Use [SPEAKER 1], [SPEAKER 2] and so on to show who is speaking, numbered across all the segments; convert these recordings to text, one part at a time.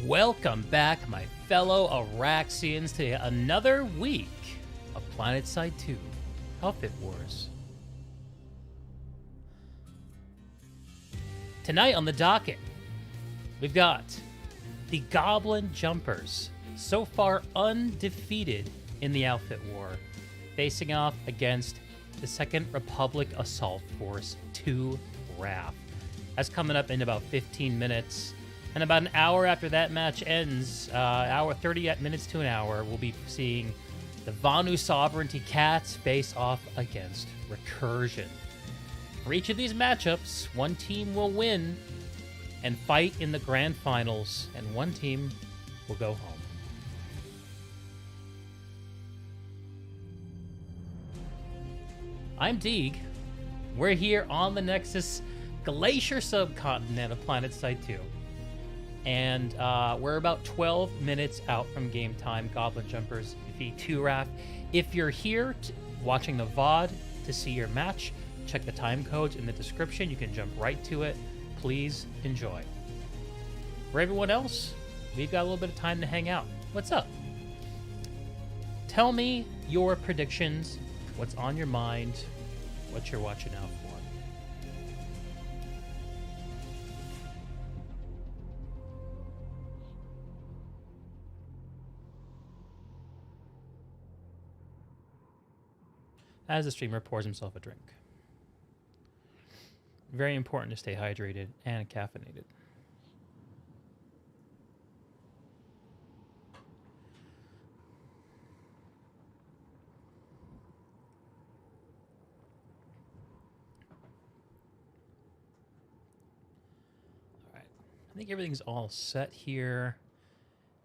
[SPEAKER 1] Welcome back, my fellow Araxians, to another week of PlanetSide 2 Outfit Wars. Tonight on the docket, we've got the Goblin Jumpers, so far undefeated in the Outfit War, facing off against the Second Republic Assault Force 2 RAF. That's coming up in about 15 minutes. And about an hour after that match ends, 30 minutes to an hour, we'll be seeing the Vanu Sovereignty Cats face off against Recursion. For each of these matchups, one team will win and fight in the grand finals, and one team will go home. I'm Deeg. We're here on the Nexus Glacier subcontinent of PlanetSide 2. And we're about 12 minutes out from game time. Goblin Jumpers v2 RAF. If you're here watching the VOD to see your match, check the time codes in the description. You can jump right to it. Please enjoy. For everyone else, we've got a little bit of time to hang out. What's up? Tell me your predictions. What's on your mind? What you're watching out for? As the streamer pours himself a drink. Very important to stay hydrated and caffeinated. All right. I think everything's all set here.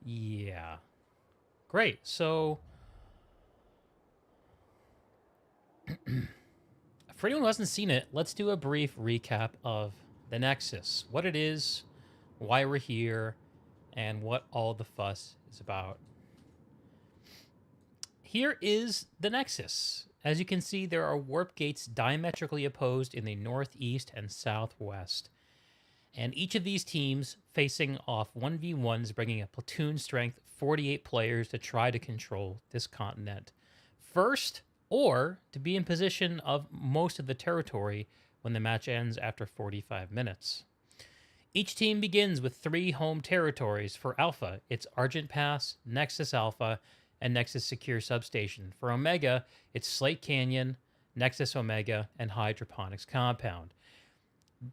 [SPEAKER 1] Yeah. Great. So for anyone who hasn't seen it, let's do a brief recap of the Nexus. What it is, why we're here, and what all the fuss is about. Here is the Nexus. As you can see, there are warp gates diametrically opposed in the northeast and southwest. And each of these teams facing off 1v1s, bringing a platoon strength 48 players to try to control this continent first, or to be in position of most of the territory when the match ends after 45 minutes. Each team begins with 3 home territories. For Alpha, it's Argent Pass, Nexus Alpha, and Nexus Secure Substation. For Omega, it's Slate Canyon, Nexus Omega, and Hydroponics Compound.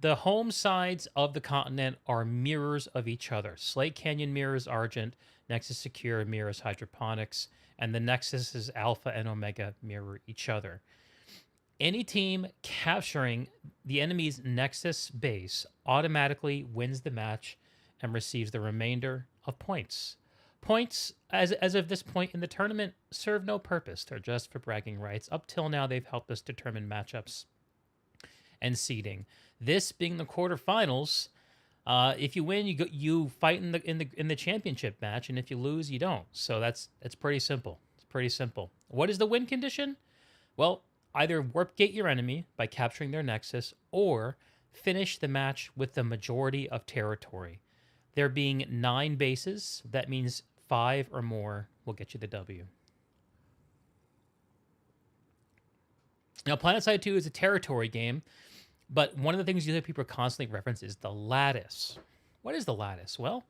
[SPEAKER 1] The home sides of the continent are mirrors of each other. Slate Canyon mirrors Argent, Nexus Secure mirrors Hydroponics, and the Nexus's Alpha and Omega mirror each other. Any team capturing the enemy's Nexus base automatically wins the match and receives the remainder of points. Points, as of this point in the tournament, serve no purpose. They're just for bragging rights. Up till now, they've helped us determine matchups and seeding. This being the quarterfinals, if you win, you fight in the championship match, and if you lose, you don't. So that's pretty simple. It's pretty simple. What is the win condition? Well, either warp gate your enemy by capturing their Nexus, or finish the match with the majority of territory. There being 9 bases, that means 5 or more will get you the W. Now, PlanetSide 2 is a territory game. But one of the things you hear people constantly reference is the lattice. What is the lattice? Well,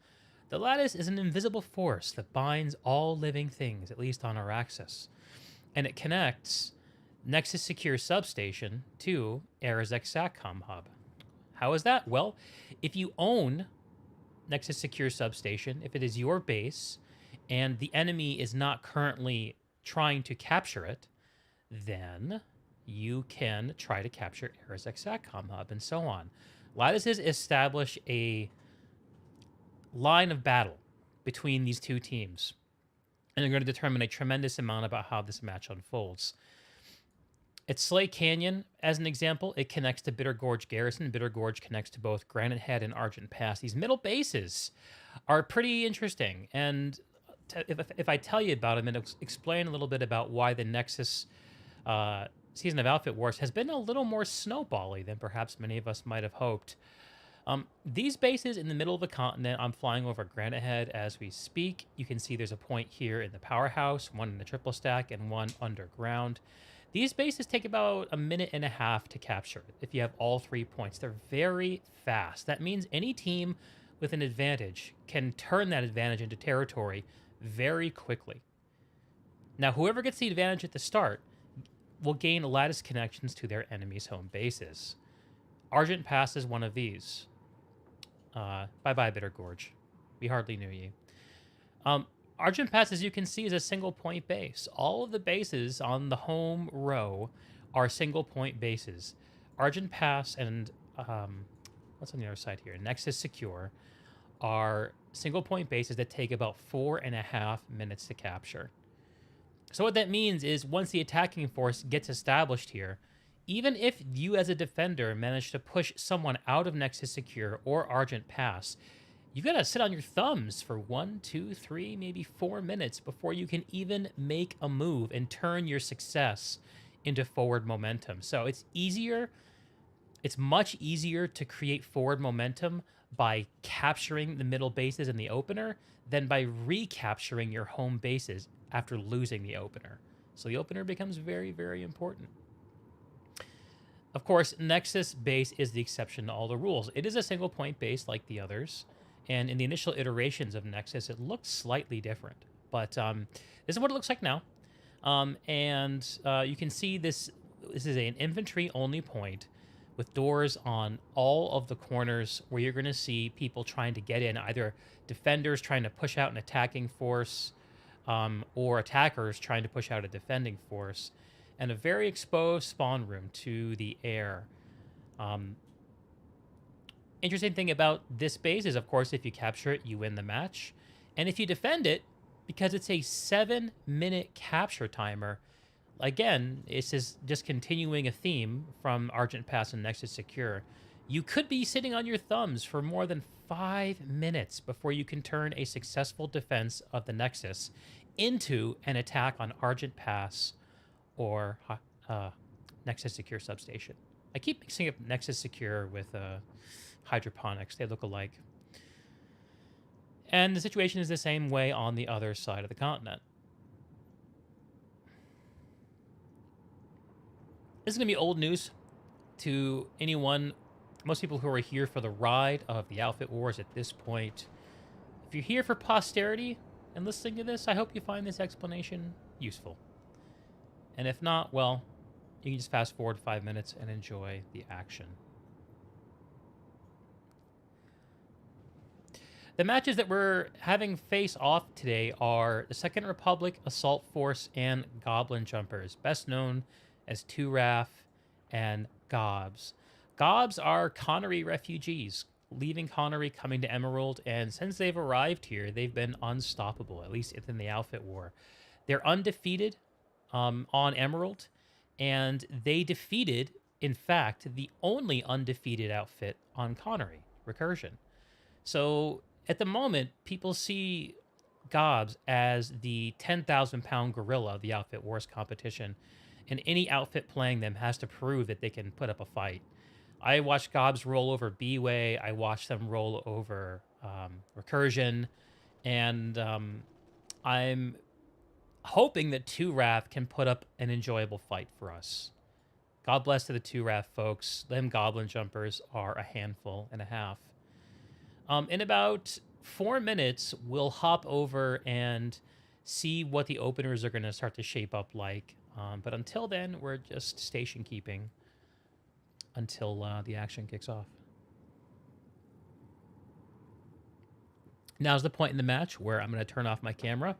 [SPEAKER 1] the lattice is an invisible force that binds all living things, at least on our axis. And it connects Nexus Secure Substation to Arazek Satcom Hub. How is that? Well, if you own Nexus Secure Substation, if it is your base, and the enemy is not currently trying to capture it, then you can try to capture Arazek Satcom Hub, and so on. Lattices establish a line of battle between these two teams, and they're going to determine a tremendous amount about how this match unfolds. At Slate Canyon, as an example, it connects to Bitter Gorge Garrison. Bitter Gorge connects to both Granite Head and Argent Pass. These middle bases are pretty interesting, and if I tell you about them, it'll explain a little bit about why the Nexus Season of Outfit Wars has been a little more snowbally than perhaps many of us might have hoped. These bases in the middle of the continent, I'm flying over Granite Head as we speak. You can see there's a point here in the powerhouse, one in the triple stack, and one underground. These bases take about a minute and a half to capture if you have all 3 points. They're very fast. That means any team with an advantage can turn that advantage into territory very quickly. Now, whoever gets the advantage at the start will gain lattice connections to their enemy's home bases. Argent Pass is one of these. Bye-bye, Bitter Gorge. We hardly knew you. Argent Pass, as you can see, is a single-point base. All of the bases on the home row are single-point bases. Argent Pass and, what's on the other side here? Nexus Secure are single-point bases that take about 4.5 minutes to capture. So what that means is once the attacking force gets established here, even if you as a defender manage to push someone out of Nexus Secure or Argent Pass, you've got to sit on your thumbs for 1, 2, 3, maybe 4 minutes before you can even make a move and turn your success into forward momentum. So it's much easier to create forward momentum by capturing the middle bases in the opener than by recapturing your home bases after losing the opener. So the opener becomes very, very important. Of course, Nexus base is the exception to all the rules. It is a single point base like the others. And in the initial iterations of Nexus, it looked slightly different. But this is what it looks like now. You can see this is an infantry-only point with doors on all of the corners where you're going to see people trying to get in, either defenders trying to push out an attacking force or attackers trying to push out a defending force, and a very exposed spawn room to the air. Interesting thing about this base is, of course, if you capture it, you win the match. And if you defend it, because it's a 7-minute capture timer, again, this is just continuing a theme from Argent Pass and Nexus Secure. You could be sitting on your thumbs for more than 5 minutes before you can turn a successful defense of the Nexus into an attack on Argent Pass or Nexus Secure Substation. I keep mixing up Nexus Secure with Hydroponics. They look alike. And the situation is the same way on the other side of the continent. This is going to be old news to anyone, most people who are here for the ride of the Outfit Wars at this point. If you're here for posterity and listening to this, I hope you find this explanation useful. And if not, well, you can just fast forward 5 minutes and enjoy the action. The matches that we're having face off today are the Second Republic Assault Force and Goblin Jumpers, best known as 2RAF and GOBS. GOBS are Connery refugees, leaving Connery, coming to Emerald, and since they've arrived here, they've been unstoppable, at least in the Outfit War. They're undefeated on Emerald, and they defeated, in fact, the only undefeated outfit on Connery, Recursion. So at the moment, people see GOBS as the 10,000-pound gorilla of the Outfit Wars competition, and any outfit playing them has to prove that they can put up a fight. I watched GOBS roll over B-Way. I watched them roll over Recursion, and I'm hoping that 2RAF can put up an enjoyable fight for us. God bless to the 2RAF folks. Them Goblin Jumpers are a handful and a half. In about 4 minutes, we'll hop over and see what the openers are going to start to shape up like. But until then, we're just station keeping until the action kicks off. Now's the point in the match where I'm going to turn off my camera.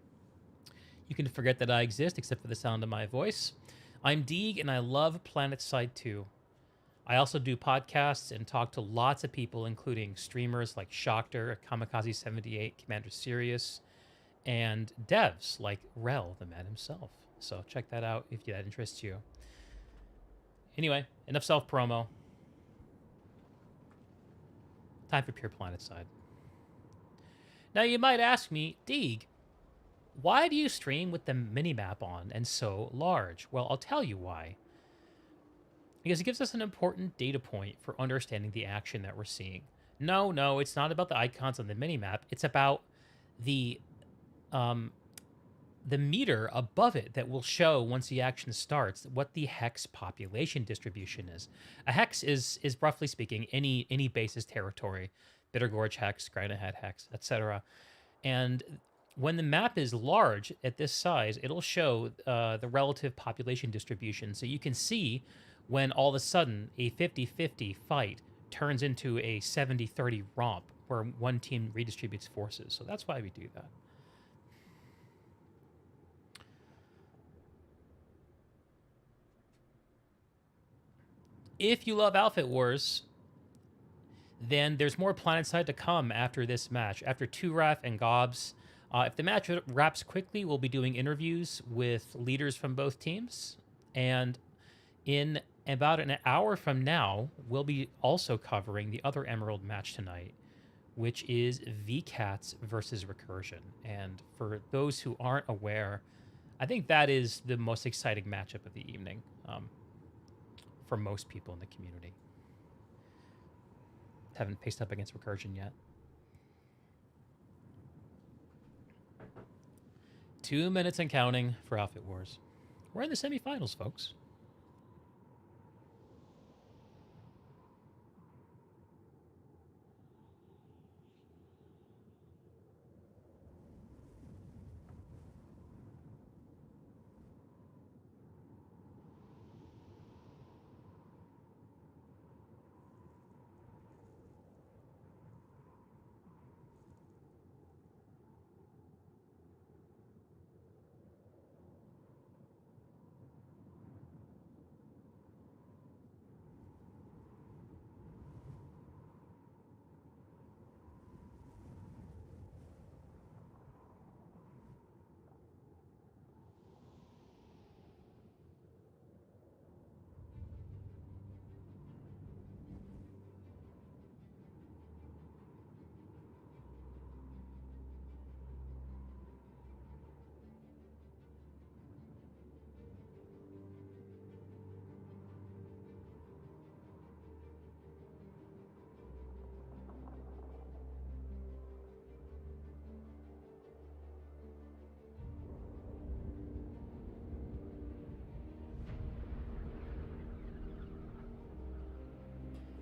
[SPEAKER 1] You can forget that I exist, except for the sound of my voice. I'm Deeg, and I love PlanetSide 2. I also do podcasts and talk to lots of people, including streamers like Shockter, Kamikaze78, Commander Sirius, and devs like Rel, the man himself. So check that out if that interests you. Anyway, enough self-promo. Time for pure PlanetSide. Now you might ask me, Deeg, why do you stream with the minimap on and so large? Well, I'll tell you why. Because it gives us an important data point for understanding the action that we're seeing. No, it's not about the icons on the minimap. It's about the meter above it that will show once the action starts what the hex population distribution is. A hex is roughly speaking any base's territory, Bitter Gorge hex, Granite Head hex, etc. And when the map is large at this size, it'll show the relative population distribution. So you can see when all of a sudden a 50-50 fight turns into a 70-30 romp where one team redistributes forces. So that's why we do that. If you love Outfit Wars, then there's more Planetside to come after this match. After 2RAF and GOBS, if the match wraps quickly, we'll be doing interviews with leaders from both teams. And in about an hour from now, we'll be also covering the other Emerald match tonight, which is VKATZ versus Recursion. And for those who aren't aware, I think that is the most exciting matchup of the evening for most people in the community. Haven't faced up against Recursion yet. 2 minutes and counting for Outfit Wars. We're in the semifinals, folks.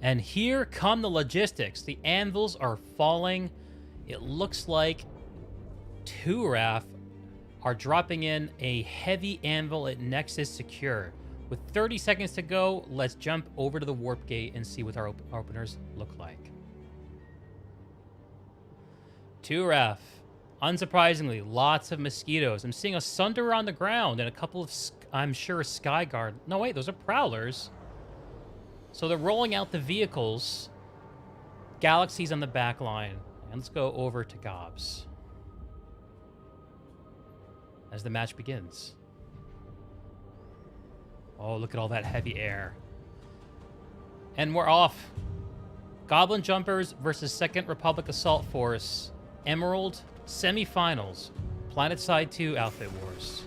[SPEAKER 1] And here come the logistics. The anvils are falling. It looks like 2RAF are dropping in a heavy anvil at Nexus secure. With 30 seconds to go, let's jump over to the warp gate and see what our openers look like. 2RAF, unsurprisingly, lots of mosquitoes. I'm seeing a Sunder on the ground and a couple of, I'm sure, Skyguard. No, wait, those are Prowlers. So they're rolling out the vehicles. Galaxy's on the back line. And let's go over to GOBS as the match begins. Oh, look at all that heavy air. And we're off. Goblin Jumpers versus 2nd Republic Assault Force. Emerald semifinals. Planetside 2 Outfit Wars.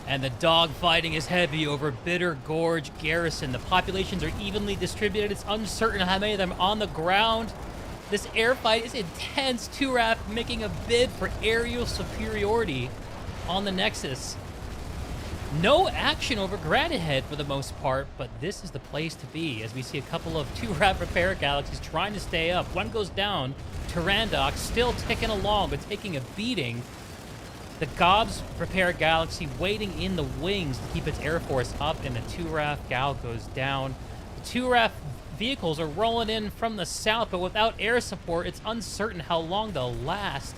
[SPEAKER 1] And the dogfighting is heavy over Bitter Gorge Garrison. The populations are evenly distributed. It's uncertain how many of them are on the ground. This air fight is intense. 2RAF making a bid for aerial superiority on the Nexus. No action over Granite Head for the most part, but this is the place to be as we see a couple of 2RAF repair galaxies trying to stay up. One goes down. Tyranndoc still ticking along, but taking a beating. The GOBS repair galaxy waiting in the wings to keep its air force up, and the 2RAF gal goes down. The 2RAF vehicles are rolling in from the south, but without air support, it's uncertain how long they'll last.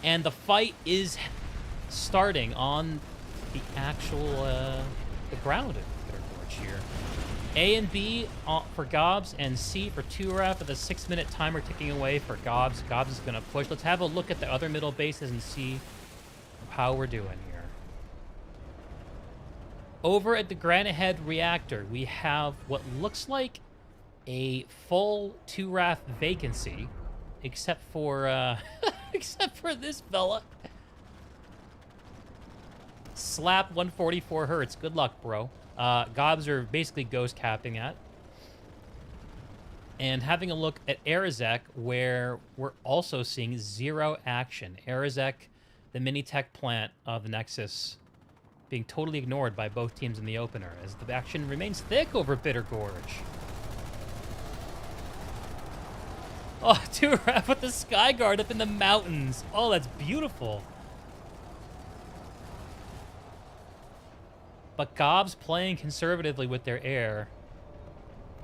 [SPEAKER 1] And the fight is starting on the actual the ground of Bitterforge here. A and B for GOBS, and C for 2RAF with a 6-minute timer ticking away for GOBS. GOBS is going to push. Let's have a look at the other middle bases and see how we're doing here. Over at the Granite Head reactor, we have what looks like a full 2RAF vacancy, except for except for this fella. Slap 144 hertz. Good luck, bro. GOBS are basically ghost capping at. And having a look at Arizek, where we're also seeing 0 action. Arizek, the mini-tech plant of the Nexus, being totally ignored by both teams in the opener, as the action remains thick over Bitter Gorge. Oh, 2RAF with the Skyguard up in the mountains. Oh, that's beautiful. But GOBS playing conservatively with their air.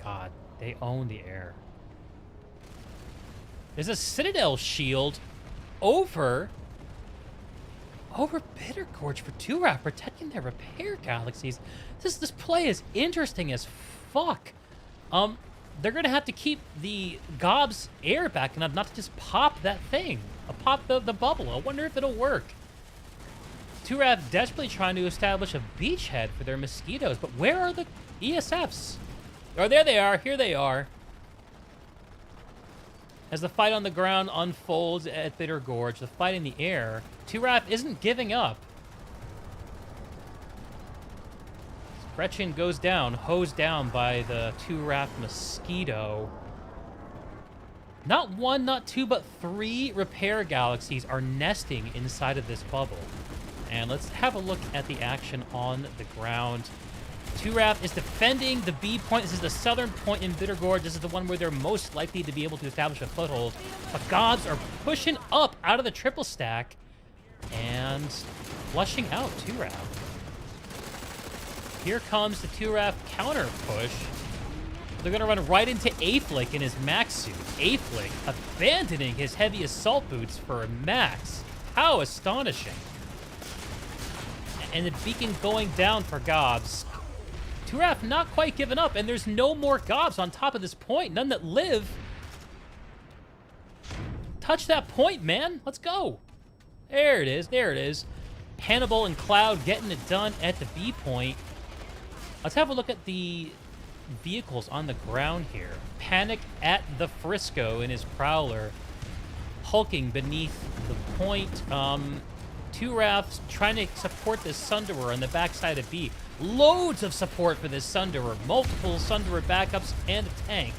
[SPEAKER 1] God, they own the air. There's a Citadel shield over Bitter Gorge for 2RAF, protecting their repair galaxies. This play is interesting as fuck. They're gonna have to keep the GOBS air backing up, not to just pop that thing. Pop the bubble. I wonder if it'll work. 2RAF desperately trying to establish a beachhead for their mosquitoes, but where are the ESFs? Oh, there they are. Here they are. As the fight on the ground unfolds at Bitter Gorge, the fight in the air, 2RAF isn't giving up. Gretchen goes down, hosed down by the 2RAF mosquito. Not 1, not 2, but 3 repair galaxies are nesting inside of this bubble. And let's have a look at the action on the ground. 2RAF is defending the B point. This is the southern point in Bitter Gorge. This is the one where they're most likely to be able to establish a foothold. But GOBS are pushing up out of the triple stack and flushing out 2RAF. Here comes the 2RAF counter push. They're going to run right into A-Flick in his max suit. A-Flick abandoning his heavy assault boots for a max. How astonishing. And the beacon going down for GOBS. 2RAF not quite giving up, and there's no more GOBS on top of this point. None that live. Touch that point, man. Let's go. There it is. There it is. Hannibal and Cloud getting it done at the B point. Let's have a look at the vehicles on the ground here. Panic at the Frisco in his Prowler, hulking beneath the point. 2RAF's trying to support this Sunderer on the backside of B. Loads of support for this Sunderer. Multiple Sunderer backups and a tank.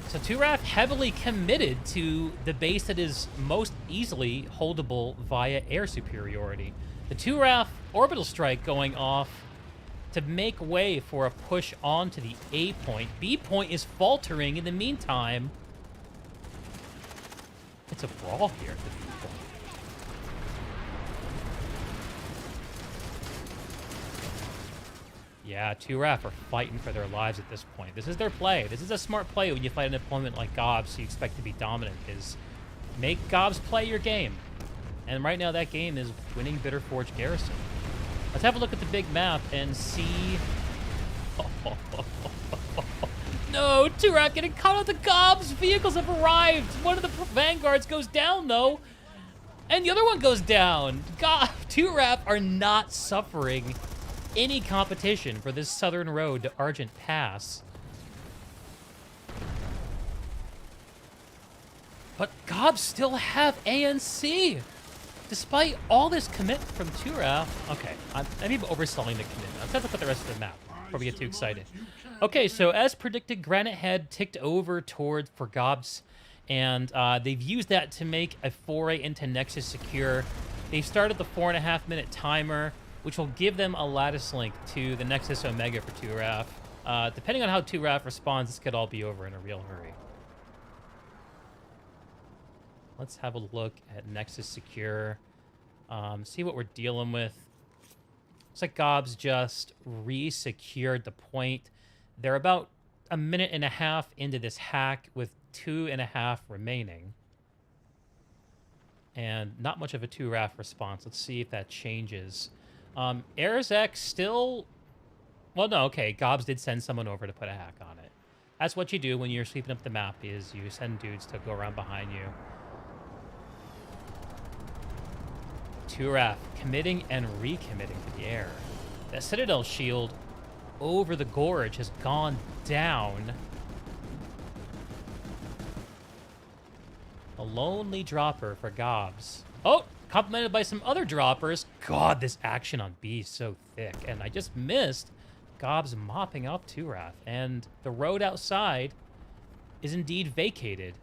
[SPEAKER 1] So 2RAF heavily committed to the base that is most easily holdable via air superiority. The 2RAF orbital strike going off to make way for a push onto the A point. B point is faltering in the meantime. It's a brawl here at the B point. Yeah, 2RAF are fighting for their lives at this point. This is their play. This is a smart play when you fight an opponent like GOBS, so you expect to be dominant, is make GOBS play your game. And right now that game is winning Bitterforge Garrison. Let's have a look at the big map and see... No, 2RAF getting caught on the GOBS. Vehicles have arrived. One of the Vanguards goes down, though. And the other one goes down. 2RAF are not suffering any competition for this southern road to Argent Pass. But GOBS still have ANC. Despite all this commit from 2RAF. Okay, I'm even overselling the commitment. Let's have a look at the rest of the map before we get too excited. Okay, so as predicted, Granite Head ticked over toward for GOBS, and they've used that to make a foray into Nexus secure. They've started the 4.5-minute timer, which will give them a lattice link to the Nexus Omega for 2RAF. Depending on how 2RAF responds, this could all be over in a real hurry. Let's have a look at Nexus secure, see what we're dealing with. Looks like GOBS just re-secured the point. They're about a minute and a half into this hack with 2.5 remaining. And not much of a 2-RAF response. Let's see if that changes. Arizek still... Well, no, okay. GOBS did send someone over to put a hack on it. That's what you do when you're sweeping up the map, is you send dudes to go around behind you. 2-RAF committing and recommitting to the air. The Citadel shield over the gorge has gone down. A lonely dropper for GOBS. Oh, complemented by some other droppers. God, this action on B is so thick. And I just missed GOBS mopping up 2-RAF. And the road outside is indeed vacated.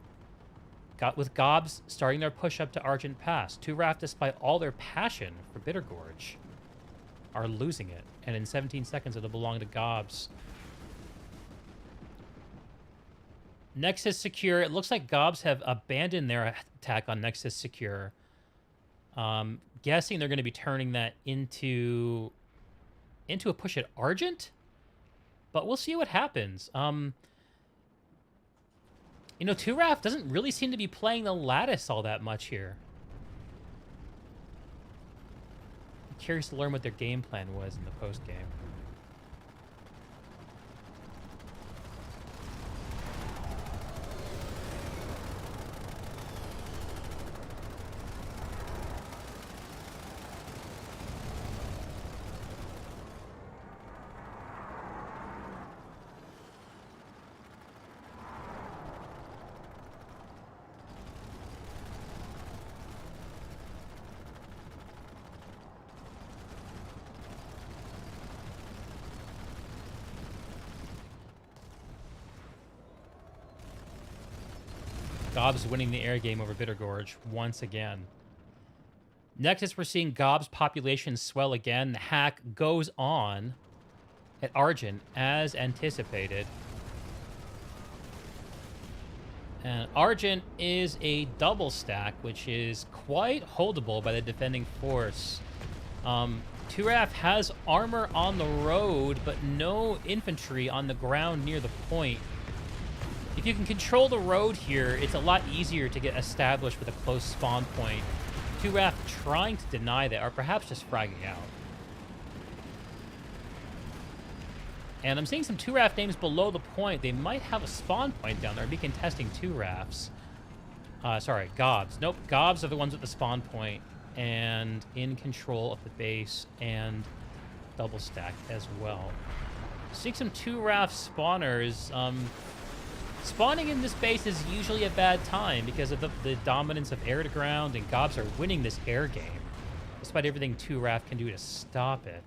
[SPEAKER 1] With GOBS starting their push up to Argent Pass. 2-RAF, despite all their passion for Bitter Gorge, are losing it. And in 17 seconds, it'll belong to GOBS. Nexus Secure. It looks like GOBS have abandoned their attack on Nexus Secure. Guessing they're going to be turning that into a push at Argent? But we'll see what happens. You know, 2-RAF doesn't really seem to be playing the Lattice all that much here. I'm curious to learn what their game plan was in the post-game. GOBS winning the air game over Bitter Gorge once again. Nexus, we're seeing GOBS population swell again. The hack goes on at Argent as anticipated. And Argent is a double stack, which is quite holdable by the defending force. 2-RAF has armor on the road, but no infantry on the ground near the point. If you can control the road here, it's a lot easier to get established with a close spawn point. 2-RAF trying to deny that, or perhaps just fragging out. And I'm seeing some 2-RAF names below the point. They might have a spawn point down there. I'd be contesting 2-RAFs. Sorry, GOBS. Nope, GOBS are the ones with the spawn point and in control of the base and double stacked as well. Seeing some 2-RAF spawners. Spawning in this base is usually a bad time because of the dominance of air to ground, and GOBS are winning this air game, despite everything 2-RAF can do to stop it.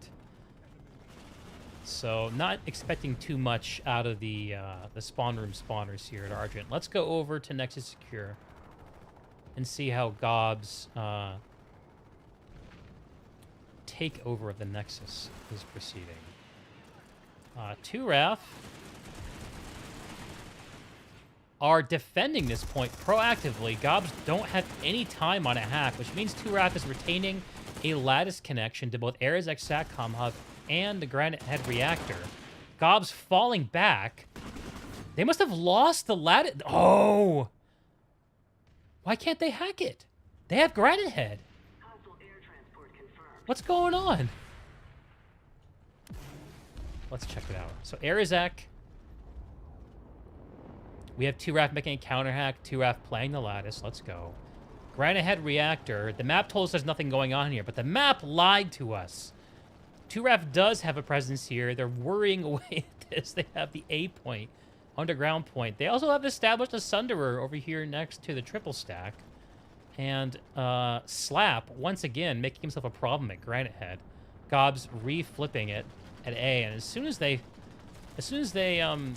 [SPEAKER 1] So, not expecting too much out of the spawn room spawners here at Argent. Let's go over to Nexus Secure and see how GOBS takeover of the Nexus is proceeding. 2-RAF are defending this point proactively. GOBS don't have any time on a hack, which means 2-RAF is retaining a lattice connection to both Arizek Satcom Hub and the Granite Head Reactor. GOBS falling back. They must have lost the lattice. Oh! Why can't they hack it? They have Granite Head. What's going on? Let's check it out. So Arizek. We have 2-RAF making a counter hack, 2-RAF playing the lattice. Let's go. Granite Head Reactor. The map told us there's nothing going on here, but the map lied to us. 2-RAF does have a presence here. They're worrying away at this. They have the A point, underground point. They also have established a Sunderer over here next to the triple stack. And Slap, once again, making himself a problem at Granite Head. GOBS re-flipping it at A, and as soon as they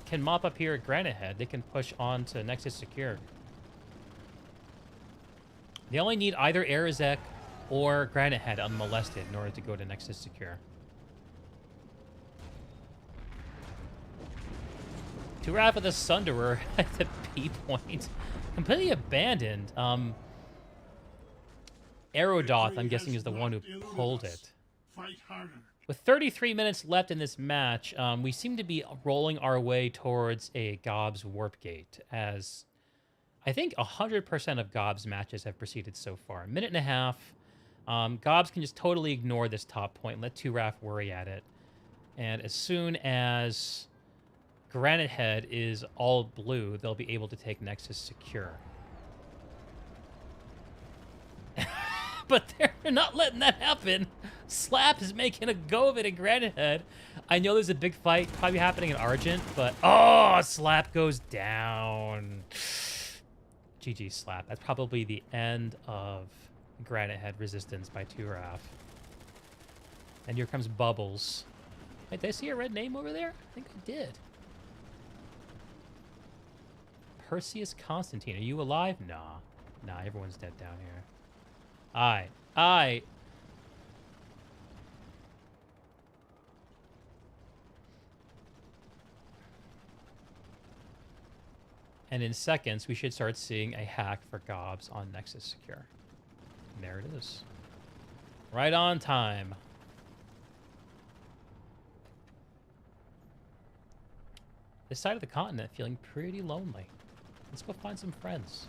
[SPEAKER 1] can mop up here at Granite Head, they can push on to Nexus Secure. They only need either Arizek or Granite Head unmolested in order to go to Nexus Secure. 2-RAF with a Sunderer at the B point. Completely abandoned. Aerodoth, I'm guessing, is the one who pulled it.
[SPEAKER 2] Fight harder.
[SPEAKER 1] With 33 minutes left in this match, we seem to be rolling our way towards a GOBS warp gate as I think 100% of GOBS matches have proceeded so far. A minute and a half. GOBS can just totally ignore this top point and let 2RAF worry at it. And as soon as Granite Head is all blue, they'll be able to take Nexus secure. But they're not letting that happen. Slap is making a go of it at Granite Head. I know there's a big fight probably happening in Argent, but oh, Slap goes down. GG Slap. That's probably the end of Granite Head resistance by 2RAF. And here comes Bubbles. Wait, did I see a red name over there? I think I did. Perseus Constantine. Are you alive? Nah. Nah, everyone's dead down here. Aye. And in seconds, we should start seeing a hack for GOBS on Nexus Secure. And there it is. Right on time. This side of the continent feeling pretty lonely. Let's go find some friends.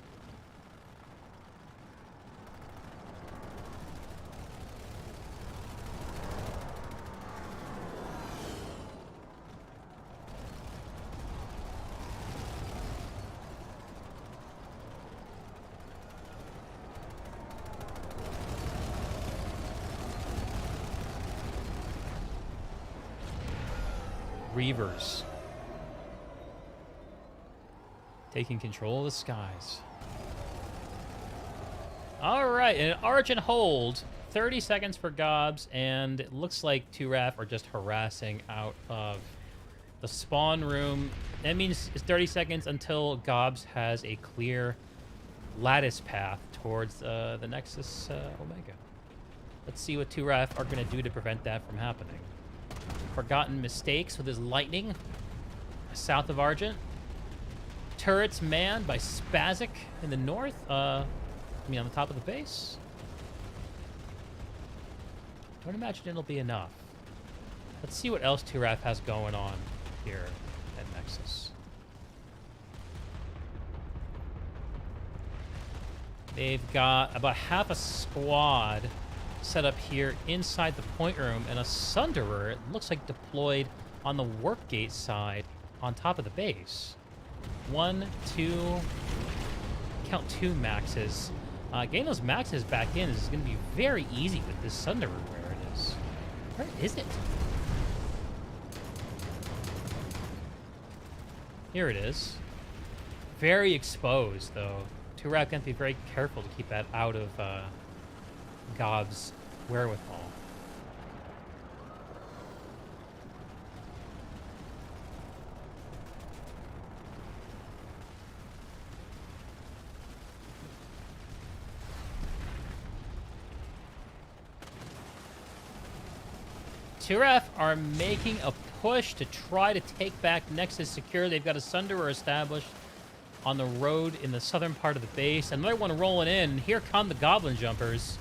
[SPEAKER 1] Reavers. Taking control of the skies. All right, an Argent hold. 30 seconds for GOBS, and it looks like 2RAF are just harassing out of the spawn room. That means it's 30 seconds until GOBS has a clear lattice path towards the Nexus Omega. Let's see what 2RAF are going to do to prevent that from happening. Forgotten Mistakes with his lightning south of Argent. Turrets manned by Spazic in the north. On the top of the base. Don't imagine it'll be enough. Let's see what else 2RAF has going on here at Nexus. They've got about half a squad set up here inside the point room, and a Sunderer, it looks like, deployed on the warp gate side on top of the base. 1, 2, count 2 maxes. Getting those maxes back in is going to be very easy with this Sunderer where it is. Where is it? Here it is. Very exposed, though. 2RAF going to be very careful to keep that out of GOBS' wherewithal. Turaf are making a push to try to take back Nexus Secure. They've got a Sunderer established on the road in the southern part of the base. Another one rolling in. Here come the Goblin Jumpers.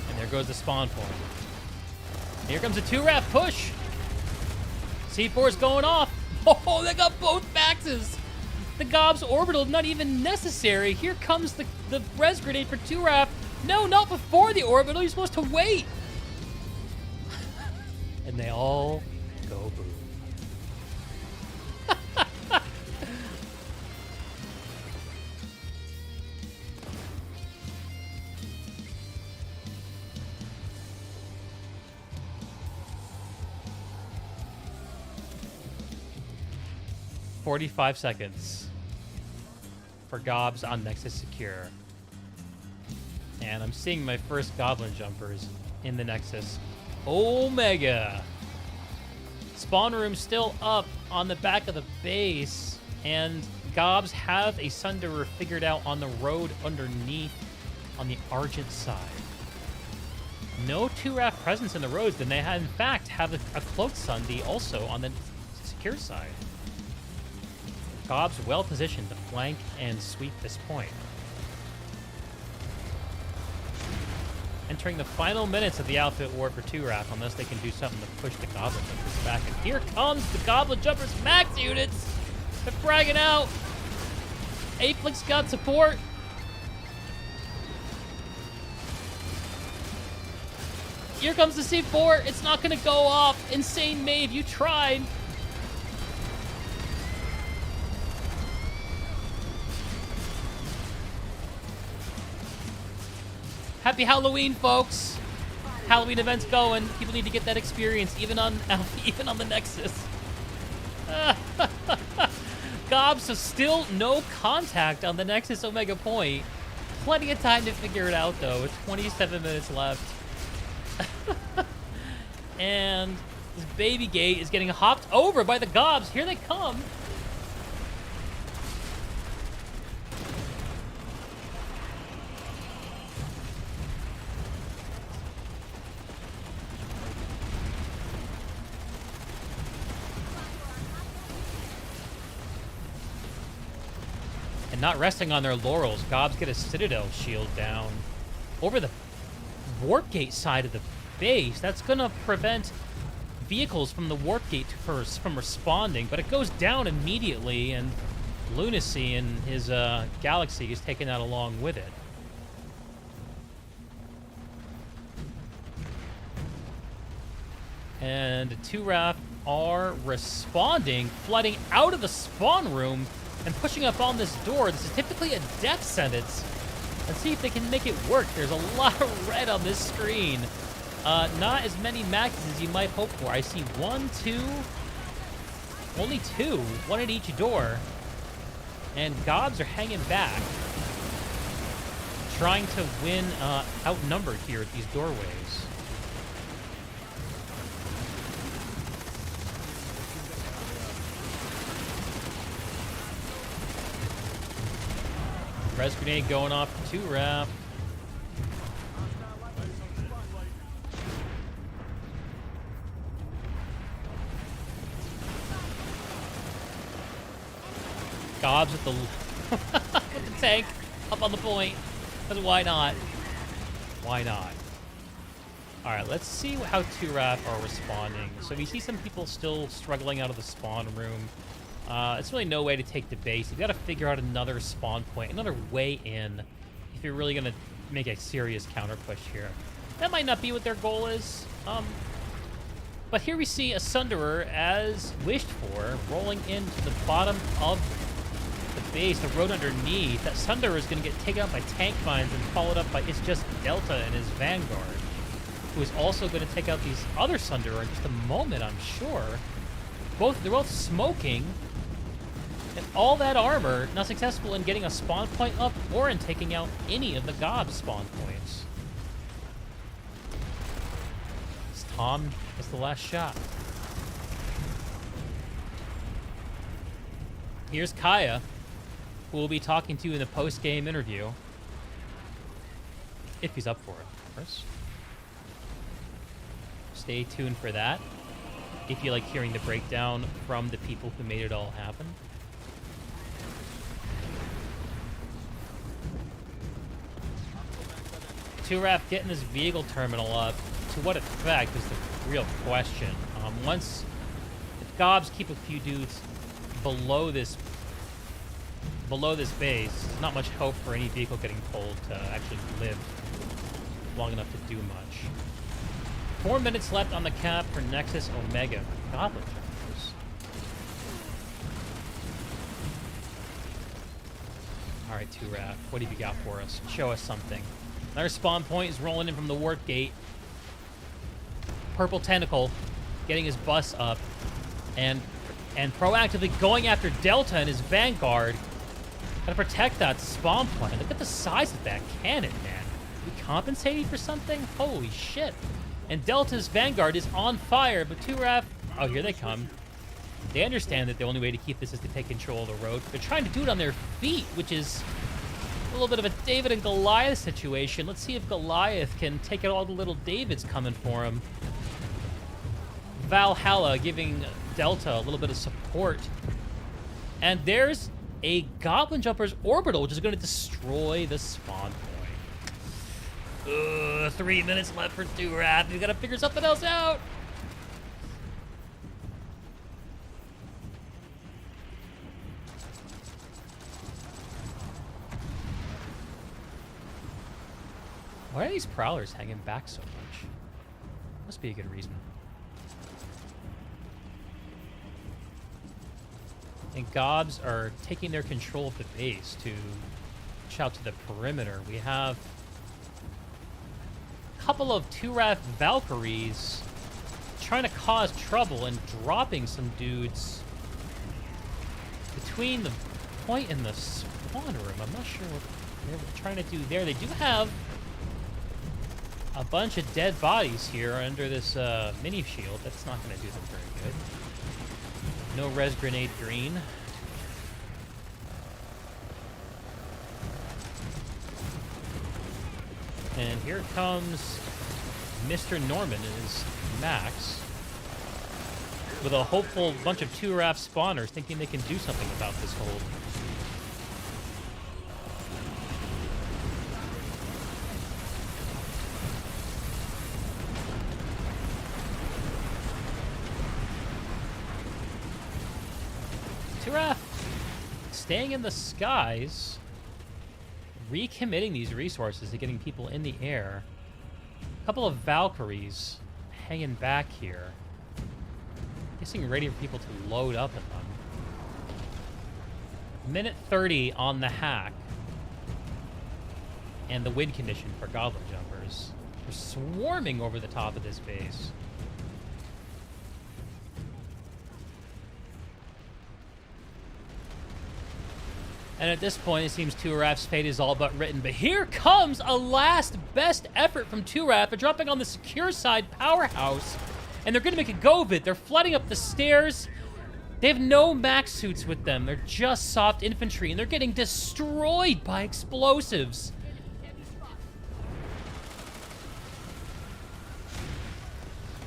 [SPEAKER 1] And there goes the spawn point. Here comes a 2RAF push. C4's going off. Oh, they got both maxes. The GOBS orbital not even necessary. Here comes the res grenade for 2RAF. No, not before the orbital. You're supposed to wait. And they all go boom. 45 seconds for GOBS on Nexus Secure. And I'm seeing my first Goblin Jumpers in the Nexus Omega. Spawn room still up on the back of the base, and GOBS have a Sunderer figured out on the road underneath on the Argent side. No 2RAF presence in the roads, then they had, in fact, have a Cloaked Sundy also on the Secure side. GOBS well positioned to flank and sweep this point. Entering the final minutes of the outfit war for 2RAF, unless they can do something to push the Goblin Jumpers back. And here comes the Goblin Jumpers max units! They're fragging out! Apelix got support! Here comes the C4! It's not gonna go off! Insane Mave, you tried! Happy Halloween, folks! Halloween event's going. People need to get that experience, even on the Nexus. GOBS, so still no contact on the Nexus Omega Point. Plenty of time to figure it out, though, with 27 minutes left. And this baby gate is getting hopped over by the GOBS. Here they come. And not resting on their laurels, GOBS get a Citadel shield down over the warp gate side of the base. That's gonna prevent vehicles from the warp gate from responding, but it goes down immediately, and Lunacy and his Galaxy is taken out along with it. And the 2RAF are responding, flooding out of the spawn room and pushing up on this door. This is typically a death sentence. Let's see if they can make it work. There's a lot of red on this screen. Not as many maxes as you might hope for. I see 1, 2, only 2, one at each door. And GOBS are hanging back, trying to win outnumbered here at these doorways. Res grenade going off to 2RAF. GOBS with the with the tank up on the point. Because why not? Why not? All right, let's see how 2RAF are responding. So we see some people still struggling out of the spawn room. It's really no way to take the base. You've got to figure out another spawn point, another way in, if you're really going to make a serious counter push here. That might not be what their goal is. But here we see a Sunderer, as wished for, rolling into the bottom of the base, the road underneath. That Sunderer is going to get taken out by tank mines and followed up by It's Just Delta and his Vanguard, who is also going to take out these other Sunderer in just a moment, I'm sure. They're both smoking. And all that armor not successful in getting a spawn point up or in taking out any of the GOBS spawn points. It's Tom is the last shot. Here's Kaya, who we'll be talking to in the post-game interview. If he's up for it, of course. Stay tuned for that, if you like hearing the breakdown from the people who made it all happen. Two-RAF getting this vehicle terminal up. To what effect is the real question. If GOBS keep a few dudes below this base, there's not much hope for any vehicle getting pulled to actually live long enough to do much. 4 minutes left on the cap for Nexus Omega. Goblin Jumpers. All right, 2RAF, what have you got for us? Show us something. Another spawn point is rolling in from the warp gate. Purple Tentacle getting his bus up and proactively going after Delta and his Vanguard. Gotta protect that spawn point. Look at the size of that cannon, man. We compensating for something? Holy shit. And Delta's Vanguard is on fire, but 2RAF, oh, here they come. They understand that the only way to keep this is to take control of the road. They're trying to do it on their feet, which is a little bit of a David and Goliath situation. Let's see if Goliath can take out all the little Davids coming for him. Valhalla giving Delta a little bit of support. And there's a Goblin Jumper's orbital, which is going to destroy the spawn point. Ugh, 3 minutes left for 2Raf. You gotta figure something else out. Why are these prowlers hanging back so much? Must be a good reason. And GOBS are taking their control of the base to shout to the perimeter. We have a couple of 2Raf Valkyries trying to cause trouble and dropping some dudes between the point and the spawn room. I'm not sure what they're trying to do there. They do have a bunch of dead bodies here under this mini shield. That's not going to do them very good. No res grenade green. And here comes Mr. Norman and his Max with a hopeful bunch of 2Raf spawners thinking they can do something about this hold. Staying in the skies, recommitting these resources to getting people in the air. A couple of Valkyries hanging back here. Guessing ready for people to load up at them. Minute 30 on the hack. And the win condition for Goblin Jumpers. They're swarming over the top of this base. And at this point, it seems 2Raf's fate is all but written. But here comes a last best effort from 2Raf. They're dropping on the secure side powerhouse. And they're going to make a go of it. They're flooding up the stairs. They have no max suits with them. They're just soft infantry. And they're getting destroyed by explosives.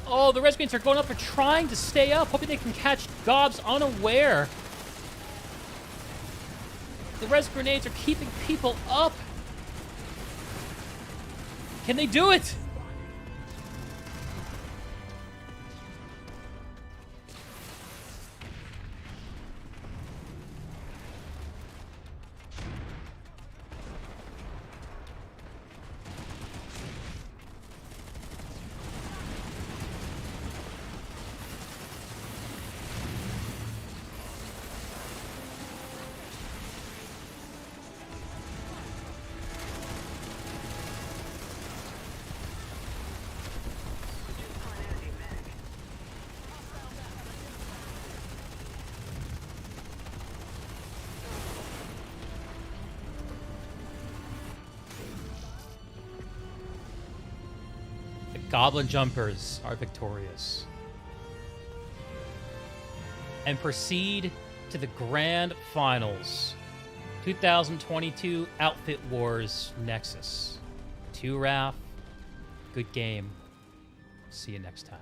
[SPEAKER 1] Oh, the res grenades are going up. They're trying to stay up, hoping they can catch GOBS unaware. The res grenades are keeping people up. Can they do it? Goblin Jumpers are victorious and proceed to the grand finals. 2022 Outfit Wars Nexus. 2Raf, good game. See you next time.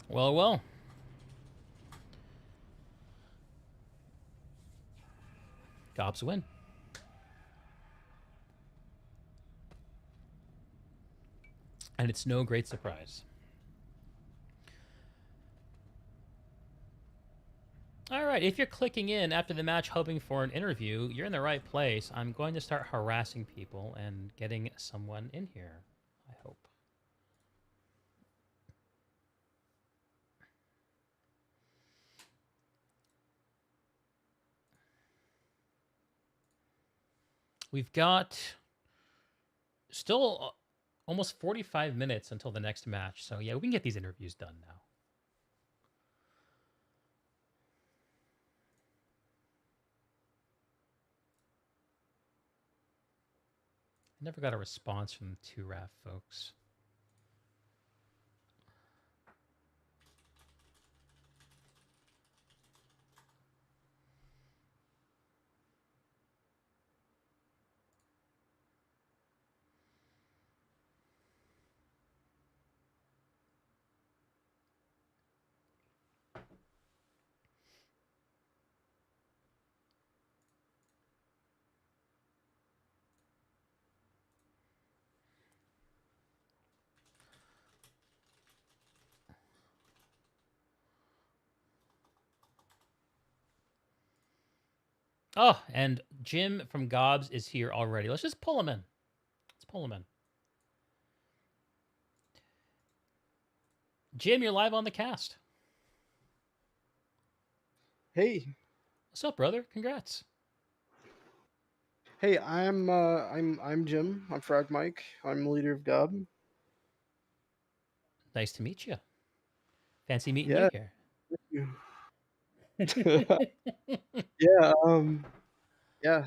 [SPEAKER 1] Well, well. GOBS win. And it's no great surprise. All right, if you're clicking in after the match hoping for an interview, you're in the right place. I'm going to start harassing people and getting someone in here, I hope. We've got still almost 45 minutes until the next match. So, yeah, we can get these interviews done now. I never got a response from the 2Raf folks. Oh, and Jim from GOBS is here already. Let's just pull him in. Let's pull him in. Jim, you're live on the cast.
[SPEAKER 2] Hey,
[SPEAKER 1] What's up, brother? Congrats.
[SPEAKER 2] hey, I'm Jim. I'm Frog Mike. I'm the leader of GOB.
[SPEAKER 1] Nice to meet you. Fancy meeting you
[SPEAKER 2] Yeah,
[SPEAKER 1] here.
[SPEAKER 2] thank you. yeah, yeah.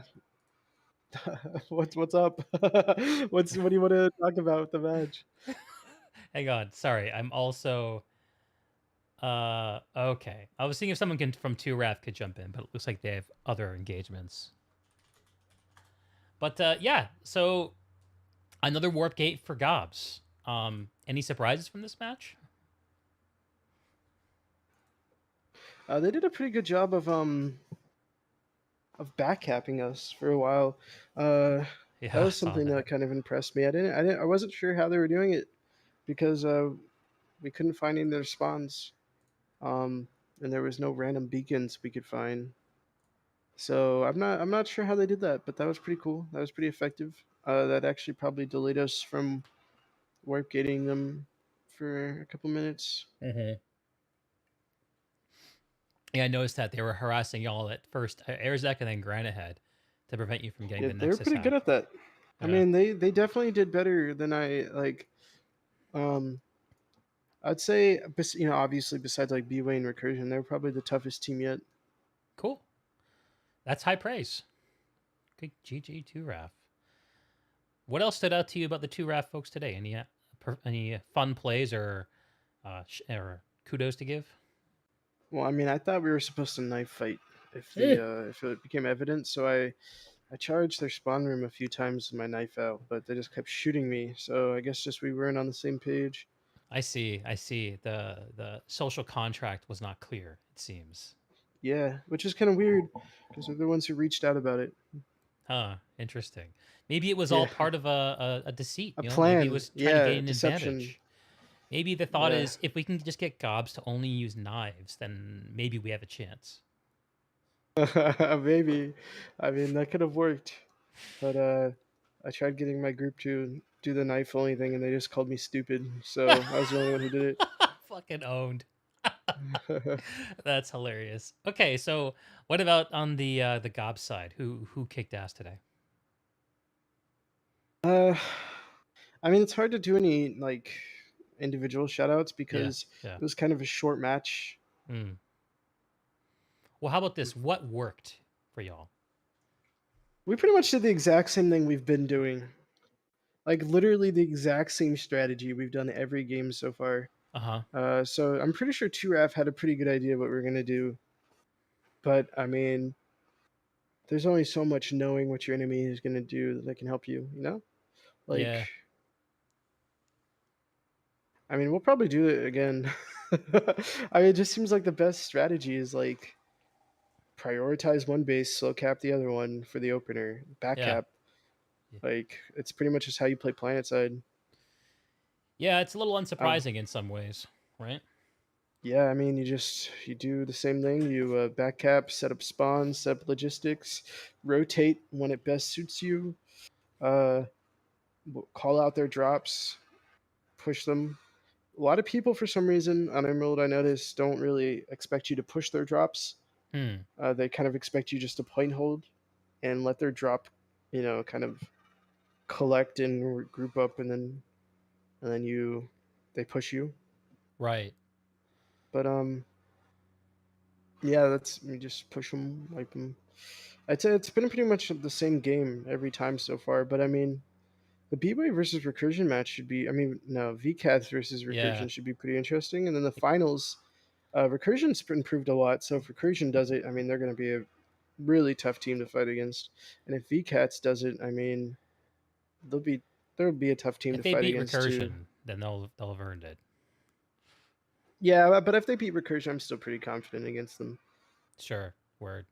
[SPEAKER 2] What's up? What do you want to talk about with the badge?
[SPEAKER 1] Hang on. Sorry. I'm also okay. I was seeing if someone from 2RAF could jump in, but it looks like they have other engagements. But yeah, so another warp gate for GOBS. Any surprises from this match?
[SPEAKER 2] They did a pretty good job of backcapping us for a while. That
[SPEAKER 1] Yeah, I
[SPEAKER 2] was
[SPEAKER 1] saw
[SPEAKER 2] something
[SPEAKER 1] that.
[SPEAKER 2] that kind of impressed me. I wasn't sure how they were doing it because we couldn't find any of their spawns. And there was no random beacons we could find. So I'm not sure how they did that, but that was pretty cool. That was pretty effective. That actually probably delayed us from warp gating them for a couple minutes.
[SPEAKER 1] Mm-hmm. Yeah, I noticed that they were harassing y'all at first Airzek and then Granite Head to prevent you from getting
[SPEAKER 2] Yeah,
[SPEAKER 1] the
[SPEAKER 2] they were
[SPEAKER 1] Nexus
[SPEAKER 2] pretty good
[SPEAKER 1] hack.
[SPEAKER 2] at that. I
[SPEAKER 1] Yeah.
[SPEAKER 2] mean, they definitely did better than I like. Um, I'd say, obviously besides like B-Way and Recursion, they're probably the toughest team yet.
[SPEAKER 1] Cool. That's high praise. Good GG 2RAF. What else stood out to you about the 2RAF folks today? Any fun plays or kudos to give?
[SPEAKER 2] Well, I mean, I thought we were supposed to knife fight
[SPEAKER 1] Eh.
[SPEAKER 2] if it became evident, so I charged their spawn room a few times with my knife out, but they just kept shooting me. So I guess just we weren't on the same page.
[SPEAKER 1] I see. I see. The social contract was not clear, it seems.
[SPEAKER 2] Yeah, which is kind of weird because they're the ones who reached out about it.
[SPEAKER 1] Huh, interesting. Maybe it was all
[SPEAKER 2] Yeah,
[SPEAKER 1] part of a deceit,
[SPEAKER 2] a
[SPEAKER 1] you know? Maybe it
[SPEAKER 2] plan.
[SPEAKER 1] was trying to
[SPEAKER 2] Yeah,
[SPEAKER 1] gain an
[SPEAKER 2] deception.
[SPEAKER 1] advantage. Maybe the thought
[SPEAKER 2] Yeah,
[SPEAKER 1] is if we can just get GOBS to only use knives, then maybe we have a chance.
[SPEAKER 2] maybe. I mean, that could have worked, but I tried getting my group to do the knife only thing, and they just called me stupid. So I was the only one who did
[SPEAKER 1] Fucking owned.
[SPEAKER 2] it.
[SPEAKER 1] That's hilarious. Okay, so what about on the GOBS side? Who kicked ass today?
[SPEAKER 2] uh, I mean, it's hard to do any like individual shoutouts
[SPEAKER 1] Yeah,
[SPEAKER 2] because
[SPEAKER 1] yeah.
[SPEAKER 2] it was kind of a short match.
[SPEAKER 1] Mm. Well, how about this? What worked for y'all?
[SPEAKER 2] We pretty much did the exact same thing we've been doing. Like literally the exact same strategy we've done every game so far.
[SPEAKER 1] Uh huh.
[SPEAKER 2] So I'm pretty sure 2RAF had a pretty good idea what we are gonna do. But I mean, there's only so much knowing what your enemy is gonna do that can help you. You know, like
[SPEAKER 1] Yeah.
[SPEAKER 2] I mean, we'll probably do it again. I mean, it just seems like the best strategy is like prioritize one base, slow cap the other one for the opener, back
[SPEAKER 1] Yeah.
[SPEAKER 2] cap. Like it's pretty much just how you play planet side.
[SPEAKER 1] Yeah, it's a little
[SPEAKER 2] Uh,
[SPEAKER 1] unsurprising in some ways, right?
[SPEAKER 2] yeah, I mean, you do the same thing. You back cap, set up spawns, set up logistics, rotate when it best suits you. Uh, call out their drops, push them. A lot of people, for some reason, on Emerald, I noticed, don't really expect you to push their drops.
[SPEAKER 1] Hmm.
[SPEAKER 2] They kind of expect you just to point hold and let their drop, kind of collect and group up, and then they push you.
[SPEAKER 1] Right.
[SPEAKER 2] But yeah, that's you just push them, wipe them. I'd say it's been pretty much the same game every time so far. But I mean, the B-Boy versus Recursion match should be. I mean, no, VKTZ versus
[SPEAKER 1] Yeah.
[SPEAKER 2] Recursion should be pretty interesting. And then the finals, Recursion's improved a lot. So if Recursion does it, I mean, they're going to be a really tough team to fight against. And if VKTZ does it, I mean, they'll be there'll be a tough team
[SPEAKER 1] If
[SPEAKER 2] to
[SPEAKER 1] they
[SPEAKER 2] fight
[SPEAKER 1] beat
[SPEAKER 2] against too.
[SPEAKER 1] Recursion, then they'll have earned it.
[SPEAKER 2] Yeah, but if they beat Recursion, I'm still pretty confident against them.
[SPEAKER 1] Sure. Word.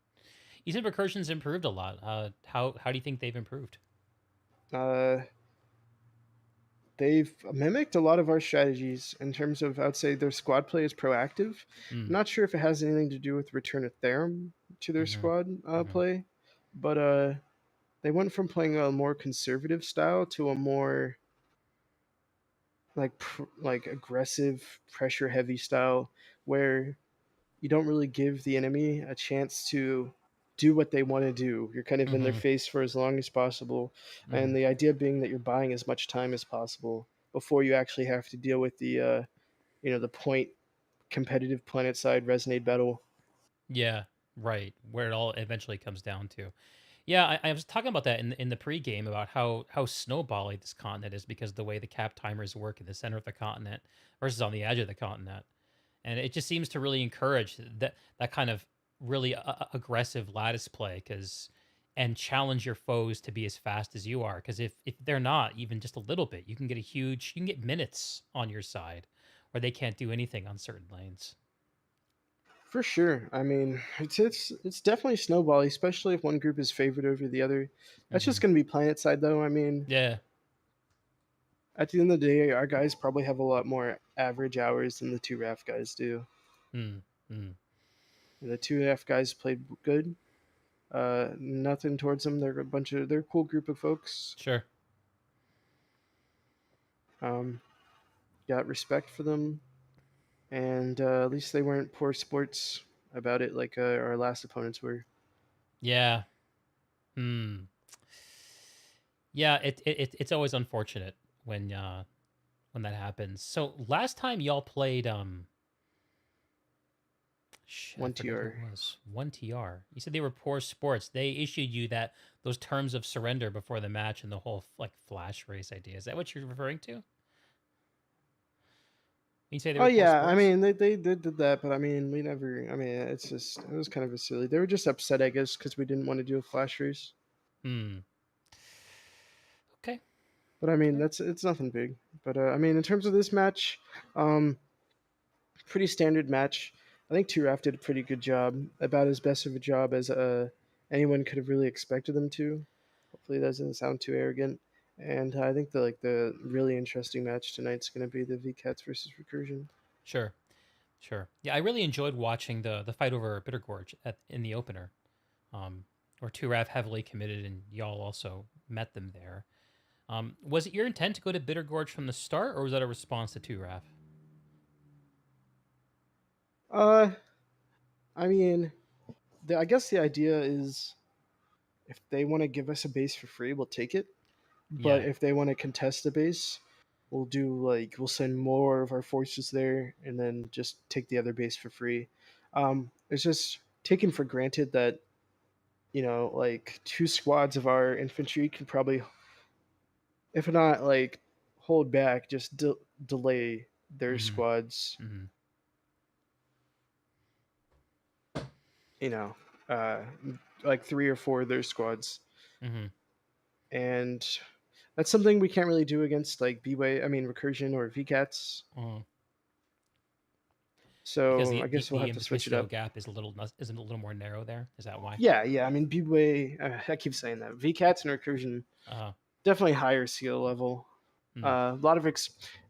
[SPEAKER 1] You said Recursion's improved a lot. How do you think they've improved?
[SPEAKER 2] Uh, they've mimicked a lot of our strategies in terms of, I'd say their squad play is proactive. I'm
[SPEAKER 1] Hmm.
[SPEAKER 2] not sure if it has anything to do with return of Therum to their
[SPEAKER 1] Mm-hmm.
[SPEAKER 2] squad
[SPEAKER 1] Mm-hmm.
[SPEAKER 2] play, but they went from playing a more conservative style to a more like aggressive, pressure heavy style where you don't really give the enemy a chance to do what they want to do. You're kind of in their
[SPEAKER 1] Mm-hmm.
[SPEAKER 2] face for as long as possible,
[SPEAKER 1] Mm-hmm.
[SPEAKER 2] and the idea being that you're buying as much time as possible before you actually have to deal with the the point competitive planet side resonate battle.
[SPEAKER 1] Yeah, right. Where it all eventually comes down to. Yeah, I was talking about that in the pregame about how snowbally this continent is because of the way the cap timers work in the center of the continent versus on the edge of the continent, and it just seems to really encourage that kind of really aggressive lattice play because and challenge your foes to be as fast as you are because if they're not even just a little bit, you can get you can get minutes on your side where they can't do anything on certain lanes.
[SPEAKER 2] For sure. I mean, it's definitely snowbally, especially if one group is favored over the other. That's
[SPEAKER 1] Hmm.
[SPEAKER 2] just going to be planet side, though. I mean,
[SPEAKER 1] Yeah.
[SPEAKER 2] at the end of the day, our guys probably have a lot more average hours than the two RAF guys do.
[SPEAKER 1] Mm, mm,
[SPEAKER 2] And the two RAF guys played good. Nothing towards them. They're a cool group of folks.
[SPEAKER 1] sure.
[SPEAKER 2] Um, got respect for them, and at least they weren't poor sports about it like our last opponents were.
[SPEAKER 1] Yeah. Hmm. Yeah. It's always unfortunate when that happens. So last time y'all played shit, I
[SPEAKER 2] One
[SPEAKER 1] forget who it
[SPEAKER 2] TR.
[SPEAKER 1] was. 1TR. You said they were poor sports. They issued you that those terms of surrender before the match and the whole like flash race idea. Is that what you're referring to? When you say they
[SPEAKER 2] Oh
[SPEAKER 1] were poor
[SPEAKER 2] yeah, I
[SPEAKER 1] sports?
[SPEAKER 2] mean they did that, but I mean we never. I mean it was kind of a silly. They were just upset, I guess, because we didn't want to do a flash race.
[SPEAKER 1] Hmm. Okay.
[SPEAKER 2] But I mean
[SPEAKER 1] Okay.
[SPEAKER 2] it's nothing big. But I mean in terms of this match, um, pretty standard match. I think Turaf did a pretty good job, about as best of a job as anyone could have really expected them to. Hopefully that doesn't sound too arrogant. And I think the really interesting match tonight's going to be the VCats versus Recursion.
[SPEAKER 1] Sure. Sure. Yeah, I really enjoyed watching the fight over Bitter Gorge in the opener. Where Turav heavily committed and y'all also met them there. Was it your intent to go to Bitter Gorge from the start, or was that a response to Turav?
[SPEAKER 2] Uh, I mean, I guess the idea is if they want to give us a base for free, we'll take it. But
[SPEAKER 1] Yeah.
[SPEAKER 2] if they want to contest the base, we'll send more of our forces there and then just take the other base for free. It's just taken for granted that like two squads of our infantry can probably, if not like hold back, just delay their
[SPEAKER 1] Mm-hmm.
[SPEAKER 2] squads.
[SPEAKER 1] Mm-hmm.
[SPEAKER 2] You know, uh, like three or four of their squads,
[SPEAKER 1] Mm-hmm.
[SPEAKER 2] and that's something we can't really do against like B-Way. I mean recursion or VCats.
[SPEAKER 1] Uh, because
[SPEAKER 2] So
[SPEAKER 1] the,
[SPEAKER 2] I
[SPEAKER 1] the
[SPEAKER 2] guess we'll
[SPEAKER 1] the
[SPEAKER 2] have to switch it
[SPEAKER 1] Imbricio
[SPEAKER 2] up.
[SPEAKER 1] gap is a little more narrow there. Is that why?
[SPEAKER 2] Yeah, yeah. I mean B-Way. I keep saying that VCats and recursion
[SPEAKER 1] Uh.
[SPEAKER 2] definitely higher skill level.
[SPEAKER 1] Mm,
[SPEAKER 2] A lot of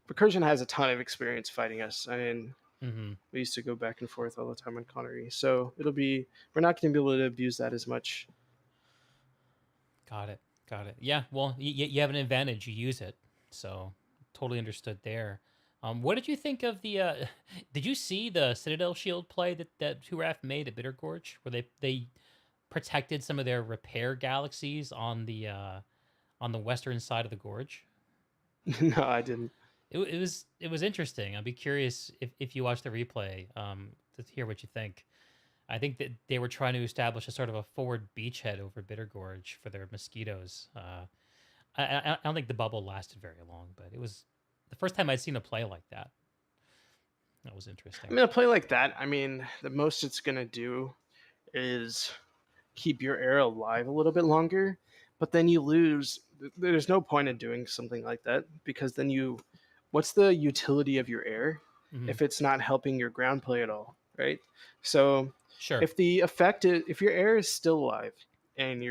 [SPEAKER 2] recursion has a ton of experience fighting us. I mean,
[SPEAKER 1] mm-hmm.
[SPEAKER 2] we used to go back and forth all the time on Connery, so we're not going to be able to abuse that as much.
[SPEAKER 1] Got it. Got it. Yeah. Well, you have an advantage. You use it. So totally understood there. What did you think of the? Did you see the Citadel Shield play that Turaf made at Bitter Gorge, where they protected some of their repair galaxies on the western side of the gorge?
[SPEAKER 2] No, I didn't.
[SPEAKER 1] It was interesting. I'd be curious if you watch the replay to hear what you think. I think that they were trying to establish a sort of a forward beachhead over Bitter Gorge for their mosquitoes. I don't think the bubble lasted very long, but it was the first time I'd seen a play like that. That was
[SPEAKER 2] I
[SPEAKER 1] interesting.
[SPEAKER 2] mean, a play like that. I mean, the most it's going to do is keep your air alive a little bit longer, but then you lose. There's no point in doing something like that because then what's the utility of your air
[SPEAKER 1] Hmm.
[SPEAKER 2] if it's not helping your ground play at all, right? So
[SPEAKER 1] Sure,
[SPEAKER 2] if the effect is, if your air is still alive and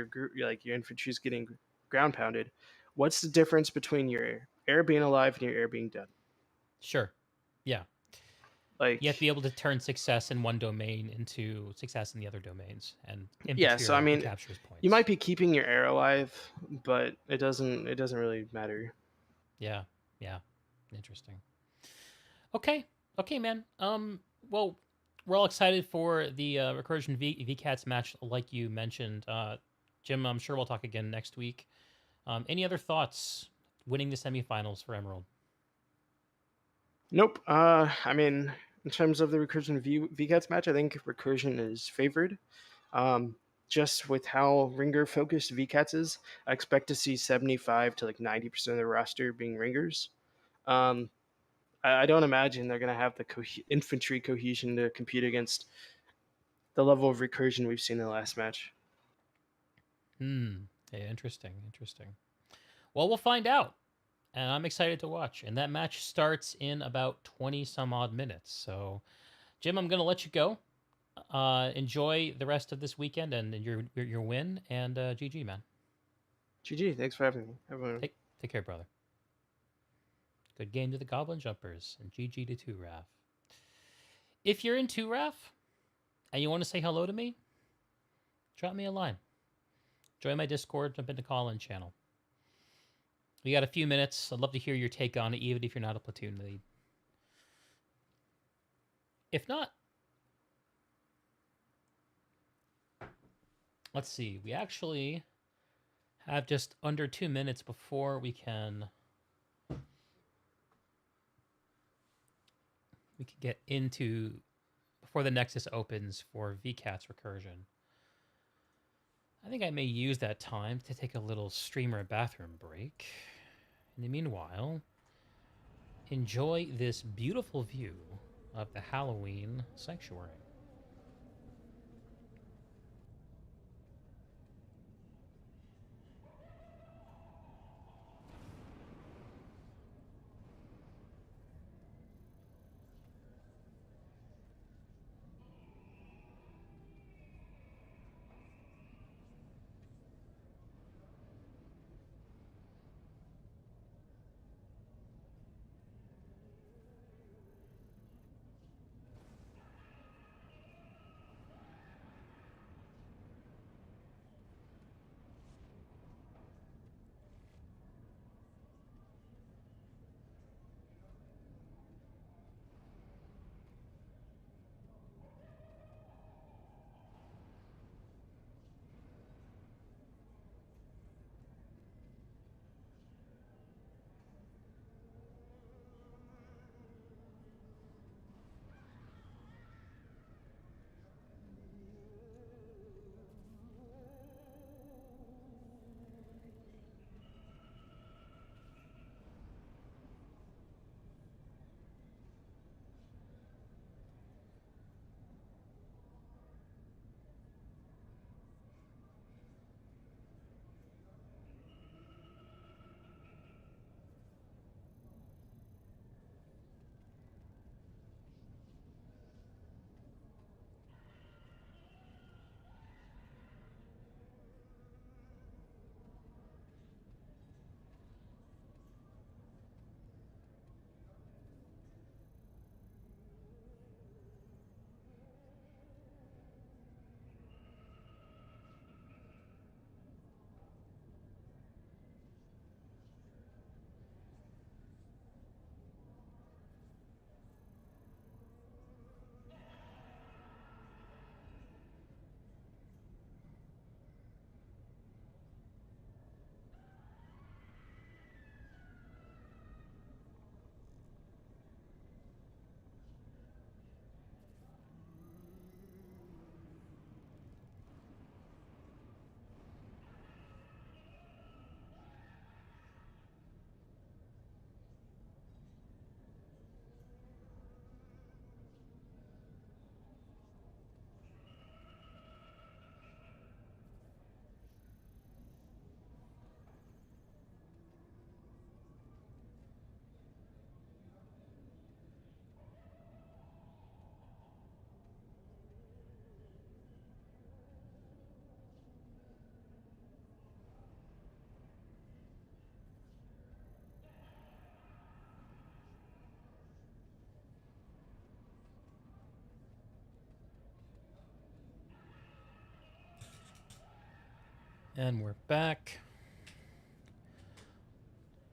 [SPEAKER 2] like your infantry is getting ground pounded, what's the difference between your air being alive and your air being dead?
[SPEAKER 1] sure, yeah,
[SPEAKER 2] Like,
[SPEAKER 1] You have to be able to turn success in one domain into success in the other domains and
[SPEAKER 2] yeah. So I
[SPEAKER 1] interfere and
[SPEAKER 2] mean,
[SPEAKER 1] captures
[SPEAKER 2] you
[SPEAKER 1] points.
[SPEAKER 2] might be keeping your air alive, but it doesn't really matter.
[SPEAKER 1] Yeah, yeah, interesting. Okay, okay, man. Well, we're all excited for the Recursion VCats match, like you mentioned. Jim, I'm sure we'll talk again next week. Any other thoughts? Winning the semifinals for Emerald.
[SPEAKER 2] Nope. I mean, in terms of the Recursion VCats match, I think Recursion is favored. Um, just with how ringer focused VCats is, I expect to see 75 to like 90% of the roster being ringers. Um, I don't imagine they're going to have the infantry cohesion to compete against the level of recursion we've seen in the last match.
[SPEAKER 1] Yeah, interesting, interesting. Well, we'll find out, and I'm excited to watch. And that match starts in about 20 some odd minutes. So, Jim, I'm gonna let you go. Enjoy the rest of this weekend and your win. And GG, man.
[SPEAKER 2] GG, thanks for having me. Everyone.
[SPEAKER 1] Take care, brother. Good game to the Goblin Jumpers, and GG to 2RAF. If you're in 2RAF and you want to say hello to me, drop me a line. Join my Discord, jump into call-in channel. We got a few minutes. I'd love to hear your take on it, even if you're not a platoon lead. If not, let's see. We actually have just under 2 minutes before we can get into before the Nexus opens for VCAT's recursion. I think I may use that time to take a little streamer bathroom break. In the meanwhile, enjoy this beautiful view of the Halloween sanctuary. And we're back.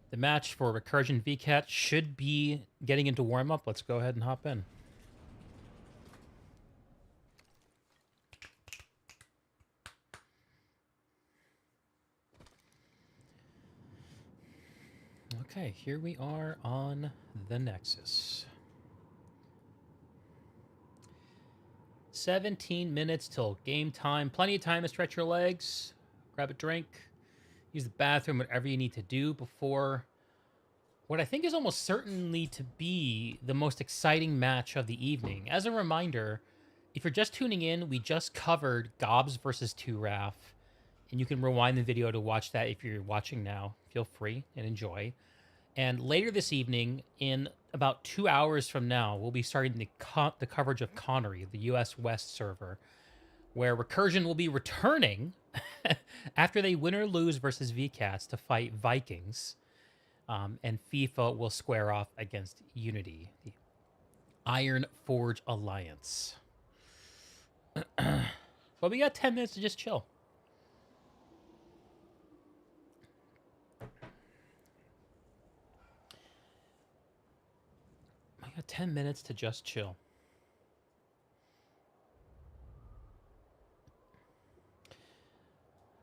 [SPEAKER 1] The match for Recursion VCAT should be getting into warm-up. Let's go ahead and hop in. Okay, here we are on the Nexus. 17 minutes till game time. Plenty of time to stretch your legs, grab a drink, use the bathroom, whatever you need to do before what I think is almost certainly to be the most exciting match of the evening. As a reminder, if you're just tuning in, we just covered GOBS versus 2RAF, and you can rewind the video to watch that if you're watching now. Feel free and enjoy. And later this evening, in about 2 hours from now, we'll be starting the coverage of Connery, the US West server, where Recursion will be returning after they win or lose versus VCATs to fight Vikings. And FIFA will square off against Unity, the Iron Forge Alliance. But we got 10 minutes to just chill. I got 10 minutes to just chill.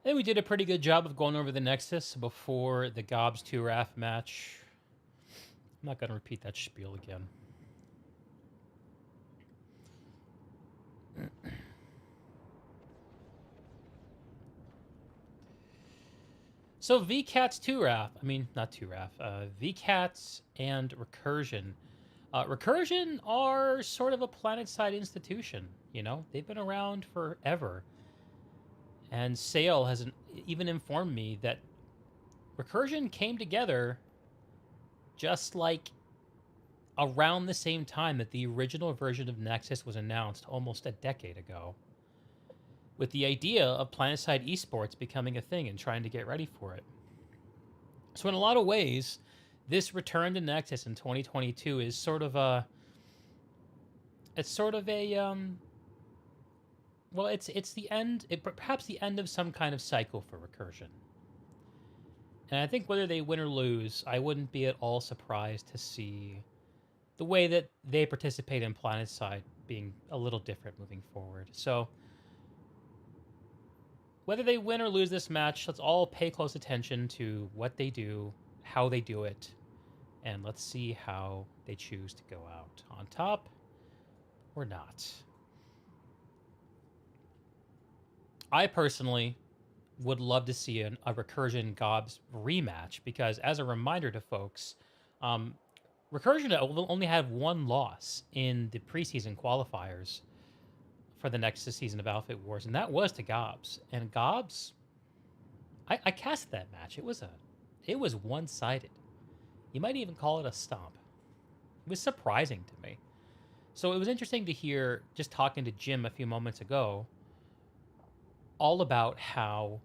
[SPEAKER 1] And we did a pretty good job of going over the Nexus before the GOBS 2RAF match. I'm not going to repeat that spiel again. So VCATs 2RAF, I mean, not 2RAF, VCATs and Recursion. Recursion are sort of a planet-side institution, you know? They've been around forever. And Sayl has even informed me that Recursion came together just like around the same time that the original version of Nexus was announced almost a decade ago, with the idea of planet-side esports becoming a thing and trying to get ready for it. So in a lot of ways, this return to Nexus in 2022 is sort of a... well, it's the end, perhaps the end of some kind of cycle for Recursion. And I think whether they win or lose, I wouldn't be at all surprised to see the way that they participate in PlanetSide being a little different moving forward. So whether they win or lose this match, let's all pay close attention to what they do, how they do it, and let's see how they choose to go out on top or not. I personally would love to see a Recursion GOBS rematch because, as a reminder to folks, Recursion will only have one loss in the preseason qualifiers for the next season of Outfit Wars, and that was to GOBS. And GOBS, I cast that match. It was one-sided. You might even call it a stomp. It was surprising to me. So it was interesting to hear, just talking to Jim a few moments ago, all about how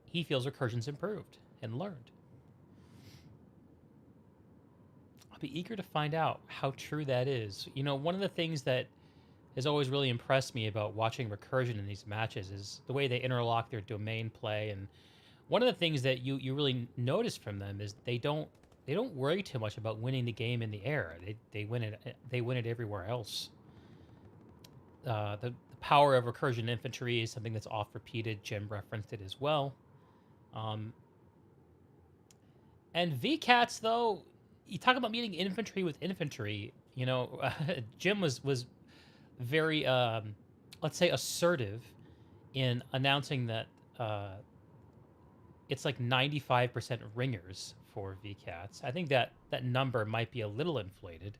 [SPEAKER 1] he feels Recursion's improved and learned. I'll be eager to find out how true that is. You know, one of the things that has always really impressed me about watching Recursion in these matches is the way they interlock their domain play. And one of the things that you really notice from them is they don't worry too much about winning the game in the air. They win it everywhere else. The power of Recursion infantry is something that's oft repeated. Jim referenced it as well. And VCATs, though, you talk about meeting infantry with infantry. You know, Jim was very, let's say, assertive in announcing that it's like 95% ringers for VCATs. I think that number might be a little inflated.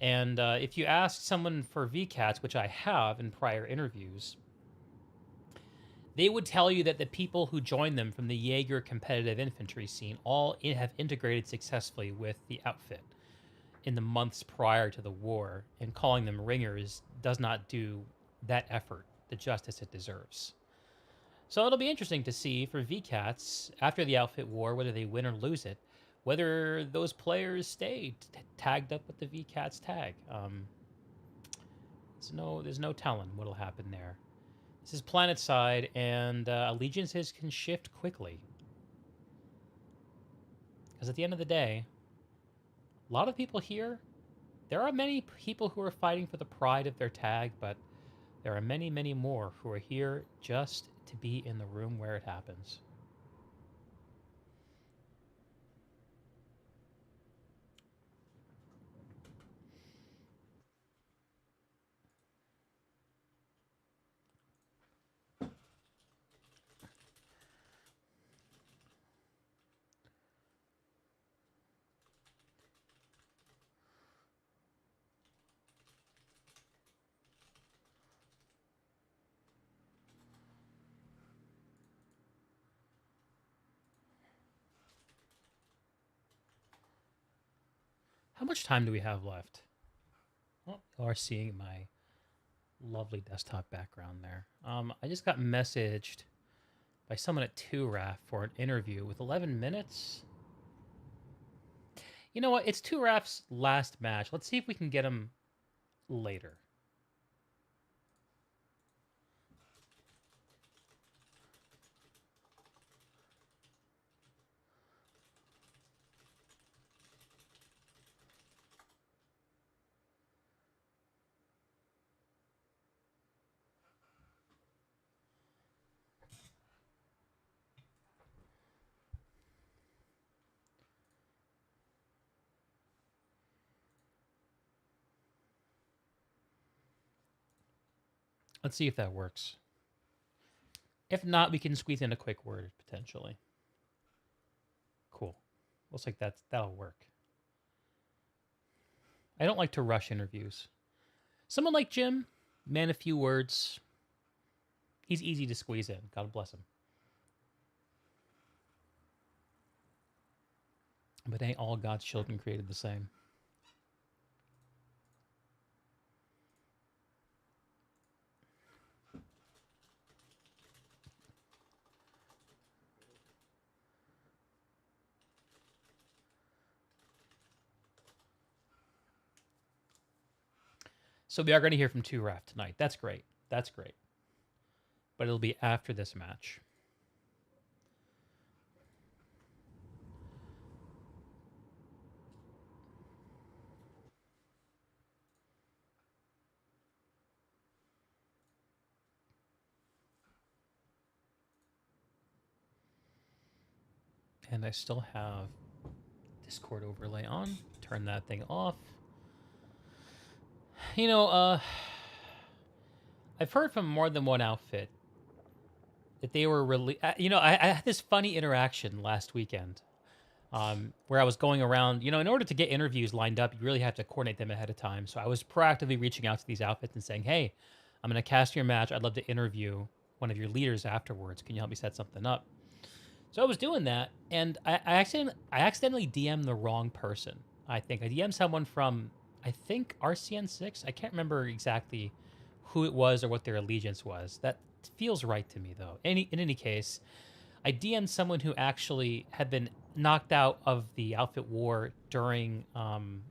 [SPEAKER 1] And if you ask someone for VCATs, which I have in prior interviews, they would tell you that the people who joined them from the Jaeger competitive infantry scene all have integrated successfully with the outfit in the months prior to the war, and calling them ringers does not do that effort the justice it deserves. So it'll be interesting to see for VCATs, after the outfit war, whether they win or lose it, whether those players stay tagged up with the VCATs tag. There's no telling what'll happen there. This is planet side, and allegiances can shift quickly. Because at the end of the day, a lot of people here, there are many people who are fighting for the pride of their tag, but there are many, many more who are here just to be in the room where it happens. How much time do we have left? Well, you are seeing my lovely desktop background there. I just got messaged by someone at 2RAF for an interview with 11 minutes. You know what? It's 2RAF's last match. Let's see if we can get him later. Let's see if that works. If not, we can squeeze in a quick word, potentially. Cool. Looks like that'll work. I don't like to rush interviews. Someone like Jim, man, a few words. He's easy to squeeze in. God bless him. But ain't all God's children created the same. So we are going to hear from 2RAF tonight. That's great. That's great. But it'll be after this match. And I still have Discord overlay on. Turn that thing off. You know, I've heard from more than one outfit that they were really, you know, I had this funny interaction last weekend where I was going around, you know, in order to get interviews lined up, you really have to coordinate them ahead of time. So I was proactively reaching out to these outfits and saying, hey, I'm going to cast your match. I'd love to interview one of your leaders afterwards. Can you help me set something up? So I was doing that, and I accidentally DM'd the wrong person. I think I DM'd someone from, I think, RCN6. I can't remember exactly who it was or what their allegiance was. That feels right to me, though. In any case, I DM'd someone who actually had been knocked out of the outfit war during the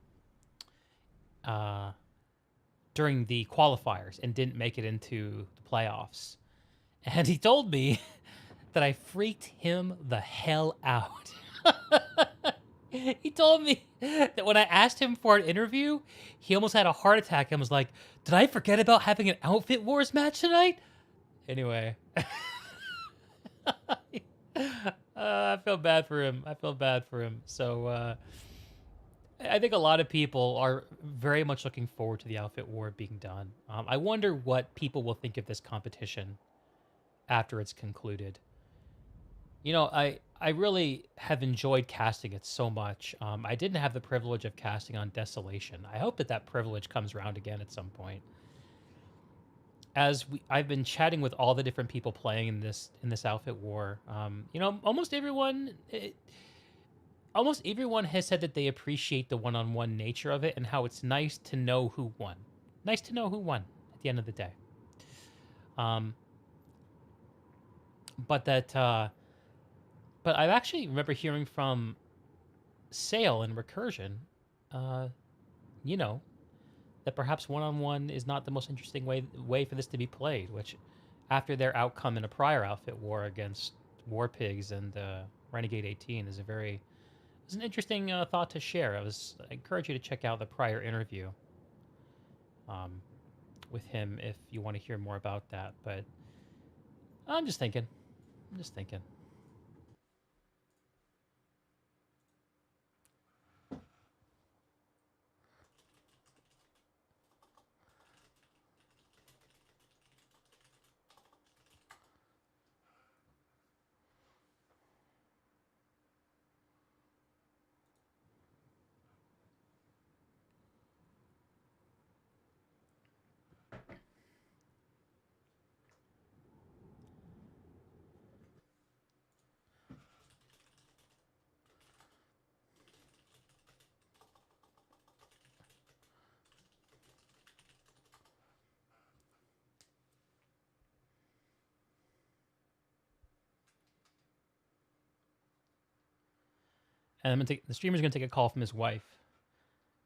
[SPEAKER 1] qualifiers and didn't make it into the playoffs. And he told me that I freaked him the hell out. He told me that when I asked him for an interview, he almost had a heart attack and was like, did I forget about having an Outfit Wars match tonight? Anyway. I feel bad for him. So I think a lot of people are very much looking forward to the Outfit War being done. I wonder what people will think of this competition after it's concluded. You know, I really have enjoyed casting it so much. I didn't have the privilege of casting on Desolation. I hope that privilege comes around again at some point. I've been chatting with all the different people playing in this outfit war. You know, almost everyone has said that they appreciate the one-on-one nature of it and how it's nice to know who won. Nice to know who won at the end of the day. But I actually remember hearing from Sayl and Recursion, you know, that perhaps one-on-one is not the most interesting way for this to be played, which after their outcome in a prior outfit war against War Pigs and Renegade 18 is it's an interesting thought to share. I encourage you to check out the prior interview um, with him if you want to hear more about that. But I'm just thinking. And the streamer's going to take a call from his wife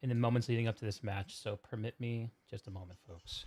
[SPEAKER 1] in the moments leading up to this match. So permit me just a moment, folks.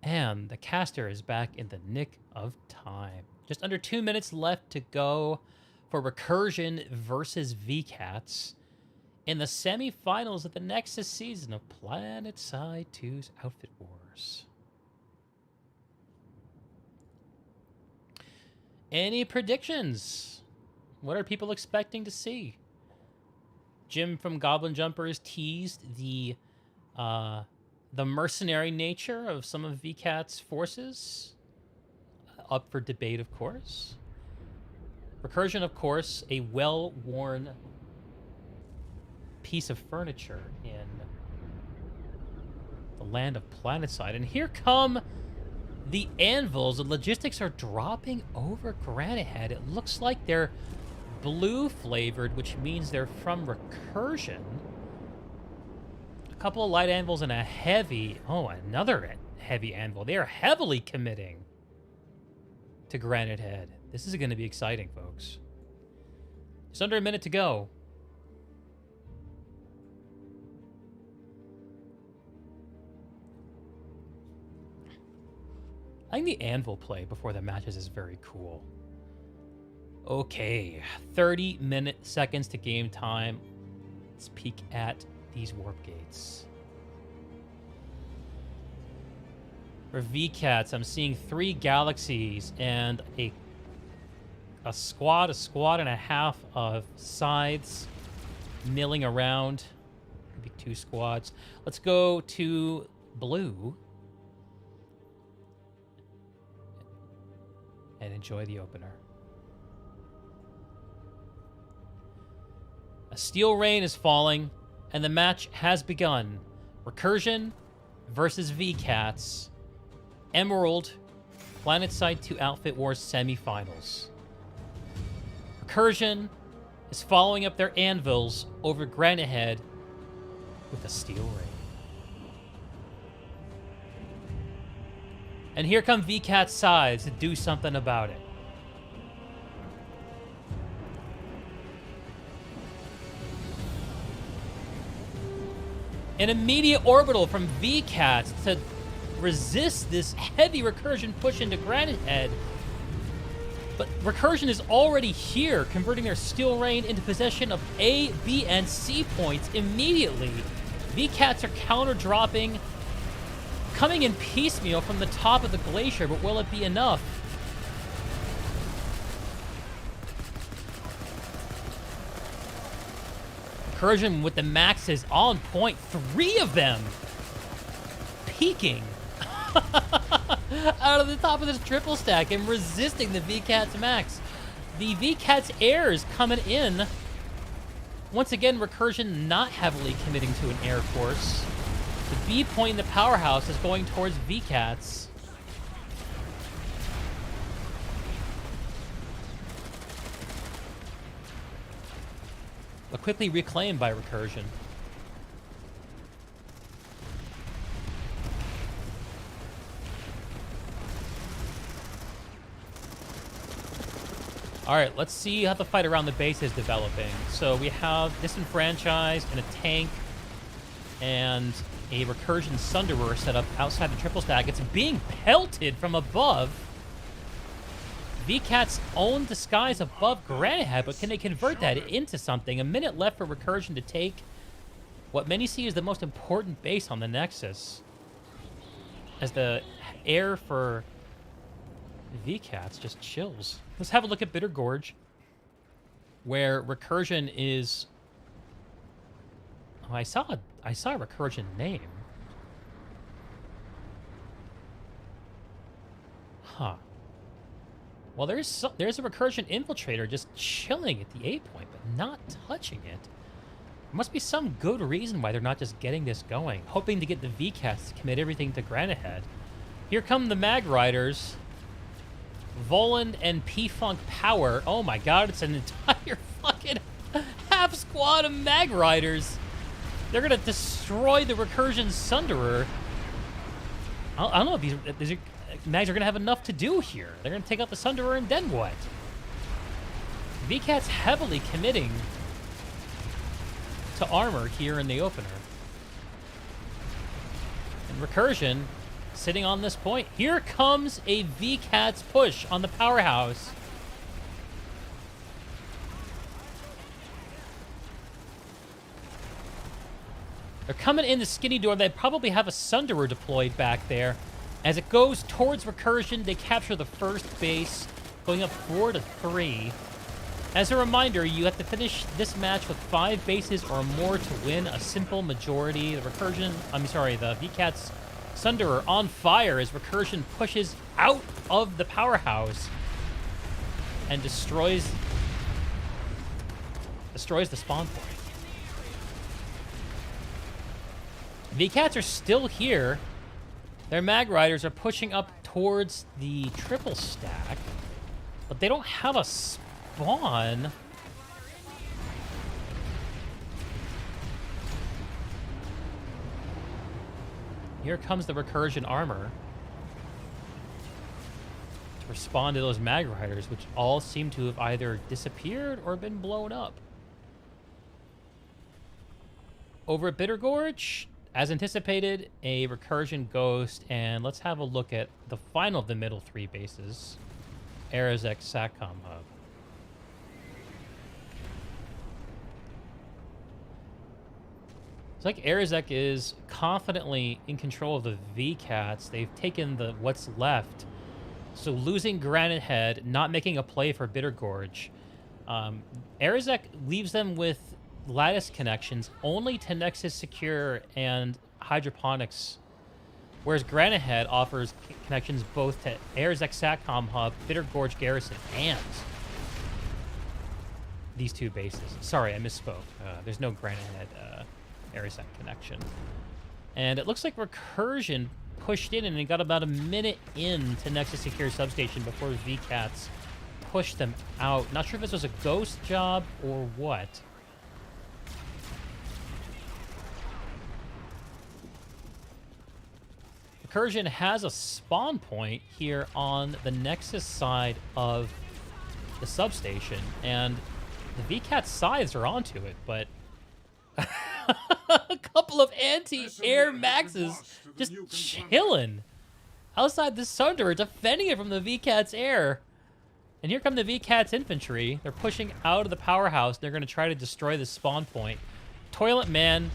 [SPEAKER 1] And the caster is back in the nick of time. Just under 2 minutes left to go for Recursion versus VKats in the semifinals of the Nexus season of PlanetSide 2's Outfit Wars. Any predictions? What are people expecting to see? Jim from Goblin Jumpers teased the mercenary nature of some of VKat's forces. Up for debate, of course. Recursion, of course, a well-worn piece of furniture in the land of PlanetSide. And here come the anvils. The logistics are dropping over Granite Head. It looks like they're blue flavored, which means they're from Recursion. A couple of light anvils and a heavy, another heavy anvil. They are heavily committing to Granite Head. This is going to be exciting, folks. Just under a minute to go. I think the anvil play before the matches is very cool. Okay, 30 seconds to game time. Let's peek at these warp gates. For VKats, I'm seeing 3 galaxies and a squad and a half of scythes milling around. Maybe 2 squads. Let's go to blue and enjoy the opener. A steel rain is falling, and the match has begun. Recursion versus VKats. Emerald, PlanetSide 2 Outfit Wars semifinals. Recursion is following up their anvils over Granite Head with a steel rain. And here come VKat's sides to do something about it. An immediate orbital from VKats to resist this heavy Recursion push into Granite Head. But Recursion is already here, converting their Steel Rain into possession of A, B, and C points immediately. VKats are counter-dropping, coming in piecemeal from the top of the glacier, but will it be enough? Recursion with the maxes on point, 3 of them peeking out of the top of this triple stack and resisting the VKats max. The VKats airs coming in. Once again, Recursion not heavily committing to an air force. The B point in the powerhouse is going towards VKats. But quickly reclaimed by Recursion. All right, let's see how the fight around the base is developing. So we have Disenfranchised and a tank and a Recursion Sunderer set up outside the triple stack. It's being pelted from above. VKats own the skies above Granite Head, but can they convert that into something? A minute left for Recursion to take what many see as the most important base on the Nexus, as the air for VKats just chills. Let's have a look at Bitter Gorge, where Recursion is... Oh, I saw a Recursion name. Huh. Well, there's a Recursion Infiltrator just chilling at the A point, but not touching it. There must be some good reason why they're not just getting this going, hoping to get the VKats to commit everything to Granite Head. Here come the Mag Riders. Voland and P-Funk Power. Oh my god, it's an entire fucking half squad of Mag Riders. They're gonna destroy the Recursion Sunderer. I don't know if these Mags are gonna have enough to do here. They're gonna take out the Sunderer and then what? VKat's heavily committing to armor here in the opener. And Recursion sitting on this point. Here comes a VKTZ push on the powerhouse. They're coming in the skinny door. They probably have a Sunderer deployed back there. As it goes towards Recursion, they capture the first base, going up 4-3. As a reminder, you have to finish this match with 5 bases or more to win a simple majority. The VKTZ Sunderer on fire as Recursion pushes out of the powerhouse and destroys the spawn point. VKTZ are still here. Their Mag Riders are pushing up towards the triple stack, but they don't have a spawn. Here comes the Recursion armor to respond to those Mag Riders, which all seem to have either disappeared or been blown up. Over at Bitter Gorge, as anticipated, a Recursion Ghost, and let's have a look at the final of the middle 3 bases, Arazek Satcom Hub. It's like Arazek is confidently in control of the VKTZ. They've taken what's left. So losing Granite Head, not making a play for Bitter Gorge. Arazek leaves them with lattice connections only to Nexus Secure and Hydroponics, whereas Granite Head offers connections both to Arazek Satcom Hub, Bitter Gorge Garrison, and these 2 bases. Sorry, I misspoke. There's no Granite Head Arazek connection. And it looks like Recursion pushed in and they got about a minute in to Nexus Secure Substation before VKTZ pushed them out. Not sure if this was a ghost job or what. Recursion has a spawn point here on the Nexus side of the substation, and the VKTZ sides are onto it, but a couple of anti-air maxes just chilling outside the Sunderer, defending it from the VKTZ air. And here come the VKTZ infantry. They're pushing out of the powerhouse. They're going to try to destroy the spawn point. Toilet Man.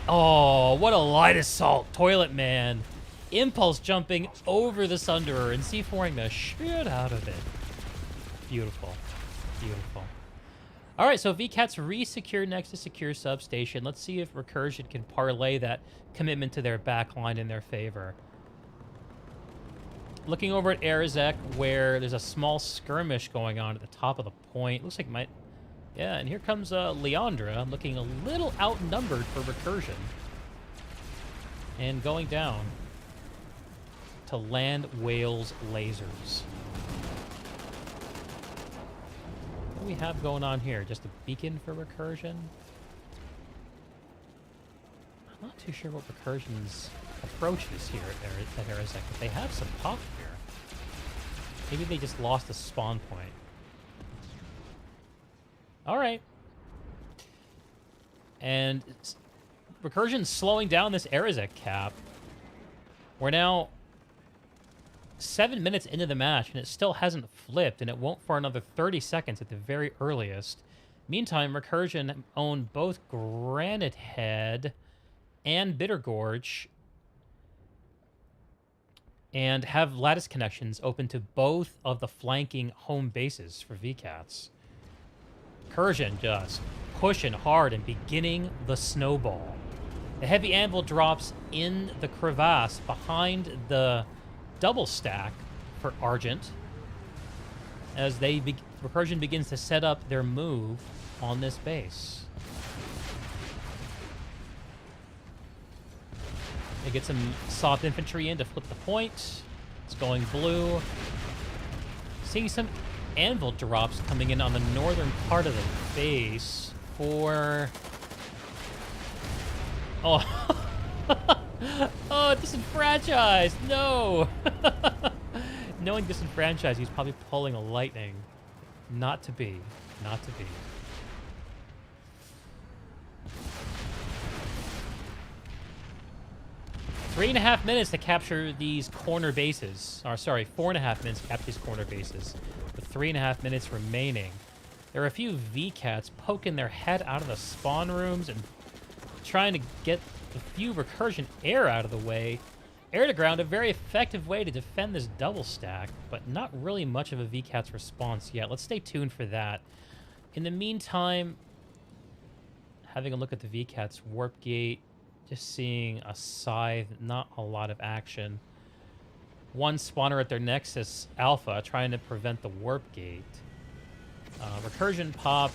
[SPEAKER 1] Oh, what a light assault. Toilet Man. Impulse jumping over the Sunderer and C4ing the shit out of it. Beautiful. Beautiful. All right, so VKTZ re-secure Nexus Secure Substation. Let's see if Recursion can parlay that commitment to their backline in their favor. Looking over at Arazek, where there's a small skirmish going on at the top of the point. Looks like yeah, and here comes Leandra, looking a little outnumbered for Recursion. And going down to land Whale's lasers. What do we have going on here? Just a beacon for Recursion? I'm not too sure what Recursion's approach is here at Arazek, but they have some pop here. Maybe they just lost a spawn point. All right. And Recursion's slowing down this Arazek cap. We're now 7 minutes into the match, and it still hasn't flipped, and it won't for another 30 seconds at the very earliest. Meantime, Recursion own both Granite Head and Bitter Gorge, and have lattice connections open to both of the flanking home bases for VKTZ. Recursion just pushing hard and beginning the snowball. The heavy anvil drops in the crevasse behind the double stack for Argent as Recursion begins to set up their move on this base. They get some soft infantry in to flip the point. It's going blue. Seeing some anvil drops coming in on the northern part of the base for... Oh, oh, disenfranchised! No! Knowing disenfranchised, he's probably pulling a lightning. Not to be. Not to be. 3.5 minutes to capture these corner bases. Or sorry, 4.5 minutes to capture these corner bases. With 3.5 minutes remaining. There are a few VCats poking their head out of the spawn rooms and trying to get a few recursion air out of the way. Air to ground, a very effective way to defend this double stack, but not really much of a VCAT's response yet. Let's stay tuned for that. In the meantime, having a look at the VCAT's warp gate, just seeing a scythe, not a lot of action. One spawner at their Nexus Alpha trying to prevent the warp gate. Recursion pop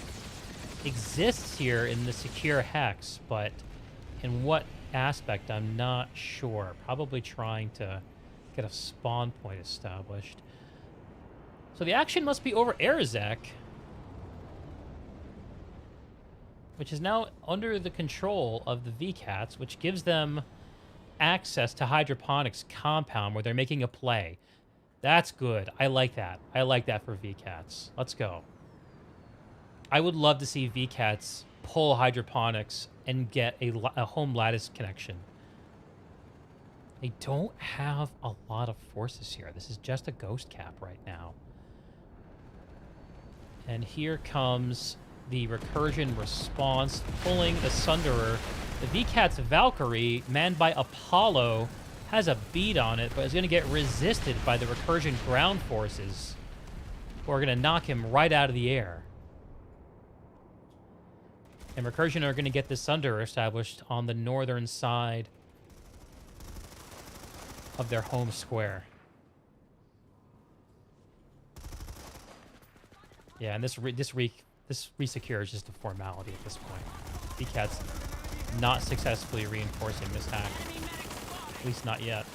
[SPEAKER 1] exists here in the secure hex, but in what aspect, I'm not sure. Probably trying to get a spawn point established. So the action must be over Arizek, which is now under the control of the VCATs, which gives them access to Hydroponics compound where they're making a play. That's good. I like that. I like that for VCATs. Let's go. I would love to see VCATs pull Hydroponics and get a home lattice connection. They don't have a lot of forces here. This is just a ghost cap right now. And here comes the recursion response, pulling the Sunderer. The VCAT's Valkyrie, manned by Apollo, has a beat on it, but is going to get resisted by the recursion ground forces, who are going to knock him right out of the air. And recursion are going to get the Sunderer established on the northern side of their home square. Yeah, and this resecure is just a formality at this point. VCAT's not successfully reinforcing this hack. At least not yet.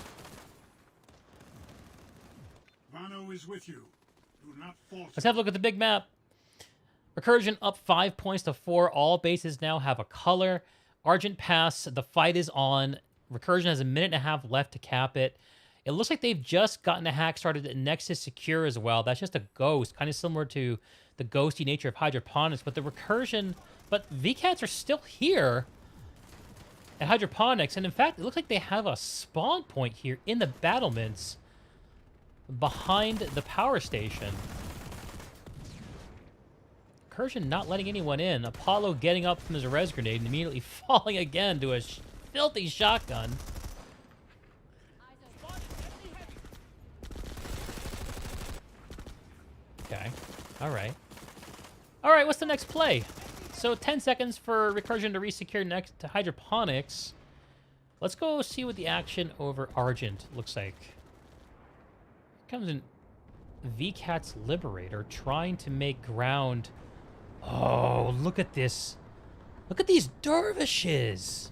[SPEAKER 3] Vano is with you. Do not falter.
[SPEAKER 1] Let's have a look at the big map. Recursion up 5 points to 4. All bases now have a color. Argent Pass, the fight is on. Recursion has a minute and a half left to cap it. It looks like they've just gotten a hack started at Nexus Secure as well. That's just a ghost, kind of similar to the ghosty nature of Hydroponics. But the recursion, but VCATs are still here at Hydroponics. And in fact, it looks like they have a spawn point here in the battlements behind the power station. Recursion not letting anyone in. Apollo getting up from his res grenade and immediately falling again to a filthy shotgun. Okay. All right. All right, what's the next play? So 10 seconds for Recursion to resecure next to Hydroponics. Let's go see what the action over Argent looks like. Here comes in VCAT's Liberator trying to make ground. Oh, look at this. Look at these dervishes.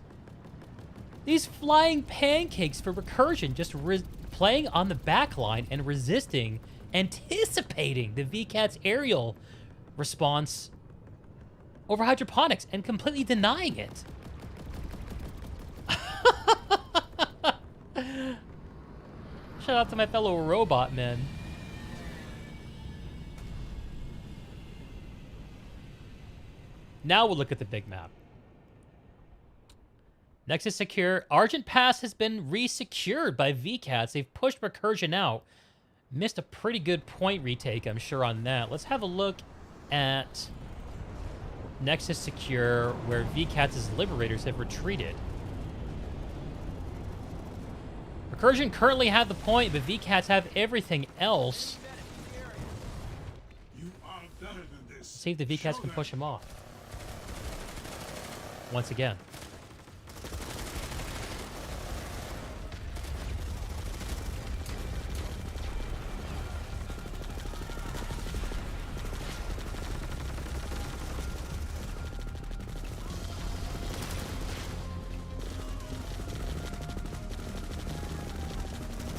[SPEAKER 1] These flying pancakes for Recursion just playing on the back line and resisting, anticipating the VCAT's aerial response over Hydroponics and completely denying it. Shout out to my fellow robot men. Now we'll look at the big map. Nexus secure. Argent Pass has been resecured by VCATs. They've pushed Recursion out. Missed a pretty good point retake, I'm sure, on that. Let's have a look at Nexus secure, where VCATs' Liberators have retreated. Recursion currently have the point, but VCATs have everything else.
[SPEAKER 3] You are better than this.
[SPEAKER 1] See if the VCATs can push him off. Once again.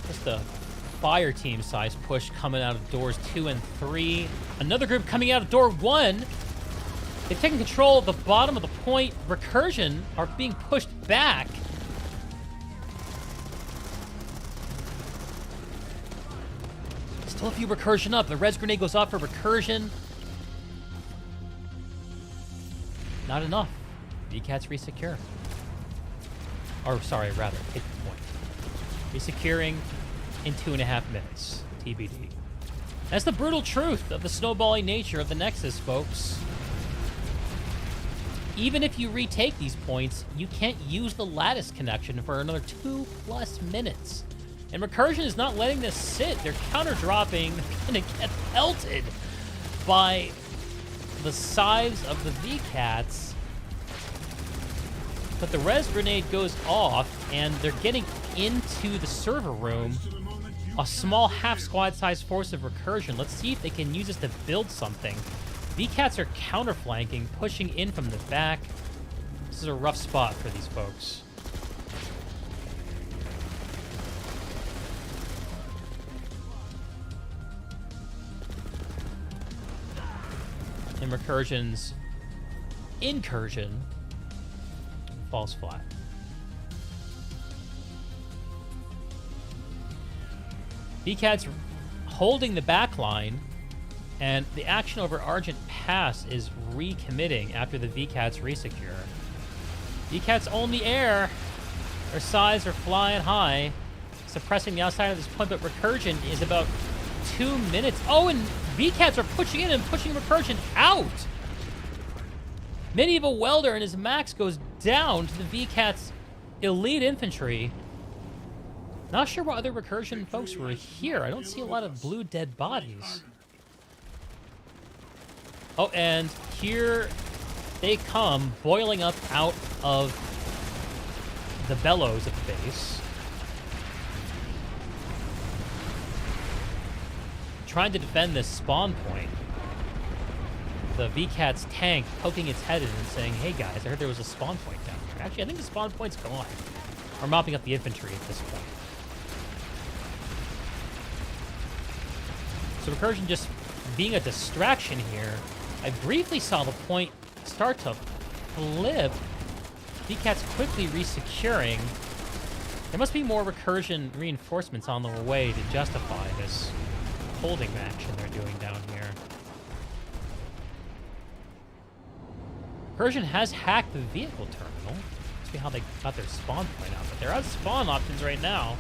[SPEAKER 1] Just a fire team size push coming out of doors 2 and 3. Another group coming out of door 1. They've taken control of the bottom of the point. Recursion are being pushed back. Still a few Recursion up. The res grenade goes off for Recursion. Not enough. VCATs resecure. Or, sorry, rather, hit the point. Resecuring in 2.5 minutes. TBD. That's the brutal truth of the snowballing nature of the Nexus, folks. Even if you retake these points, you can't use the lattice connection for another 2+ minutes. And Recursion is not letting this sit. They're counter-dropping. They're gonna get pelted by the size of the VCATs. But the res grenade goes off, and they're getting into the server room. A small half-squad size force of Recursion. Let's see if they can use this to build something. VCATs are counter-flanking, pushing in from the back. This is a rough spot for these folks. And Recursion's incursion falls flat. VCAT's holding the back line, and the action over Argent Pass is recommitting after the VCATs resecure. VCATs own the air. Their sides are flying high, suppressing the outside of this point, but Recursion is about 2 minutes. Oh, and VCATs are pushing in and pushing Recursion out. MedievalWelder and his max goes down to the VCAT's elite infantry. Not sure what other Recursion folks were here. I don't see a lot of blue dead bodies. Oh, and here they come, boiling up out of the bellows of the base. Trying to defend this spawn point. The VCAT's tank poking its head in and saying, hey guys, I heard there was a spawn point down here. Actually, I think the spawn point's gone. Or mopping up the infantry at this point. So Recursion just being a distraction here. I briefly saw the point start to flip. VCAT's quickly resecuring. There must be more Recursion reinforcements on the way to justify this holding action they're doing down here. Recursion has hacked the vehicle terminal. Let's see how they got their spawn point out, but they're out of spawn options right now.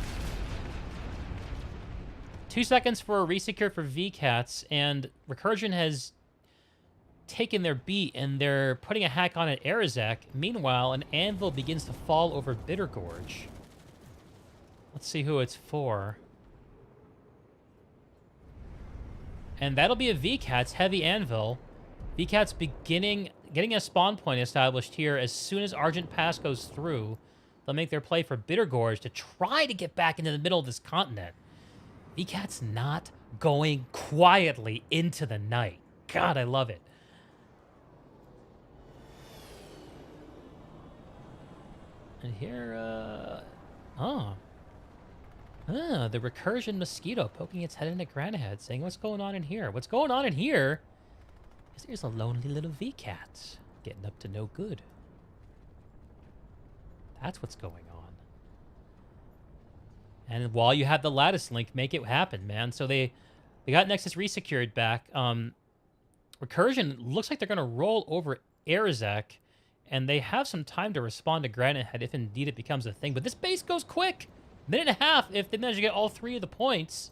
[SPEAKER 1] 2 seconds for a resecure for VCATs, and Recursion has taken their beat, and they're putting a hack on at Arizek. Meanwhile, an anvil begins to fall over Bitter Gorge. Let's see who it's for. And that'll be a VCAT's heavy anvil. VCAT's getting a spawn point established here. As soon as Argent Pass goes through, they'll make their play for Bitter Gorge to try to get back into the middle of this continent. VCAT's not going quietly into the night. God, I love it. And here, the Recursion mosquito poking its head into Granahead, saying, what's going on in here? What's going on in here is there's a lonely little VCAT getting up to no good. That's what's going on. And while you have the lattice link, make it happen, man. So they got Nexus resecured back. Recursion looks like they're going to roll over Arizek, and they have some time to respond to Granahead if indeed it becomes a thing. But this base goes quick. Minute and a half if they manage to get all 3 of the points.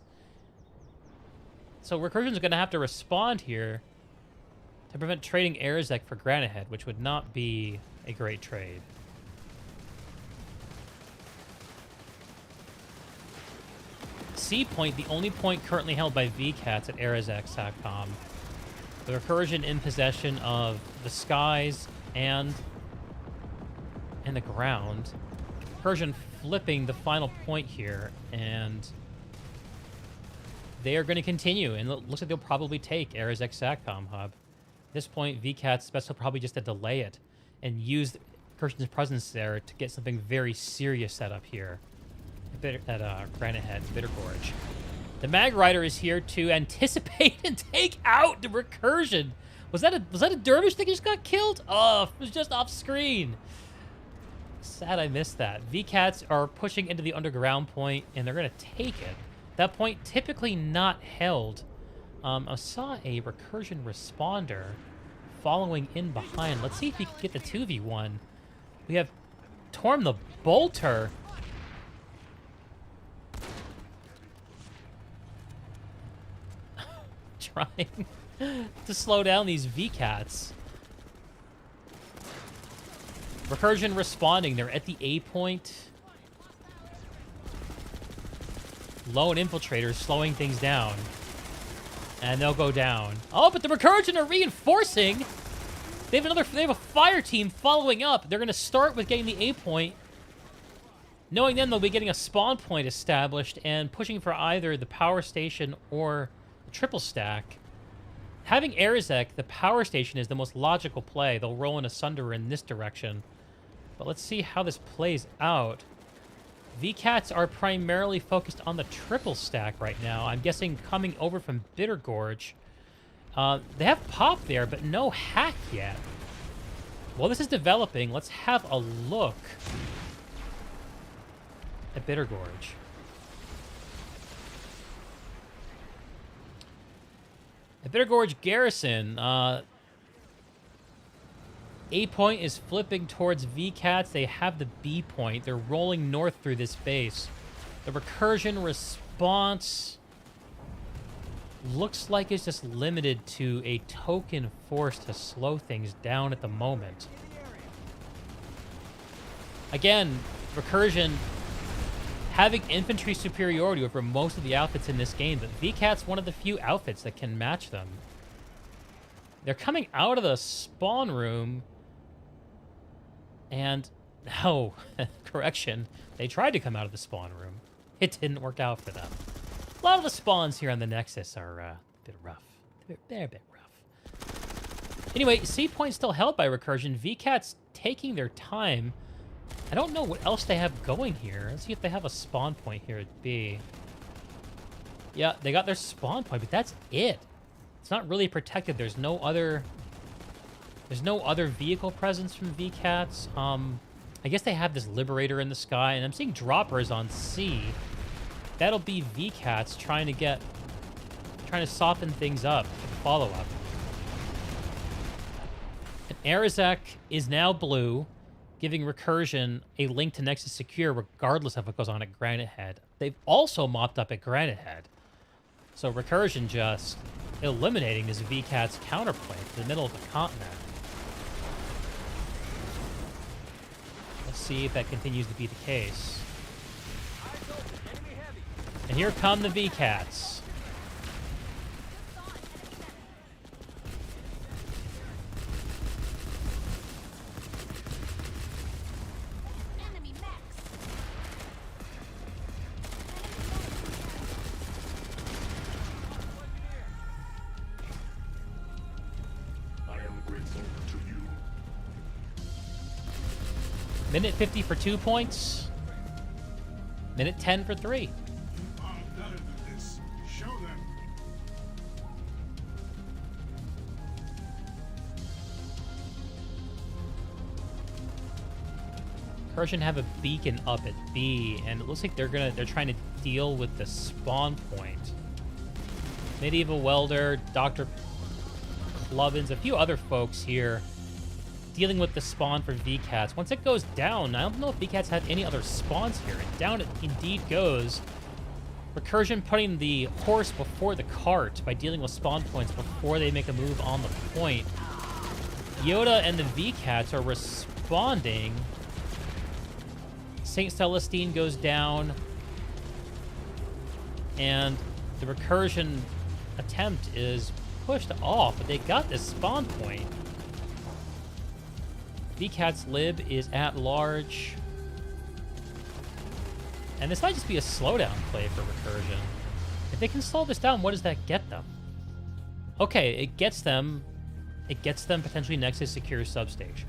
[SPEAKER 1] So Recursion's going to have to respond here to prevent trading Arizek for Granahead, which would not be a great trade. C point, the only point currently held by VCATs at Arizek SATCOM. The Recursion in possession of the skies and the ground. Recursion flipping the final point here, and they are going to continue, and it looks like they'll probably take Arizek SATCOM hub. At this point, VCAT's best will probably just to delay it and use Recursion's presence there to get something very serious set up here at Granahead, Bitter Gorge. The Mag Rider is here to anticipate and take out the Recursion. Was that a dervish that just got killed? Oh, it was just off screen. Sad I missed that. VCATs are pushing into the underground point, and they're going to take it. That point typically not held. I saw a Recursion responder following in behind. Let's see if we can get the 2v1. We have Torm the Bolter. trying to slow down these VCATs. Recursion responding. They're at the A point. Lone infiltrators slowing things down. And they'll go down. Oh, but the Recursion are reinforcing. They have a fire team following up. They're going to start with getting the A point. Knowing then they'll be getting a spawn point established and pushing for either the power station or the triple stack. Having Arizek, the power station, is the most logical play. They'll roll in asunder in this direction. But let's see how this plays out. VCATs are primarily focused on the triple stack right now. I'm guessing coming over from Bitter Gorge. They have pop there, but no hack yet. While this is developing, let's have a look at Bitter Gorge. At Bitter Gorge Garrison, A point is flipping towards VCATs. They have the B point. They're rolling north through this base. The recursion response looks like it's just limited to a token force to slow things down at the moment. Again, recursion having infantry superiority over most of the outfits in this game, but VCAT's one of the few outfits that can match them. They're coming out of the spawn room, and no, correction, they tried to come out of the spawn room. It didn't work out for them. A lot of the spawns here on the Nexus are a bit rough. They're a bit rough. Anyway, C point still held by recursion. VCAT's taking their time. I don't know what else they have going here. Let's see if they have a spawn point here at B. Yeah, they got their spawn point, but that's it. It's not really protected. There's no other vehicle presence from VCATs. I guess they have this Liberator in the sky, and I'm seeing droppers on C. That'll be VCATs trying to soften things up for the follow-up. And Arizek is now blue, giving recursion a link to Nexus Secure regardless of what goes on at Granite Head. They've also mopped up at Granite Head. So recursion just eliminating this VCAT's counterplay to the middle of the continent. Let's see if that continues to be the case. And here come the VCATs. Minute 50 for 2 points. Minute 10 for 3.
[SPEAKER 3] You are better than this. Show them.
[SPEAKER 1] Recursion have a beacon up at B, and it looks like they're trying to deal with the spawn point. MedievalWelder, Dr. Clubbins, a few other folks here dealing with the spawn for VCATs. Once it goes down, I don't know if VCATs have any other spawns here, and down it indeed goes. Recursion putting the horse before the cart by dealing with spawn points before they make a move on the point. Yoda and the VCATs are responding. St. Celestine goes down, and the recursion attempt is pushed off, but they got this spawn point. VCAT's lib is at large. And this might just be a slowdown play for recursion. If they can slow this down, what does that get them? Okay, it gets them potentially Nexus Secure Substation.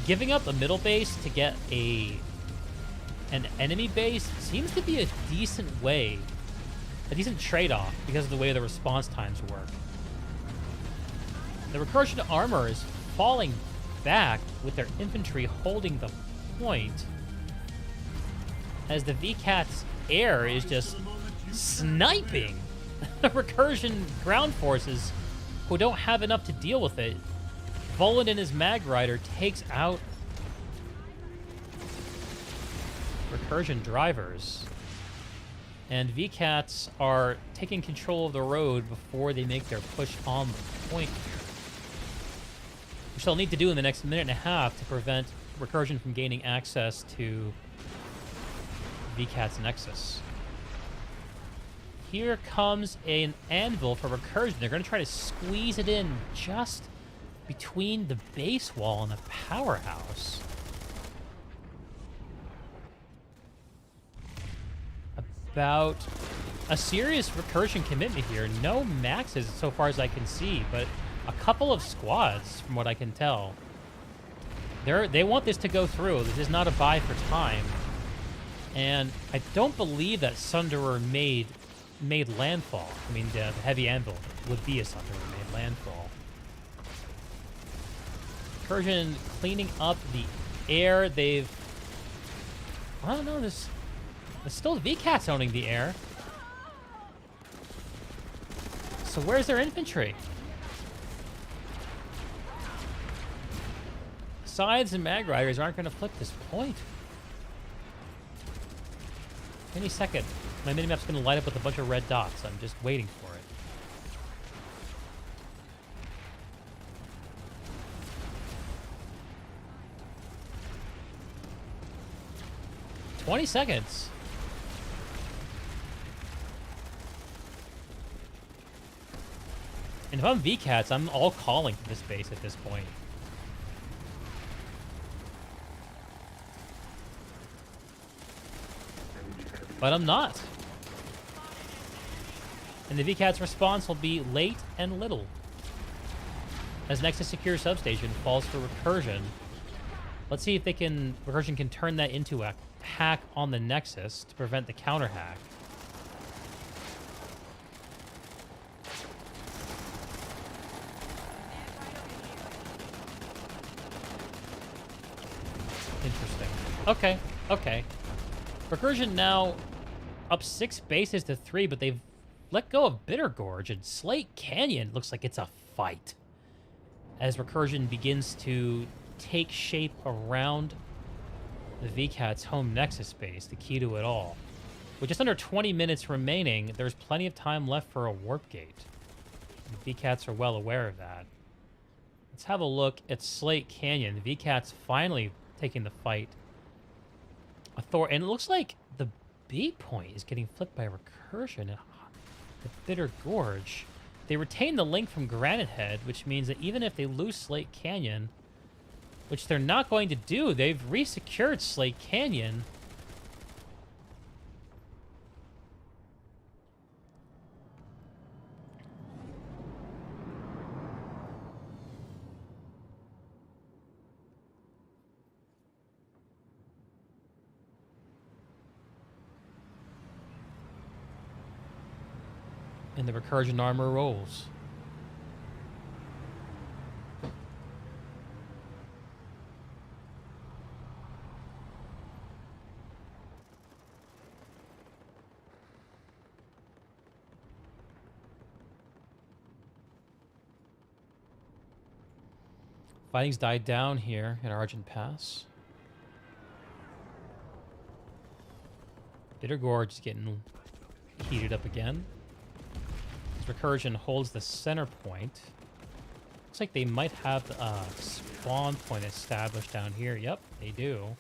[SPEAKER 1] Giving up a middle base to get an enemy base seems to be a decent trade-off because of the way the response times work. The recursion armor is falling back with their infantry holding the point as the VCAT's air is just sniping the recursion ground forces who don't have enough to deal with it. Volan and his Mag Rider takes out Recursion drivers. And VCATs are taking control of the road before they make their push on the point here. Which they'll need to do in the next minute and a half to prevent Recursion from gaining access to VCAT's Nexus. Here comes an anvil for Recursion. They're going to try to squeeze it in just between the base wall and the powerhouse. About a serious Recursion commitment here. No maxes so far as I can see, but a couple of squads from what I can tell. They want this to go through. This is not a buy for time. And I don't believe that Sunderer made landfall. I mean, the heavy anvil would be a Sunderer made landfall. Recursion cleaning up the air. I don't know, there's still VCATs owning the air. So where's their infantry? Scythes and Mag Riders aren't going to flip this point. Any second, my minimap's going to light up with a bunch of red dots. I'm just waiting for it. "20 seconds. And if I'm VCATs, I'm all calling for this base at this point. But I'm not. And the VCAT's response will be late and little. As Nexus Secure Substation falls for Recursion. Let's see if Recursion can turn that into a hack on the Nexus to prevent the counter hack. Interesting. Okay. Recursion now up 6 bases to 3, but they've let go of Bitter Gorge, and Slate Canyon looks like it's a fight. As Recursion begins to take shape around the VCAT's home Nexus base, the key to it all. With just under 20 minutes remaining, there's plenty of time left for a warp gate. The VCATs are well aware of that. Let's have a look at Slate Canyon. The VCAT's finally taking the fight. And it looks like the B point is getting flipped by Recursion at the Bitter Gorge. They retain the link from Granite Head, which means that even if they lose Slate Canyon, which they're not going to do, they've resecured Slate Canyon. And the Recursion armor rolls. Fighting's died down here in Argent Pass. Bitter Gorge is getting heated up again. Recursion holds the center point. Looks like they might have a spawn point established down here. Yep, they do.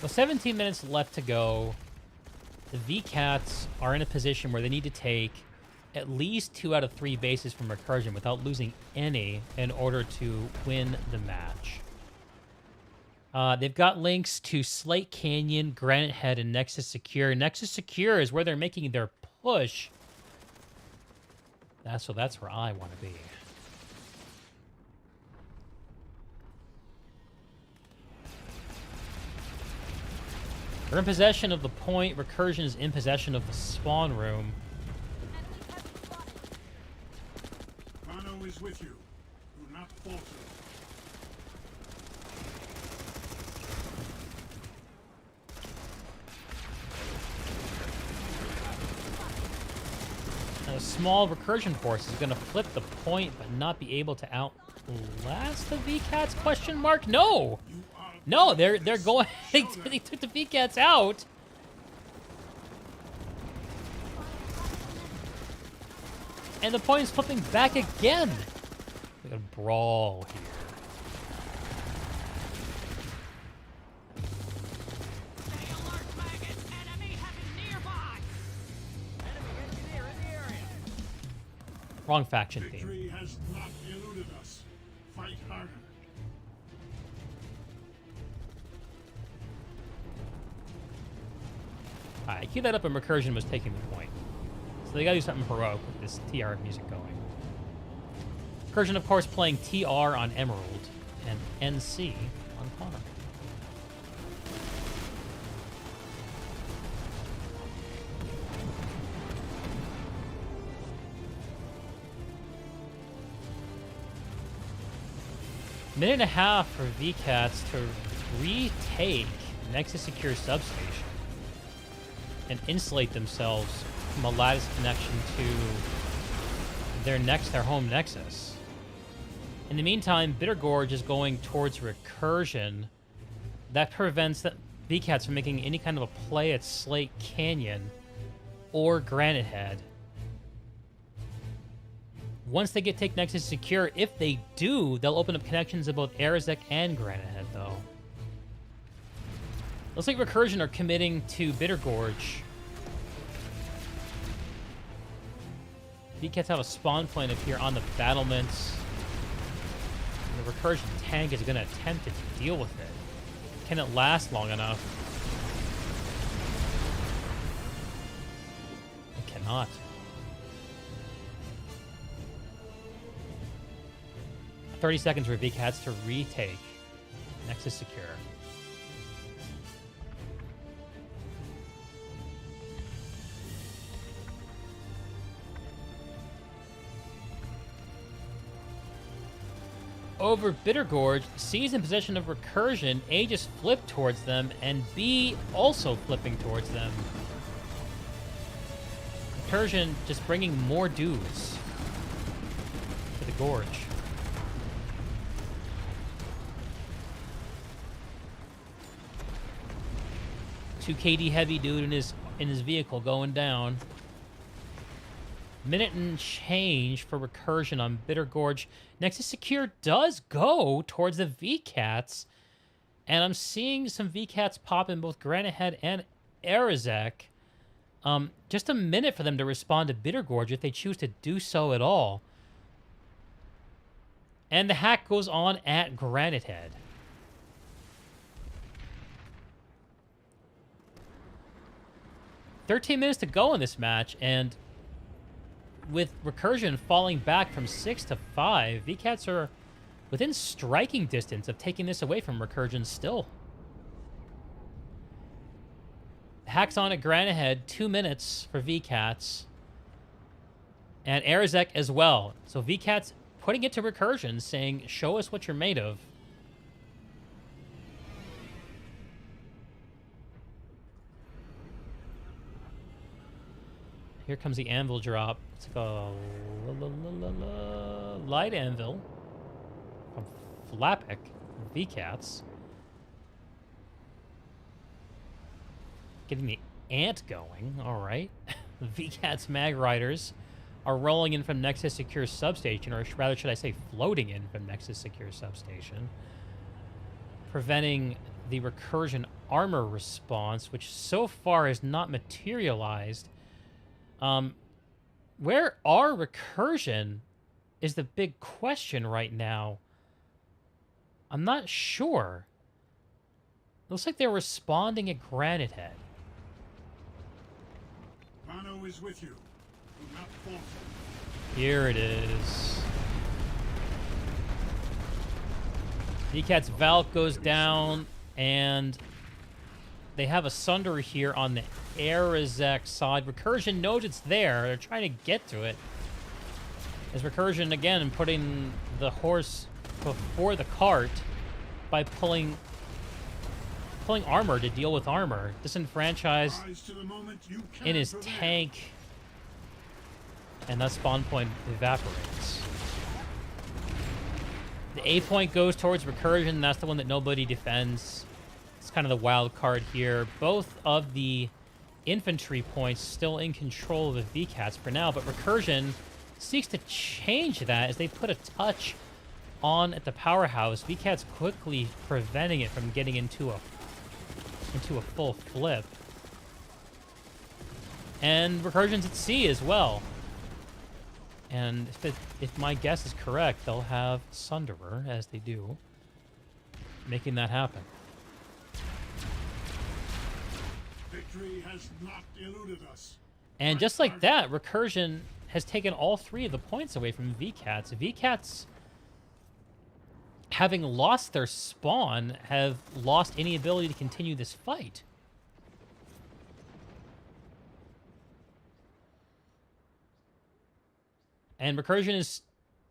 [SPEAKER 1] With 17 minutes left to go, the VCATs are in a position where they need to take at least 2 out of 3 bases from Recursion without losing any in order to win the match. They've got links to Slate Canyon, Granite Head, and Nexus Secure. Nexus Secure is where they're making their push. That's where I want to be. We're in possession of the point. Recursion is in possession of the spawn room.
[SPEAKER 3] Mono is with you. Do not falter.
[SPEAKER 1] small recursion force is going to flip the point but not be able to outlast the VCATs? Question mark? No! No, they're going... they took the VCATs out. And the point is flipping back again. We're going to brawl here. Wrong faction theme.
[SPEAKER 3] Victory has not eluded us. Fight harder.
[SPEAKER 1] Alright, keep that up and Recursion was taking the point. So they gotta do something heroic with this TR music going. Recursion, of course, playing TR on Emerald and NC on Connor. Minute and a half for VCATs to retake Nexus Secure Substation and insulate themselves from a lattice connection to their home Nexus. In the meantime, Bitter Gorge is going towards Recursion. That prevents the VCATs from making any kind of a play at Slate Canyon or Granite Head. Once they take Nexus secure, if they do, they'll open up connections at both Arizek and Granite Head, though. Looks like Recursion are committing to Bitter Gorge. VCATs have a spawn point up here on the battlements. And the Recursion tank is going to attempt to deal with it. Can it last long enough? It cannot. 30 seconds for VCATs to retake Nexus secure. Over Bitter Gorge, C's in possession of Recursion, A just flipped towards them, and B also flipping towards them. Recursion just bringing more dudes to the Gorge. 2 KD heavy dude in his vehicle going down. Minute and change for Recursion on Bitter Gorge. Nexus Secure does go towards the VCATs. And I'm seeing some VCATs pop in both Granite Head and Arizek. Just a minute for them to respond to Bitter Gorge if they choose to do so at all. And the hack goes on at Granite Head. $13 minutes to go in this match, and with Recursion falling back from 6 to 5, VCATs are within striking distance of taking this away from Recursion still. Hacks on at Granite Head, 2 minutes for VCATs. And Arizek as well. So VCATs putting it to Recursion, saying, show us what you're made of. Here comes the anvil drop. It's like a light anvil from Flapic, VCATs. Getting the ant going, all right. The VCATs Mag Riders are rolling in from Nexus Secure Substation, or rather should I say floating in from Nexus Secure Substation, preventing the Recursion armor response, which so far has not materialized. Where are Recursion is the big question right now. I'm not sure. Looks like they're responding at Granite Head.
[SPEAKER 3] Vano is with you. Do not falter.
[SPEAKER 1] Here it is. VCAT's Valk goes down, and they have a Sunder here on the Arizek side. Recursion knows it's there. They're trying to get to it. As Recursion, again, putting the horse before the cart by pulling armor to deal with armor. Disenfranchised in his tank. And that spawn point evaporates. The A point goes towards Recursion. That's the one that nobody defends. It's kind of the wild card here. Both of the infantry points still in control of the VCATs for now, but Recursion seeks to change that as they put a touch on at the powerhouse. VCAT's quickly preventing it from getting into a full flip. And Recursion's at sea as well. And if my guess is correct, they'll have Sunderer, as they do, making that happen.
[SPEAKER 3] Victory has not eluded us.
[SPEAKER 1] And just like that, Recursion has taken all 3 of the points away from VCATs. VCATs, having lost their spawn, have lost any ability to continue this fight. And Recursion is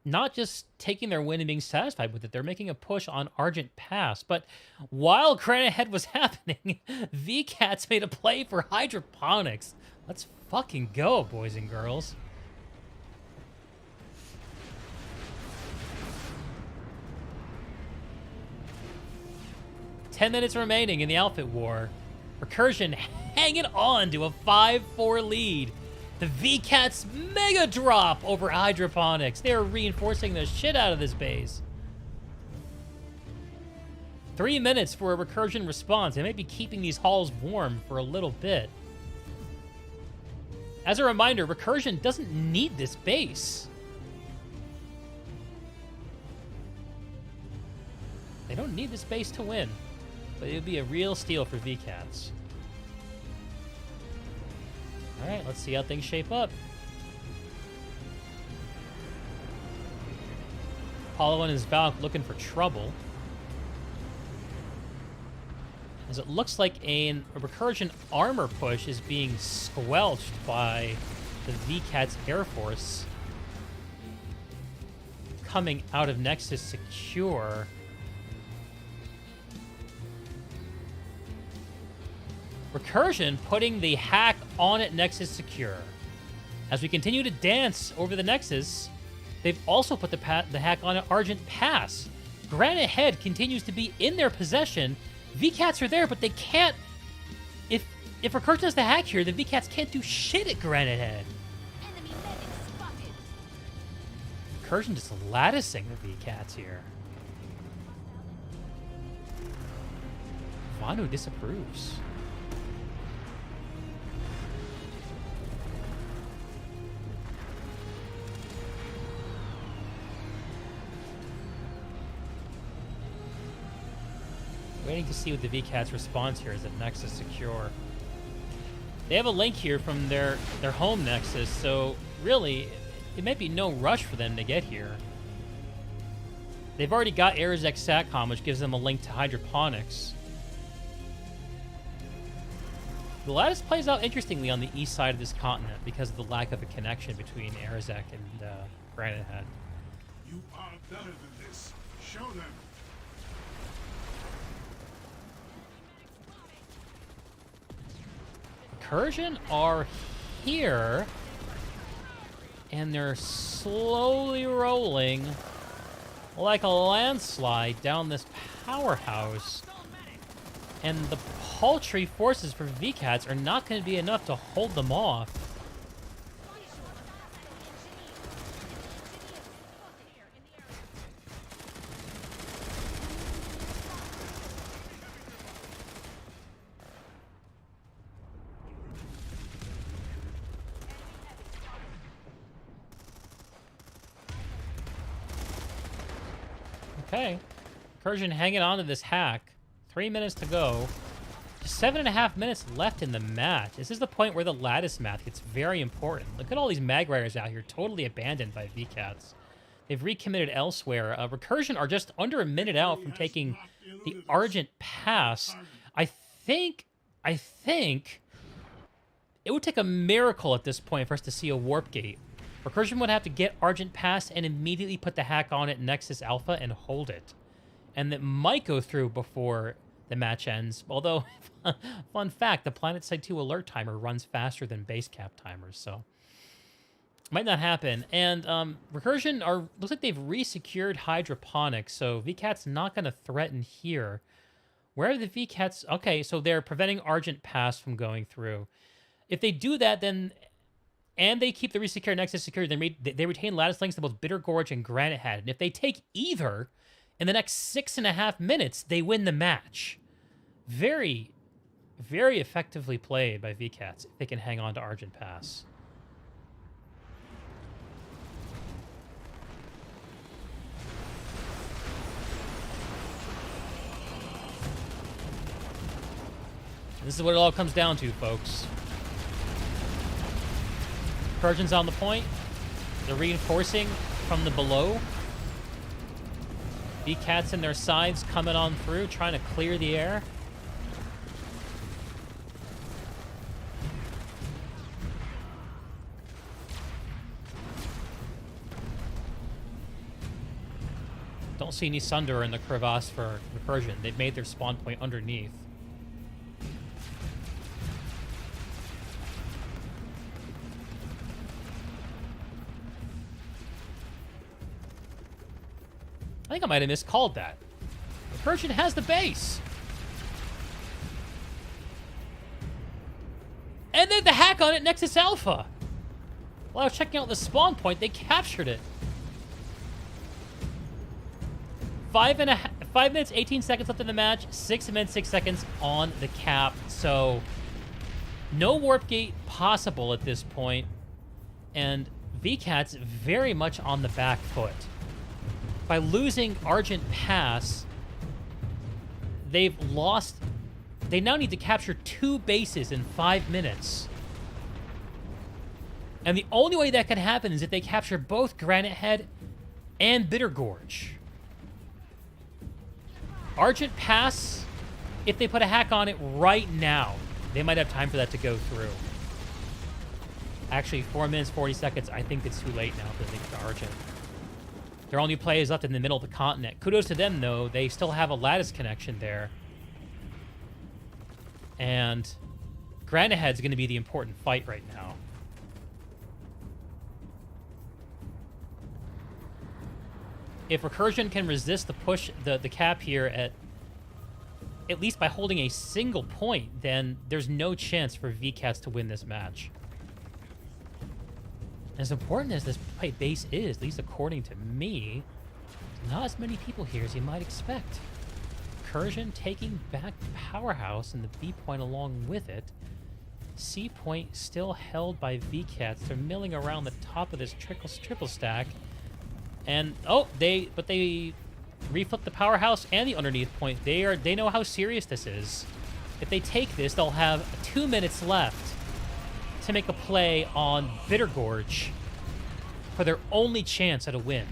[SPEAKER 1] not just taking their win and being satisfied with it, they're making a push on Argent Pass. But while Granite Head was happening, VCATs made a play for Hydroponics. Let's fucking go, boys and girls. Ten minutes remaining in the outfit war. Recursion hanging on to a 5-4 lead. The VCATs mega drop over Hydroponics. They're reinforcing the shit out of this base. 3 minutes for a Recursion response. They may be keeping these halls warm for a little bit. As a reminder, Recursion doesn't need this base. They don't need this base to win, but it would be a real steal for VCATs. All right, let's see how things shape up. Apollo and his Valk looking for trouble, as it looks like a Recursion armor push is being squelched by the VCAT's Air Force coming out of Nexus secure. Recursion putting the hack on at Nexus secure. As we continue to dance over the Nexus, they've also put the hack on at Argent Pass. Granite Head continues to be in their possession. VCATs are there, but they can't... If Recursion has the hack here, the VCATs can't do shit at Granite Head.
[SPEAKER 4] Enemy medic spotted.
[SPEAKER 1] Recursion just latticing the VCATs here. Vanu disapproves. Waiting to see what the VCAT's response here is at Nexus secure. They have a link here from their home Nexus, so really, it might be no rush for them to get here. They've already got Arizek Satcom, which gives them a link to Hydroponics. The lattice plays out interestingly on the east side of this continent because of the lack of a connection between Arizek and Granite Head.
[SPEAKER 3] You are better than this. Show them.
[SPEAKER 1] Recursion are here, and they're slowly rolling like a landslide down this powerhouse. And the paltry forces for VCATs are not going to be enough to hold them off. Okay, Recursion hanging on to this hack. 3 minutes to go. Just 7.5 minutes left in the match. This is the point where the lattice math gets very important. Look at all these mag riders out here, totally abandoned by VCATs. They've recommitted elsewhere. Recursion are just under a minute out from taking the Argent Pass. I think it would take a miracle at this point for us to see a warp gate. Recursion would have to get Argent Pass and immediately put the hack on at Nexus Alpha and hold it. And that might go through before the match ends. Although, fun fact, the PlanetSide 2 alert timer runs faster than base cap timers, so Might not happen. And Recursion looks like they've re-secured hydroponics, so VCAT's not going to threaten here. Where are the VCATs? Okay, so they're preventing Argent Pass from going through. If they do that, then... And they keep the re-secured Nexus secured, they retain lattice links to both Bitter Gorge and Granite Head. And if they take either, in the next 6.5 minutes, they win the match. Very, very effectively played by VCATs if they can hang on to Argent Pass. This is what it all comes down to, folks. Persians on the point. They're reinforcing from the below. VCATs and their sides coming on through, trying to clear the air. Don't see any Sunder in the crevasse for Recursion. They've made their spawn point underneath. I think I might have miscalled that. Recursion has the base. And they have the hack on it, Nexus Alpha. While I was checking out the spawn point, they captured it. 5 minutes, 18 seconds left in the match. 6 minutes, 6 seconds on the cap. So, no warp gate possible at this point. And VCAT's very much on the back foot. By losing Argent Pass, they've lost... They now need to capture 2 bases in 5 minutes. And the only way that can happen is if they capture both Granite Head and Bitter Gorge. Argent Pass, if they put a hack on it right now, they might have time for that to go through. Actually, 4 minutes, 40 seconds. I think it's too late now for the Argent. Their only play is left in the middle of the continent. Kudos to them, though. They still have a lattice connection there. And Granite Head's going to be the important fight right now. If Recursion can resist the push, the cap here at least by holding a single point, then there's no chance for VCATs to win this match. As important as this base is, at least according to me, not as many people here as you might expect. Recursion taking back Powerhouse and the B point along with it. C point still held by VCATs. They're milling around the top of this triple stack. And they reflip the Powerhouse and the underneath point. They know how serious this is. If they take this, they'll have 2 minutes left to make a play on Bitter Gorge for their only chance at a win.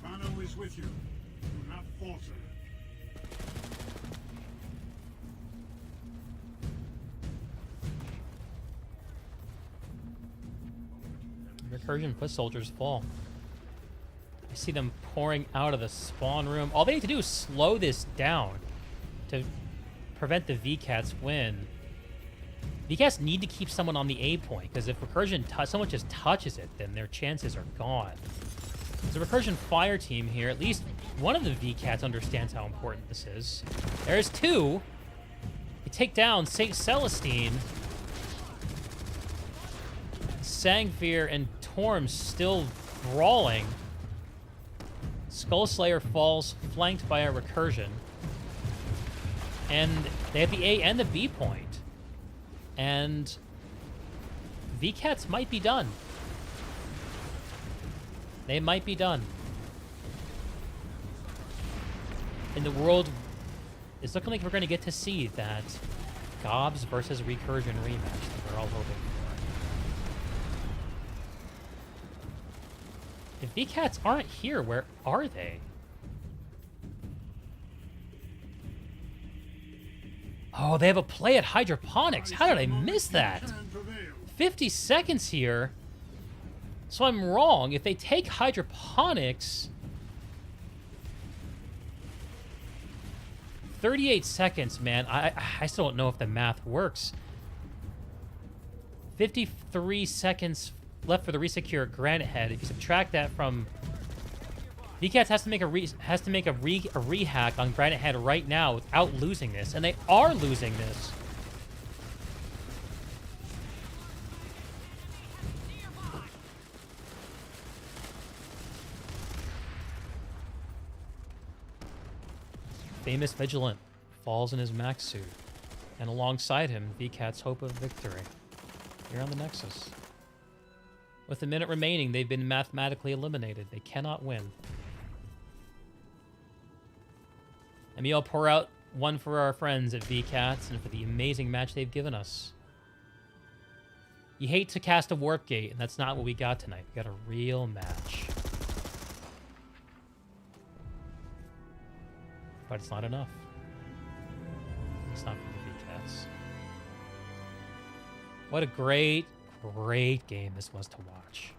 [SPEAKER 3] Bano is with you. Do not falter.
[SPEAKER 1] Recursion foot soldiers fall. I see them pouring out of the spawn room. All they need to do is slow this down to prevent the VCATs win. VCATs need to keep someone on the A point, because if Recursion someone just touches it, then their chances are gone. The Recursion fire team here, at least one of the VCATs understands how important this is. There's 2. They take down St. Celestine. Sangvir and Torm still brawling. Skullslayer falls, flanked by a Recursion. And they have the A and the B point. And VCATs might be done. They might be done. In the world, it's looking like we're going to get to see that GOBS versus Recursion rematch that we're all hoping for. If VCATs aren't here, where are they? Oh, they have a play at hydroponics. How did I miss that?
[SPEAKER 3] Can prevail.
[SPEAKER 1] 50 seconds here. So I'm wrong. If they take hydroponics... 38 seconds, man. I still don't know if the math works. 53 seconds left for the resecure at Granite Head. If you subtract that from... VKTZ has to make a rehack on Granite Head right now without losing this. And they are losing this. Famous Vigilant falls in his max suit. And alongside him, VKTZ's hope of victory. Here on the Nexus. With a minute remaining, they've been mathematically eliminated. They cannot win. And we all pour out one for our friends at VKTZ and for the amazing match they've given us. You hate to cast a warp gate, and that's not what we got tonight. We got a real match. But it's not enough. It's not for the VKTZ. What a great, great game this was to watch.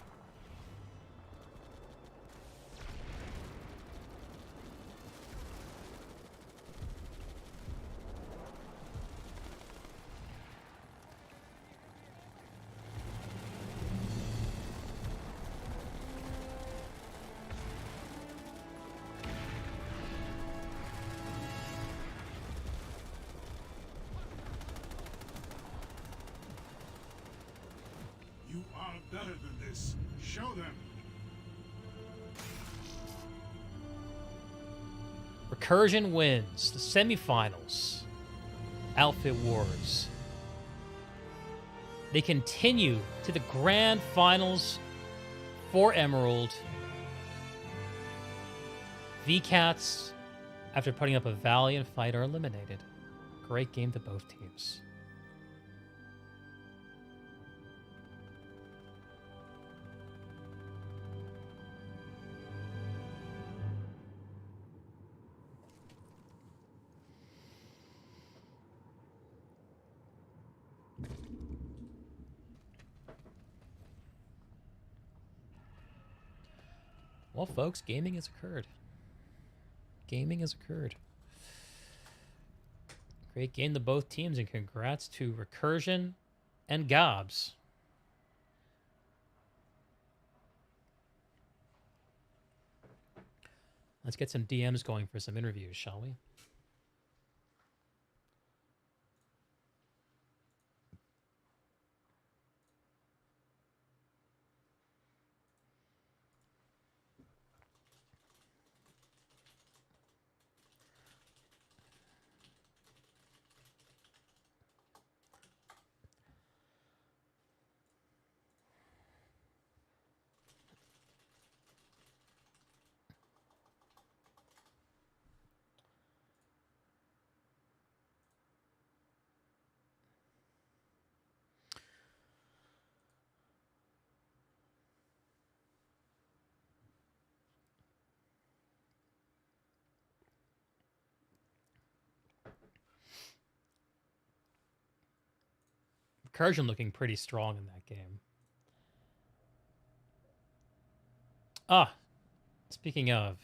[SPEAKER 3] You are better than this. Show them.
[SPEAKER 1] Recursion wins the semifinals. Outfit Wars. They continue to the grand finals for Emerald. VKTZ, after putting up a valiant fight, are eliminated. Great game to both teams. Well, folks, gaming has occurred. Gaming has occurred. Great game to both teams, and congrats to Recursion and GOBS. Let's get some DMs going for some interviews, shall we? Recursion looking pretty strong in that game. Ah, speaking of...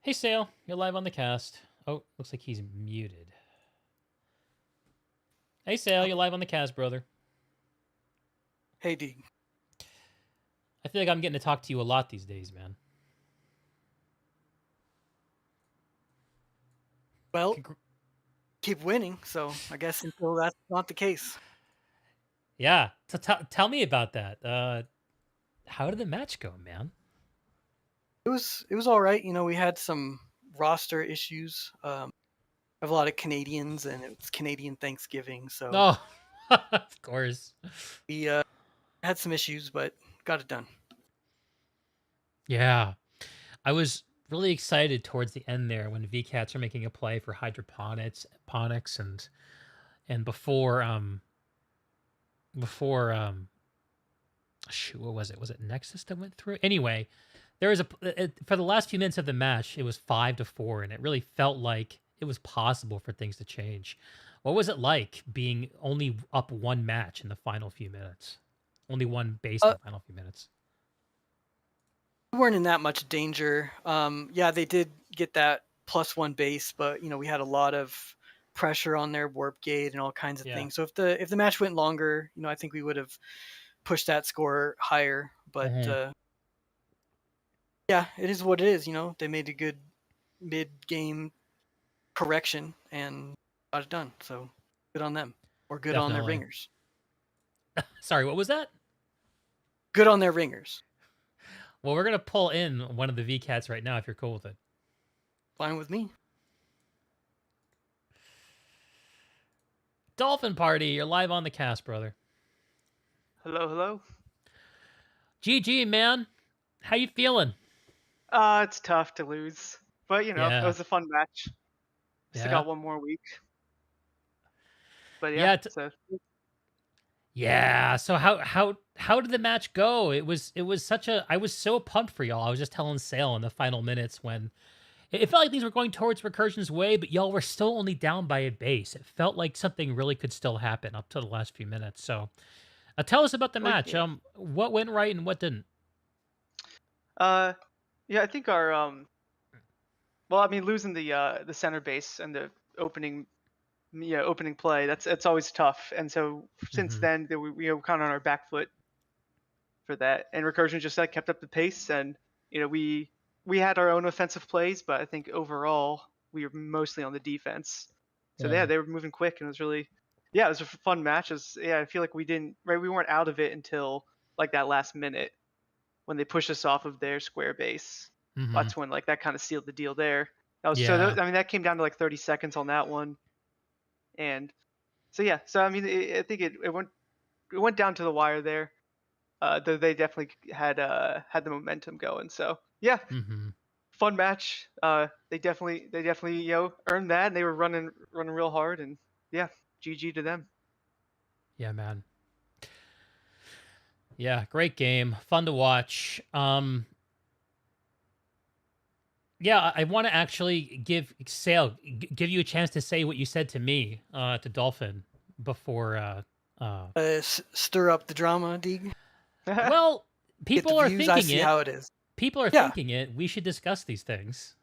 [SPEAKER 1] Hey, Sayl, you're live on the cast. Oh, looks like he's muted. Hey, Sayl, you're live on the cast, brother.
[SPEAKER 5] Hey, D.
[SPEAKER 1] I feel like I'm getting to talk to you a lot these days, man.
[SPEAKER 5] Well, keep winning, so I guess until that's not the case.
[SPEAKER 1] Yeah, so tell me about that. How did the match go, man?
[SPEAKER 5] It was all right. You know, we had some roster issues. I have a lot of Canadians, and it's Canadian Thanksgiving, so
[SPEAKER 1] Oh, of course.
[SPEAKER 5] we had some issues, but got it done.
[SPEAKER 1] Yeah, I was really excited towards the end there when VKTZ are making a play for hydroponics, and before shoot, what was it? Was it Nexus that went through? Anyway, there was for the last few minutes of the match, it was 5-4, and it really felt like it was possible for things to change. What was it like being only up one match in the final few minutes? Only one base in the final few minutes.
[SPEAKER 5] We weren't in that much danger. Yeah, they did get that +1 base, but we had a lot of pressure on their warp gate and all kinds of things. So if the match went longer, I think we would have pushed that score higher. But yeah, it is what it is. They made a good mid-game correction and got it done. So good on them, or good on their ringers.
[SPEAKER 1] Sorry, what was that?
[SPEAKER 5] Good on their ringers.
[SPEAKER 1] Well, we're gonna pull in one of the VCats right now if you're cool with it.
[SPEAKER 5] Fine with me.
[SPEAKER 1] Dolphin Party, you're live on the cast, brother.
[SPEAKER 6] Hello, hello.
[SPEAKER 1] GG, man. How you feeling?
[SPEAKER 6] It's tough to lose, but it was a fun match. Still got one more week. But
[SPEAKER 1] yeah. So how did the match go? It was such a. I was so pumped for y'all. I was just telling Sayl in the final minutes when it felt like things were going towards Recursion's way, but y'all were still only down by a base. It felt like something really could still happen up to the last few minutes. So, tell us about the match. What went right and what didn't?
[SPEAKER 6] Yeah, I think our well, I mean, losing the center base and the opening play, that's always tough. And so since then, we were kind of on our back foot for that. And Recursion just kept up the pace, and we had our own offensive plays, but I think overall we were mostly on the defense. So they were moving quick, and it was really it was a fun match. I feel like we weren't out of it until like that last minute when they pushed us off of their square base. That's when that kind of sealed the deal there. That came down to 30 seconds on that one. And so I mean, I think it went down to the wire there. Though they definitely had the momentum going. So fun match. They definitely earned that, and they were running real hard, and GG to them.
[SPEAKER 1] Yeah, man. Yeah, great game, fun to watch. Yeah, I want to actually give Sayl give you a chance to say what you said to me, to Dolphin, before.
[SPEAKER 5] Stir up the drama, Deeg.
[SPEAKER 1] Well, people are thinking
[SPEAKER 5] I see how it is.
[SPEAKER 1] People are thinking it. We should discuss these things.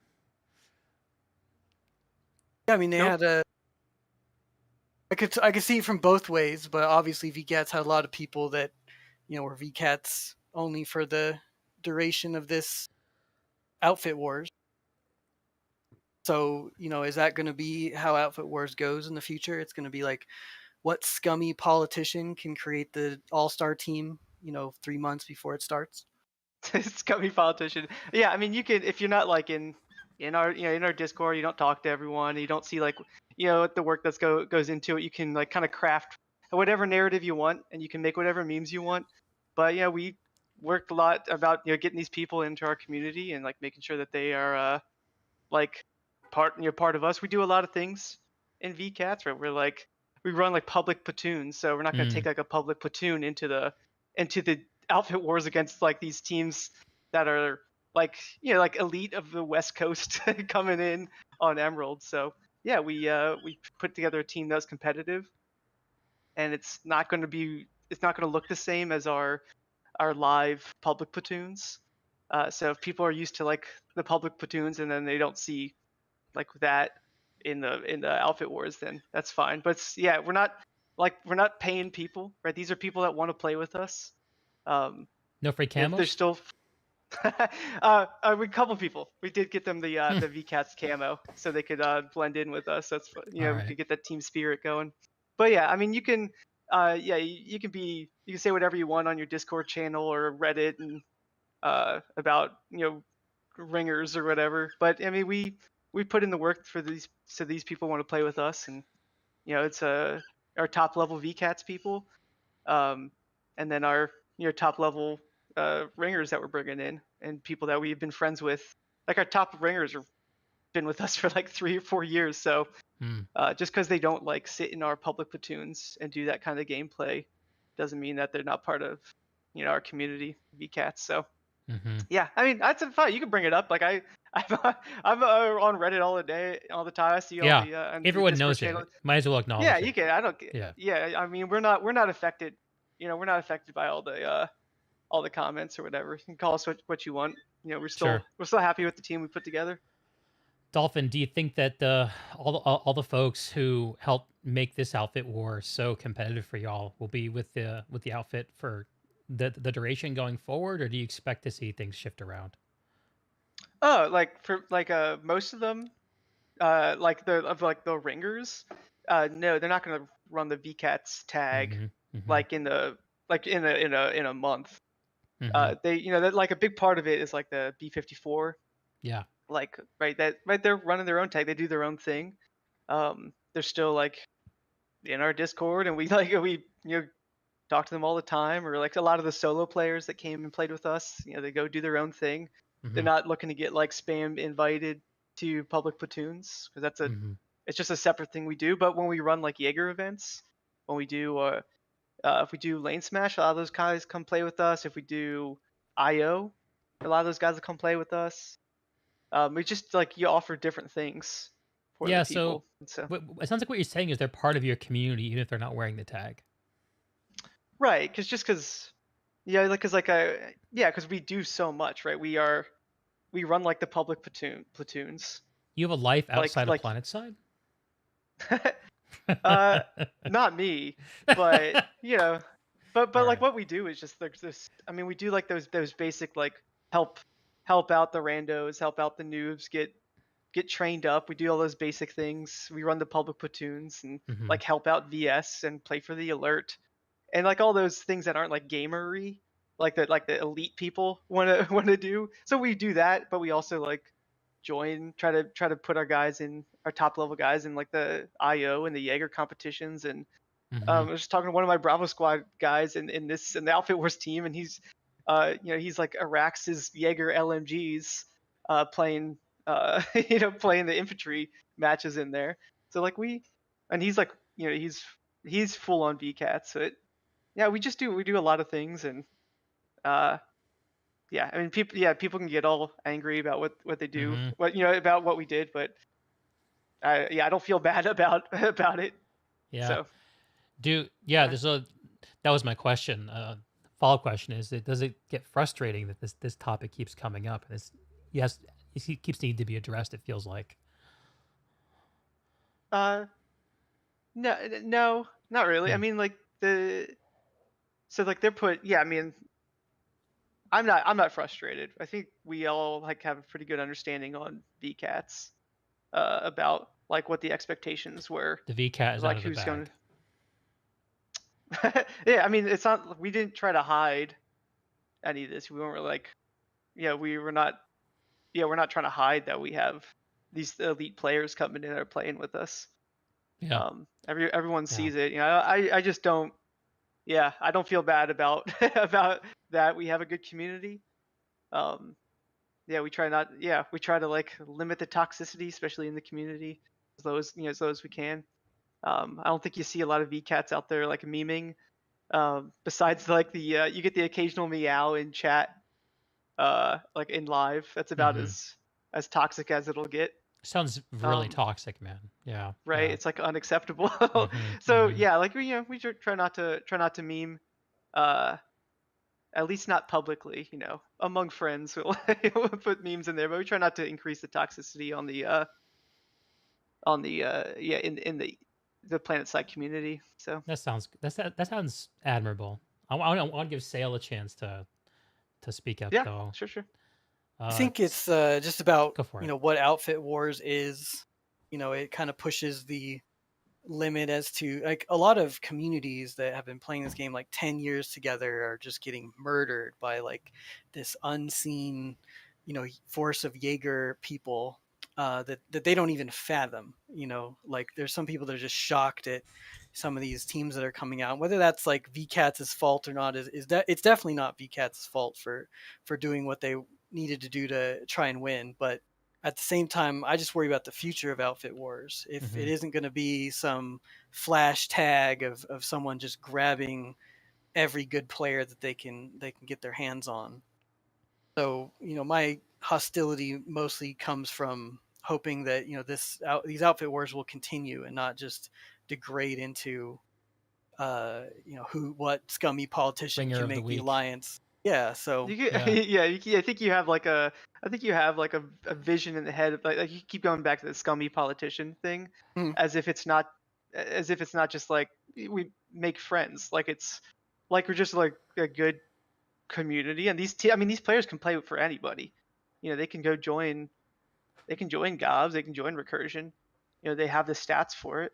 [SPEAKER 5] Yeah, I mean, they had a. I could see it from both ways, but obviously VCats had a lot of people that, were VCats only for the duration of this Outfit Wars. So, is that going to be how Outfit Wars goes in the future? It's going to be like, what scummy politician can create the all-star team, 3 months before it starts?
[SPEAKER 6] Scummy politician. Yeah, I mean, you could, if you're not in our Discord, you don't talk to everyone, you don't see the work that goes into it. You can kind of craft whatever narrative you want, and you can make whatever memes you want. But we worked a lot about getting these people into our community and making sure that they are part of us. We do a lot of things in VCats, right? We're we run public platoons, so we're not going to take a public platoon into the Outfit Wars against these teams that are elite of the West Coast coming in on Emerald. So we put together a team that's competitive, and it's not going to look the same as our live public platoons. So if people are used to the public platoons and then they don't see that in the Outfit Wars, then that's fine. But we're not paying people, right? These are people that want to play with us.
[SPEAKER 1] No free camos?
[SPEAKER 6] There's still a couple people. We did get them the VCats camo so they could blend in with us. That's we could get that team spirit going. But I mean, you can you can say whatever you want on your Discord channel or Reddit and about ringers or whatever. But I mean, we put in the work for these, so these people want to play with us, and it's our top level VCats people, and then our top level ringers that we're bringing in, and people that we've been friends with. Our top ringers have been with us for 3 or 4 years. So just because they don't sit in our public platoons and do that kind of gameplay doesn't mean that they're not part of our community VCats. So
[SPEAKER 1] Mm-hmm.
[SPEAKER 6] yeah, I mean that's fun. You can bring it up. Like I'm on Reddit all the time. I see all
[SPEAKER 1] Yeah,
[SPEAKER 6] the and the
[SPEAKER 1] everyone
[SPEAKER 6] Discord
[SPEAKER 1] knows
[SPEAKER 6] channel.
[SPEAKER 1] it. Might as well
[SPEAKER 6] Yeah,
[SPEAKER 1] acknowledge
[SPEAKER 6] you
[SPEAKER 1] it.
[SPEAKER 6] can. I don't.
[SPEAKER 1] Yeah.
[SPEAKER 6] Yeah, I mean we're not affected. We're not affected by all the comments or whatever. You can call us what you want. We're
[SPEAKER 1] Sure.
[SPEAKER 6] still happy with the team we put together.
[SPEAKER 1] Dolphin, do you think that all the folks who helped make this outfit war so competitive for y'all will be with the outfit for the duration going forward, or do you expect to see things shift around?
[SPEAKER 6] Oh, like for most of them, like the ringers, no, they're not gonna run the VCats tag
[SPEAKER 1] Mm-hmm. Mm-hmm.
[SPEAKER 6] like in a month.
[SPEAKER 1] Mm-hmm.
[SPEAKER 6] They that like a big part of it is like the B54,
[SPEAKER 1] Yeah.
[SPEAKER 6] like they're running their own tag, they do their own thing. They're still like in our Discord, and we talk to them all the time, or like a lot of the solo players that came and played with us, they go do their own thing. They're
[SPEAKER 1] Mm-hmm.
[SPEAKER 6] not looking to get like spam invited to public platoons, because
[SPEAKER 1] Mm-hmm.
[SPEAKER 6] it's just a separate thing we do. But when we run like Jaeger events, when we do if we do lane smash, a lot of those guys come play with us. If we do IO, a lot of those guys will come play with us. We just like you offer different things for the
[SPEAKER 1] Yeah. So
[SPEAKER 6] people. And so
[SPEAKER 1] it sounds like what you're saying is they're part of your community, even if they're not wearing the tag.
[SPEAKER 6] right, because yeah, like because we do so much, right? We run like the public platoons.
[SPEAKER 1] You have a life outside of
[SPEAKER 6] Like
[SPEAKER 1] PlanetSide?
[SPEAKER 6] not me, but but
[SPEAKER 1] All
[SPEAKER 6] like
[SPEAKER 1] right.
[SPEAKER 6] what we do is just there's this. I mean, we do like those basic like help out the randos, help out the noobs, get trained up. We do all those basic things. We run the public platoons and
[SPEAKER 1] Mm-hmm.
[SPEAKER 6] like help out VS and play for the alert, and like all those things that aren't like gamery, like the elite people want to want to do. So we do that, but we also like try to put our top level guys in like the IO and the Jaeger competitions. And
[SPEAKER 1] Mm-hmm.
[SPEAKER 6] I was just talking to one of my Bravo Squad guys in the Outfit Wars team, and he's he's like Arax's Jaeger LMGs playing playing the infantry matches in there. So like and he's like he's full on VCAT. So yeah, we do a lot of things. And uh yeah, I mean people can get all angry about what they do,
[SPEAKER 1] Mm-hmm.
[SPEAKER 6] about what we did, but I don't feel bad about it.
[SPEAKER 1] Yeah.
[SPEAKER 6] So
[SPEAKER 1] Yeah, that was my question. Follow-up question is, does it get frustrating that this topic keeps coming up? And yes, it keeps needing to be addressed, it feels like.
[SPEAKER 6] uh no, not really. I
[SPEAKER 1] Hmm.
[SPEAKER 6] mean like they're yeah, I mean I'm not frustrated. I think we all like have a pretty good understanding on VCATs about like what the expectations were,
[SPEAKER 1] The VCAT is out
[SPEAKER 6] like
[SPEAKER 1] of the
[SPEAKER 6] who's going
[SPEAKER 1] bag.
[SPEAKER 6] to yeah, I mean it's not, we didn't try to hide any of this. We weren't really like we were not we're not trying to hide that we have these elite players coming in and are playing with us.
[SPEAKER 1] Yeah.
[SPEAKER 6] Everyone
[SPEAKER 1] Yeah.
[SPEAKER 6] sees it. I just don't. Yeah, I don't feel bad about about that. We have a good community. Yeah, we try not. Yeah, we try to like limit the toxicity, especially in the community, as low as we can. I don't think you see a lot of VCats out there like memeing. Besides like you get the occasional meow in chat, like in live. That's about
[SPEAKER 1] Mm-hmm.
[SPEAKER 6] as toxic as it'll get.
[SPEAKER 1] Sounds really
[SPEAKER 6] Um,
[SPEAKER 1] toxic, man. Yeah.
[SPEAKER 6] right?
[SPEAKER 1] Yeah.
[SPEAKER 6] It's like unacceptable.
[SPEAKER 1] Mm-hmm.
[SPEAKER 6] So
[SPEAKER 1] Mm-hmm.
[SPEAKER 6] yeah, like we try not to meme, uh, at least not publicly. Among friends, we'll put memes in there, but we try not to increase the toxicity on the yeah in the planet side community. So
[SPEAKER 1] That sounds admirable. I want to give Sayl a chance to speak up
[SPEAKER 6] yeah,
[SPEAKER 1] though.
[SPEAKER 6] sure.
[SPEAKER 5] I think it's just about
[SPEAKER 1] Go for it.
[SPEAKER 5] what Outfit Wars is. It kind of pushes the limit as to like a lot of communities that have been playing this game like 10 years together are just getting murdered by like this unseen force of Jaeger people that they don't even fathom. Like there's some people that are just shocked at some of these teams that are coming out. Whether that's like VCAT's fault or not is that it's definitely not VCAT's fault for doing what they needed to do to try and win. But at the same time, I just worry about the future of Outfit Wars. If
[SPEAKER 1] Mm-hmm.
[SPEAKER 5] it isn't going to be some flash tag of someone just grabbing every good player that they can get their hands on. So, my hostility mostly comes from hoping that, these outfit wars will continue and not just degrade into, what scummy politician
[SPEAKER 1] Ringer
[SPEAKER 5] can
[SPEAKER 1] of the
[SPEAKER 5] make the
[SPEAKER 1] week.
[SPEAKER 5] alliance. Yeah. So
[SPEAKER 6] You get,
[SPEAKER 1] Yeah.
[SPEAKER 6] I think you have like a vision in the head of like you keep going back to the scummy politician thing,
[SPEAKER 5] Mhm.
[SPEAKER 6] as if it's not just like we make friends, like it's like we're just like a good community, and these players can play for anybody. They can join GOBS, they can join Recursion. They have the stats for it.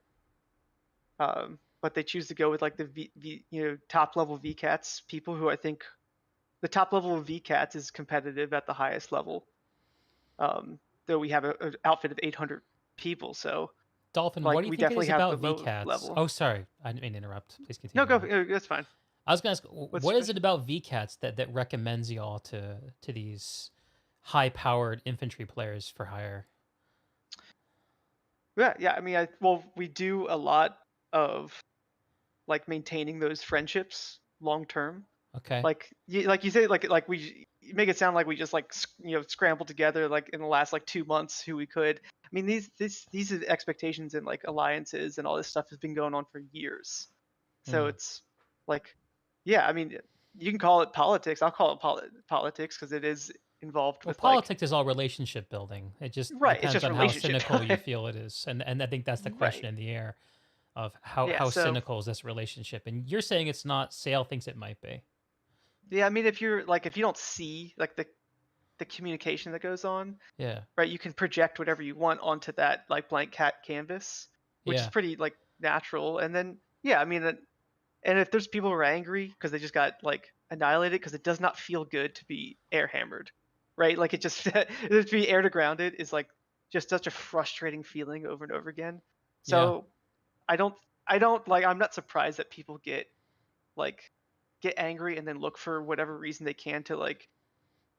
[SPEAKER 6] But they choose to go with like the top level VCATs people who I think the top level of VCATs is competitive at the highest level. Though we have an outfit of 800 people, so
[SPEAKER 1] Dolphin, what
[SPEAKER 6] like
[SPEAKER 1] do you
[SPEAKER 6] we
[SPEAKER 1] think it
[SPEAKER 6] definitely
[SPEAKER 1] is
[SPEAKER 6] have the
[SPEAKER 1] about
[SPEAKER 6] low
[SPEAKER 1] VCATs?
[SPEAKER 6] level.
[SPEAKER 1] Oh, sorry, I didn't mean to interrupt. Please
[SPEAKER 6] No,
[SPEAKER 1] continue.
[SPEAKER 6] go. That's fine.
[SPEAKER 1] I was gonna ask,
[SPEAKER 6] What's
[SPEAKER 1] what
[SPEAKER 6] your
[SPEAKER 1] is it about VCATs that recommends y'all to these high-powered infantry players for hire?
[SPEAKER 6] Yeah. I mean, we do a lot of like maintaining those friendships long term.
[SPEAKER 1] Okay.
[SPEAKER 6] Like you say, you make it sound like we just like scrambled together like in the last like 2 months who we could. I mean, these are the expectations and like alliances and all this stuff has been going on for years. So it's like, yeah, I mean, you can call it politics. I'll call it politics because it is involved
[SPEAKER 1] Well,
[SPEAKER 6] with like,
[SPEAKER 1] politics is all relationship building. It just
[SPEAKER 6] right. It's
[SPEAKER 1] depends
[SPEAKER 6] just
[SPEAKER 1] on how
[SPEAKER 6] relationship
[SPEAKER 1] cynical you
[SPEAKER 6] building.
[SPEAKER 1] feel it is, and I think that's the question
[SPEAKER 6] Right.
[SPEAKER 1] in the air of how
[SPEAKER 6] Yeah. So
[SPEAKER 1] cynical is this relationship? And you're saying it's not. Sayl thinks it might be.
[SPEAKER 6] yeah, I mean, if you don't see like the communication that goes on,
[SPEAKER 1] Yeah.
[SPEAKER 6] right, you can project whatever you want onto that like blank canvas, which is
[SPEAKER 1] Yeah.
[SPEAKER 6] pretty like natural. And then yeah, I mean, and if there's people who are angry because they just got like annihilated, because it does not feel good to be air hammered, right? Like it just to be air to grounded is like just such a frustrating feeling over and over again.
[SPEAKER 1] Yeah.
[SPEAKER 6] So I'm not surprised that people like get angry and then look for whatever reason they can to like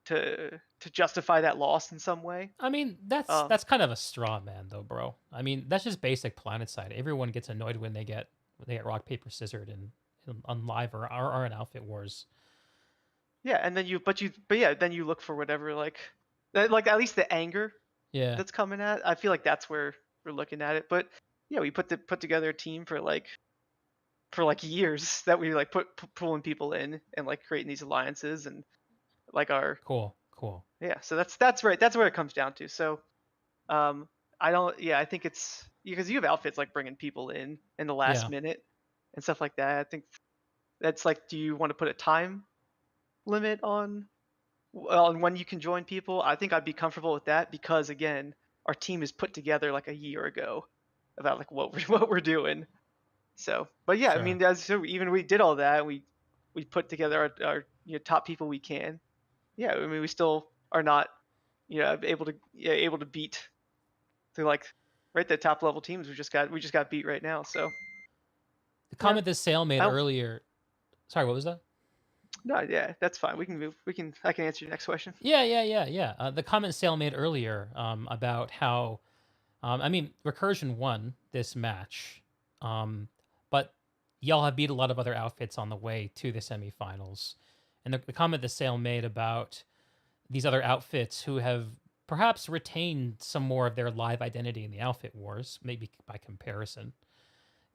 [SPEAKER 6] to justify that loss in some way.
[SPEAKER 1] I mean,
[SPEAKER 6] Um,
[SPEAKER 1] that's kind of a straw man, though, bro. I mean, that's just basic planet side. Everyone gets annoyed when they get rock paper scissored on live or in outfit wars.
[SPEAKER 6] yeah, and then then you look for whatever like at least the anger
[SPEAKER 1] Yeah.
[SPEAKER 6] that's coming at. I feel like that's where we're looking at it. But yeah, we put together a team for like years that we like pulling people in and like creating these alliances and like our
[SPEAKER 1] Cool. Cool.
[SPEAKER 6] yeah. So that's right. That's where it comes down to. So um, I don't. Yeah, I think it's because you have outfits like bringing people in the last
[SPEAKER 1] Yeah.
[SPEAKER 6] minute and stuff like that. I think that's like, do you want to put a time limit on when you can join people? I think I'd be comfortable with that because again, our team is put together like a year ago about like what we're doing. So, but yeah, I
[SPEAKER 1] Sure.
[SPEAKER 6] mean, so even we did all that, we put together our top people we can. Yeah, I mean, we still are not able to beat the like right the top level teams we just got beat right now. So
[SPEAKER 1] The
[SPEAKER 6] yeah,
[SPEAKER 1] comment that Sayl made
[SPEAKER 6] I don't.
[SPEAKER 1] earlier. Sorry, what was that?
[SPEAKER 6] No, yeah, that's fine. We can move. I can answer your next question.
[SPEAKER 1] Yeah. The comment Sayl made earlier about how, I mean, Recursion won this match, but y'all have beat a lot of other outfits on the way to the semifinals. And the comment that Sayl made about these other outfits who have perhaps retained some more of their live identity in the outfit wars, maybe by comparison,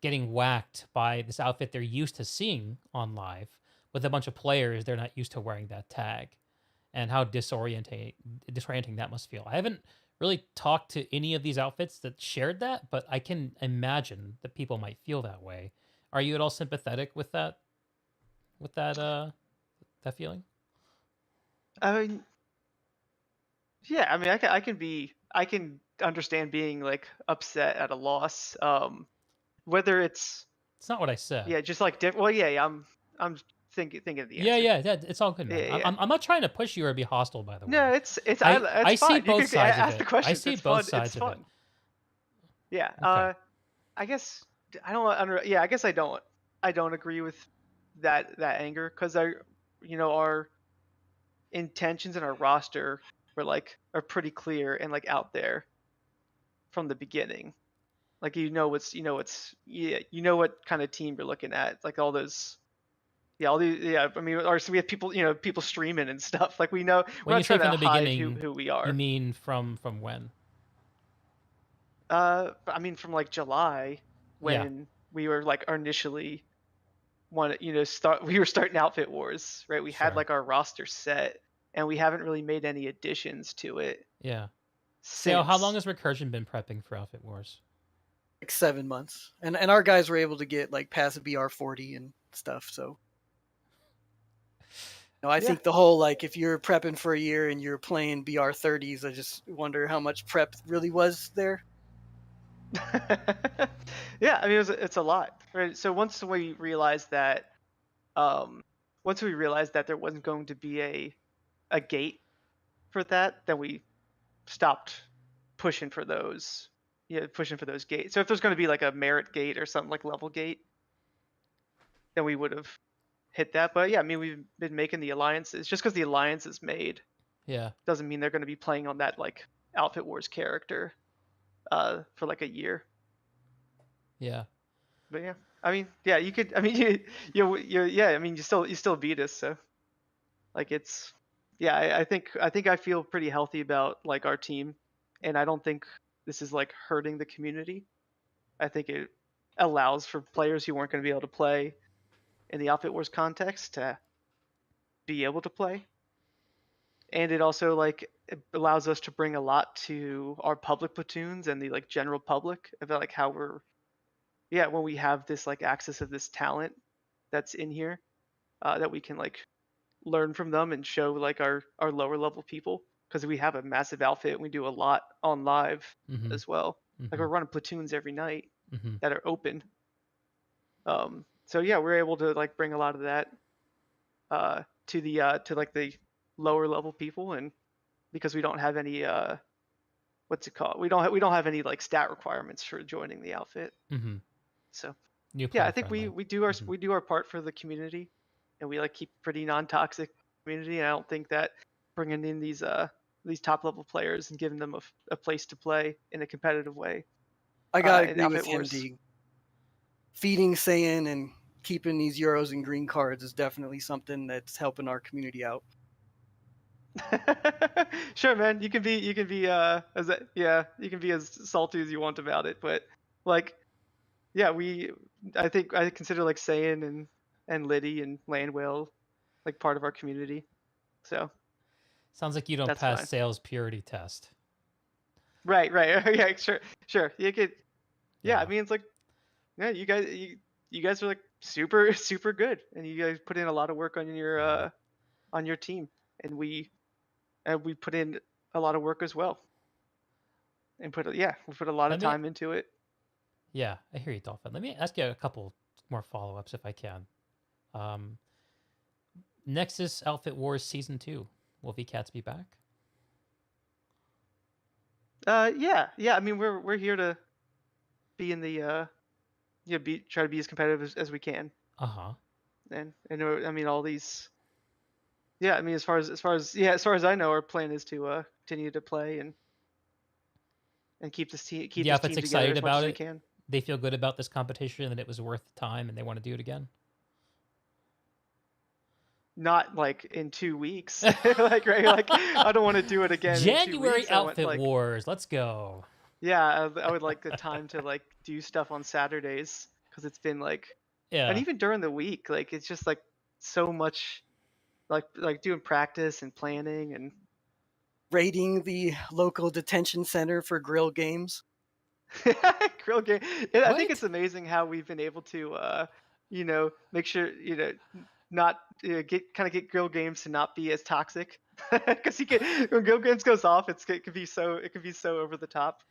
[SPEAKER 1] getting whacked by this outfit they're used to seeing on live with a bunch of players they're not used to wearing that tag, and how disorienting that must feel. I haven't really talked to any of these outfits that shared that, but I can imagine that people might feel that way. Are you at all sympathetic with that? With that feeling?
[SPEAKER 6] I mean, yeah, I mean, I can understand being like upset at a loss. Whether it's
[SPEAKER 1] It's not what I said.
[SPEAKER 6] yeah, just like well, yeah, I'm thinking of the
[SPEAKER 1] Yeah,
[SPEAKER 6] answer.
[SPEAKER 1] it's all good,
[SPEAKER 6] Yeah,
[SPEAKER 1] man.
[SPEAKER 6] yeah.
[SPEAKER 1] I'm not trying to push you or be hostile, by the
[SPEAKER 6] No,
[SPEAKER 1] way.
[SPEAKER 6] it's
[SPEAKER 1] I
[SPEAKER 6] it's
[SPEAKER 1] see
[SPEAKER 6] fine. You
[SPEAKER 1] both
[SPEAKER 6] can
[SPEAKER 1] sides of
[SPEAKER 6] ask the
[SPEAKER 1] it. I
[SPEAKER 6] questions.
[SPEAKER 1] see
[SPEAKER 6] It's
[SPEAKER 1] both
[SPEAKER 6] fun. It's
[SPEAKER 1] sides of it.
[SPEAKER 6] fun. Yeah.
[SPEAKER 1] Okay.
[SPEAKER 6] I guess I don't. Yeah, I guess I don't. I don't agree with that anger because our intentions and our roster are pretty clear and like out there from the beginning. Like what's yeah, you know what kind of team you're looking at. Like all those all the I mean, or so we have people, people streaming and stuff. Like we know we're
[SPEAKER 1] When you
[SPEAKER 6] not
[SPEAKER 1] say
[SPEAKER 6] trying
[SPEAKER 1] from
[SPEAKER 6] to
[SPEAKER 1] the
[SPEAKER 6] hide
[SPEAKER 1] beginning,
[SPEAKER 6] who we
[SPEAKER 1] you
[SPEAKER 6] are.
[SPEAKER 1] mean from when?
[SPEAKER 6] I mean, from like July
[SPEAKER 1] Yeah,
[SPEAKER 6] when we were like initially we were starting Outfit Wars, right? We had
[SPEAKER 1] sure.
[SPEAKER 6] like our roster set, and we haven't really made any additions to it
[SPEAKER 1] Yeah. Sayl, how long
[SPEAKER 6] since.
[SPEAKER 1] has Recursion been prepping for Outfit Wars?
[SPEAKER 5] Like 7 months, and our guys were able to get like past BR40 and stuff. So I
[SPEAKER 6] Yeah.
[SPEAKER 5] think the whole like if you're prepping for a year and you're playing BR30s, I just wonder how much prep really was there.
[SPEAKER 6] Yeah, I mean, it's a lot, right? So once we realized that there wasn't going to be a gate for that, then we stopped pushing for those, pushing for those gates. So if there's going to be like a merit gate or something like level gate, then we would have hit that. But yeah, I mean, we've been making the alliances. Just because the alliance is made
[SPEAKER 1] Yeah.
[SPEAKER 6] doesn't mean they're going to be playing on that like Outfit Wars character for like a year.
[SPEAKER 1] Yeah.
[SPEAKER 6] But yeah, I mean, yeah, you could. I mean, yeah. I mean, you still beat us, so like it's, yeah. I think I feel pretty healthy about like our team, and I don't think this is like hurting the community. I think it allows for players who weren't going to be able to play in the Outfit Wars context to be able to play, and it also like it allows us to bring a lot to our public platoons and the like general public about like how we're, yeah, when we have this like access of this talent that's in here, that we can like learn from them and show like our lower level people, because we have a massive outfit and we do a lot on live
[SPEAKER 1] Mm-hmm.
[SPEAKER 6] as well. Like we're
[SPEAKER 1] Mm-hmm.
[SPEAKER 6] running platoons every night
[SPEAKER 1] Mm-hmm.
[SPEAKER 6] that are open. So yeah, we're able to like bring a lot of that to like the lower level people, and because we don't have any what's it called? We don't have any like stat requirements for joining the outfit.
[SPEAKER 1] Mm-hmm.
[SPEAKER 6] So
[SPEAKER 1] New
[SPEAKER 6] yeah,
[SPEAKER 1] player
[SPEAKER 6] I think
[SPEAKER 1] friendly.
[SPEAKER 6] we do our
[SPEAKER 1] Mhm.
[SPEAKER 6] we do our part for the community, and we like keep pretty non-toxic community. And I don't think that bringing in these top level players and giving them a place to play in a competitive way
[SPEAKER 5] I gotta
[SPEAKER 6] in
[SPEAKER 5] agree with
[SPEAKER 6] Outfit
[SPEAKER 5] him,
[SPEAKER 6] Wars.
[SPEAKER 5] D. Feeding Saiyan and keeping these euros and green cards is definitely something that's helping our community out.
[SPEAKER 6] Sure, man. You can be as yeah, you can be as salty as you want about it, but like, yeah, I think I consider like Saiyan and Liddy and Landwell like part of our community, so
[SPEAKER 1] Sounds like you don't
[SPEAKER 6] that's
[SPEAKER 1] pass
[SPEAKER 6] fine.
[SPEAKER 1] sales purity test.
[SPEAKER 6] Right. Yeah, sure. You could. Yeah, I
[SPEAKER 1] Yeah.
[SPEAKER 6] mean, it's like, yeah, you guys are like super good, and you guys put in a lot of work on your team, and we put in a lot of work as well, and we put a lot of
[SPEAKER 1] Let me.
[SPEAKER 6] time into it.
[SPEAKER 1] Yeah, I hear you, Dolphin. Let me ask you a couple more follow-ups if I can. Um, Nexus Outfit Wars Season 2. Will VCats be back?
[SPEAKER 6] Yeah. I mean, we're here to be in the try to be as competitive as we can,
[SPEAKER 1] Uh-huh.
[SPEAKER 6] and I mean all these. Yeah, I mean as far as I know, our plan is to continue to play and keep this team
[SPEAKER 1] The outfit's
[SPEAKER 6] together
[SPEAKER 1] excited
[SPEAKER 6] as much
[SPEAKER 1] about
[SPEAKER 6] as we
[SPEAKER 1] it.
[SPEAKER 6] can.
[SPEAKER 1] They feel good about this competition and it was worth the time and they want to do it again.
[SPEAKER 6] Not like in 2 weeks, like right, like I don't want to do it again in 2
[SPEAKER 1] January
[SPEAKER 6] weeks. I want
[SPEAKER 1] Outfit
[SPEAKER 6] like,
[SPEAKER 1] Wars. Let's go.
[SPEAKER 6] yeah, I would like the time to like do stuff on Saturdays, because it's been like, and
[SPEAKER 1] Yeah.
[SPEAKER 6] even during the week, like it's just like so much, like doing practice and planning and
[SPEAKER 5] Raiding the local detention center for grill games.
[SPEAKER 6] grill game. And I think
[SPEAKER 1] What?
[SPEAKER 6] it's amazing how we've been able to, make sure, not get grill games to not be as toxic, because you can, when grill games goes off, it can be so over the top.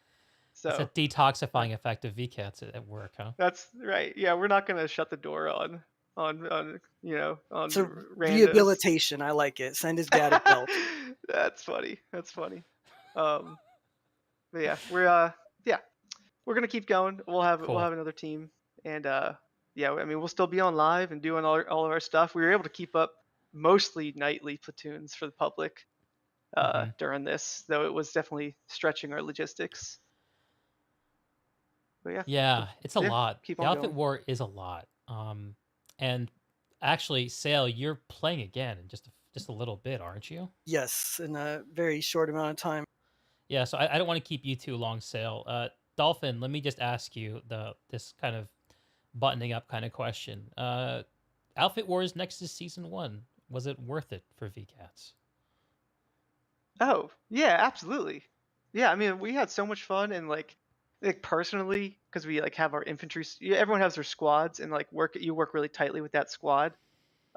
[SPEAKER 1] It's a
[SPEAKER 6] So
[SPEAKER 1] detoxifying effect of VCats at work, huh?
[SPEAKER 6] that's right. Yeah, we're not gonna shut the door on
[SPEAKER 5] It's a
[SPEAKER 6] randos.
[SPEAKER 5] rehabilitation. I like it. Send his dad a belt.
[SPEAKER 6] That's funny. That's funny. Um, but yeah, yeah, we're gonna keep going. We'll
[SPEAKER 1] Cool.
[SPEAKER 6] have another team, and yeah, I mean we'll still be on live and doing all of our stuff. We were able to keep up mostly nightly platoons for the public
[SPEAKER 1] Mm-hmm.
[SPEAKER 6] during this, though it was definitely stretching our logistics. But yeah,
[SPEAKER 1] Yeah, it's a
[SPEAKER 6] yeah,
[SPEAKER 1] lot.
[SPEAKER 6] keep
[SPEAKER 1] The
[SPEAKER 6] on
[SPEAKER 1] Outfit
[SPEAKER 6] going.
[SPEAKER 1] War is a lot. And Actually, Sayl, you're playing again in just a little bit, aren't you?
[SPEAKER 5] Yes, in a very short amount of time.
[SPEAKER 1] Yeah, so I don't want to keep you too long, Sayl. Dolphin, let me just ask you this kind of buttoning up kind of question. Outfit Wars Nexus Season 1, was it worth it for VCats?
[SPEAKER 6] Oh, yeah, absolutely. Yeah, I mean, we had so much fun, and like personally, because we like have our infantry. Everyone has their squads, and like you work really tightly with that squad.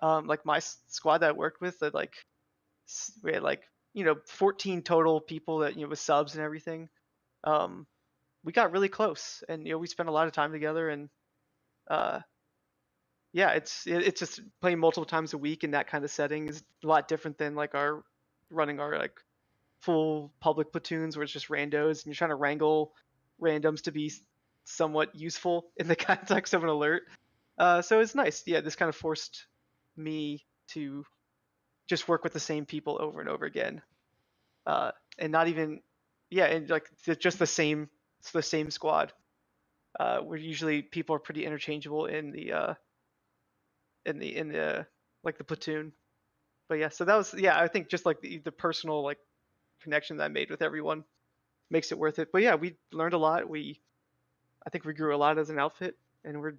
[SPEAKER 6] Like my squad that I worked with, that like we had like 14 total people that with subs and everything. Um, we got really close, and we spent a lot of time together, and uh, yeah, it's just playing multiple times a week in that kind of setting is a lot different than like our running our like full public platoons where it's just randos and you're trying to wrangle randoms to be somewhat useful in the context of an alert. So it's nice. Yeah, this kind of forced me to just work with the same people over and over again, and not even and like just the same squad. Where usually people are pretty interchangeable in the like the platoon. But yeah, so that was I think just like the personal like connection that I made with everyone makes it worth it. But yeah, we learned a lot. I think we grew a lot as an outfit, and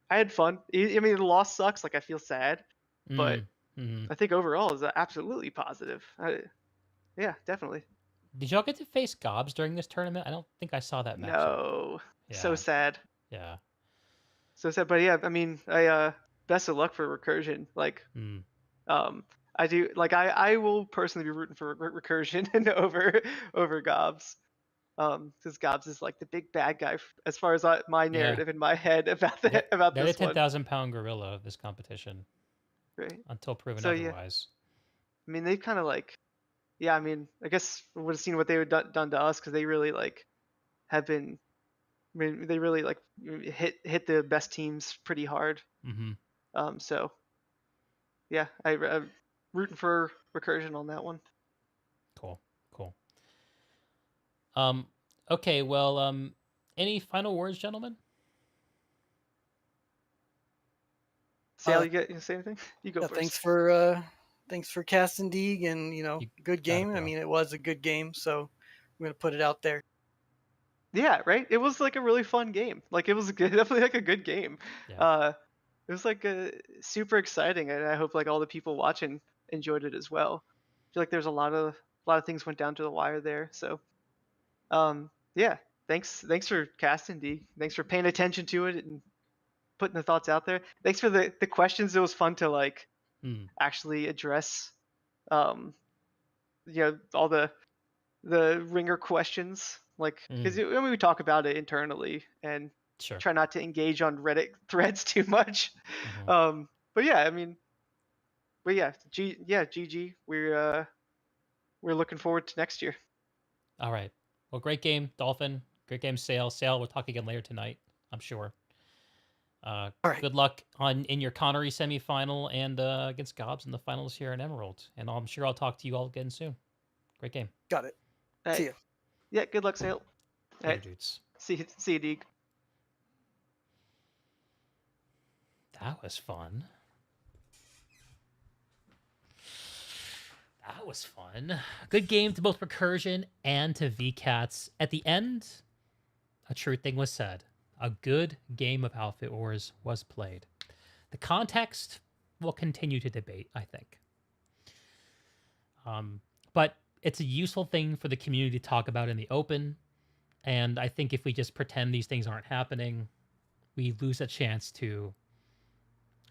[SPEAKER 6] I had fun. I mean, the loss sucks. Like I feel sad, but I think overall is absolutely positive. Yeah, definitely.
[SPEAKER 1] Did y'all get to face GOBS during this tournament? I don't think I saw that matchup.
[SPEAKER 6] No, so
[SPEAKER 1] Yeah.
[SPEAKER 6] sad.
[SPEAKER 1] Yeah.
[SPEAKER 6] So sad. But yeah, I mean, I best of luck for Recursion. Like, I do like I will personally be rooting for Recursion and over GOBS. Because GOBS is like the big bad guy as far as my narrative in my head about
[SPEAKER 1] They're
[SPEAKER 6] this
[SPEAKER 1] the
[SPEAKER 6] one.
[SPEAKER 1] 10,000-pound gorilla of this competition.
[SPEAKER 6] Right.
[SPEAKER 1] Until proven
[SPEAKER 6] So
[SPEAKER 1] otherwise.
[SPEAKER 6] I mean, they've kind of like, I mean, I guess we would have seen what they would done to us because they really like have been. I mean, they really like hit the best teams pretty hard. So yeah, I'm rooting for Recursion on that one.
[SPEAKER 1] Cool. Okay, well, any final words, gentlemen?
[SPEAKER 6] Sayl, you say anything? You go first.
[SPEAKER 5] Thanks for casting Deeg, and good game. I mean, it was a good game, so I'm gonna put it out there.
[SPEAKER 6] Yeah, right. It was like a really fun game. Like it was definitely like a good game.
[SPEAKER 1] Yeah.
[SPEAKER 6] It was like super exciting, and I hope like all the people watching enjoyed it as well. I feel like there's a lot of things went down to the wire there. So, yeah, thanks for casting, D. Thanks for paying attention to it and putting the thoughts out there. Thanks for the questions. It was fun to like actually address, all the ringer questions. Like, because we talk about it internally and try not to engage on Reddit threads too much. But yeah, I mean, GG. We're looking forward to next year.
[SPEAKER 1] All right. Well, great game, Dolphin. Great game, Sayl. Sayl, we'll talk again later tonight, I'm sure.
[SPEAKER 5] All right.
[SPEAKER 1] Good luck in your Connery semifinal and against GOBS in the finals here in Emerald. And I'm sure I'll talk to you all again soon. Great game.
[SPEAKER 5] Got it. See you.
[SPEAKER 6] Yeah, good luck, Sayl.
[SPEAKER 1] Later, dudes.
[SPEAKER 6] See you, Deeg.
[SPEAKER 1] That was fun. That was fun. Good game to both Recursion and to VCats. At the end, a true thing was said. A good game of Outfit Wars was played. The context will continue to debate, I think. But it's a useful thing for the community to talk about in the open. And I think if we just pretend these things aren't happening, we lose a chance to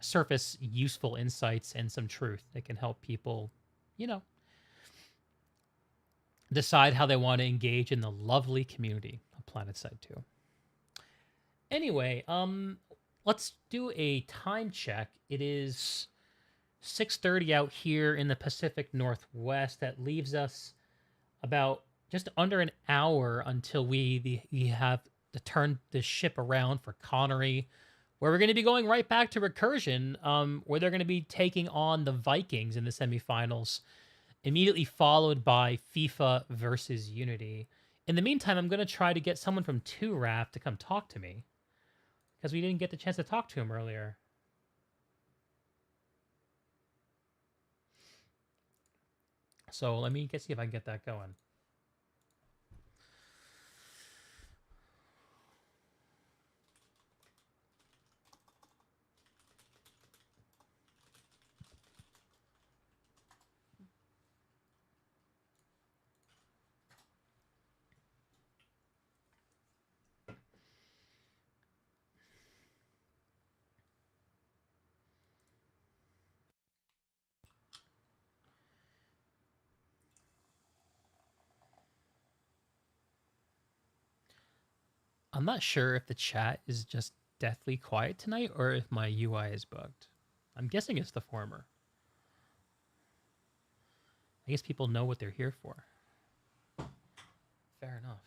[SPEAKER 1] surface useful insights and some truth that can help people, decide how they want to engage in the lovely community of PlanetSide 2. Anyway, let's do a time check. It is 6:30 out here in the Pacific Northwest. That leaves us about just under an hour until we have to turn the ship around for Connery, where we're going to be going right back to Recursion, where they're going to be taking on the Vikings in the semifinals, immediately followed by FIFA versus Unity. In the meantime, I'm going to try to get someone from 2RAF to come talk to me, because we didn't get the chance to talk to him earlier. So let me see if I can get that going. I'm not sure if the chat is just deathly quiet tonight or if my UI is bugged. I'm guessing it's the former. I guess people know what they're here for. Fair enough.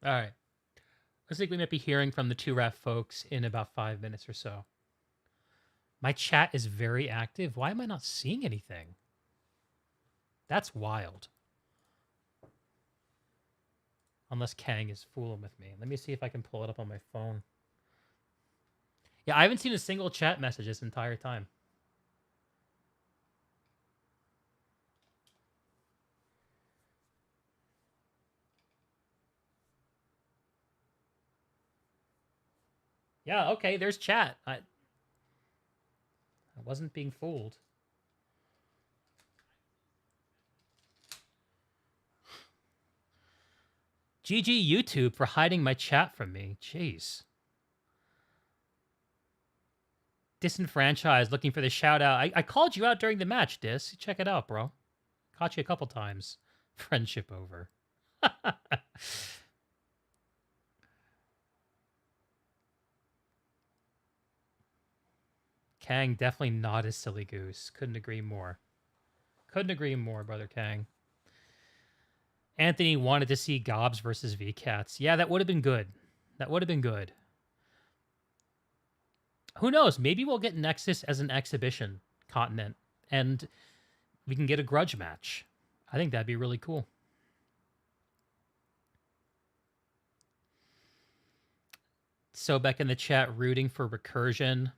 [SPEAKER 1] All right. I think we might be hearing from the 2RAF folks in about 5 minutes or so. My chat is very active. Why am I not seeing anything? That's wild. Unless Kang is fooling with me. Let me see if I can pull it up on my phone. Yeah, I haven't seen a single chat message this entire time. Yeah, okay, there's chat. I wasn't being fooled. GG YouTube for hiding my chat from me. Jeez. Disenfranchised, looking for the shout out. I called you out during the match, Dis. Check it out, bro. Caught you a couple times. Friendship over. Kang, definitely not a silly goose. Couldn't agree more. Couldn't agree more, Brother Kang. Anthony wanted to see GOBS versus VCats. Yeah, that would have been good. That would have been good. Who knows? Maybe we'll get Nexus as an exhibition continent, and we can get a grudge match. I think that'd be really cool. Sobek in the chat rooting for Recursion.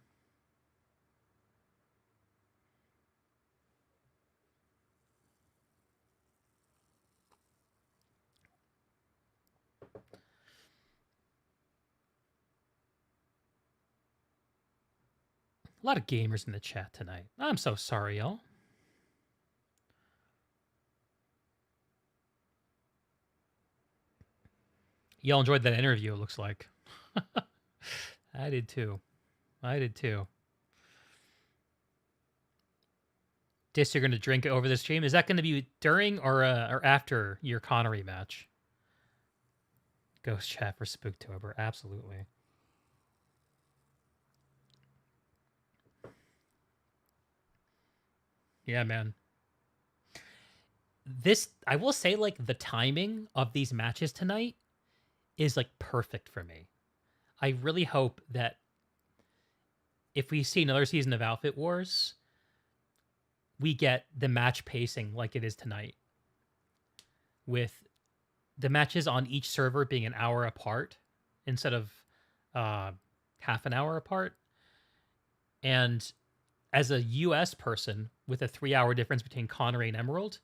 [SPEAKER 1] A lot of gamers in the chat tonight. I'm so sorry, y'all. Y'all enjoyed that interview, it looks like. I did too. I did too. Dis, you're going to drink over the stream. Is that going to be during or after your Connery match? Ghost chat for Spooktober. Absolutely. Yeah, man. This, I will say, like, the timing of these matches tonight is, like, perfect for me. I really hope that if we see another season of Outfit Wars, we get the match pacing like it is tonight, with the matches on each server being an hour apart instead of half an hour apart. And as a US person with a 3-hour difference between Connery and Emerald,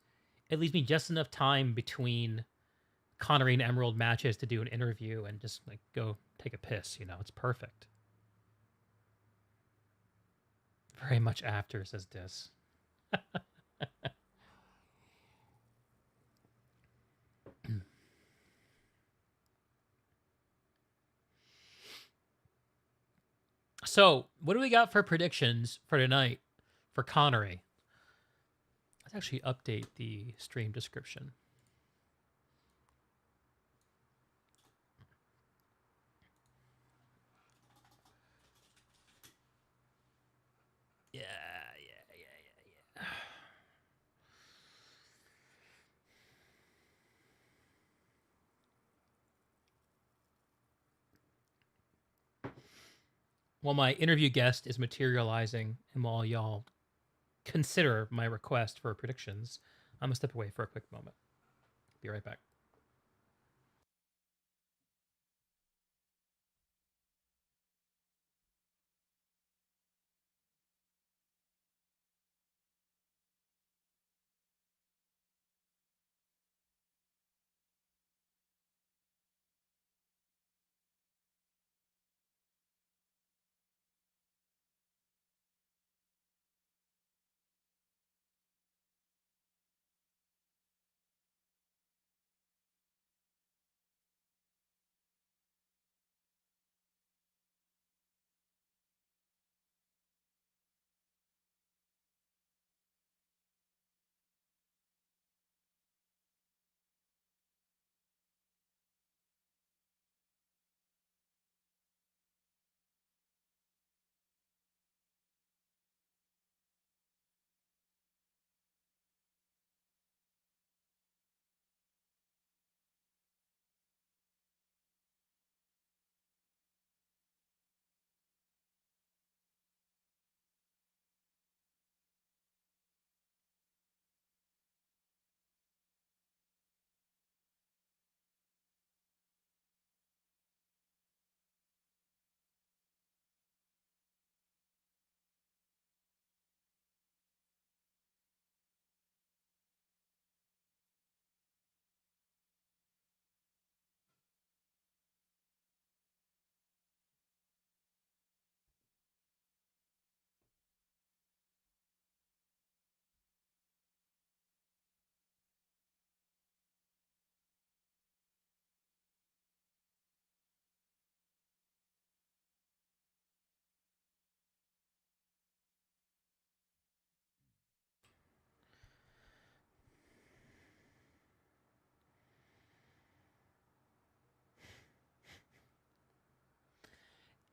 [SPEAKER 1] it leaves me just enough time between Connery and Emerald matches to do an interview and just like go take a piss. You know, it's perfect. Very much after, says Dis. So, what do we got for predictions for tonight for Connery? Let's actually update the stream description. Yeah. while my interview guest is materializing and while y'all consider my request for predictions, I'm going to step away for a quick moment. Be right back.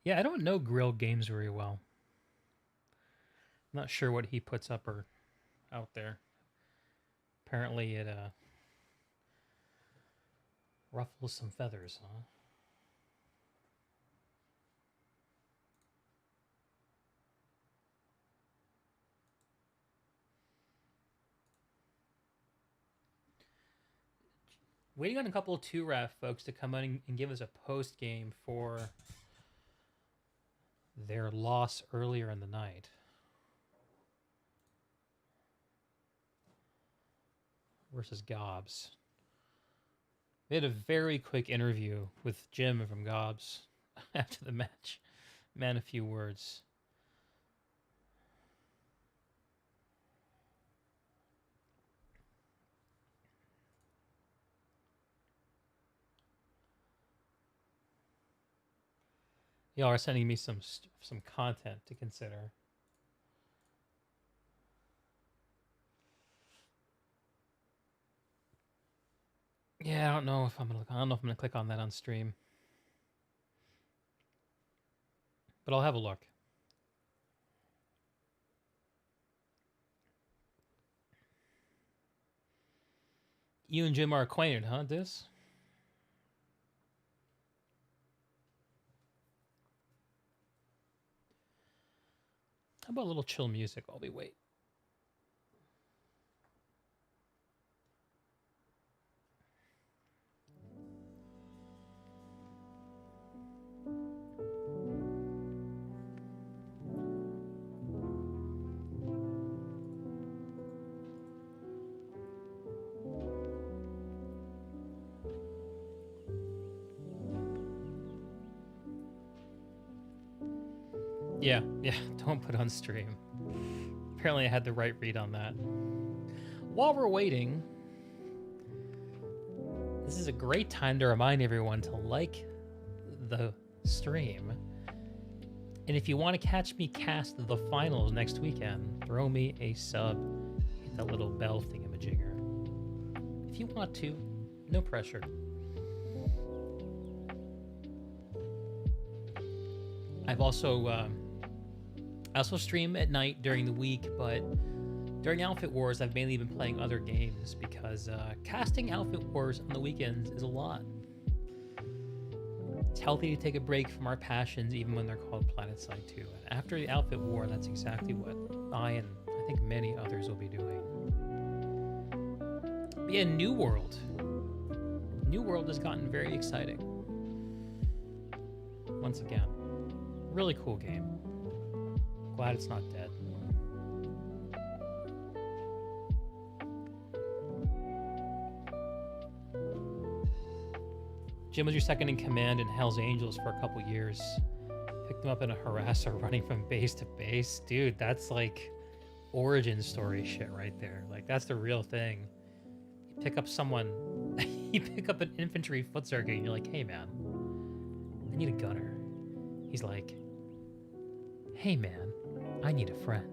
[SPEAKER 1] Yeah, I don't know Grill Games very well. I'm not sure what he puts up or out there. Apparently it ruffles some feathers, huh? Waiting on a couple of 2RAF folks to come in and give us a post game for their loss earlier in the night. Versus GOBS. We had a very quick interview with Jim from GOBS after the match. Man, a few words. Y'all are sending me some content to consider. Yeah, I don't know if I'm gonna click on that on stream, but I'll have a look. You and Jim are acquainted, huh, Dis? How about a little chill music while we wait? Yeah, don't put on stream. Apparently I had the right read on that. While we're waiting, this is a great time to remind everyone to like the stream. And if you want to catch me cast the finals next weekend, throw me a sub. Hit that little bell thingamajigger. If you want to, no pressure. I've also I also stream at night during the week, but during Outfit Wars, I've mainly been playing other games because casting Outfit Wars on the weekends is a lot. It's healthy to take a break from our passions, even when they're called PlanetSide 2. And after the outfit war, that's exactly what I and I think many others will be doing. But yeah, New World. New World has gotten very exciting. Once again, really cool game. Glad it's not dead. Jim was your second in command in Hell's Angels for a couple years. Picked him up in a harasser running from base to base. Dude, that's like origin story shit right there. Like, that's the real thing. You pick up someone, you pick up an infantry foot circuit, and you're like, hey man, I need a gunner. He's like, hey man, I need a friend.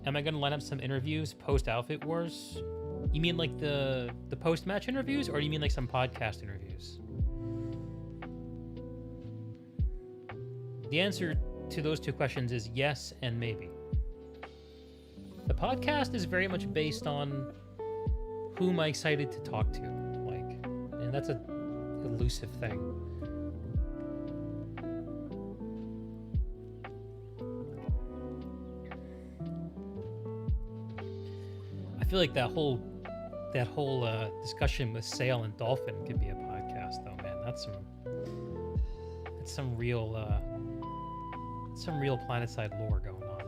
[SPEAKER 1] Am I gonna line up some interviews post Outfit Wars? You mean like the post-match interviews, or do you mean like some podcast interviews? The answer to those two questions is yes and maybe. The podcast is very much based on who am I excited to talk to, like, and that's a elusive thing. I feel like that whole discussion with Sayl and Dolphin could be a podcast, though, man. That's some real PlanetSide lore going on.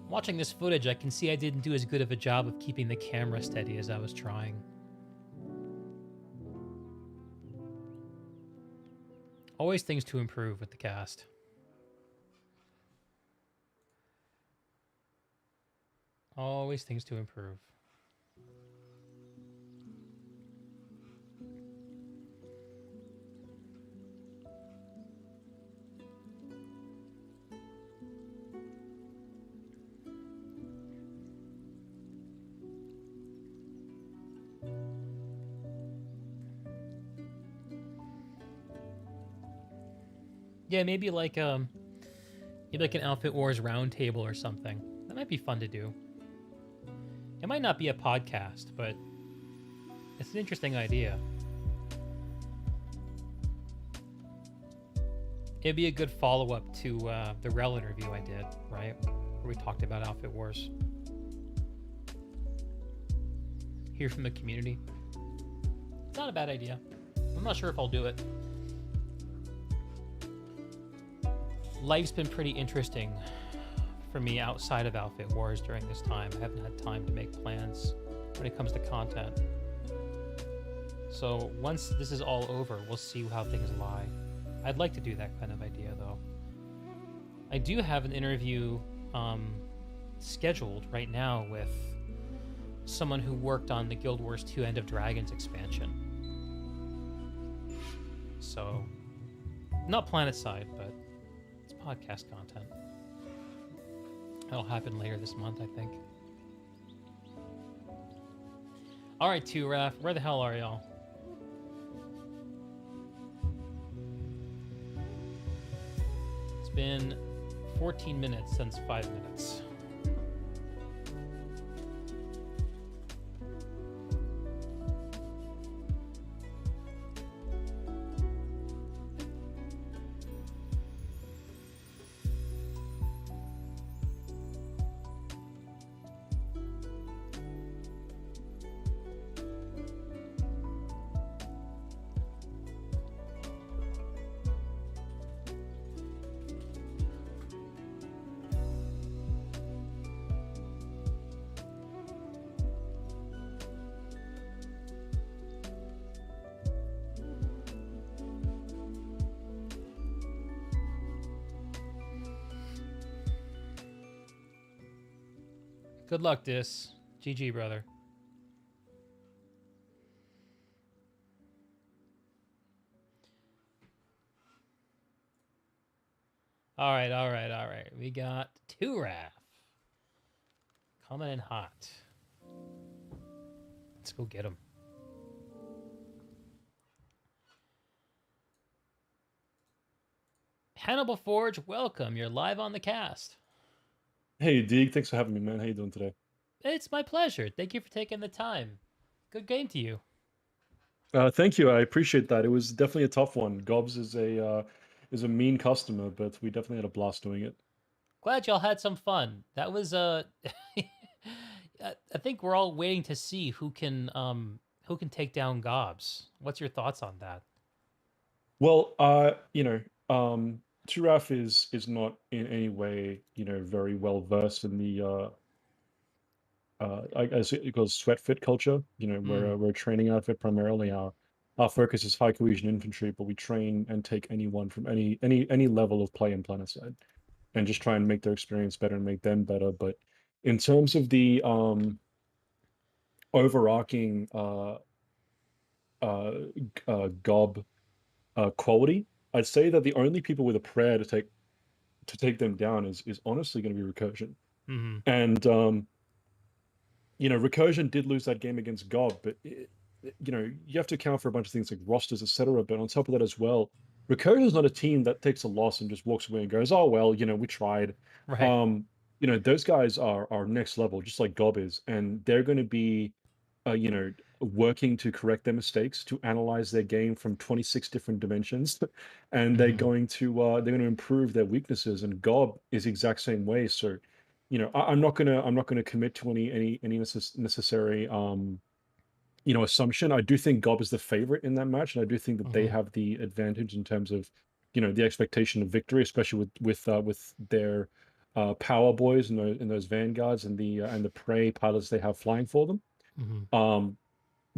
[SPEAKER 1] Watching this footage, I can see I didn't do as good of a job of keeping the camera steady as I was trying. Always things to improve with the cast. Always things to improve. Yeah, maybe like an Outfit Wars roundtable or something. That might be fun to do. It might not be a podcast, but it's an interesting idea. It'd be a good follow-up to the Rel interview I did, right? Where we talked about Outfit Wars. Hear from the community. It's not a bad idea. I'm not sure if I'll do it. Life's been pretty interesting for me outside of Outfit Wars during this time. I haven't had time to make plans when it comes to content. So once this is all over, we'll see how things lie. I'd like to do that kind of idea, though. I do have an interview scheduled right now with someone who worked on the Guild Wars 2 End of Dragons expansion. So, not PlanetSide, but it's podcast content. That'll happen later this month, I think. All right, 2Raf, where the hell are y'all? It's been 14 minutes since 5 minutes. Good luck, Dis. GG, brother. All right. We got 2Raf coming in hot. Let's go get him. HannibalForge, welcome. You're live on the cast.
[SPEAKER 7] Hey, Deeg, thanks for having me, man. How you doing today?
[SPEAKER 1] It's my pleasure. Thank you for taking the time. Good game to you.
[SPEAKER 7] Thank you. I appreciate that. It was definitely a tough one. GOBS is a mean customer, but we definitely had a blast doing it.
[SPEAKER 1] Glad y'all had some fun. That was I think we're all waiting to see who can take down GOBS. What's your thoughts on that?
[SPEAKER 7] Well, Turaf is not in any way, very well versed in the I guess it goes sweat fit culture. We're a training outfit primarily. Our focus is high cohesion infantry, but we train and take anyone from any level of play in Planetside, and just try and make their experience better and make them better. But in terms of the overarching gob quality, I'd say that the only people with a prayer to take them down is honestly going to be Recursion.
[SPEAKER 1] Mm-hmm.
[SPEAKER 7] And Recursion did lose that game against GOB, but you have to account for a bunch of things like rosters, etc. But on top of that as well, Recursion is not a team that takes a loss and just walks away and goes, "Oh well, we tried."
[SPEAKER 1] Right.
[SPEAKER 7] Those guys are next level, just like GOB is, and they're going to be, working to correct their mistakes, to analyze their game from 26 different dimensions, and
[SPEAKER 1] Mm-hmm.
[SPEAKER 7] they're going to improve their weaknesses. And GOB is the exact same way. So, I'm not gonna commit to any necessary assumption. I do think GOB is the favorite in that match, and I do think that they
[SPEAKER 1] Mm-hmm.
[SPEAKER 7] have the advantage in terms of the expectation of victory, especially with their power boys and those vanguards and the prey pilots they have flying for them.
[SPEAKER 1] Mm-hmm.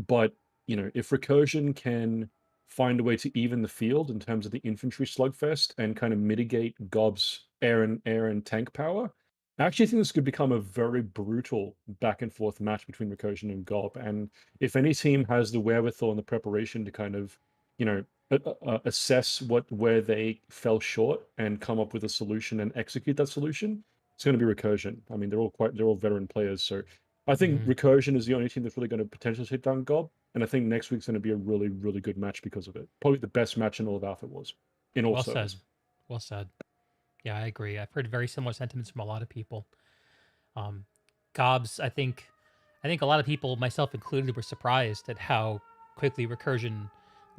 [SPEAKER 7] But if Recursion can find a way to even the field in terms of the infantry slugfest and kind of mitigate GOB's air and tank power, I actually think this could become a very brutal back and forth match between Recursion and GOB. And if any team has the wherewithal and the preparation to kind of, assess where they fell short and come up with a solution and execute that solution, it's going to be Recursion. I mean, they're all veteran players, so I think
[SPEAKER 1] Mm-hmm.
[SPEAKER 7] Recursion is the only team that's really going to potentially take down GOB, and I think next week's going to be a really, really good match because of it. Probably the best match in all of Alpha Wars, in all
[SPEAKER 1] Well said.
[SPEAKER 7] servers.
[SPEAKER 1] Well said. Yeah, I agree. I've heard very similar sentiments from a lot of people. Um, GOBS, I think a lot of people, myself included, were surprised at how quickly Recursion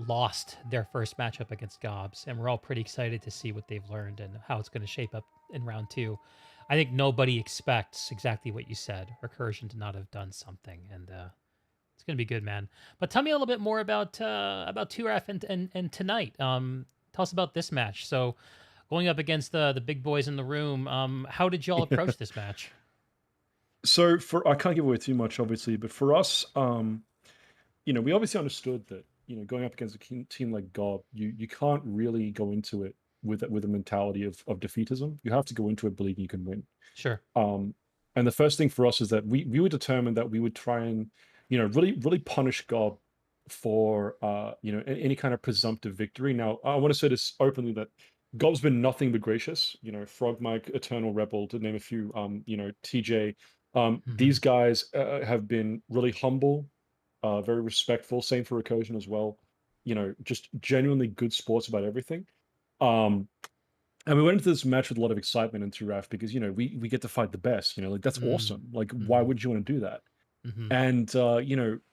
[SPEAKER 1] lost their first matchup against GOBS, and we're all pretty excited to see what they've learned and how it's going to shape up in round two. I think nobody expects exactly what you said, Recursion to not have done something, and it's going to be good, man. But tell me a little bit more about Turaf and tonight. Tell us about this match. So, going up against the big boys in the room, how did y'all approach this match?
[SPEAKER 7] So I can't give away too much, obviously, but for us, we obviously understood that going up against a team like GOB, you can't really go into it with a mentality of defeatism. You have to go into it believing you can win.
[SPEAKER 1] Sure.
[SPEAKER 7] And the first thing for us is that we were determined that we would try and really really punish GOB for any kind of presumptive victory. Now I want to say this openly that GOB's been nothing but gracious. Frog Mike, Eternal Rebel, to name a few. TJ.
[SPEAKER 1] Mm-hmm.
[SPEAKER 7] These guys have been really humble, very respectful. Same for Recursion as well. Just genuinely good sports about everything. And we went into this match with a lot of excitement in Turaf because we get to fight the best. Like that's awesome. Like why would you want to do that?
[SPEAKER 1] Mm-hmm.
[SPEAKER 7] And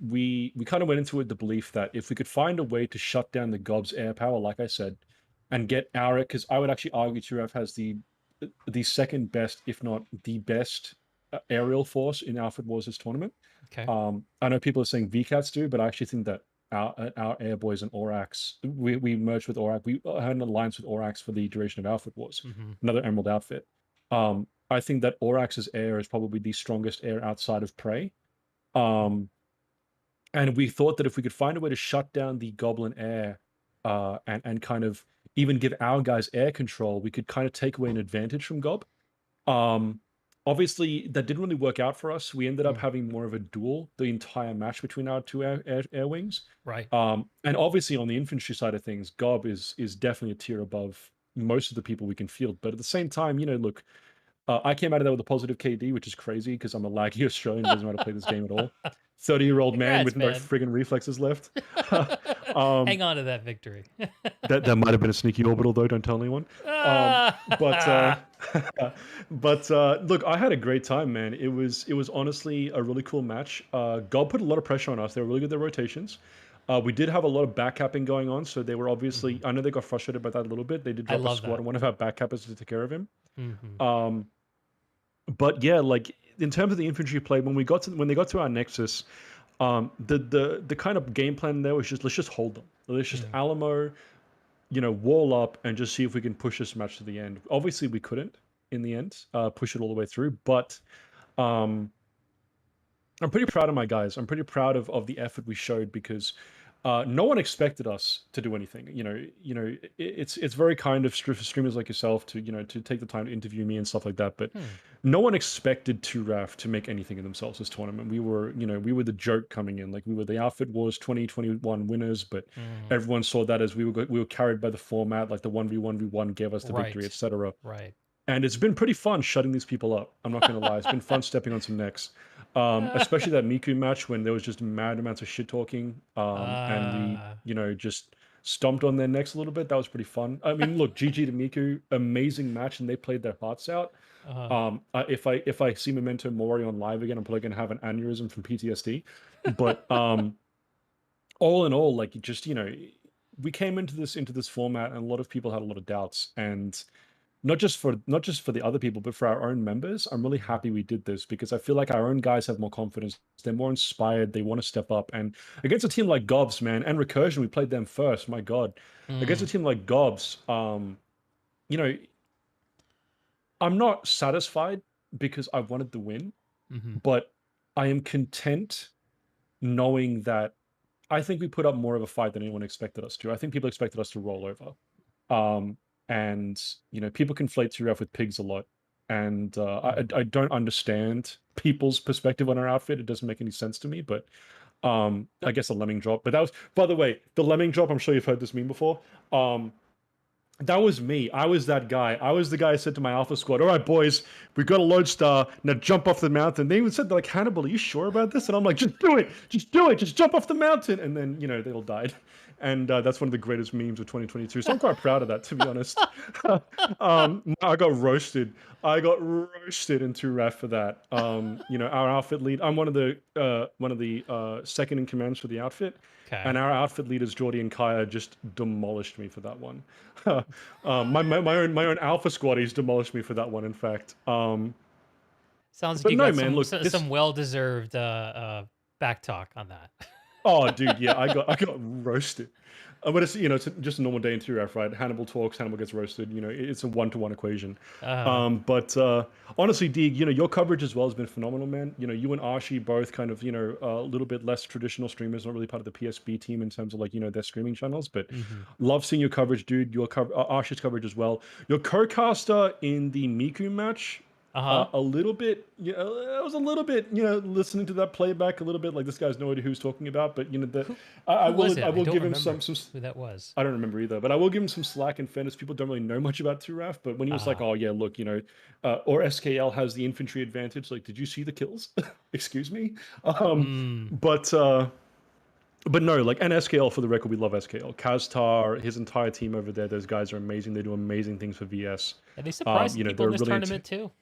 [SPEAKER 7] we kind of went into it the belief that if we could find a way to shut down the GOBS air power, like I said, and get our, because I would actually argue Turaf has the second best, if not the best, aerial force in Alfred Wars' tournament.
[SPEAKER 1] Okay.
[SPEAKER 7] I know people are saying VCATs do, but I actually think that our Airboys and Orax, we merged with Orax. We had an alliance with Orax for the duration of Alfred Wars, another Emerald outfit. I think that Orax's air is probably the strongest air outside of Prey. And we thought that if we could find a way to shut down the Goblin air and kind of even give our guys air control, we could kind of take away an advantage from Gob. Obviously, that didn't really work out for us. We ended up having more of a duel the entire match between our two air wings.
[SPEAKER 1] Right.
[SPEAKER 7] And obviously, on the infantry side of things, Gob is definitely a tier above most of the people we can field. But at the same time, look, I came out of that with a positive KD, which is crazy because I'm a laggy Australian who doesn't know how to play this game at all. 30-year-old man
[SPEAKER 1] Congrats,
[SPEAKER 7] with no
[SPEAKER 1] man.
[SPEAKER 7] friggin' reflexes left.
[SPEAKER 1] Hang on to that victory.
[SPEAKER 7] That might have been a sneaky orbital though. Don't tell anyone. But look, I had a great time, man. It was honestly a really cool match. God put a lot of pressure on us. They were really good at their rotations. We did have a lot of backcapping going on, so they were obviously. I know they got frustrated by that a little bit. They did
[SPEAKER 1] I
[SPEAKER 7] drop a
[SPEAKER 1] love
[SPEAKER 7] squad
[SPEAKER 1] that.
[SPEAKER 7] on one of our backcappers to take care of him.
[SPEAKER 1] Mhm.
[SPEAKER 7] But yeah, like in terms of the infantry play, when they got to our Nexus, the kind of game plan there was just let's just hold them. Let's just Alamo, wall up and just see if we can push this match to the end. Obviously, we couldn't in the end push it all the way through, but I'm pretty proud of my guys. I'm pretty proud of the effort we showed because no one expected us to do anything. It's very kind of streamers like yourself to to take the time to interview me and stuff like that. But no one expected 2RAF to make anything of themselves this tournament. We were the joke coming in. Like we were the Outfit Wars 2021 winners, but everyone saw that as we were carried by the format. Like the 1v1v1 gave us the victory, etc.
[SPEAKER 1] Right.
[SPEAKER 7] And it's been pretty fun shutting these people up. I'm not going to lie. It's been fun stepping on some necks. Especially that Miku match when there was just mad amounts of shit talking. And we, just stomped on their necks a little bit. That was pretty fun. I mean, look, GG to Miku, amazing match, and they played their hearts out. If I see Memento Mori on live again, I'm probably going to have an aneurysm from PTSD. But all in all, like just we came into this format, and a lot of people had a lot of doubts, and not just for the other people, but for our own members. I'm really happy we did this because I feel like our own guys have more confidence. They're more inspired. They want to step up. And against a team like GOBS, man, and Recursion, we played them first. My God, against a team like GOBS, I'm not satisfied because I wanted the win, but I am content knowing that I think we put up more of a fight than anyone expected us to. I think people expected us to roll over. And people conflate 2RAF with pigs a lot, and I don't understand people's perspective on our outfit. It doesn't make any sense to me, but I guess a lemming drop. But that was, by the way, the lemming drop. I'm sure you've heard this meme before. That was me. I was that guy. I was the guy who said to my Alpha Squad, "All right, boys, we got a lodestar. Now jump off the mountain." They even said, like, "Hannibal, are you sure about this?" And I'm like, "Just do it. Just do it. Just jump off the mountain." And then, they all died. And that's one of the greatest memes of 2022. So I'm quite proud of that, to be honest. I got roasted. I got roasted in 2RAF for that. Our outfit lead. I'm one of the second in commands for the outfit.
[SPEAKER 1] Okay.
[SPEAKER 7] And our outfit leaders, Jordy and Kaya, just demolished me for that one. My own Alpha Squaddies demolished me for that one. In fact,
[SPEAKER 1] sounds like
[SPEAKER 7] but
[SPEAKER 1] you
[SPEAKER 7] no,
[SPEAKER 1] got
[SPEAKER 7] man, look,
[SPEAKER 1] some well-deserved back talk on that.
[SPEAKER 7] Oh, dude, yeah, I got roasted. But it's it's just a normal day in 2RAF, right? Hannibal talks, Hannibal gets roasted. It's a 1-to-1 equation. But honestly, Deeg, your coverage as well has been phenomenal, man. You and Archie both kind of a little bit less traditional streamers, not really part of the PSB team in terms of like their streaming channels. But love seeing your coverage, dude. Your Archie's coverage as well. Your co-caster in the Miku match. A little bit, I was a little bit, listening to that playback a little bit, like this guy's no idea who he's talking about, but I will give him some
[SPEAKER 1] who that was.
[SPEAKER 7] I don't remember either, but I will give him some slack and fairness. People don't really know much about 2RAF, but when he was like, "Oh yeah, look, or SKL has the infantry advantage," like, did you see the kills? Excuse me. But no, like, and SKL, for the record, we love SKL. Kaztar, his entire team over there, those guys are amazing. They do amazing things for VS.
[SPEAKER 1] And they surprised people in this tournament too.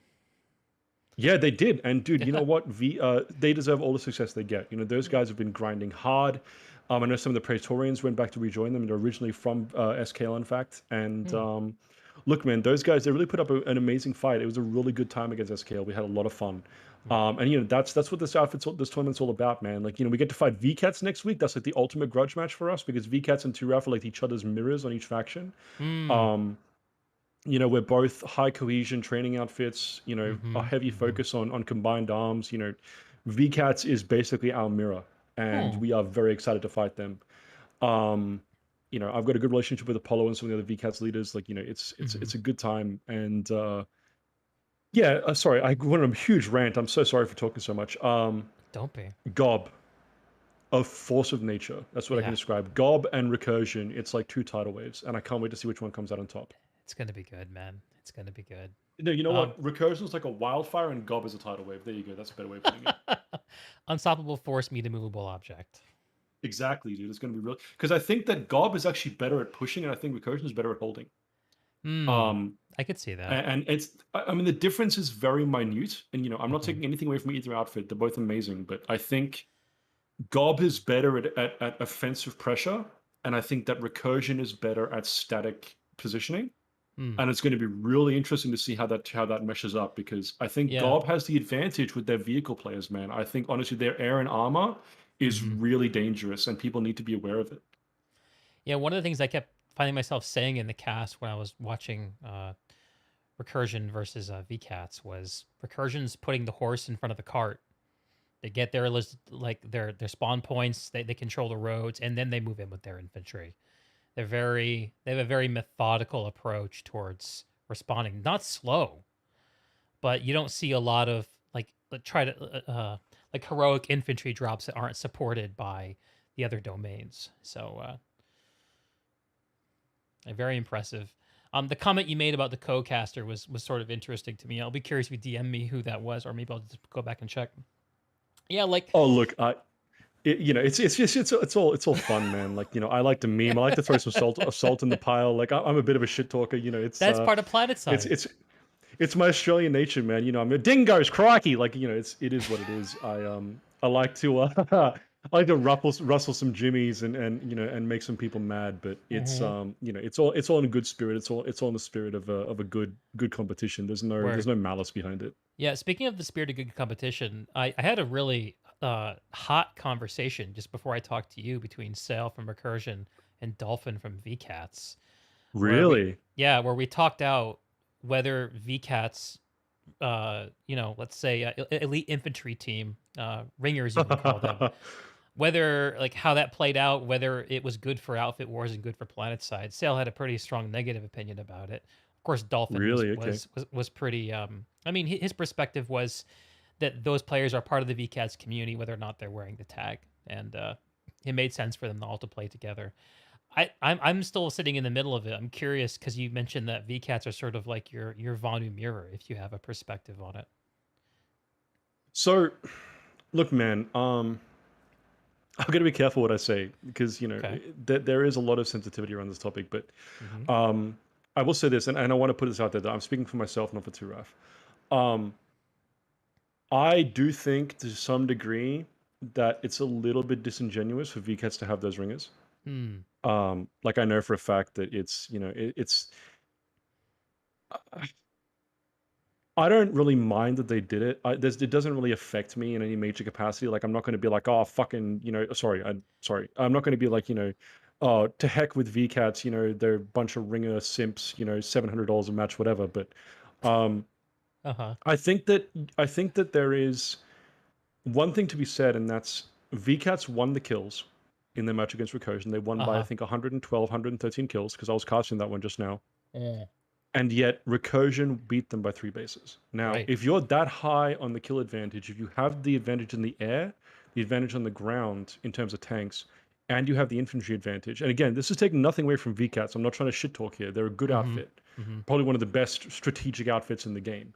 [SPEAKER 7] Yeah, they did. And dude, you know what? They deserve all the success they get. Those guys have been grinding hard. I know some of the Praetorians went back to rejoin them. They're originally from SKL, in fact. And look, man, those guys, they really put up an amazing fight. It was a really good time against SKL. We had a lot of fun. And that's what this tournament's all about, man. Like, we get to fight VCats next week. That's like the ultimate grudge match for us because VCats and 2RAF are like each other's mirrors on each faction. We're both high cohesion training outfits, a heavy focus on combined arms. VCats is basically our mirror, and we are very excited to fight them. I've got a good relationship with Apollo and some of the other VCats leaders. Like, it's a good time. And sorry, I went on a huge rant. I'm so sorry for talking so much.
[SPEAKER 1] Don't be.
[SPEAKER 7] GOB, a force of nature. That's what I can describe. GOB and Recursion, it's like two tidal waves, and I can't wait to see which one comes out on top.
[SPEAKER 1] It's going to be good, man. It's going to be good.
[SPEAKER 7] No, you know what? Recursion's like a wildfire and GOB is a tidal wave. There you go. That's a better way of putting it.
[SPEAKER 1] Unstoppable force, meet a movable object.
[SPEAKER 7] Exactly, dude. It's going to be real because I think that Gob is actually better at pushing, and I think Recursion is better at holding.
[SPEAKER 1] I could see that.
[SPEAKER 7] And it's, I mean, the difference is very minute. And I'm not
[SPEAKER 1] Mhm.
[SPEAKER 7] taking anything away from either outfit; they're both amazing. But I think Gob is better at offensive pressure, and I think that Recursion is better at static positioning. And it's going to be really interesting to see how that meshes up, because I think
[SPEAKER 1] Yeah.
[SPEAKER 7] Gob has the advantage with their vehicle players, man. I think honestly their air and armor is really dangerous, and people need to be aware of it.
[SPEAKER 1] Yeah, one of the things I kept finding myself saying in the cast when I was watching Recursion versus VCats was Recursion's putting the horse in front of the cart. They get their their spawn points, they control the roads, and then they move in with their infantry. They have a very methodical approach towards responding. Not slow, but you don't see a lot of like heroic infantry drops that aren't supported by the other domains. So very impressive. The comment you made about the co-caster was sort of interesting to me. I'll be curious if you DM me who that was, or maybe I'll just go back and check. Yeah, like
[SPEAKER 7] Oh look, it's all fun, man. Like I like to meme. I like to throw some salt in the pile. Like I'm a bit of a shit talker. It's
[SPEAKER 1] that's part of PlanetSide.
[SPEAKER 7] It's my Australian nature, man. I'm a dingoes, crikey. Like it is what it is. I like to I like to rustle some jimmies and make some people mad. But it's it's all in a good spirit. It's all in the spirit of a good competition. There's no malice behind it.
[SPEAKER 1] Yeah, speaking of the spirit of good competition, I had a really hot conversation just before I talked to you between Sayl from Recursion and Dolphin from VCats.
[SPEAKER 7] Really?
[SPEAKER 1] Where we talked out whether VCats, let's say elite infantry team, ringers you can call them, whether like how that played out, whether it was good for Outfit Wars and good for PlanetSide. Sayl had a pretty strong negative opinion about it. Of course, Dolphin
[SPEAKER 7] Really?
[SPEAKER 1] was pretty. I mean, his perspective was that those players are part of the VCats community, whether or not they're wearing the tag, and it made sense for them all to play together. I'm still sitting in the middle of it. I'm curious because you mentioned that VCats are sort of like your Vonu mirror, if you have a perspective on it.
[SPEAKER 7] So, look, man. I've got to be careful what I say, because there is a lot of sensitivity around this topic. But I will say this, and I want to put this out there, that I'm speaking for myself, not for Turaf. I do think to some degree that it's a little bit disingenuous for VCats to have those ringers. Like I know for a fact that it's I don't really mind that they did it. It doesn't really affect me in any major capacity. Like I'm not going to be like, oh fucking, sorry. I'm not going to be like, oh, to heck with VCats. They're a bunch of ringer simps. $700 a match, whatever. But I think that there is one thing to be said, and that's VCats won the kills in their match against Recursion. They won by I think 112, 113 kills, because I was casting that one just now. And yet Recursion beat them by 3 bases. Now, if you're that high on the kill advantage, if you have the advantage in the air, the advantage on the ground in terms of tanks, and you have the infantry advantage, and again, this is taking nothing away from VCats. I'm not trying to shit talk here. They're a good outfit. Probably one of the best strategic outfits in the game.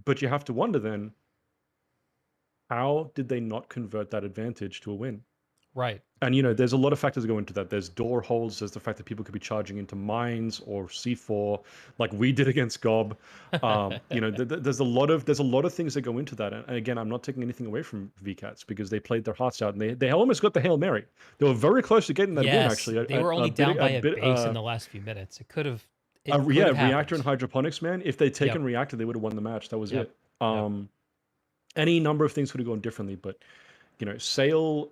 [SPEAKER 7] But you have to wonder then, how did they not convert that advantage to a win?
[SPEAKER 1] Right.
[SPEAKER 7] And there's a lot of factors that go into that. There's door holds. There's the fact that people could be charging into mines or C4, like we did against Gob. There's a lot of things that go into that. And again, I'm not taking anything away from VCats, because they played their hearts out, and they almost got the Hail Mary. They were very close to getting that win. Actually,
[SPEAKER 1] they were only down by a base in the last few minutes. It could have.
[SPEAKER 7] Reactor and hydroponics, man. If they'd taken Reactor, they would have won the match. That was it. Any number of things would have gone differently, but Sayl,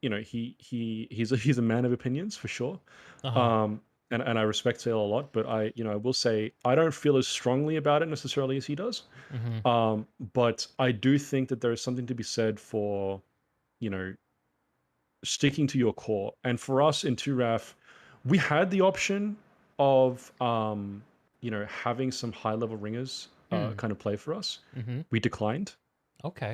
[SPEAKER 7] he's a man of opinions for sure. And I respect Sayl a lot, but I will say I don't feel as strongly about it necessarily as he does. But I do think that there is something to be said for sticking to your core. And for us in 2RAF, we had the option of having some high level ringers kind of play for us. We declined.
[SPEAKER 1] Okay.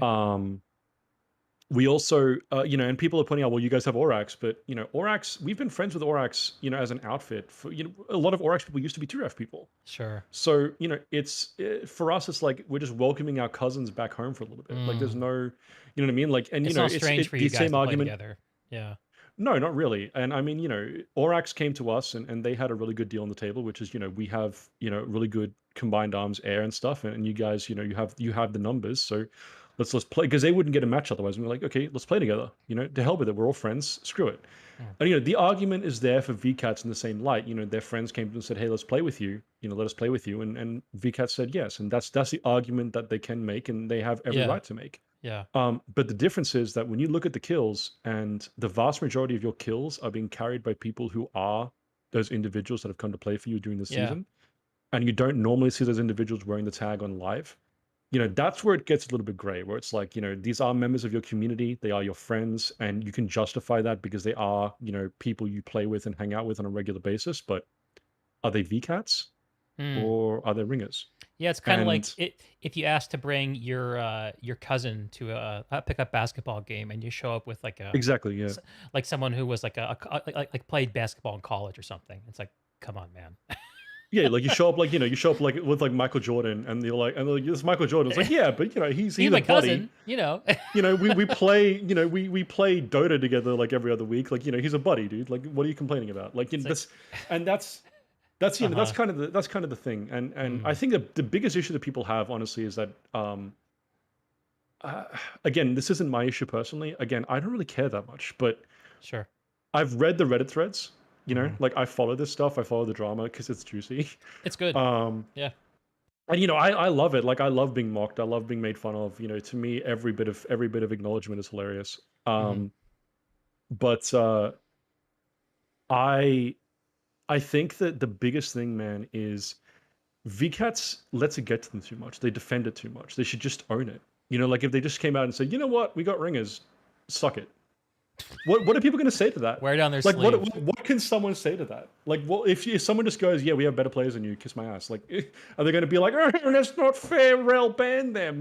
[SPEAKER 7] We also, and people are pointing out, well, you guys have Orax, but Orax, we've been friends with Orax, as an outfit for, a lot of Orax people used to be 2RAF people.
[SPEAKER 1] Sure.
[SPEAKER 7] So, it's for us, it's like we're just welcoming our cousins back home for a little bit. Like there's no, you know what I mean? Like, and
[SPEAKER 1] it's not strange for you guys to play together. Yeah.
[SPEAKER 7] No, not really. And I mean, Orax came to us and they had a really good deal on the table, which is, we have, really good combined arms air and stuff. And you guys, you have the numbers. So let's play because they wouldn't get a match otherwise. And we're like, okay, let's play together. To hell with it. We're all friends. Screw it.
[SPEAKER 1] Mm.
[SPEAKER 7] And the argument is there for VCats in the same light. Their friends came to them and said, hey, let's play with you. Let us play with you. And VCats said yes. And that's the argument that they can make and they have every
[SPEAKER 1] Yeah.
[SPEAKER 7] right to make.
[SPEAKER 1] Yeah.
[SPEAKER 7] But the difference is that when you look at the kills, and the vast majority of your kills are being carried by people who are those individuals that have come to play for you during the
[SPEAKER 1] Yeah.
[SPEAKER 7] season, and you don't normally see those individuals wearing the tag on live, that's where it gets a little bit gray, where it's like, these are members of your community, they are your friends, and you can justify that because they are, people you play with and hang out with on a regular basis, but are they VCats
[SPEAKER 1] Mm.
[SPEAKER 7] or are they ringers?
[SPEAKER 1] Yeah, it's kind of like
[SPEAKER 7] And
[SPEAKER 1] if you ask to bring your cousin to a pickup basketball game and you show up with like
[SPEAKER 7] exactly, yeah.
[SPEAKER 1] like someone who was like like played basketball in college or something. It's like, come on, man.
[SPEAKER 7] Yeah, like you show up like with like Michael Jordan, and they're like, this is Michael Jordan. It's like, yeah, but he's
[SPEAKER 1] He's
[SPEAKER 7] a
[SPEAKER 1] my
[SPEAKER 7] buddy.
[SPEAKER 1] cousin,
[SPEAKER 7] we play we play Dota together like every other week. Like he's a buddy, dude. Like what are you complaining about? Like that's that's
[SPEAKER 1] Uh-huh.
[SPEAKER 7] kind of the thing. And I
[SPEAKER 1] Mm.
[SPEAKER 7] think the biggest issue that people have honestly is that again, this isn't my issue personally. Again, I don't really care that much, but
[SPEAKER 1] Sure.
[SPEAKER 7] I've read the Reddit threads.
[SPEAKER 1] Mhm.
[SPEAKER 7] Like I follow this stuff. I follow the drama because it's juicy.
[SPEAKER 1] It's good. Yeah.
[SPEAKER 7] And I love it. Like I love being mocked. I love being made fun of. To me, every bit of acknowledgement is hilarious. But I think that the biggest thing, man, is VCats lets it get to them too much. They defend it too much. They should just own it. Like if they just came out and said, you know what, we got ringers, suck it. What are people going to say to that?
[SPEAKER 1] Wear down their
[SPEAKER 7] Like
[SPEAKER 1] sleeve.
[SPEAKER 7] what can someone say to that? Like, well, if someone just goes, yeah, we have better players than you, kiss my ass. Like, are they going to be like, oh, that's not fair, rel, ban them?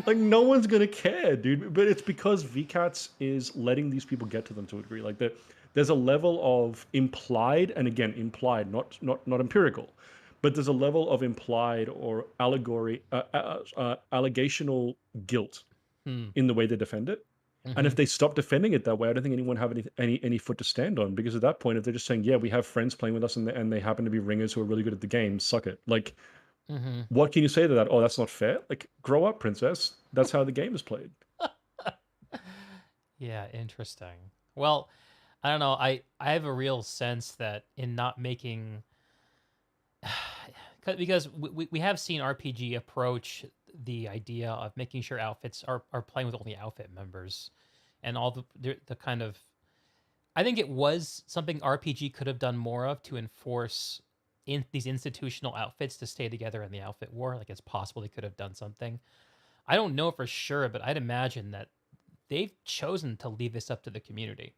[SPEAKER 7] Like no one's going to care, dude. But it's because VCats is letting these people get to them to a degree. Like there's a level of implied, and again, implied, not empirical, but there's a level of implied or allegational guilt in the way they defend it. And if they stop defending it that way, I don't think anyone have any foot to stand on, because at that point, if they're just saying, yeah, we have friends playing with us and they happen to be ringers who are really good at the game, suck it. Like, what can you say to that? Oh, that's not fair. Like, grow up, princess. That's how the game is played.
[SPEAKER 1] Yeah, interesting. Well, I don't know. I have a real sense that in not making, because we have seen RPG approach the idea of making sure outfits are playing with only outfit members, and all the kind of, I think it was something RPG could have done more of to enforce in these institutional outfits to stay together in the outfit war. Like it's possible they could have done something. I don't know for sure, but I'd imagine that they've chosen to leave this up to the community.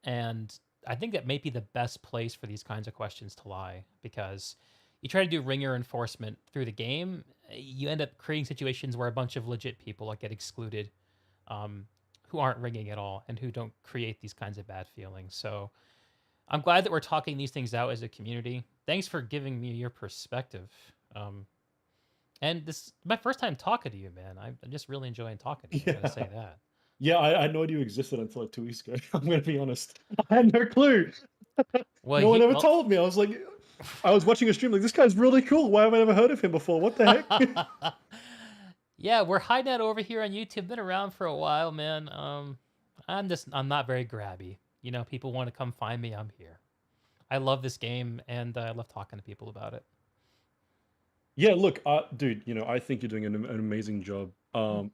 [SPEAKER 1] And I think that may be the best place for these kinds of questions to lie, because you try to do ringer enforcement through the game, you end up creating situations where a bunch of legit people get excluded, who aren't ringing at all and who don't create these kinds of bad feelings. So I'm glad that we're talking these things out as a community. Thanks for giving me your perspective. And this is my first time talking to you, man. I'm just really enjoying talking to you. I gotta say that.
[SPEAKER 7] Yeah, I had no idea you existed until like 2 weeks ago. I'm going to be honest. I had no clue.
[SPEAKER 1] Well,
[SPEAKER 7] no one ever told me. I was like, I was watching a stream like, this guy's really cool. Why have I never heard of him before? What the heck?
[SPEAKER 1] Yeah, we're hiding out over here on YouTube. Been around for a while, man. I'm not very grabby. People want to come find me, I'm here. I love this game, and I love talking to people about it.
[SPEAKER 7] Yeah, look, dude, I think you're doing an amazing job.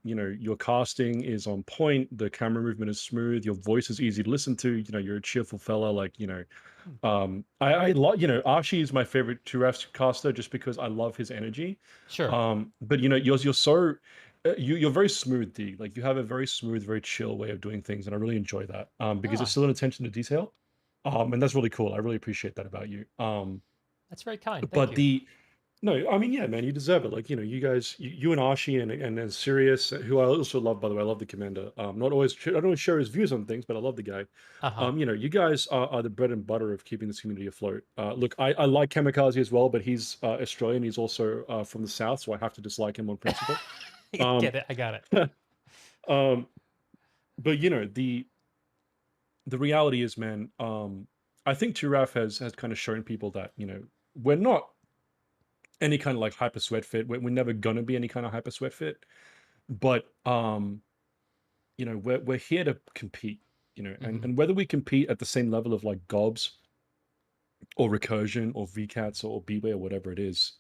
[SPEAKER 7] Your casting is on point. The camera movement is smooth. Your voice is easy to listen to. You're a cheerful fella. Like, I love, Archie is my favorite 2F caster just because I love his energy.
[SPEAKER 1] Sure.
[SPEAKER 7] But you're so, you're very smooth, D. Like you have a very smooth, very chill way of doing things, and I really enjoy that. Because it's still an attention to detail. And that's really cool. I really appreciate that about you.
[SPEAKER 1] That's very kind.
[SPEAKER 7] But no, I mean, yeah, man, you deserve it. Like, you guys, you and Archie and Sirius, who I also love, by the way. I love the commander. I don't always share his views on things, but I love the guy. You guys are the bread and butter of keeping this community afloat. Look, I like Kamikaze as well, but he's Australian. He's also from the South, so I have to dislike him on principle.
[SPEAKER 1] I got it.
[SPEAKER 7] But the reality is, man, I think Turaf has kind of shown people that, you know, we're not any kind of like hyper sweat fit. We're never gonna be any kind of hyper sweat fit. But you know, we're here to compete, you know, and whether we compete at the same level of like GOBS or Recursion or VCATs or Beware or whatever it is,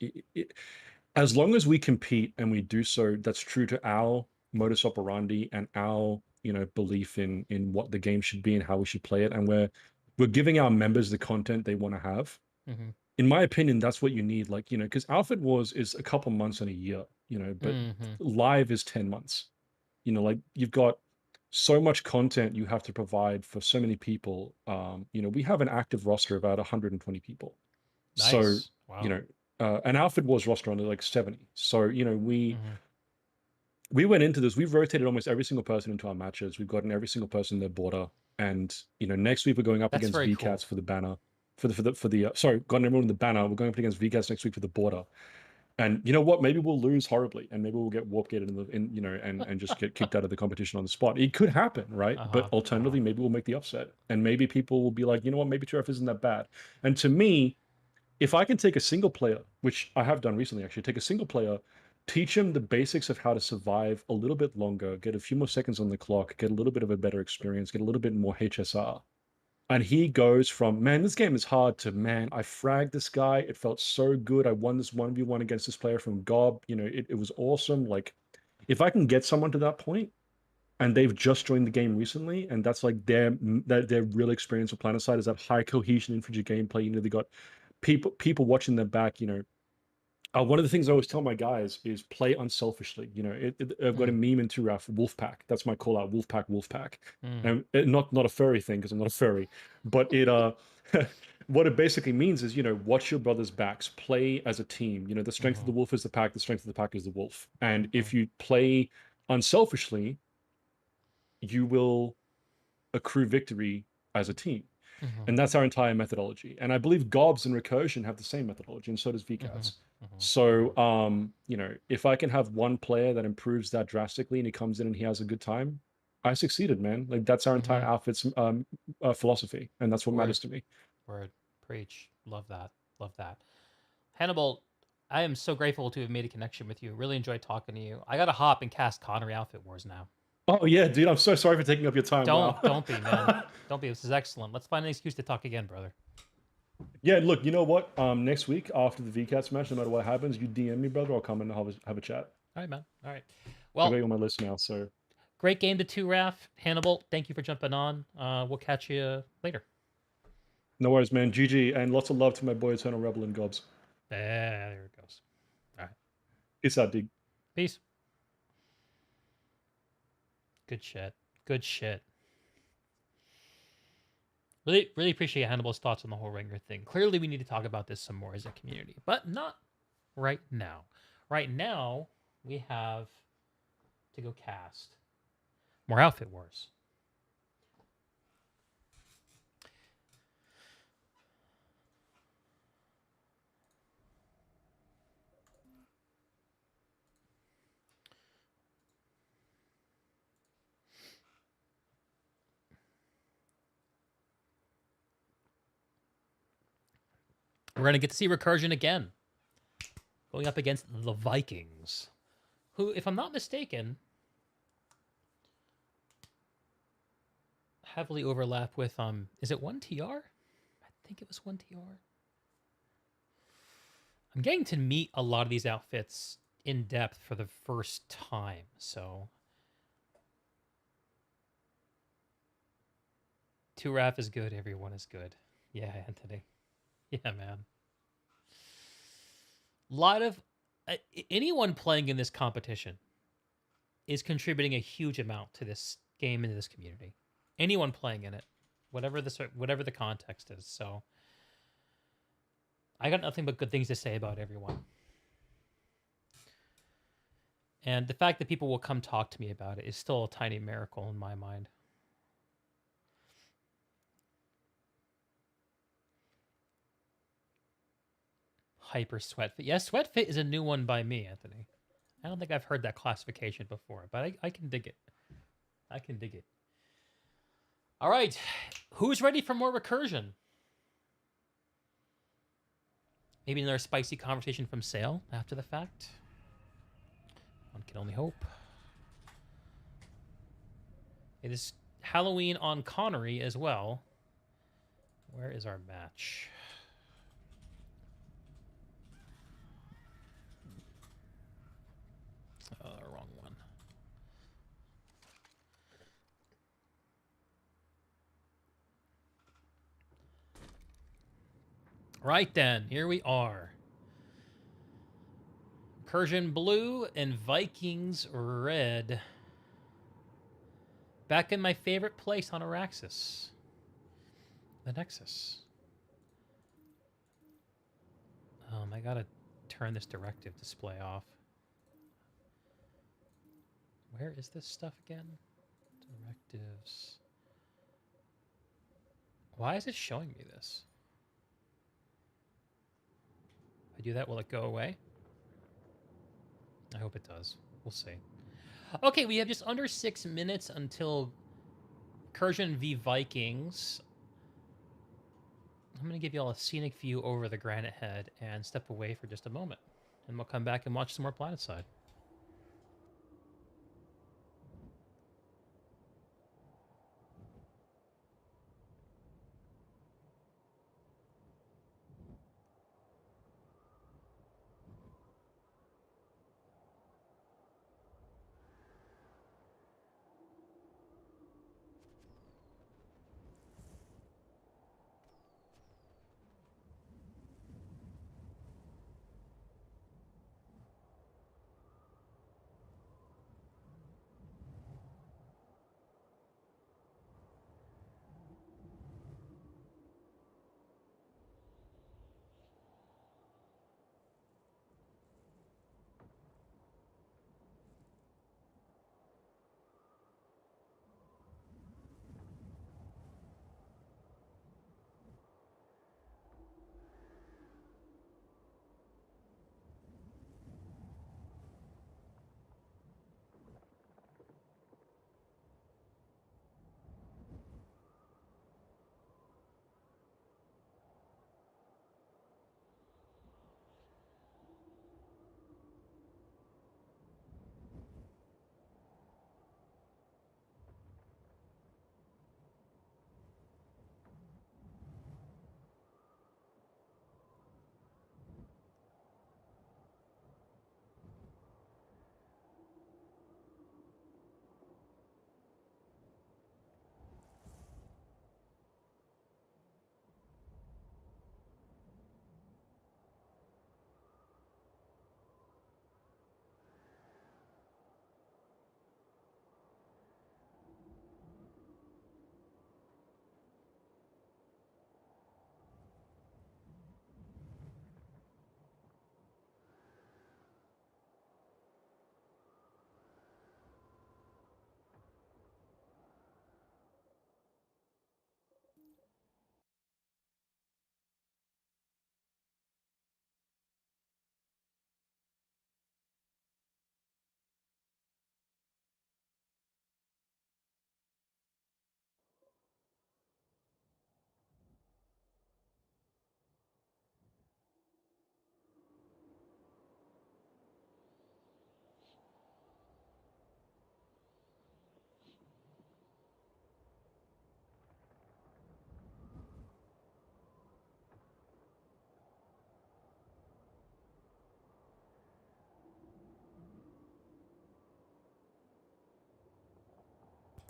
[SPEAKER 7] as long as we compete and we do so, that's true to our modus operandi and our, you know, belief in what the game should be and how we should play it, and we're giving our members the content they want to have. In my opinion, that's what you need. Like, you know, because Outfit Wars is a couple months and a year, you know, but live is 10 months. You know, like you've got so much content you have to provide for so many people. You know, we have an active roster of about 120 people.
[SPEAKER 1] Nice.
[SPEAKER 7] So,
[SPEAKER 1] Wow.
[SPEAKER 7] you know, an Outfit Wars roster only like 70. So, you know, we went into this, we've rotated almost every single person into our matches. We've gotten every single person their border. And, you know, next week we're going up
[SPEAKER 1] That's
[SPEAKER 7] against
[SPEAKER 1] very
[SPEAKER 7] VCATs
[SPEAKER 1] cool.
[SPEAKER 7] for the banner. Sorry, gotten everyone in the banner. We're going up against VCATs next week for the border. And you know what? Maybe we'll lose horribly, and maybe we'll get warp gated you know, and just get kicked out of the competition on the spot. It could happen, right? But alternatively, maybe we'll make the upset, and maybe people will be like, you know what? Maybe 2F isn't that bad. And to me, if I can take a single player, which I have done recently, actually, take a single player, teach him the basics of how to survive a little bit longer, get a few more seconds on the clock, get a little bit of a better experience, get a little bit more HSR. And he goes from, man, this game is hard, to, man, I fragged this guy. It felt so good. I won this 1v1 against this player from GOB. You know, it was awesome. Like, if I can get someone to that point and they've just joined the game recently, and that's like their real experience with PlanetSide is that high cohesion infantry gameplay. You know, they got people watching their back, you know. One of the things I always tell my guys is play unselfishly. You know, I've got a meme in Turaf, Wolfpack. That's my call out, Wolfpack. And not a furry thing, because I'm not a furry, but it what it basically means is, you know, watch your brother's backs, play as a team. You know, the strength of the wolf is the pack, the strength of the pack is the wolf. And if you play unselfishly, you will accrue victory as a team. And that's our entire methodology. And I believe GOBS and Recursion have the same methodology, and so does VCATs. So, you know, if I can have one player that improves that drastically and he comes in and he has a good time, I succeeded, man. Like, that's our entire outfit's philosophy, and that's what matters to me.
[SPEAKER 1] Word. Preach. Love that. Love that. Hannibal, I am so grateful to have made a connection with you. Really enjoyed talking to you. I got to hop and cast Connery Outfit Wars now.
[SPEAKER 7] Oh, yeah, dude. I'm so sorry for taking up your time.
[SPEAKER 1] Don't be, man. Don't be. This is excellent. Let's find an excuse to talk again, brother.
[SPEAKER 7] Yeah, look, you know what? Next week, after the VCAT smash, no matter what happens, you DM me, brother. I'll come and have a chat.
[SPEAKER 1] All right, man. All right.
[SPEAKER 7] I've
[SPEAKER 1] Well,
[SPEAKER 7] got you on my list now, so.
[SPEAKER 1] Great game to 2Raf. Hannibal, thank you for jumping on. We'll catch you later.
[SPEAKER 7] No worries, man. GG, and lots of love to my boy Eternal Rebel and GOBS.
[SPEAKER 1] There it goes. All right.
[SPEAKER 7] Peace out, Dig.
[SPEAKER 1] Peace. Good shit. Good shit. Really appreciate Hannibal's thoughts on the whole ringer thing. Clearly, we need to talk about this some more as a community, but not right now. Right now, we have to go cast more Outfit Wars. We're going to get to see Recursion again, going up against the Vikings, who, if I'm not mistaken, heavily overlap with, is it 1TR? I think it was 1TR. I'm getting to meet a lot of these outfits in depth for the first time, so 2Raf is good, everyone is good. Yeah, Anthony. Yeah, man. A lot of anyone playing in this competition is contributing a huge amount to this game and to this community. Anyone playing in it, whatever the context is. So I got nothing but good things to say about everyone. And the fact that people will come talk to me about it is still a tiny miracle in my mind. Hyper Sweatfit. Yeah, Sweatfit is a new one by me, Anthony. I don't think I've heard that classification before, but I can dig it. I can dig it. All right. Who's ready for more recursion? Maybe another spicy conversation from Sayl after the fact. One can only hope. It is Halloween on Connery as well. Where is our match? Wrong one. Right then, here we are. Recursion blue and Vikings red. Back in my favorite place on Araxis. The Nexus. I gotta turn this directive display off. Where is this stuff again? Directives. Why is it showing me this? If I do that, will it go away? I hope it does. We'll see. Okay, we have just under 6 minutes until Recursion v Vikings. I'm going to give you all a scenic view over the Granite Head and step away for just a moment. And we'll come back and watch some more Planetside.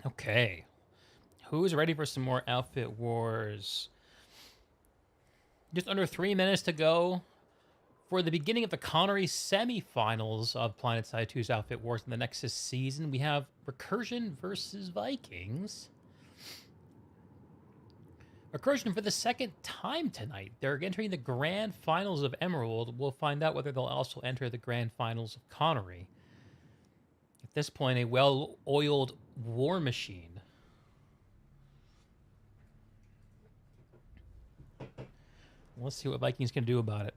[SPEAKER 1] Okay. Who's ready for some more Outfit Wars? Just under 3 minutes to go for the beginning of the Connery semifinals of PlanetSide 2's Outfit Wars in the Nexus season. We have Recursion versus Vikings. Recursion for the second time tonight. They're entering the grand finals of Emerald. We'll find out whether they'll also enter the grand finals of Connery. At this point, a well-oiled war machine. Let's see what Vikings can do about it.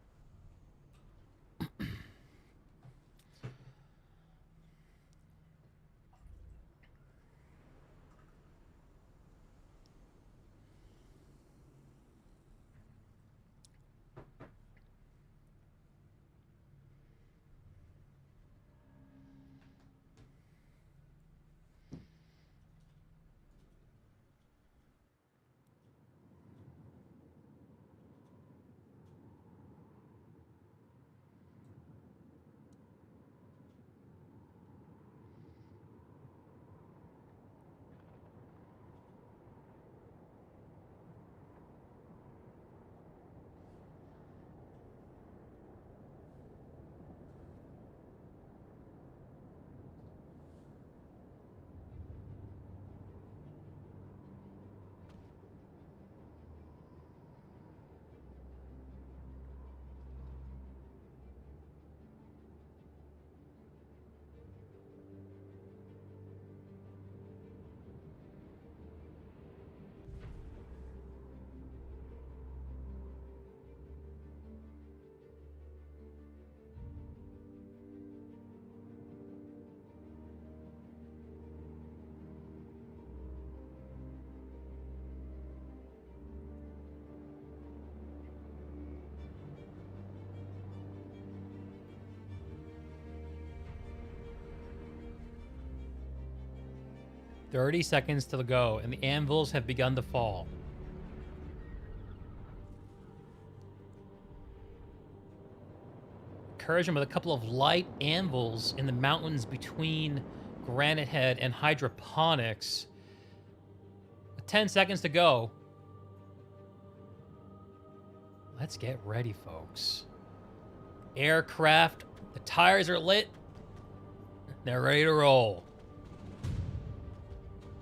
[SPEAKER 1] 30 seconds to go, and the anvils have begun to fall. Recursion with a couple of light anvils in the mountains between Granite Head and Hydroponics. 10 seconds to go. Let's get ready, folks. Aircraft, the tires are lit. They're ready to roll.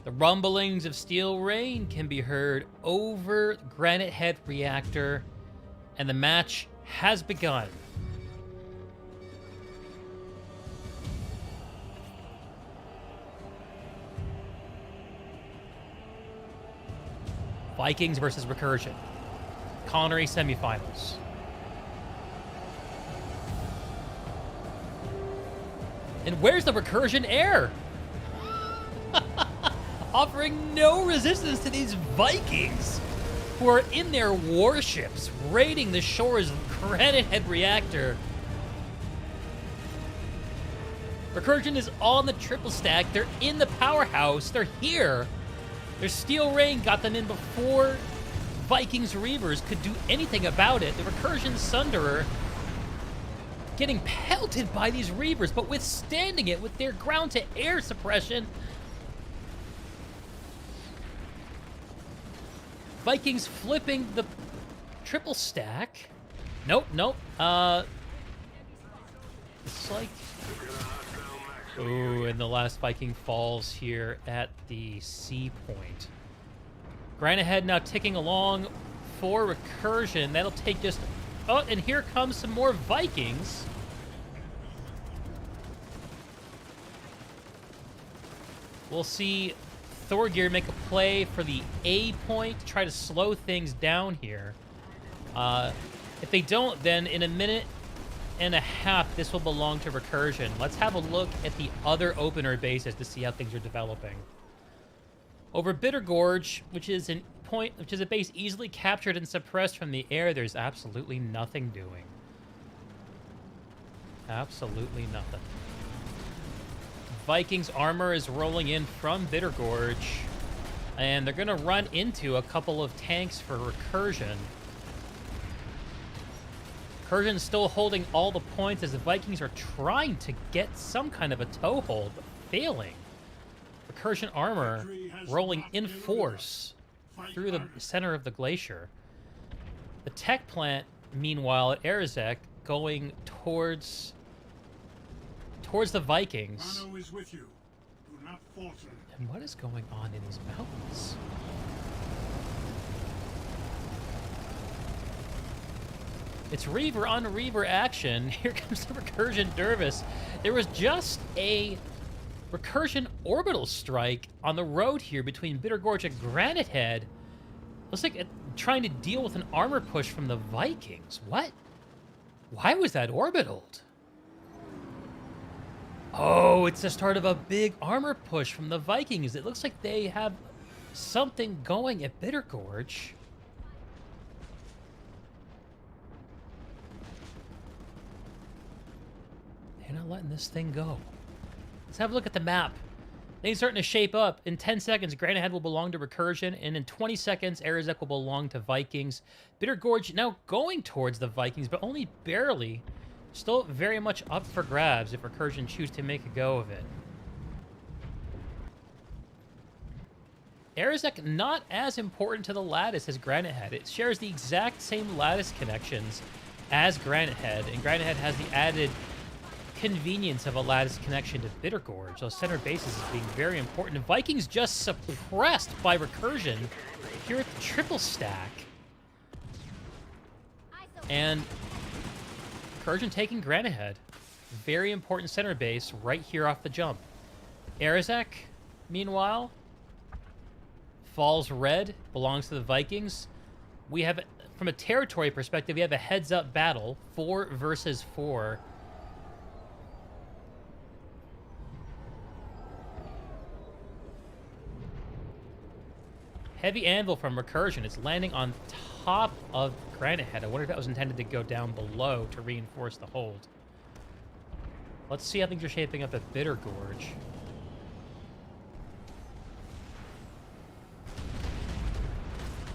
[SPEAKER 1] The rumblings of steel rain can be heard over Granite Head reactor, and the match has begun. Vikings versus Recursion. Culinary semifinals. And where's the Recursion air? Offering no resistance to these Vikings who are in their warships raiding the shores of Granite Head Reactor. Recursion is on the triple stack. They're in the powerhouse. They're here. Their steel rain got them in before Vikings Reavers could do anything about it. The Recursion Sunderer getting pelted by these Reavers, but withstanding it with their ground-to-air suppression. Vikings flipping the triple stack. Nope. It's like... Ooh, and the last Viking falls here at the C point. Granite Head now ticking along for Recursion. That'll take just... Oh, and here comes some more Vikings. We'll see Thorgear make a play for the A point to try to slow things down here. If they don't, then in a minute and a half, this will belong to Recursion. Let's have a look at the other opener bases to see how things are developing. Over Bitter Gorge, which is a base easily captured and suppressed from the air, there's absolutely nothing doing. Absolutely nothing. Vikings armor is rolling in from Bitter Gorge, and they're going to run into a couple of tanks for Recursion. Recursion's still holding all the points as the Vikings are trying to get some kind of a toehold, but failing. Recursion armor rolling in force through the center of the glacier. The tech plant, meanwhile, at Arizek, going towards the Vikings.
[SPEAKER 3] Is with you. Do not falter.
[SPEAKER 1] And what is going on in these mountains? It's Reaver on Reaver action. Here comes the Recursion Dervis. There was just a Recursion orbital strike on the road here between Bitter Gorge and Granite Head. Looks like it trying to deal with an armor push from the Vikings. What? Why was that orbitaled? Oh, it's the start of a big armor push from the Vikings. It looks like they have something going at Bitter Gorge. They're not letting this thing go. Let's have a look at the map. Things starting to shape up. In 10 seconds, Granite Head will belong to Recursion, and in 20 seconds, Arizek will belong to Vikings. Bitter Gorge now going towards the Vikings, but only barely. Still very much up for grabs if Recursion choose to make a go of it. Arizek not as important to the lattice as Granite Head. It shares the exact same lattice connections as Granite Head, and Granite Head has the added convenience of a lattice connection to Bitter Gorge. Those center bases is being very important. Vikings just suppressed by Recursion here at the triple stack. And Recursion taking Granite Head. Very important center base right here off the jump. Arizek, meanwhile, falls red, belongs to the Vikings. We have, from a territory perspective, we have a heads-up battle, 4 versus 4. Heavy anvil from Recursion. It's landing on top of Granite Head. I wonder if that was intended to go down below to reinforce the hold. Let's see how things are shaping up at Bitter Gorge.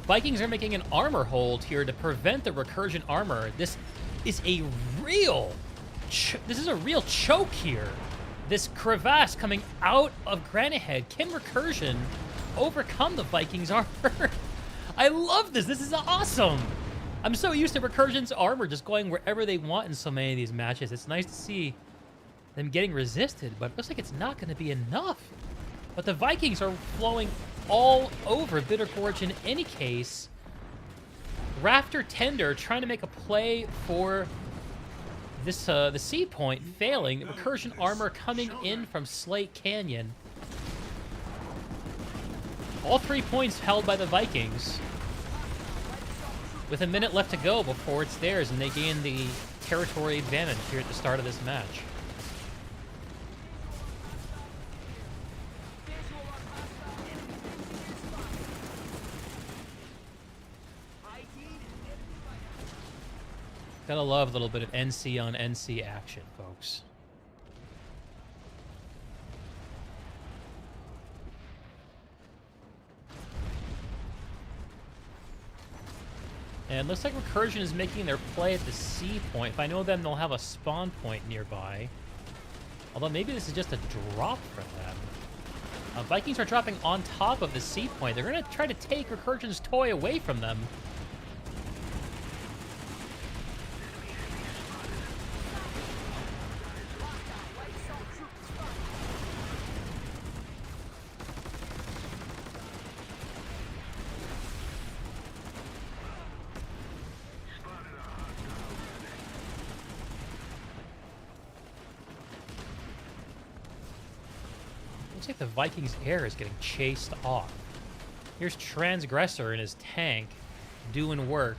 [SPEAKER 1] Vikings are making an armor hold here to prevent the recursion armor. This is a real choke here. This crevasse coming out of Granite Head. Can recursion overcome the Vikings armor? I love this. This is awesome. I'm so used to recursion's armor just going wherever they want in so many of these matches. It's nice to see them getting resisted, but it looks like it's not going to be enough. But the Vikings are flowing all over Bitter Gorge in any case. Rafter Tender trying to make a play for this the C point, failing. The recursion armor coming in from Slate Canyon. All 3 points held by the Vikings. With a minute left to go before it's theirs, and they gain the territory advantage here at the start of this match. Gotta love a little bit of NC on NC action, folks. And it looks like Recursion is making their play at the C point. If I know them, they'll have a spawn point nearby. Although maybe this is just a drop for them. Vikings are dropping on top of the C point. They're going to try to take Recursion's toy away from them. Looks like the Vikings' air is getting chased off. Here's Transgressor in his tank doing work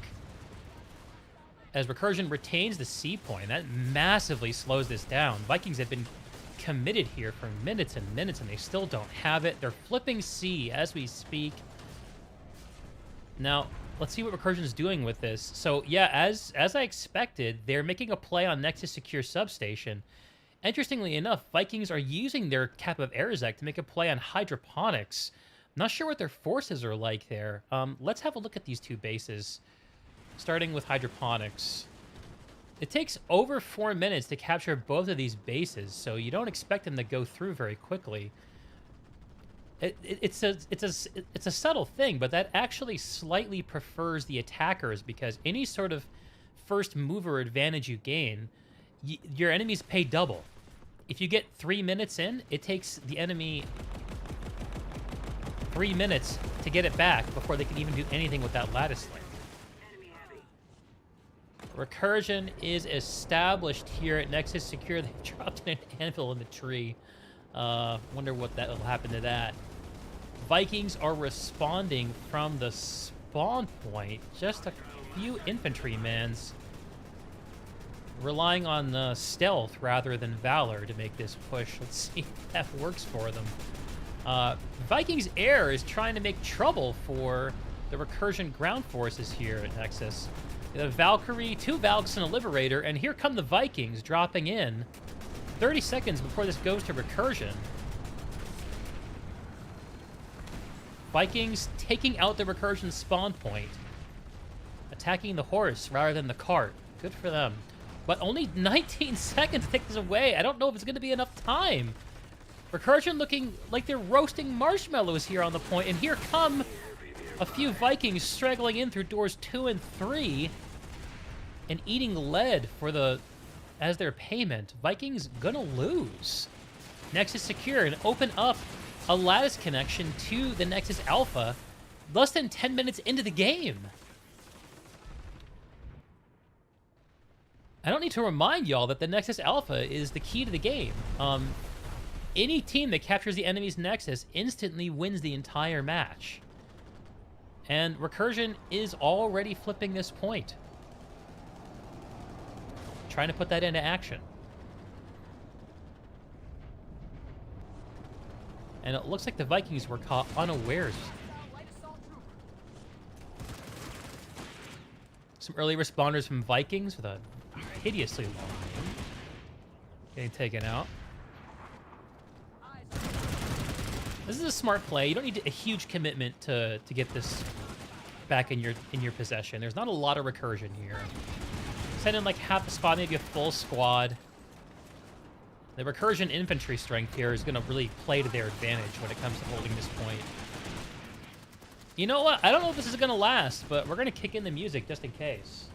[SPEAKER 1] as Recursion retains the C point. That massively slows this down. Vikings have been committed here for minutes and minutes, and they still don't have it. They're flipping C as we speak. Now, let's see what Recursion's doing with this. So, yeah, as I expected, they're making a play on Nexus Secure Substation. Interestingly enough, Vikings are using their Cap of Arzak to make a play on Hydroponics. Not sure what their forces are like there. Let's have a look at these two bases, starting with Hydroponics. It takes over 4 minutes to capture both of these bases, so you don't expect them to go through very quickly. It's a subtle thing, but that actually slightly prefers the attackers, because any sort of first mover advantage you gain, your enemies pay double. If you get 3 minutes in, it takes the enemy 3 minutes to get it back before they can even do anything with that lattice link. Recursion is established here at Nexus Secure. They dropped an anvil in the tree. Wonder what that will happen to that. Vikings are responding from the spawn point. Just a few infantrymans relying on stealth rather than valor to make this push. Let's see if that works for them. Vikings Air is trying to make trouble for the Recursion ground forces here at Nexus. The Valkyrie, 2 Valks, and a Liberator, and here come the Vikings dropping in 30 seconds before this goes to Recursion. Vikings taking out the Recursion spawn point, attacking the horse rather than the cart. Good for them. But only 19 seconds to take this away. I don't know if it's going to be enough time. Recursion looking like they're roasting marshmallows here on the point, and here come a few Vikings straggling in through doors 2 and 3 and eating lead as their payment. Vikings gonna lose. Nexus Secure and open up a lattice connection to the Nexus Alpha less than 10 minutes into the game. I don't need to remind y'all that the Nexus Alpha is the key to the game. Any team that captures the enemy's Nexus instantly wins the entire match. And Recursion is already flipping this point, trying to put that into action. And it looks like the Vikings were caught unawares. Some early responders from Vikings with a hideously long name getting taken out. This is a smart play. You don't need a huge commitment to get this back in your possession. There's not a lot of recursion here. Send in like half a squad, maybe a full squad. The recursion infantry strength here is going to really play to their advantage when it comes to holding this point. You know what? I don't know if this is going to last, but we're going to kick in the music just in case.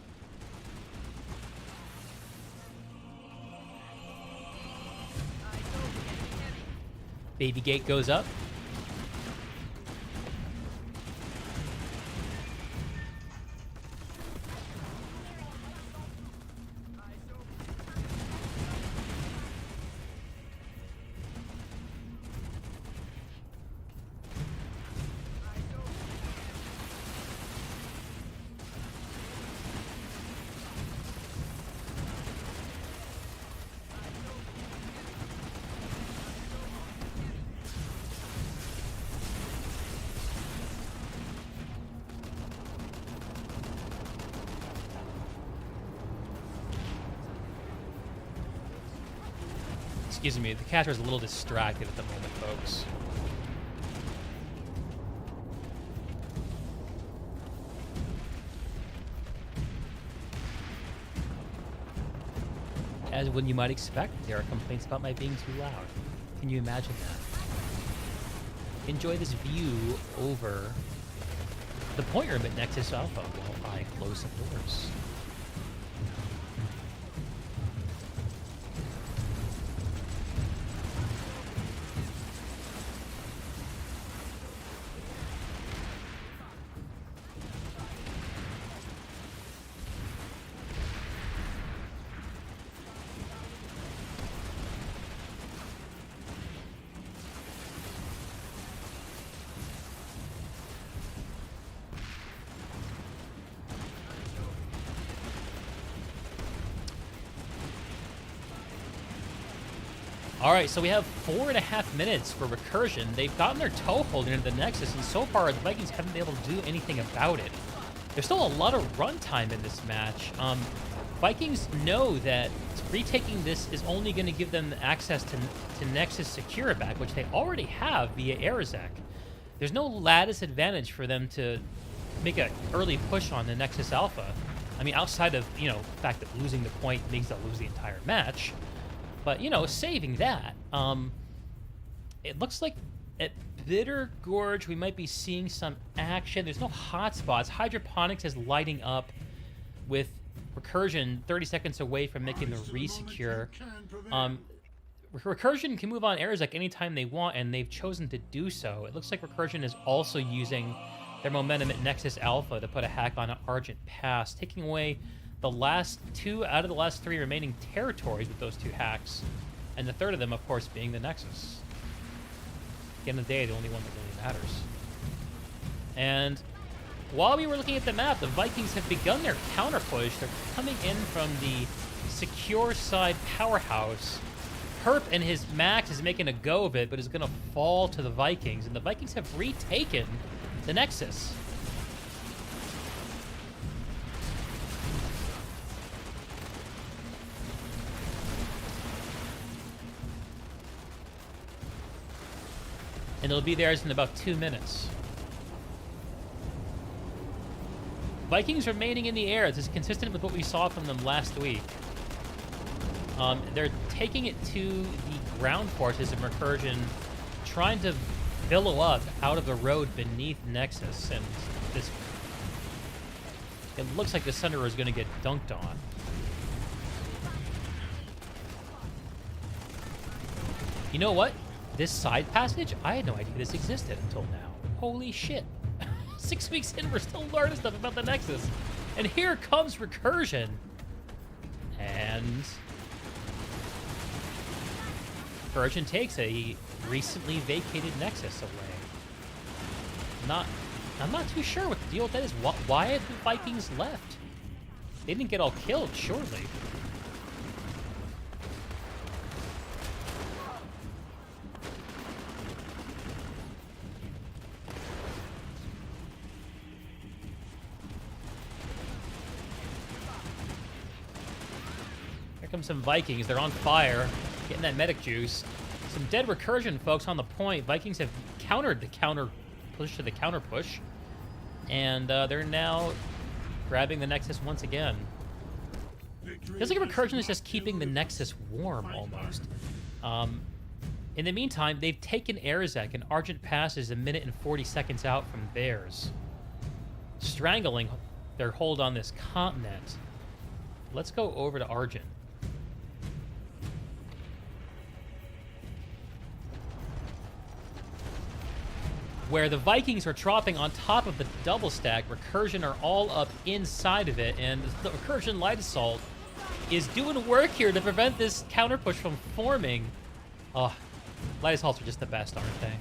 [SPEAKER 1] Baby gate goes up. Excuse me, the catcher's a little distracted at the moment, folks. As when you might expect, there are complaints about my being too loud. Can you imagine that? Enjoy this view over the point room at Nexus Alpha while I close some doors. All right, so we have 4.5 minutes for recursion. They've gotten their toehold into the Nexus, and so far the Vikings haven't been able to do anything about it. There's still a lot of runtime in this match. Vikings know that retaking this is only going to give them access to Nexus Secure back, which they already have via Airzac. There's no lattice advantage for them to make an early push on the Nexus Alpha. I mean, outside of, the fact that losing the point means they'll lose the entire match. But, saving that, it looks like at Bitter Gorge we might be seeing some action. There's no hotspots. Hydroponics is lighting up with recursion 30 seconds away from making the resecure. Recursion can move on Airzac anytime they want, and they've chosen to do so. It looks like Recursion is also using their momentum at Nexus Alpha to put a hack on Argent Pass, taking away the last 2 out of the last 3 remaining territories with those 2 hacks, and the third of them, of course, being the Nexus. At the end of the day, the only one that really matters. And while we were looking at the map, the Vikings have begun their counter push. They're coming in from the secure side powerhouse. Herp and his Max is making a go of it, but is going to fall to the Vikings, and the Vikings have retaken the Nexus. And it'll be theirs in about 2 minutes. Vikings remaining in the air. This is consistent with what we saw from them last week. They're taking it to the ground forces of Recursion, trying to billow up out of the road beneath Nexus, and this. It looks like the Sunderer is going to get dunked on. You know what? This side passage, I had no idea this existed until now. Holy shit. 6 weeks in, we're still learning stuff about the Nexus. And here comes Recursion. And Recursion takes a recently vacated Nexus away. I'm not too sure what the deal with that is. Why have the Vikings left? They didn't get all killed, surely. Here comes some Vikings. They're on fire, getting that medic juice. Some dead Recursion folks on the point. Vikings have countered the counter push to the counter push. And they're now grabbing the Nexus once again. Feels like Recursion is just keeping the Nexus warm, almost. In the meantime, they've taken Arzek, and Argent Pass is 1 minute and 40 seconds out from theirs, strangling their hold on this continent. Let's go over to Argent. Where the Vikings are dropping on top of the double stack, Recursion are all up inside of it, and the Recursion Light Assault is doing work here to prevent this counter push from forming. Oh, Light Assaults are just the best, aren't they?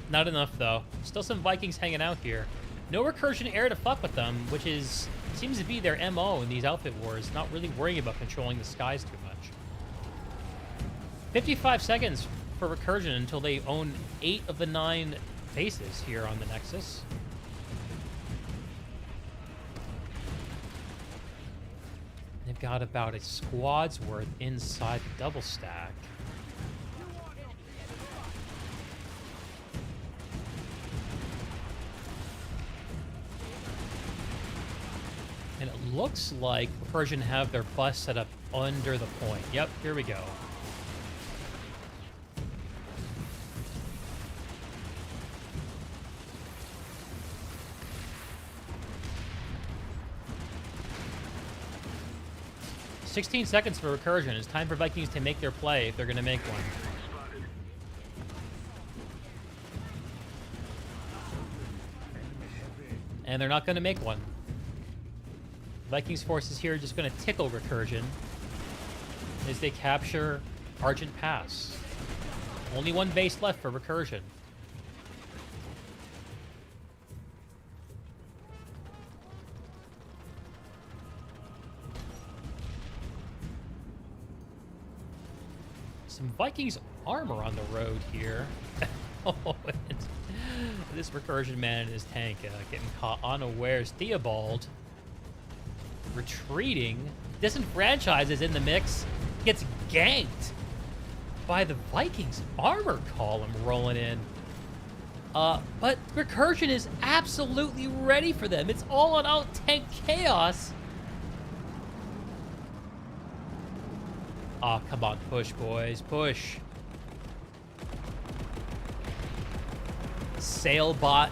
[SPEAKER 1] Not enough, though. Still some Vikings hanging out here. No Recursion air to fuck with them, which seems to be their MO in these outfit wars, not really worrying about controlling the skies too much. 55 seconds for Recursion until they own 8 of the 9 bases here on the Nexus. They've got about a squad's worth inside the double stack. And it looks like Recursion have their bus set up under the point. Yep, here we go. $16 seconds for Recursion. It's time for Vikings to make their play if they're going to make one. And they're not going to make one. Vikings forces here are just going to tickle Recursion as they capture Argent Pass. Only one base left for Recursion. Some Vikings armor on the road here. Oh, and this Recursion man and his tank getting caught unawares. Theobald retreating, disenfranchises in the mix, gets ganked by the Vikings armor column rolling in. But Recursion is absolutely ready for them. It's all on out tank chaos. Oh, come on, push, boys, push. Sayl bot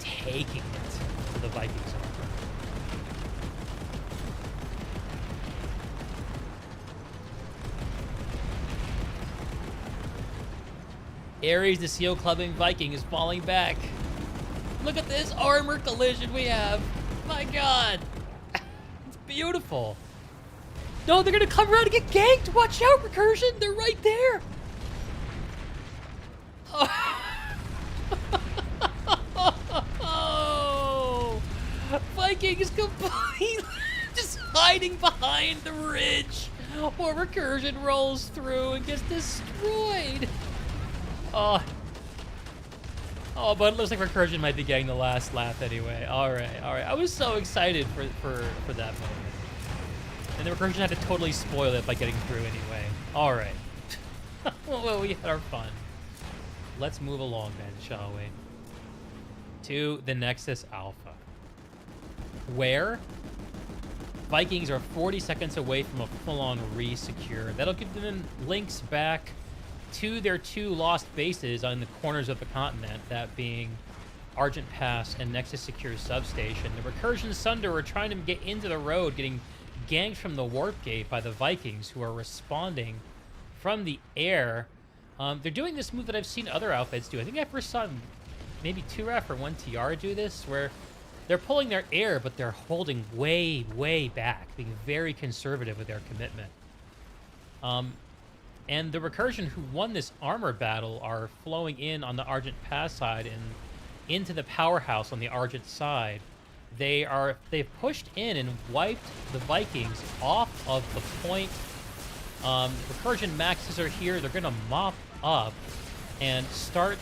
[SPEAKER 1] taking it to the Vikings armor. Ares, the seal clubbing Viking, is falling back. Look at this armor collision we have. My God. It's beautiful. No, they're going to come around and get ganked. Watch out, Recursion. They're right there. Oh. Vikings completely just hiding behind the ridge while Recursion rolls through and gets destroyed. Oh, but it looks like Recursion might be getting the last lap anyway. All right. I was so excited for that moment. And the Recursion had to totally spoil it by getting through anyway. All right. Well, we had our fun. Let's move along then, shall we? To the Nexus Alpha, where Vikings are 40 seconds away from a full-on re-secure. That'll give them links back to their 2 lost bases on the corners of the continent, that being Argent Pass and Nexus Secure Substation. The Recursion Sunder are trying to get into the road, getting ganked from the warp gate by the Vikings, who are responding from the air. They're doing this move that I've seen other outfits do. I think I first saw maybe 2RAF or 1TR do this, where they're pulling their air, but they're holding way, way back, being very conservative with their commitment. And the Recursion who won this armor battle are flowing in on the Argent Pass side and into the powerhouse on the Argent side. They've pushed in and wiped the Vikings off of the point. Recursion maxes are here. They're gonna mop up and start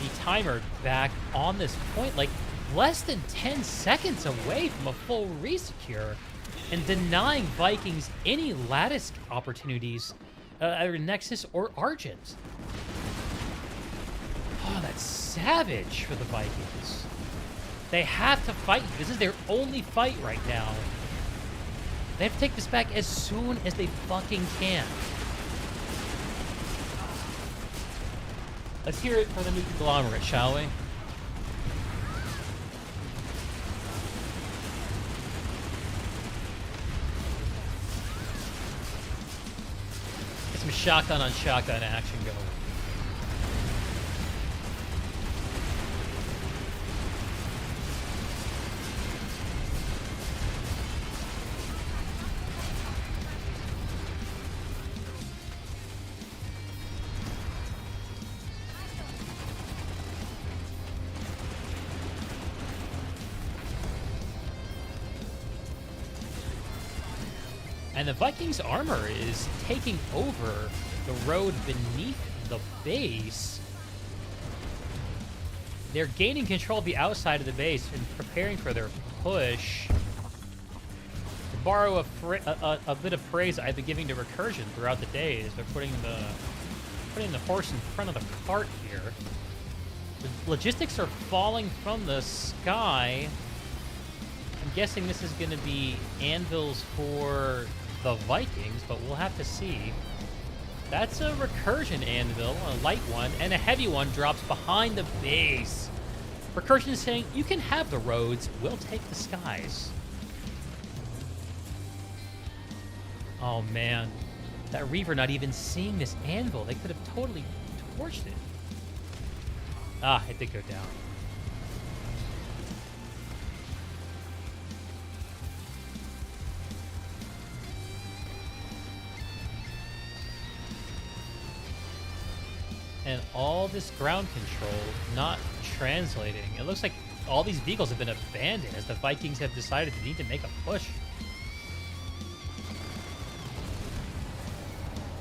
[SPEAKER 1] the timer back on this point, like less than 10 seconds away from a full resecure. and denying Vikings any lattice opportunities, either Nexus or Argent. Oh, that's savage for the Vikings. They have to fight. This is their only fight right now. They have to take this back as soon as they fucking can. Let's hear it for the new conglomerate, shall we? Get some shotgun on shotgun action going. And the Vikings' armor is taking over the road beneath the base. They're gaining control of the outside of the base and preparing for their push. To borrow a bit of praise I've been giving to Recursion throughout the days, they're putting the horse in front of the cart here. The logistics are falling from the sky. I'm guessing this is going to be anvils for the Vikings, but we'll have to see. That's a Recursion anvil, a light one, and a heavy one drops behind the base. Recursion is saying, you can have the roads, we'll take the skies. Oh man, that Reaver not even seeing this anvil. They could have totally torched it. Ah, it did go down. And all this ground control not translating. It looks like all these vehicles have been abandoned as the Vikings have decided they need to make a push.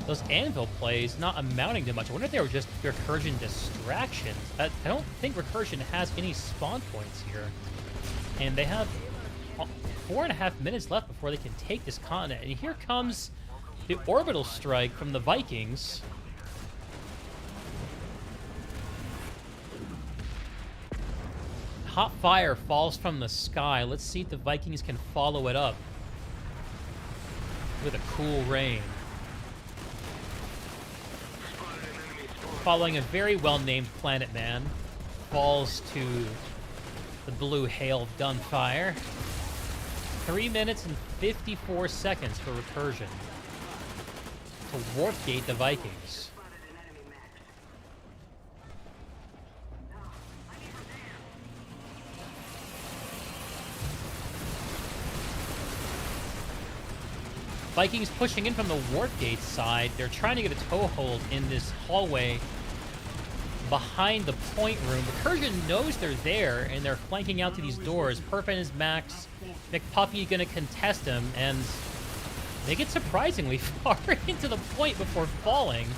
[SPEAKER 1] Those anvil plays not amounting to much. I wonder if they were just Recursion distractions. I don't think Recursion has any spawn points here. And they have 4.5 minutes left before they can take this continent. And here comes the orbital strike from the Vikings. Hot fire falls from the sky. Let's see if the Vikings can follow it up with a cool rain. Following a very well-named planet man, falls to the blue hail of gunfire. 3 minutes and 54 seconds for Recursion to warp gate the Vikings. Vikings pushing in from the warp gate side. They're trying to get a toehold in this hallway behind the point room. Recursion knows they're there, and they're flanking out to these doors. Perp and his Max, McPuffy gonna contest him, and they get surprisingly far into the point before falling.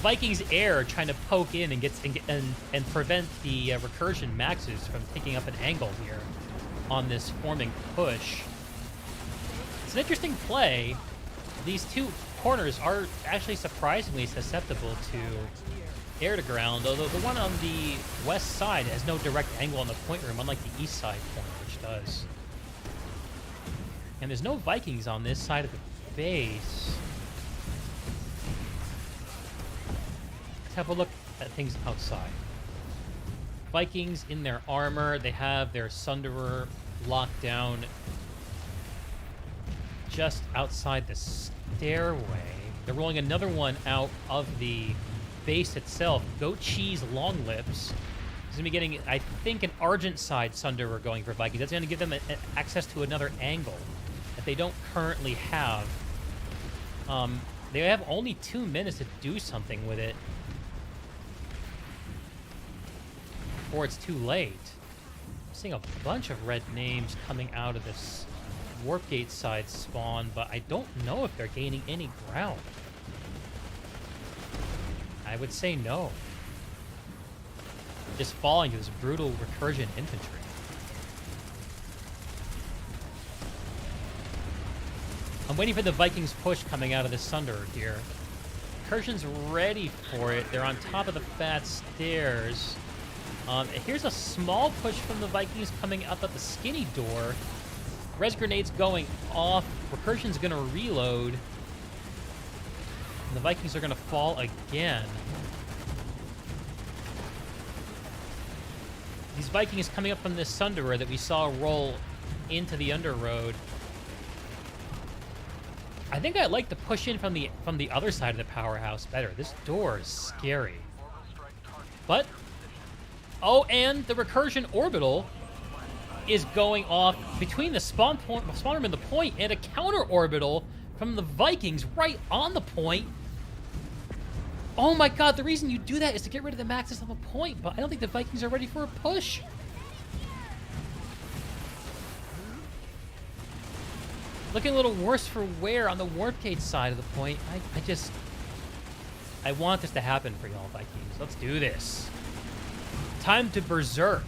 [SPEAKER 1] Vikings air trying to poke in and prevent the Recursion Maxes from taking up an angle here on this forming push. It's an interesting play. These two corners are actually surprisingly susceptible to air to ground, although the one on the west side has no direct angle on the point room, unlike the east side point, which does. And there's no Vikings on this side of the base. Let's have a look at things outside. Vikings in their armor. They have their Sunderer locked down just outside the stairway. They're rolling another one out of the base itself. Goat Cheese Long Lips. He's going to be getting, I think, an Argent side Sunderer going for Vikings. That's going to give them access to another angle that they don't currently have. They have only 2 minutes to do something with it before it's too late. I'm seeing a bunch of red names coming out of this warp gate side spawn, but I don't know if they're gaining any ground. I would say no. just falling to this brutal recursion infantry. I'm waiting for the Vikings push coming out of the Sunder here. Recursion's ready for it. They're on top of the fat stairs. Here's a small push from the Vikings coming up at the skinny door. Res grenade's going off. Recursion's gonna reload. And the Vikings are gonna fall again. These Vikings coming up from this Sunderer that we saw roll into the Underroad. I think I like the push in from the other side of the powerhouse better. This door is scary. But oh, and the recursion orbital is going off between the spawn room and the point, and a counter orbital from the Vikings right on the point. Oh my god, the reason you do that is to get rid of the maxes of a point, but I don't think the Vikings are ready for a push. Looking a little worse for wear on the warp gate side of the point. I want this to happen for y'all, Vikings. Let's do this. Time to berserk.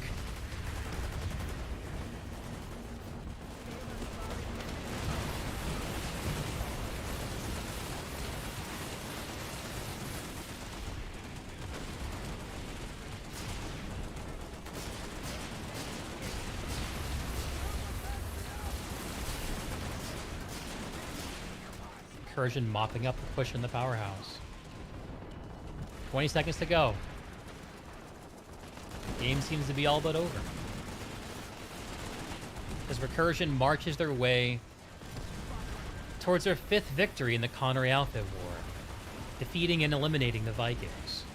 [SPEAKER 1] Recursion mopping up the push in the powerhouse. 20 seconds to go. Game seems to be all but over. As Recursion marches their way towards their 5th victory in the Connery Outfit War, defeating and eliminating the Vikings.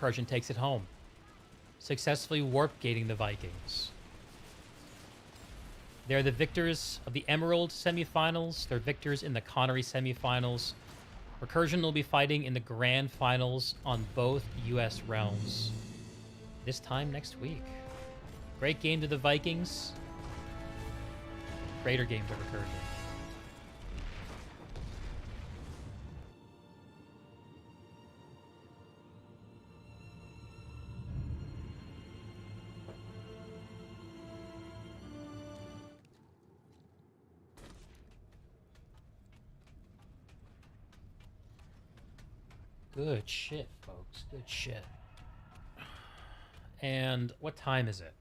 [SPEAKER 1] Recursion takes it home, successfully warp gating the Vikings. They're the victors of the Emerald semifinals. They're victors in the Connery semifinals. Recursion will be fighting in the grand finals on both U.S. realms this time next week. Great game to the Vikings. Greater game to Recursion. Good shit, folks. Good shit. And what time is it?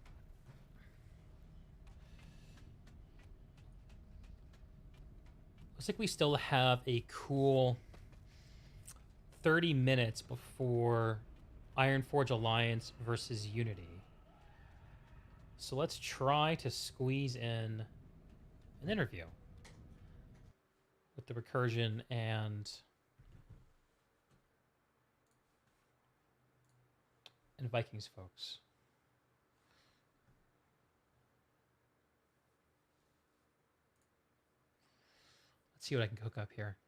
[SPEAKER 1] Looks like we still have a cool 30 minutes before Ironforge Alliance versus Unity. So let's try to squeeze in an interview with the Recursion and Vikings folks. Let's see what I can cook up here.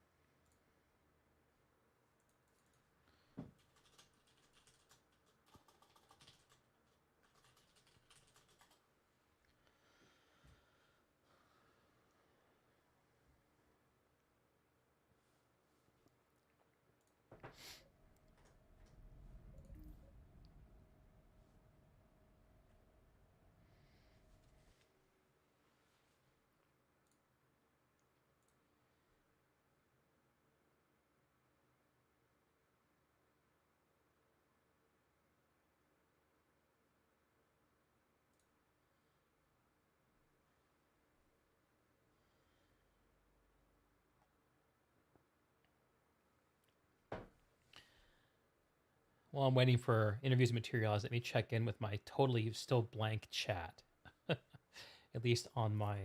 [SPEAKER 1] While I'm waiting for interviews and materials, let me check in with my totally still blank chat. At least on my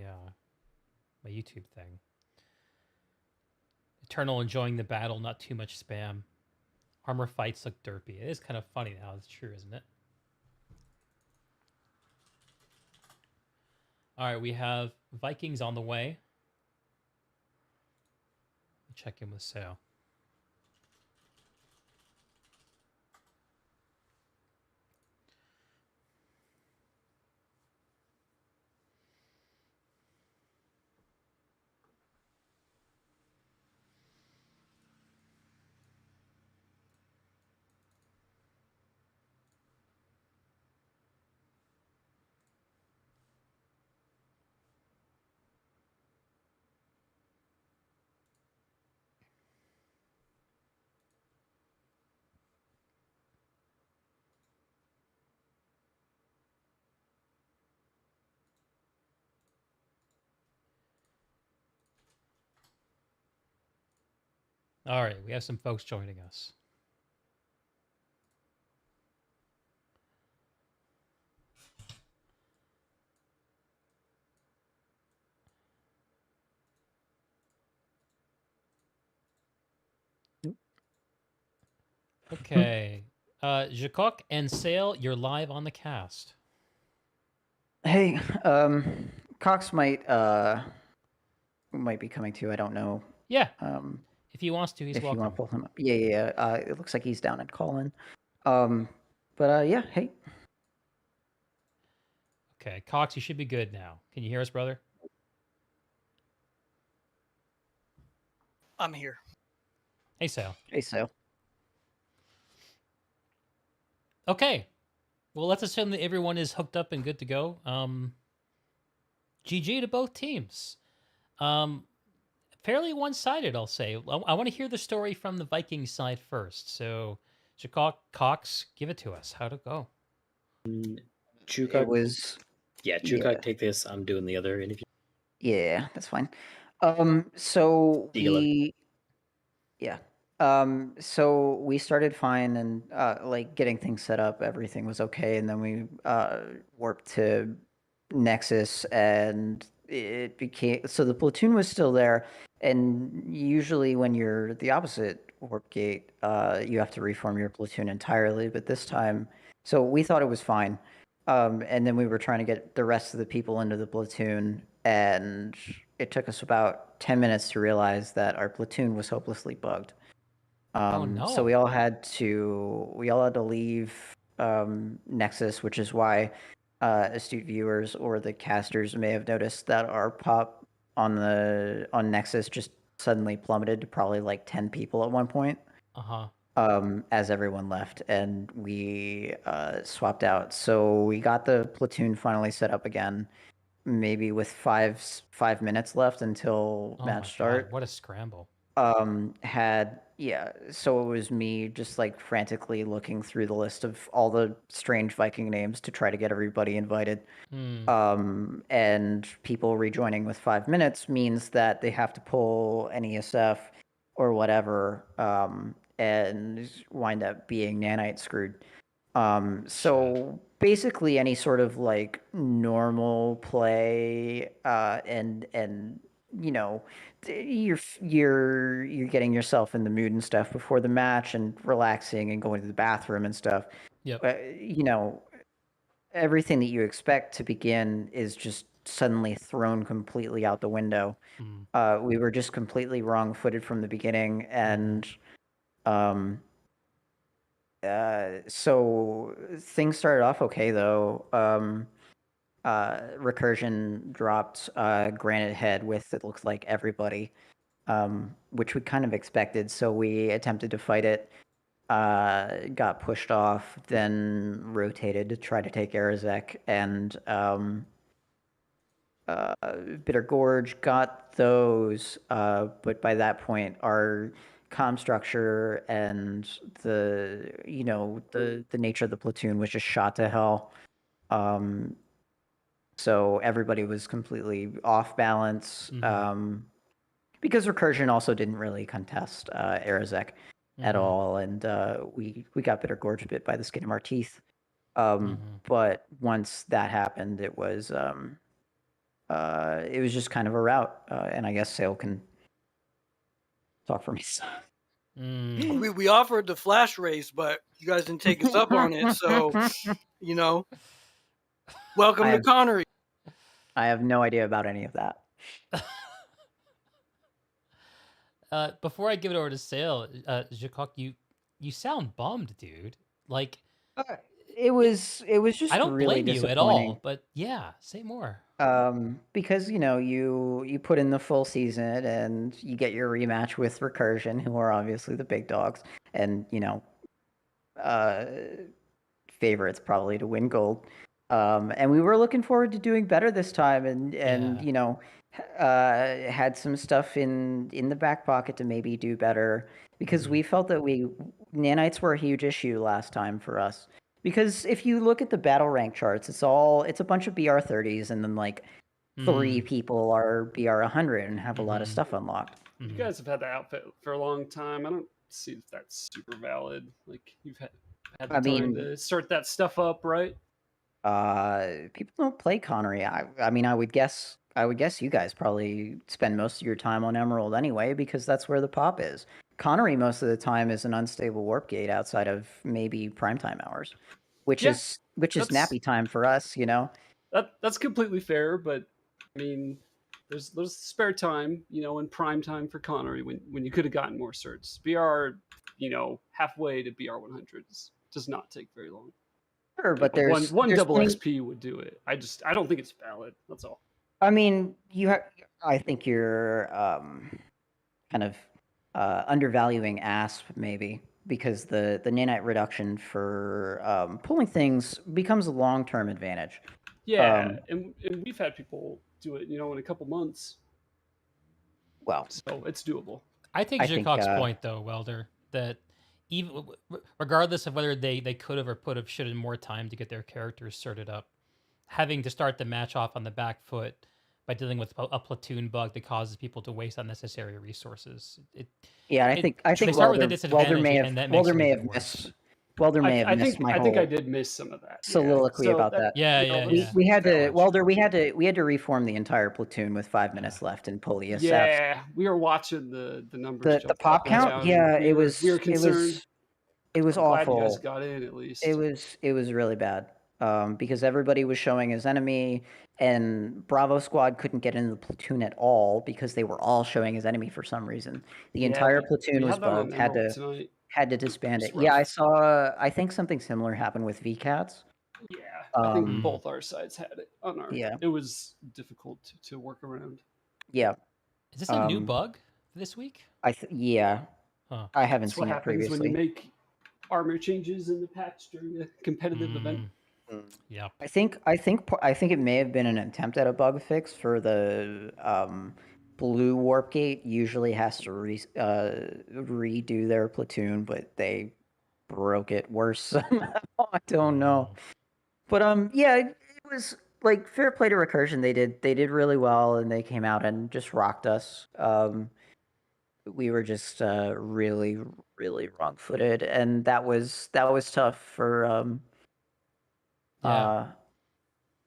[SPEAKER 1] my YouTube thing. Eternal enjoying the battle, not too much spam. Armor fights look derpy. It is kind of funny how it's true, isn't it? All right, we have Vikings on the way. Check in with Sayl. All right, we have some folks joining us. Okay. Jeucoq and Sayl, you're live on the cast.
[SPEAKER 8] Hey, Cox might be coming too. I don't know.
[SPEAKER 1] Yeah.
[SPEAKER 8] Um,
[SPEAKER 1] If he wants to, he's
[SPEAKER 8] if you
[SPEAKER 1] welcome.
[SPEAKER 8] want to pull him up. Yeah. It looks like he's down at Colin. Yeah. Hey.
[SPEAKER 1] Okay, Cox, you should be good now. Can you hear us, brother?
[SPEAKER 5] I'm here.
[SPEAKER 1] Hey, Sayl.
[SPEAKER 8] Hey, Sayl.
[SPEAKER 1] Okay. Well, let's assume that everyone is hooked up and good to go. GG to both teams. Fairly one-sided, I'll say. I want to hear the story from the Vikings side first. So, Jeucoq, Cox, give it to us. How'd it go?
[SPEAKER 9] Jeucoq,
[SPEAKER 8] It was.
[SPEAKER 9] Jeucoq, take this. I'm doing the other interview.
[SPEAKER 8] Yeah, that's fine. So we. Yeah. So we started fine and like getting things set up, everything was okay, and then we warped to Nexus and it became so the platoon was still there, and usually when you're the opposite warp gate, you have to reform your platoon entirely, but this time so we thought it was fine. And then we were trying to get the rest of the people into the platoon, and it took us about 10 minutes to realize that our platoon was hopelessly bugged.
[SPEAKER 1] Oh, no.
[SPEAKER 8] So we all had to leave Nexus, which is why astute viewers or the casters may have noticed that our pop on Nexus just suddenly plummeted to probably like 10 people at one point. As everyone left, and we swapped out. So we got the platoon finally set up again, maybe with five minutes left until match start.
[SPEAKER 1] God, what a scramble.
[SPEAKER 8] So it was me just like frantically looking through the list of all the strange Viking names to try to get everybody invited. And people rejoining with 5 minutes means that they have to pull NESF or whatever, and wind up being nanite screwed. So basically any sort of like normal play, and you know, you're getting yourself in the mood and stuff before the match and relaxing and going to the bathroom and stuff. You know, everything that you expect to begin is just suddenly thrown completely out the window. We were just completely wrong-footed from the beginning, and so things started off okay though. Recursion dropped Granite Head with, it looks like, everybody, which we kind of expected. So we attempted to fight it, got pushed off, then rotated to try to take Arazek, and Bitter Gorge got those, but by that point our comm structure and the nature of the platoon was just shot to hell. So everybody was completely off balance, because Recursion also didn't really contest Arazek at all, and we got Bitter Gorge a bit by the skin of our teeth. But once that happened, it was just kind of a rout, and I guess Sayl can talk for me.
[SPEAKER 5] We offered the flash race, but you guys didn't take us up on it, so you know. Welcome to Connery.
[SPEAKER 8] I have no idea about any of that.
[SPEAKER 1] Before I give it over to Sayl, Jeucoq, you sound bummed, dude. Like
[SPEAKER 8] it was just
[SPEAKER 1] I don't
[SPEAKER 8] really
[SPEAKER 1] blame you at all, but yeah, say more.
[SPEAKER 8] Because you put in the full season and you get your rematch with Recursion, who are obviously the big dogs, and favorites probably to win gold. And we were looking forward to doing better this time, and had some stuff in the back pocket to maybe do better, because we felt that nanites were a huge issue last time for us. Because if you look at the battle rank charts, it's a bunch of BR30s, and then like 3 people are BR100 and have a lot of stuff unlocked.
[SPEAKER 10] you
[SPEAKER 1] Mhm.
[SPEAKER 10] guys have had the outfit for a long time. I don't see if that's super valid. Like you've had the
[SPEAKER 8] I
[SPEAKER 10] time
[SPEAKER 8] mean,
[SPEAKER 10] to start that stuff up, right?
[SPEAKER 8] people don't play Connery. I mean, I would guess you guys probably spend most of your time on Emerald anyway, because that's where the pop is. Connery most of the time is an unstable warp gate outside of maybe primetime hours, which
[SPEAKER 10] Yeah,
[SPEAKER 8] is
[SPEAKER 10] that's
[SPEAKER 8] nappy time for us, you know.
[SPEAKER 10] that's completely fair. But I mean, there's spare time, in prime time for Connery when you could have gotten more certs. BR, halfway to BR 100s does not take very long.
[SPEAKER 8] Sure, but
[SPEAKER 10] One
[SPEAKER 8] there's
[SPEAKER 10] double
[SPEAKER 8] plenty.
[SPEAKER 10] XP would do it. I don't think it's valid. That's all.
[SPEAKER 8] I mean, I think you're kind of undervaluing ASP maybe, because the nanite reduction for pulling things becomes a long-term advantage.
[SPEAKER 10] Yeah, and we've had people do it, in a couple months.
[SPEAKER 8] Well,
[SPEAKER 10] so it's doable.
[SPEAKER 1] I take Jeucoq's point though, Welder, that even regardless of whether they could have or should have more time to get their characters sorted up, having to start the match off on the back foot by dealing with a platoon bug that causes people to waste unnecessary resources.
[SPEAKER 8] I think
[SPEAKER 1] they start with a disadvantage, and that makes it even worse.
[SPEAKER 8] Welder may have missed my whole.
[SPEAKER 10] I think I did miss some of that
[SPEAKER 8] soliloquy about that. We had to Welder. We had to reform the entire platoon with 5 minutes left and pull the SF.
[SPEAKER 10] Yeah, we were watching the numbers.
[SPEAKER 8] The pop count. Yeah,
[SPEAKER 10] we were concerned.
[SPEAKER 8] It was
[SPEAKER 10] I'm
[SPEAKER 8] awful.
[SPEAKER 10] Glad you guys got in at least.
[SPEAKER 8] It was really bad. Because everybody was showing as enemy, and Bravo Squad couldn't get into the platoon at all because they were all showing as enemy for some reason. The entire platoon was bugged. Had to disband it. Yeah, I think something similar happened with VKTZ.
[SPEAKER 10] Yeah, I think both our sides had it on our.
[SPEAKER 8] Yeah,
[SPEAKER 10] it was difficult to work around.
[SPEAKER 8] Yeah.
[SPEAKER 1] Is this a new bug this week?
[SPEAKER 8] Yeah.
[SPEAKER 1] Huh.
[SPEAKER 8] I haven't
[SPEAKER 10] That's
[SPEAKER 8] seen
[SPEAKER 10] what
[SPEAKER 8] it previously.
[SPEAKER 10] happens when you make armor changes in the patch during a competitive event.
[SPEAKER 1] Yeah.
[SPEAKER 8] I think it may have been an attempt at a bug fix for the blue warp gate. Usually has to redo their platoon, but they broke it worse somehow. I don't know. But yeah, it was like fair play to Recursion. They did really well, and they came out and just rocked us. We were just really, really wrong-footed, and that was tough for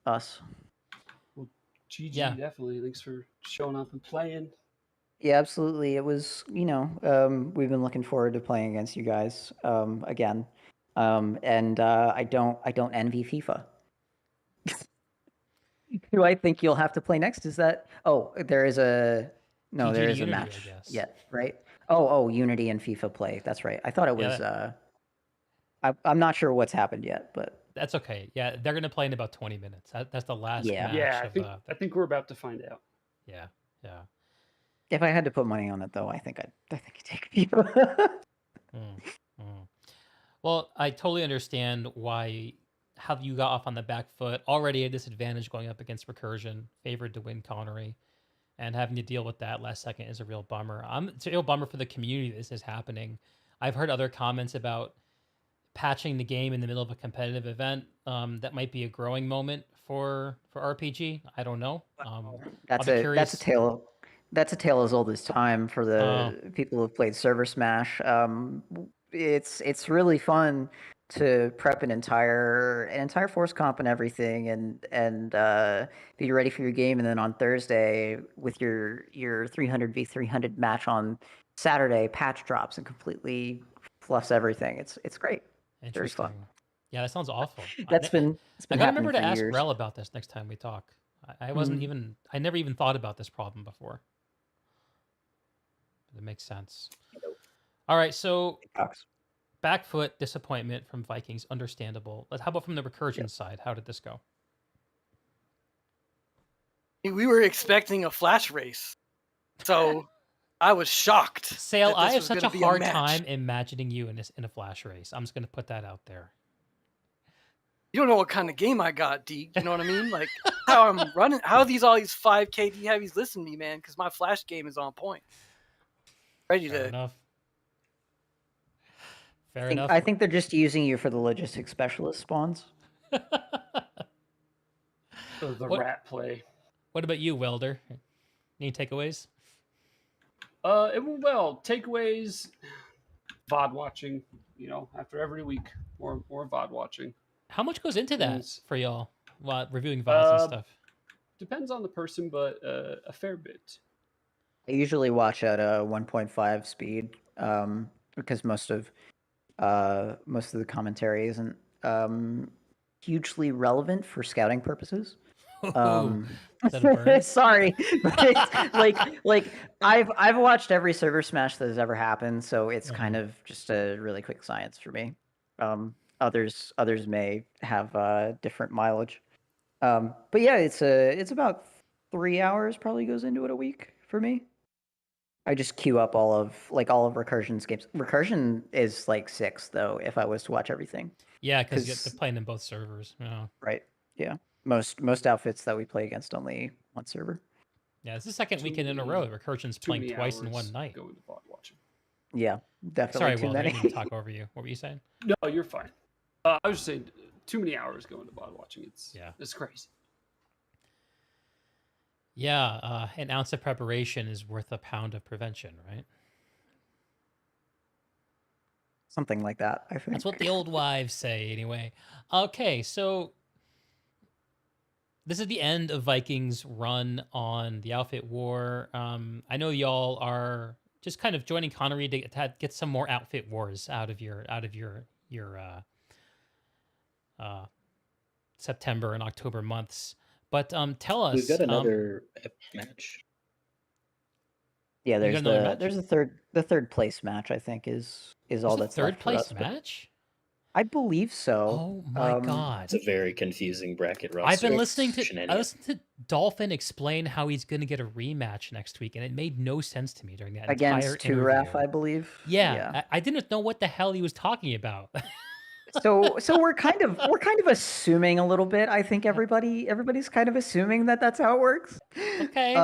[SPEAKER 8] us.
[SPEAKER 10] Well, GG, definitely. Thanks for showing up and playing.
[SPEAKER 8] Yeah, absolutely. It was, we've been looking forward to playing against you guys again. And I don't envy FIFA. Who I think you'll have to play next is that. Oh, there is a there is a match yet, right? Oh, Unity and FIFA play. That's right. I thought it was. I'm not sure what's happened yet, but
[SPEAKER 1] that's okay. Yeah, they're gonna play in about 20 minutes. That's the last match.
[SPEAKER 10] Yeah, I think we're about to find out.
[SPEAKER 1] Yeah.
[SPEAKER 8] If I had to put money on it, though, I think you take FIFA.
[SPEAKER 1] Well, I totally understand how you got off on the back foot. Already a disadvantage going up against Recursion, favored to win Connery, and having to deal with that last second is a real bummer. It's a real bummer for the community this is happening. I've heard other comments about patching the game in the middle of a competitive event. That might be a growing moment for RPG. I don't know.
[SPEAKER 8] That's a tale. That's a tale as old as time for the people who've played Server Smash. It's really fun to prep an entire force comp and everything, and be ready for your game, and then on Thursday with your 300v300 match on Saturday, patch drops and completely fluffs everything. It's great. Very fun.
[SPEAKER 1] Yeah, that sounds awful.
[SPEAKER 8] It's been
[SPEAKER 1] I gotta
[SPEAKER 8] happening
[SPEAKER 1] remember to
[SPEAKER 8] for
[SPEAKER 1] ask
[SPEAKER 8] years.
[SPEAKER 1] Rel about this next time we talk. I wasn't I never even thought about this problem before. It makes sense. All right, so back foot disappointment from Vikings, understandable. How about from the Recursion side? How did this go?
[SPEAKER 5] We were expecting a flash race, so I was shocked.
[SPEAKER 1] Sayl, I have such a hard time imagining you in a flash race. I'm just going to put that out there.
[SPEAKER 5] You don't know what kind of game I got, D. You know what I mean? Like how I'm running. How all these 5 KD heavies listen to me, man? Because my flash game is on point. Ready
[SPEAKER 1] Fair
[SPEAKER 5] to.
[SPEAKER 1] enough.
[SPEAKER 8] I think they're just using you for the logistics specialist spawns.
[SPEAKER 10] The rat play.
[SPEAKER 1] What about you, Welder? Any takeaways?
[SPEAKER 10] It went well. Takeaways, VOD watching. After every week, more VOD watching.
[SPEAKER 1] How much goes into that
[SPEAKER 10] And,
[SPEAKER 1] for y'all while reviewing VODs and stuff?
[SPEAKER 10] Depends on the person, but a fair bit.
[SPEAKER 8] I usually watch at 1.5 speed because most of the commentary isn't hugely relevant for scouting purposes.
[SPEAKER 1] Is that a burn?
[SPEAKER 8] Sorry, but it's like I've watched every server smash that has ever happened, so it's kind of just a really quick science for me. Others may have different mileage, but yeah, it's about 3 hours probably goes into it a week for me. I just queue up all of Recursion's games. Recursion is like 6 though if I was to watch everything.
[SPEAKER 1] Yeah, because they're playing in both servers. Yeah.
[SPEAKER 8] Right. Yeah. Most outfits that we play against only one server.
[SPEAKER 1] Yeah, it's the second weekend in a row that Recursion's playing twice in one night.
[SPEAKER 10] Go into VOD watching.
[SPEAKER 8] Yeah, definitely.
[SPEAKER 1] Sorry,
[SPEAKER 8] too
[SPEAKER 1] Will,
[SPEAKER 8] many.
[SPEAKER 1] I didn't mean to talk over you. What were you saying?
[SPEAKER 10] No, you're fine. I was just saying, too many hours going to VOD watching. It's crazy.
[SPEAKER 1] Yeah, an ounce of preparation is worth a pound of prevention, right?
[SPEAKER 8] Something like that, I think.
[SPEAKER 1] That's what the old wives say, anyway. Okay, so this is the end of Vikings' run on the Outfit War. I know y'all are just kind of joining Connery to get some more Outfit Wars out of your September and October months. But tell us,
[SPEAKER 9] we've got another match.
[SPEAKER 8] Yeah, there's the third place match. I think is all that's
[SPEAKER 1] third
[SPEAKER 8] left for
[SPEAKER 1] place
[SPEAKER 8] us,
[SPEAKER 1] match.
[SPEAKER 8] I believe so.
[SPEAKER 1] Oh my god!
[SPEAKER 9] It's a very confusing bracket roster.
[SPEAKER 1] I've been listening to Dolphin explain how he's going to get a rematch next week, and it made no sense to me during that
[SPEAKER 8] against
[SPEAKER 1] entire interview.
[SPEAKER 8] Turaf, I believe.
[SPEAKER 1] Yeah. I didn't know what the hell he was talking about.
[SPEAKER 8] So we're kind of assuming a little bit. I think everybody's kind of assuming that that's how it works.
[SPEAKER 1] Okay.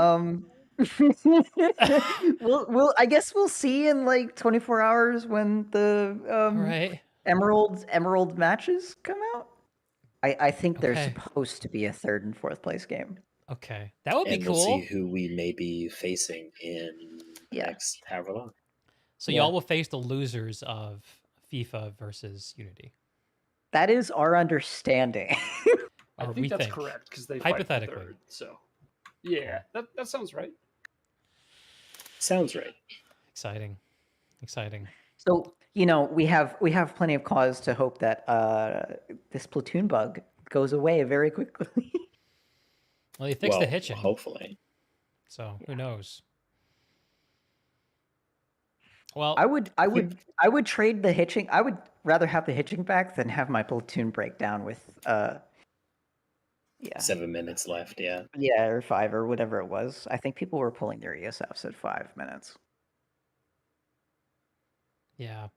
[SPEAKER 8] we'll I guess we'll see in like 24 hours when the Emerald matches come out. I think there's supposed to be a third and fourth place game.
[SPEAKER 1] Okay, that would be cool.
[SPEAKER 9] We'll see who we may be facing in next however long.
[SPEAKER 1] So y'all will face the losers of FIFA versus Unity.
[SPEAKER 8] That is our understanding.
[SPEAKER 10] I think that's correct because they
[SPEAKER 1] hypothetically.
[SPEAKER 10] Fight third, so yeah, that sounds right.
[SPEAKER 9] Sounds right.
[SPEAKER 1] Exciting.
[SPEAKER 8] So we have plenty of cause to hope that this platoon bug goes away very quickly.
[SPEAKER 1] Well, they fixed the hitching.
[SPEAKER 9] Hopefully.
[SPEAKER 1] So who knows? Well,
[SPEAKER 8] I would trade the hitching. I would rather have the hitching back than have my platoon break down with
[SPEAKER 9] 7 minutes left. Yeah,
[SPEAKER 8] or 5 or whatever it was. I think people were pulling their ESFs at 5 minutes.
[SPEAKER 1] Yeah.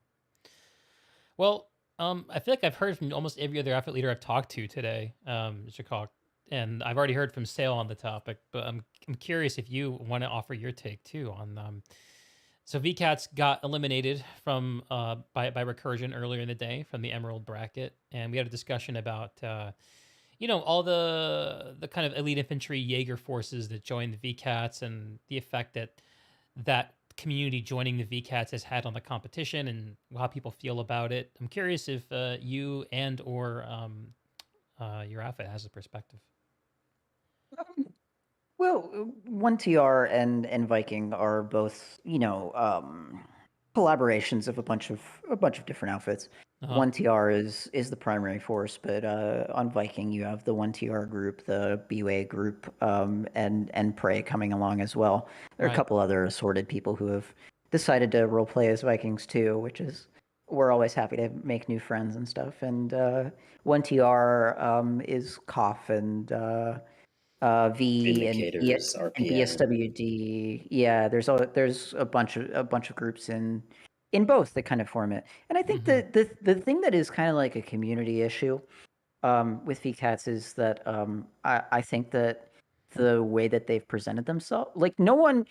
[SPEAKER 1] Well, I feel like I've heard from almost every other outfit leader I've talked to today, Jeucoq, and I've already heard from Sayl on the topic. But I'm curious if you want to offer your take too on. So VCats got eliminated from by Recursion earlier in the day from the Emerald bracket, and we had a discussion about all the kind of elite infantry Jaeger forces that joined the VCats and the effect that community joining the VCats has had on the competition and how people feel about it. I'm curious if you and or your outfit has a perspective.
[SPEAKER 8] Well, 1TR and Viking are both, collaborations of a bunch of different outfits. 1TR is the primary force, but on Viking you have the 1TR group, the BWA group, and Prey coming along as well. There are a couple other assorted people who have decided to roleplay as Vikings too, which is we're always happy to make new friends and stuff. And 1TR is Koff and V and BSWD. Yeah, there's a bunch of groups in both that kind of form it. And I think the thing that is kind of like a community issue with VCats is that I think that the way that they've presented themselves, like no one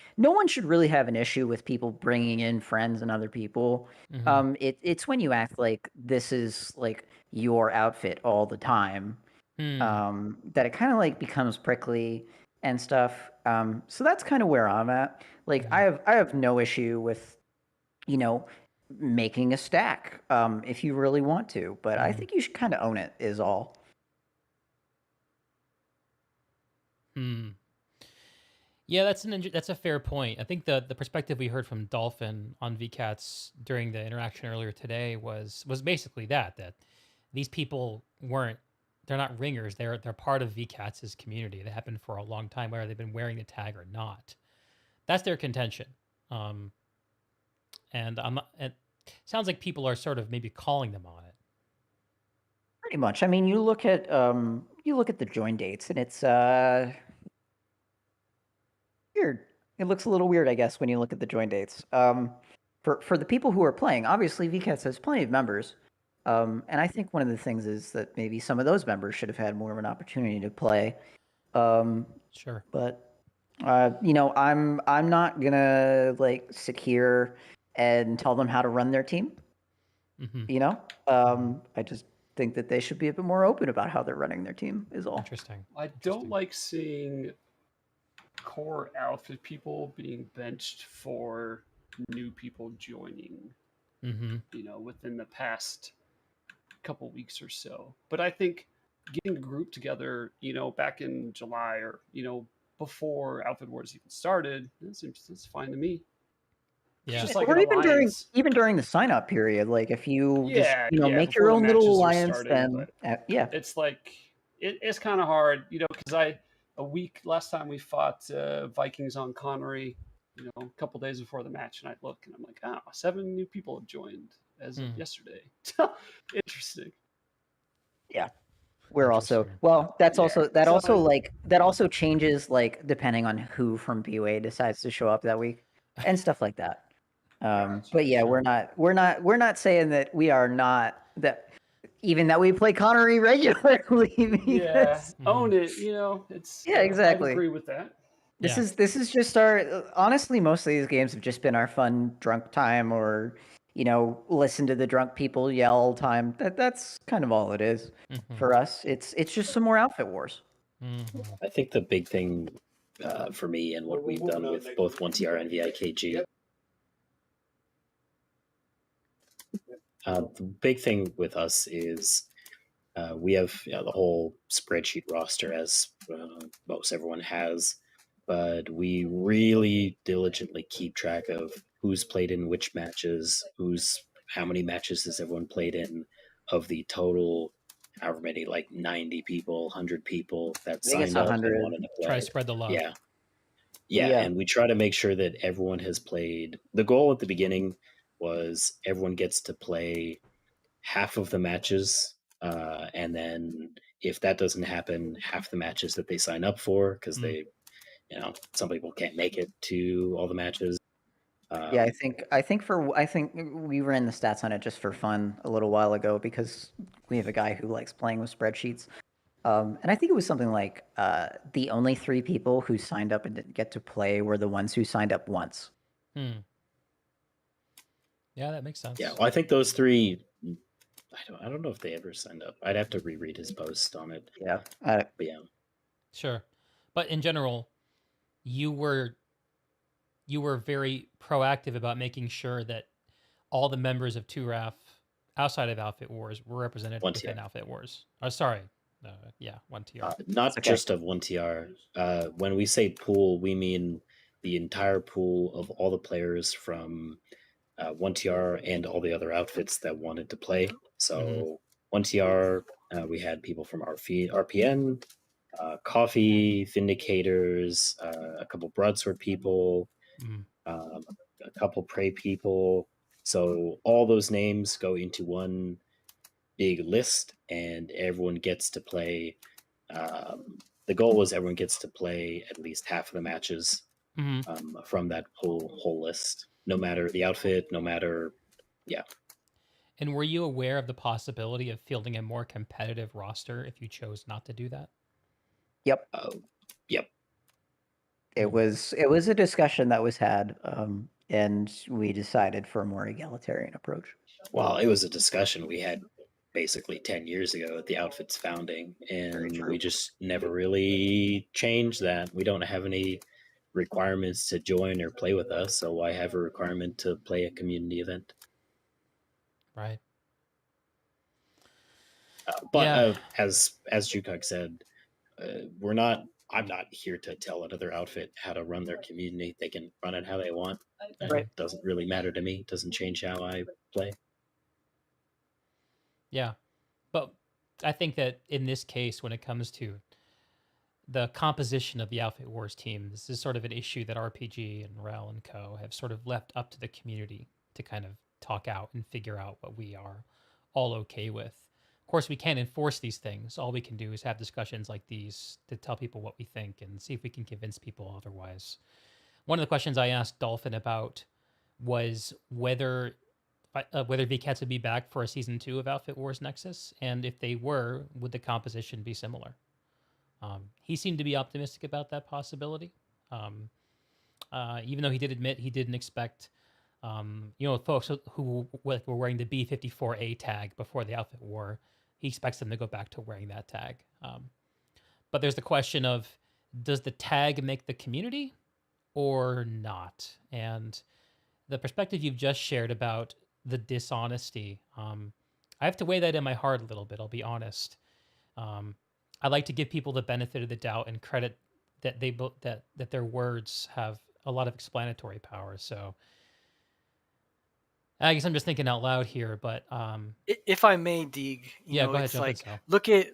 [SPEAKER 8] should really have an issue with people bringing in friends and other people. It's when you act like this is like your outfit all the time that it kind of like becomes prickly. and stuff. So that's kind of where I'm at. Like I have no issue with, making a stack if you really want to, but I think you should kind of own it is all.
[SPEAKER 1] Yeah, that's a fair point. I think the perspective we heard from Dolphin on VCATs during the interaction earlier today was basically that these people they're not ringers. They're part of VCAT's community. They happen for a long time, whether they've been wearing the tag or not. That's their contention. And it sounds like people are sort of maybe calling them on it.
[SPEAKER 8] Pretty much. I mean, you look at the join dates, and it's weird. It looks a little weird, I guess, when you look at the join dates. For the people who are playing, obviously VCATS has plenty of members, and I think one of the things is that maybe some of those members should have had more of an opportunity to play.
[SPEAKER 1] Sure.
[SPEAKER 8] But I'm not gonna sit here and tell them how to run their team. I just think that they should be a bit more open about how they're running their team is all.
[SPEAKER 1] Interesting.
[SPEAKER 10] I don't like seeing core outfit people being benched for new people joining, within the past couple weeks or so. But I think getting a group together, back in July or, before Outfit Wars even started, that's fine to me.
[SPEAKER 1] Yeah.
[SPEAKER 10] Just like
[SPEAKER 8] or even during the sign up period, like if you make your own little alliance, then
[SPEAKER 10] it's like it's kind of hard, because a week last time we fought Vikings on Connery, a couple days before the match, and I look and I'm like, 7 new people have joined as of yesterday. Interesting.
[SPEAKER 8] Yeah. We're also that also changes depending on who from BOA decides to show up that week and stuff like that. But yeah, we're not saying that we are not that even that we play Connery regularly.
[SPEAKER 10] Yeah, own it. It's
[SPEAKER 8] exactly.
[SPEAKER 10] I agree with that.
[SPEAKER 8] This is just our honestly. Most of these games have just been our fun drunk time, or listen to the drunk people yell time. That's kind of all it is for us. It's just some more outfit wars.
[SPEAKER 9] I think the big thing for me and what we've done with both 1TR and VKTZ. The big thing with us is we have the whole spreadsheet roster, as most everyone has, but we really diligently keep track of who's played in which matches, how many matches has everyone played in, of the total, however many, 90 people, 100 people that signed up and wanted to play.
[SPEAKER 1] Try to spread the love.
[SPEAKER 9] Yeah, and we try to make sure that everyone has played. The goal at the beginning was everyone gets to play half of the matches, and then if that doesn't happen, half the matches that they sign up for, because they, some people can't make it to all the matches.
[SPEAKER 8] I think we ran the stats on it just for fun a little while ago because we have a guy who likes playing with spreadsheets. And I think it was something like the only 3 people who signed up and didn't get to play were the ones who signed up once.
[SPEAKER 1] Yeah, that makes sense.
[SPEAKER 9] Yeah, well, I think those 3. I don't know if they ever signed up. I'd have to reread his post on it.
[SPEAKER 8] Yeah,
[SPEAKER 9] but yeah,
[SPEAKER 1] sure. But in general, you were very proactive about making sure that all the members of 2RAF outside of Outfit Wars were represented within Outfit Wars. Oh, sorry. 1TR.
[SPEAKER 9] Not just of 1TR. When we say pool, we mean the entire pool of all the players from 1TR and all the other outfits that wanted to play. So 1TR, we had people from RPN, Coffee, Vindicators, a couple Broadsword people, a couple Prey people. So all those names go into one big list, and everyone gets to play. The goal was everyone gets to play at least half of the matches from that whole list, no matter the outfit, no matter,
[SPEAKER 1] And were you aware of the possibility of fielding a more competitive roster if you chose not to do that?
[SPEAKER 8] Yep.
[SPEAKER 9] Yep.
[SPEAKER 8] It was a discussion that was had, and we decided for a more egalitarian approach.
[SPEAKER 9] Well, it was a discussion. We had basically 10 years ago at the outfit's founding,
[SPEAKER 8] Very
[SPEAKER 9] and
[SPEAKER 8] true.
[SPEAKER 9] we just never really changed that. We don't have any requirements to join or play with us, so why have a requirement to play a community event?
[SPEAKER 1] Right.
[SPEAKER 9] But
[SPEAKER 1] Yeah.
[SPEAKER 9] as Jeucoq said, I'm not here to tell another outfit how to run their community. They can run it how they want.
[SPEAKER 5] Right.
[SPEAKER 9] It doesn't really matter to me. It doesn't change how I play.
[SPEAKER 1] Yeah. But I think that in this case, when it comes to the composition of the Outfit Wars team, this is sort of an issue that RPG and Rel and Co. have sort of left up to the community to kind of talk out and figure out what we are all okay with. Of course, we can't enforce these things. All we can do is have discussions like these to tell people what we think and see if we can convince people otherwise. One of the questions I asked Dolphin about was whether VCats would be back for a season 2 of Outfit Wars Nexus, and if they were, would the composition be similar? He seemed to be optimistic about that possibility, even though he did admit he didn't expect, folks who were wearing the B54A tag before the Outfit War. He expects them to go back to wearing that tag. But there's the question of, does the tag make the community or not? And the perspective you've just shared about the dishonesty, I have to weigh that in my heart a little bit, I'll be honest. I like to give people the benefit of the doubt and credit that that their words have a lot of explanatory power. So I guess I'm just thinking out loud here, but
[SPEAKER 5] If I may, Deeg,
[SPEAKER 1] yeah, go ahead,
[SPEAKER 5] it's
[SPEAKER 1] jump in,
[SPEAKER 5] like
[SPEAKER 1] Sayl.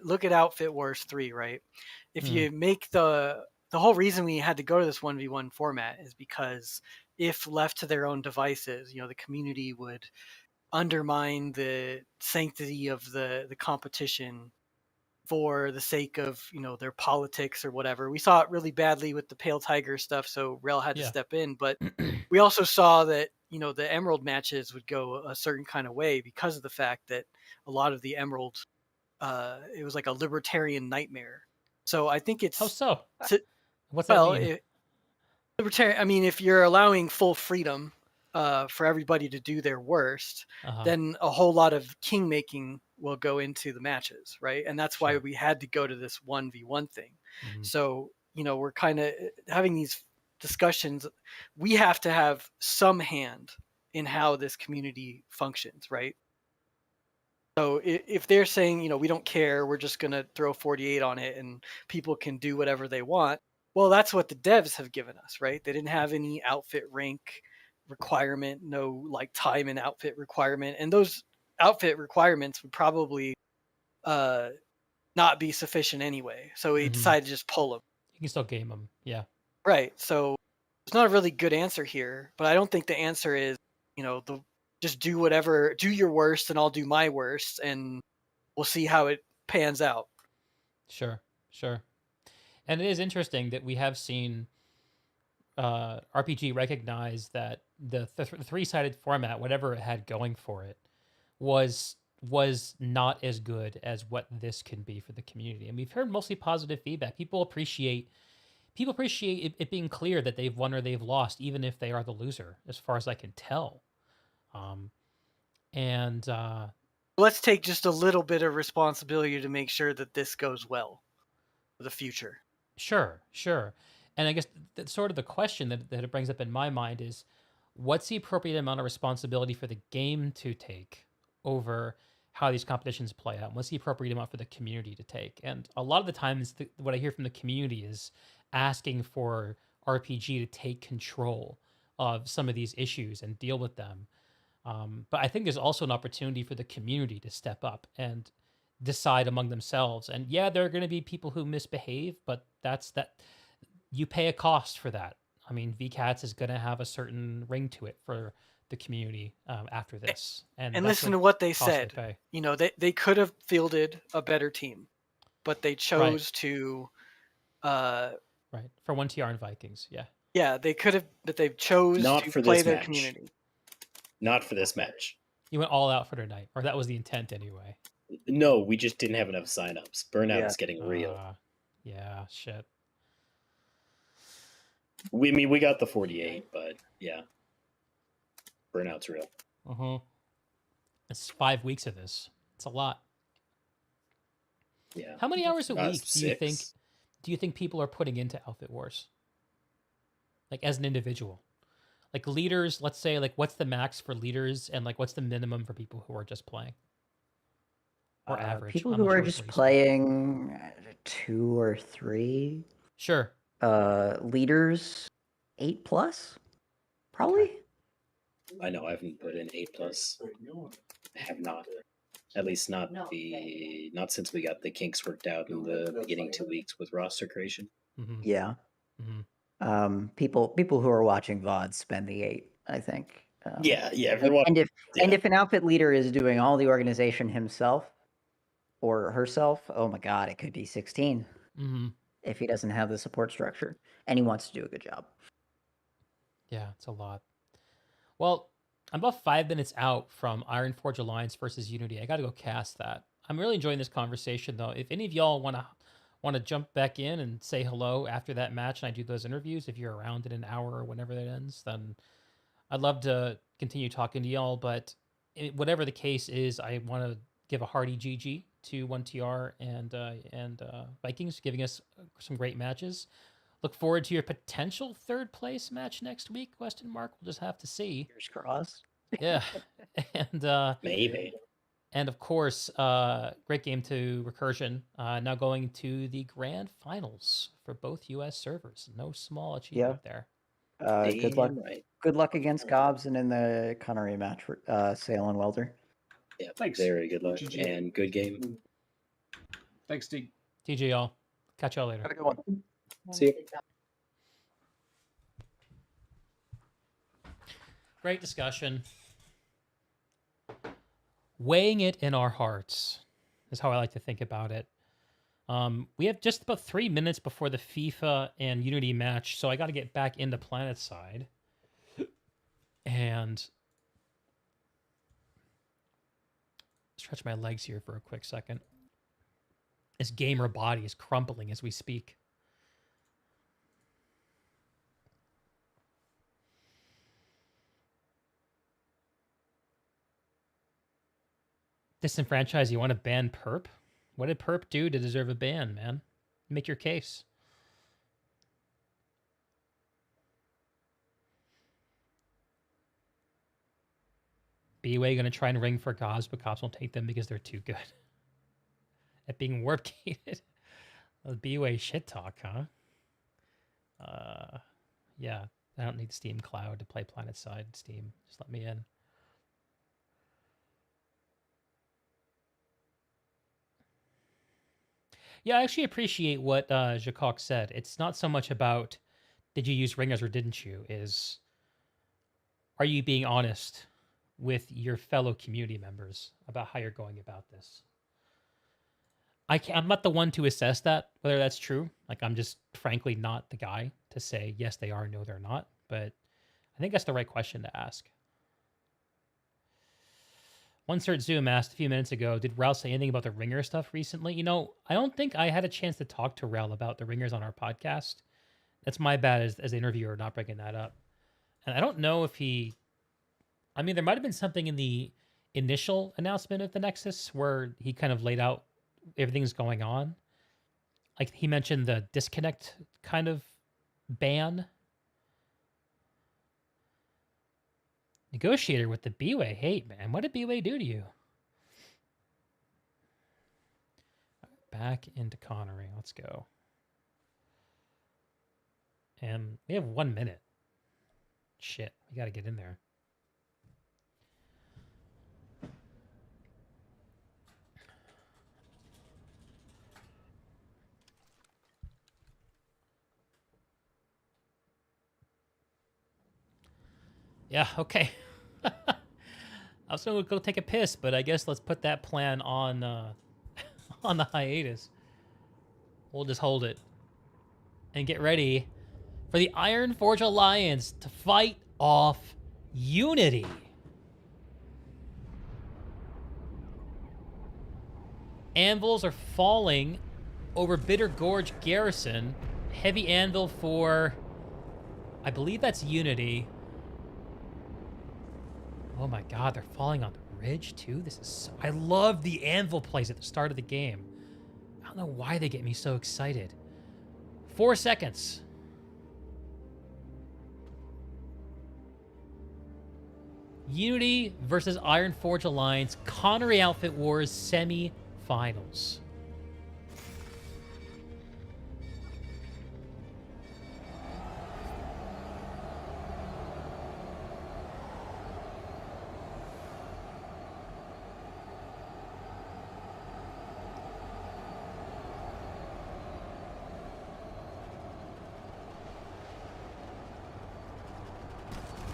[SPEAKER 5] look at Outfit Wars 3, right? If you make the whole reason we had to go to this 1v1 format is because if left to their own devices, the community would undermine the sanctity of the competition for the sake of their politics or whatever. We saw it really badly with the Pale Tiger stuff, so Rel had to
[SPEAKER 1] Yeah.
[SPEAKER 5] step in. But we also saw that the Emerald matches would go a certain kind of way because of the fact that a lot of the Emerald, it was like a libertarian nightmare. So I think it's
[SPEAKER 1] How so? What's that
[SPEAKER 5] well,
[SPEAKER 1] mean?
[SPEAKER 5] libertarian. I mean, if you're allowing full freedom for everybody to do their worst, then a whole lot of king making will go into the matches, right? And that's why we had to go to this 1v1 thing. So, we're kind of having these discussions. We have to have some hand in how this community functions, right? So if they're saying, we don't care, we're just going to throw 48 on it and people can do whatever they want. Well, that's what the devs have given us, right? They didn't have any outfit rank requirement, no like time and outfit requirement. And those outfit requirements would probably not be sufficient anyway. So we decided to just pull them.
[SPEAKER 1] You can still game them. Yeah.
[SPEAKER 5] Right. So it's not a really good answer here, but I don't think the answer is, just do whatever, do your worst and I'll do my worst and we'll see how it pans out.
[SPEAKER 1] Sure. And it is interesting that we have seen RPG recognize that the three-sided format, whatever it had going for it, was not as good as what this can be for the community. And we've heard mostly positive feedback. People appreciate it being clear that they've won or they've lost, even if they are the loser, as far as I can tell.
[SPEAKER 5] Let's take just a little bit of responsibility to make sure that this goes well for the future.
[SPEAKER 1] Sure. And I guess that's sort of the question that it brings up in my mind is, what's the appropriate amount of responsibility for the game to take over how these competitions play out? What's the appropriate amount for the community to take? And a lot of the times, what I hear from the community is asking for RPG to take control of some of these issues and deal with them. But I think there's also an opportunity for the community to step up and decide among themselves. And yeah, there are going to be people who misbehave, but that's that. You pay a cost for that. I mean, VCats is going to have a certain ring to it for the community after this. And
[SPEAKER 5] listen to what they said. They could have fielded a better team, but they chose to.
[SPEAKER 1] Right. For 1TR and Vikings, yeah.
[SPEAKER 5] Yeah, they could have, but they chose to play their community.
[SPEAKER 9] Not for this match.
[SPEAKER 1] You went all out for tonight, or that was the intent anyway.
[SPEAKER 9] No, we just didn't have enough signups. Burnout is getting real.
[SPEAKER 1] Yeah, shit.
[SPEAKER 9] We got the 48, but yeah. Burnout's real.
[SPEAKER 1] It's 5 weeks of this. It's a lot.
[SPEAKER 9] Yeah.
[SPEAKER 1] How many hours a week
[SPEAKER 9] Six.
[SPEAKER 1] do you think people are putting into Outfit Wars? Like as an individual? Like leaders, let's say, like what's the max for leaders and like what's the minimum for people who are just playing? Or average?
[SPEAKER 8] People
[SPEAKER 1] I'm
[SPEAKER 8] who
[SPEAKER 1] not
[SPEAKER 8] are
[SPEAKER 1] sure
[SPEAKER 8] just
[SPEAKER 1] what you said.
[SPEAKER 8] playing 2 or 3.
[SPEAKER 1] Sure.
[SPEAKER 8] Leaders 8+, probably.
[SPEAKER 9] I know I haven't put in 8+. I have not. At least not since we got the kinks worked out in the beginning 2 weeks with roster creation.
[SPEAKER 1] Mm-hmm.
[SPEAKER 8] Yeah.
[SPEAKER 1] Mm-hmm.
[SPEAKER 8] People who are watching VOD spend the 8, I think.
[SPEAKER 9] Yeah.
[SPEAKER 8] And if an outfit leader is doing all the organization himself or herself, oh my god, it could be 16
[SPEAKER 1] Mm-hmm.
[SPEAKER 8] if he doesn't have the support structure and he wants to do a good job.
[SPEAKER 1] Yeah, it's a lot. Well, I'm about 5 minutes out from Ironforge Alliance versus Unity. I got to go cast that. I'm really enjoying this conversation, though. If any of y'all want to jump back in and say hello after that match and I do those interviews, if you're around in an hour or whenever that ends, then I'd love to continue talking to y'all. But whatever the case is, I want to give a hearty GG to 1TR and Vikings, giving us some great matches. Look forward to your potential 3rd place match next week, ? We'll just have to see.
[SPEAKER 8] Fingers crossed.
[SPEAKER 1] Yeah. And
[SPEAKER 9] Maybe.
[SPEAKER 1] And of course, great game to Recursion. Now going to the grand finals for both US servers. No small achievement there.
[SPEAKER 8] Good luck.
[SPEAKER 9] Right.
[SPEAKER 8] Good luck against GOBS and in the Connery match for Sayl and Welder.
[SPEAKER 9] Yeah.
[SPEAKER 10] Thanks.
[SPEAKER 9] Very good luck
[SPEAKER 10] GG.
[SPEAKER 9] and good game.
[SPEAKER 10] Thanks, D.
[SPEAKER 1] TJ, y'all. Catch y'all later.
[SPEAKER 8] Have a good one.
[SPEAKER 9] See you.
[SPEAKER 1] Great discussion. Weighing it in our hearts is how I like to think about it. We have just about 3 minutes before the FIFA and Unity match, so I got to get back into PlanetSide. And stretch my legs here for a quick second. This gamer body is crumpling as we speak. Disenfranchise, you want to ban Perp? What did Perp do to deserve a ban, man? Make your case. B-Way going to try and ring for GOBS, but GOBS won't take them because they're too good at being warp gated. B-Way shit talk, huh? Yeah, I don't need Steam Cloud to play PlanetSide Steam. Just let me in. Yeah, I actually appreciate what Jeucoq said. It's not so much about did you use ringers or didn't you, is are you being honest with your fellow community members about how you're going about this? I'm not the one to assess that, whether that's true. Like, I'm just frankly not the guy to say, yes, they are, no, they're not. But I think that's the right question to ask. One Cert Zoom asked a few minutes ago, did Rel say anything about the ringer stuff recently? You know, I don't think I had a chance to talk to Rel about the ringers on our podcast. That's my bad as an interviewer not bringing that up. And I don't know if I mean, there might have been something in the initial announcement of the Nexus where he kind of laid out everything's going on. Like, he mentioned the disconnect kind of ban. Negotiator with the B-Way hate, man. What did B-Way do to you? Back into Connery. Let's go. And we have 1 minute. Shit, we got to get in there. Yeah, okay. I was going to go take a piss, but I guess let's put that plan on on the hiatus. We'll just hold it and get ready for the Ironforge Alliance to fight off Unity. Anvils are falling over Bitter Gorge Garrison. Heavy anvil for, I believe that's Unity. Oh my god, they're falling on the ridge too? This is so... I love the anvil plays at the start of the game. don't know why they get me so excited. 4 seconds. Unity versus Ironforge Alliance Connery Outfit Wars semi-finals.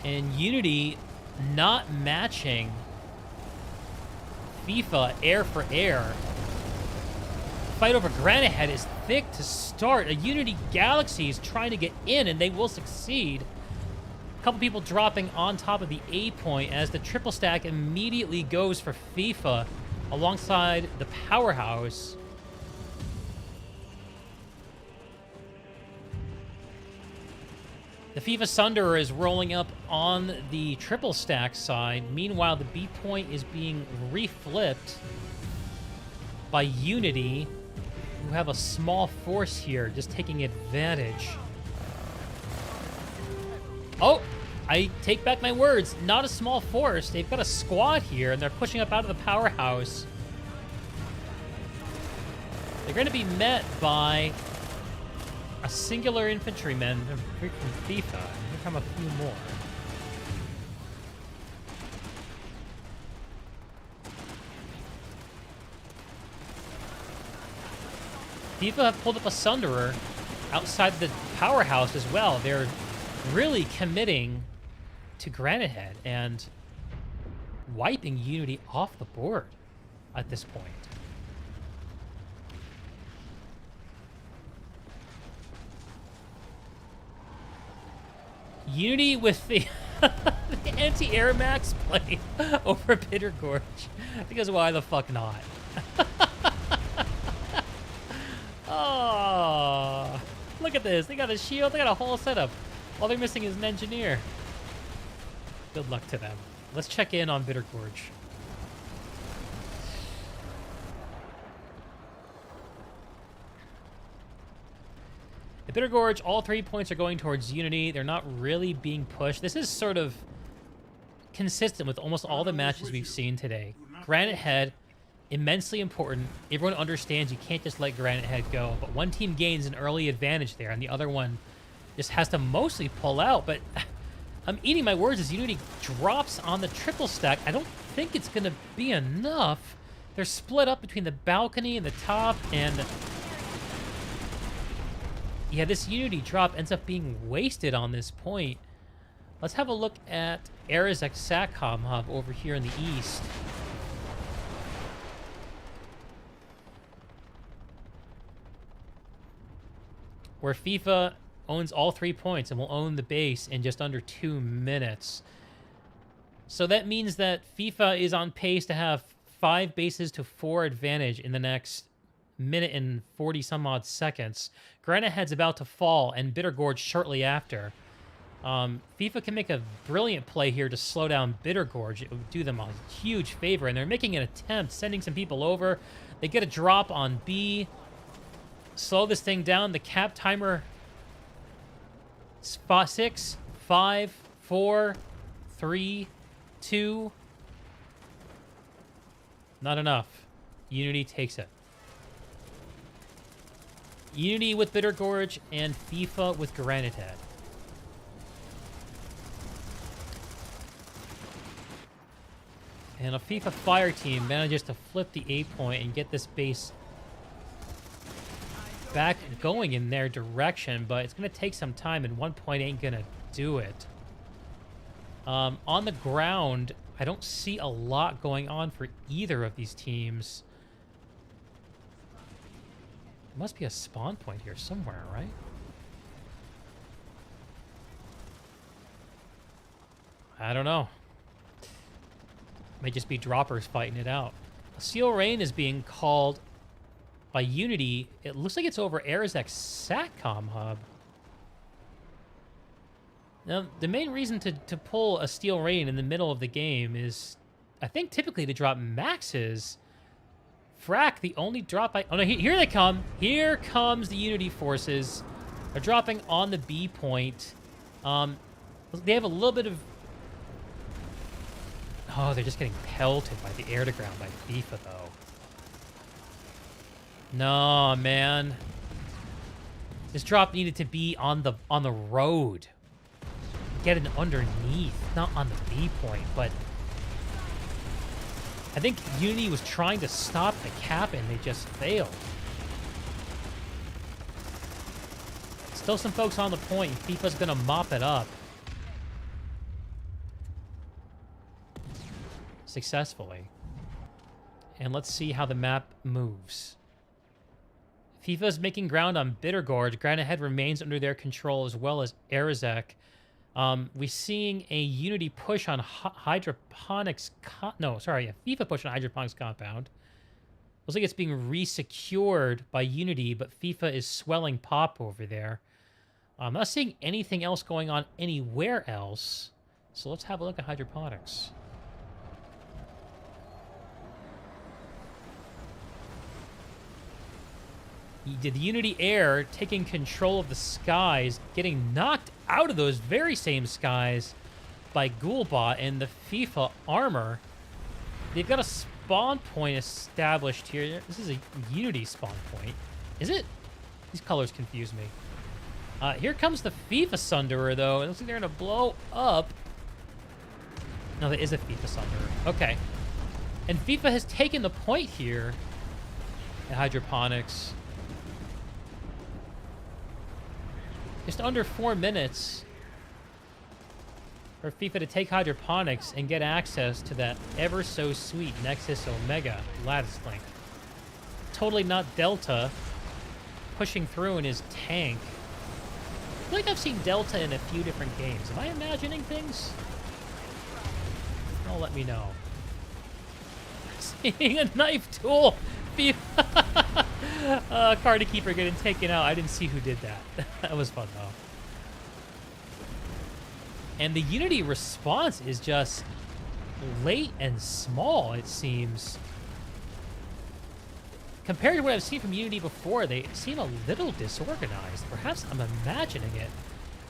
[SPEAKER 1] And Unity not matching FIFA air for air. Fight over Granite Head is thick to start. A Unity Galaxy is trying to get in, and they will succeed. A couple people dropping on top of the A point as the triple stack immediately goes for FIFA alongside the Powerhouse. The FIFA Sunderer is rolling up on the triple stack side. Meanwhile, the B point is being reflipped by Unity, who have a small force here, just taking advantage. Oh, I take back my words. Not a small force. They've got a squad here, and they're pushing up out of the Powerhouse. They're going to be met by a singular infantryman from FIFA. Here come a few more. FIFA have pulled up a Sunderer outside the Powerhouse as well. They're really committing to Granite Head and wiping Unity off the board at this point. Unity with the, the anti-air max plane over Bitter Gorge. Because why the fuck not? Oh, look at this. They got a shield. They got a whole setup. All they're missing is an engineer. Good luck to them. Let's check in on Bitter Gorge. At Bitter Gorge, all 3 points are going towards Unity. They're not really being pushed. This is sort of consistent with almost all the matches we've seen today. Granite Head, immensely important. Everyone understands you can't just let Granite Head go, but one team gains an early advantage there, and the other one just has to mostly pull out. But I'm eating my words as Unity drops on the triple stack. I don't think it's going to be enough. They're split up between the balcony and the top, and yeah, this Unity drop ends up being wasted on this point. Let's have a look at Arizek Satcom Hub over here in the east. Where FIFA owns all 3 points and will own the base in just under 2 minutes. So that means that FIFA is on pace to have 5 bases to 4 advantage in the next minute and 40 some odd seconds. Granite Head's about to fall, and Bitter Gorge shortly after. FIFA can make a brilliant play here to slow down Bitter Gorge. It would do them a huge favor, and they're making an attempt, sending some people over. They get a drop on B. Slow this thing down. The cap timer. Spot 6, 5, 4, 3, 2. Not enough. Unity takes it. Unity with Bitter Gorge and FIFA with Granite Head. And a FIFA fire team manages to flip the A point and get this base back going in their direction, but it's going to take some time, and 1 point ain't going to do it. On the ground, I don't see a lot going on for either of these teams. There must be a spawn point here somewhere, right? I don't know. May just be droppers fighting it out. A Steel Rain is being called by Unity. It looks like it's over Arizek's Satcom Hub. Now, the main reason to pull a Steel Rain in the middle of the game is, I think, typically to drop maxes Frack, the only drop I... Oh, no, here they come. Here comes the Unity forces. They're dropping on the B point. They have a little bit of... Oh, they're just getting pelted by the air-to-ground by FIFA, though. No, man. This drop needed to be on the road. Get it underneath, not on the B point, but... I think Unity was trying to stop the cap and they just failed. Still some folks on the point. FIFA's gonna mop it up. Successfully. And let's see how the map moves. FIFA's making ground on Bitter Gorge. Granite Head remains under their control as well as Arizek. We're seeing a Unity push on hydroponics. FIFA push on hydroponics compound. Looks like it's being resecured by Unity, but FIFA is swelling pop over there. I'm not seeing anything else going on anywhere else. So let's have a look at hydroponics. The Unity Air taking control of the skies, getting knocked out of those very same skies by Ghoulbot and the FIFA armor. They've got a spawn point established here. This is a Unity spawn point. Is it? These colors confuse me. Here comes the FIFA Sunderer, though. It looks like they're going to blow up. No, that is a FIFA Sunderer. Okay. And FIFA has taken the point here at hydroponics. Just under 4 minutes for FIFA to take hydroponics and get access to that ever so sweet Nexus Omega lattice link. Totally not Delta pushing through in his tank. I feel like I've seen Delta in a few different games. Am I imagining things? Oh, let me know. Seeing a knife tool. FIFA. Card Keeper getting taken out. I didn't see who did that. That was fun, though. And the Unity response is just late and small, it seems. Compared to what I've seen from Unity before, they seem a little disorganized. Perhaps I'm imagining it.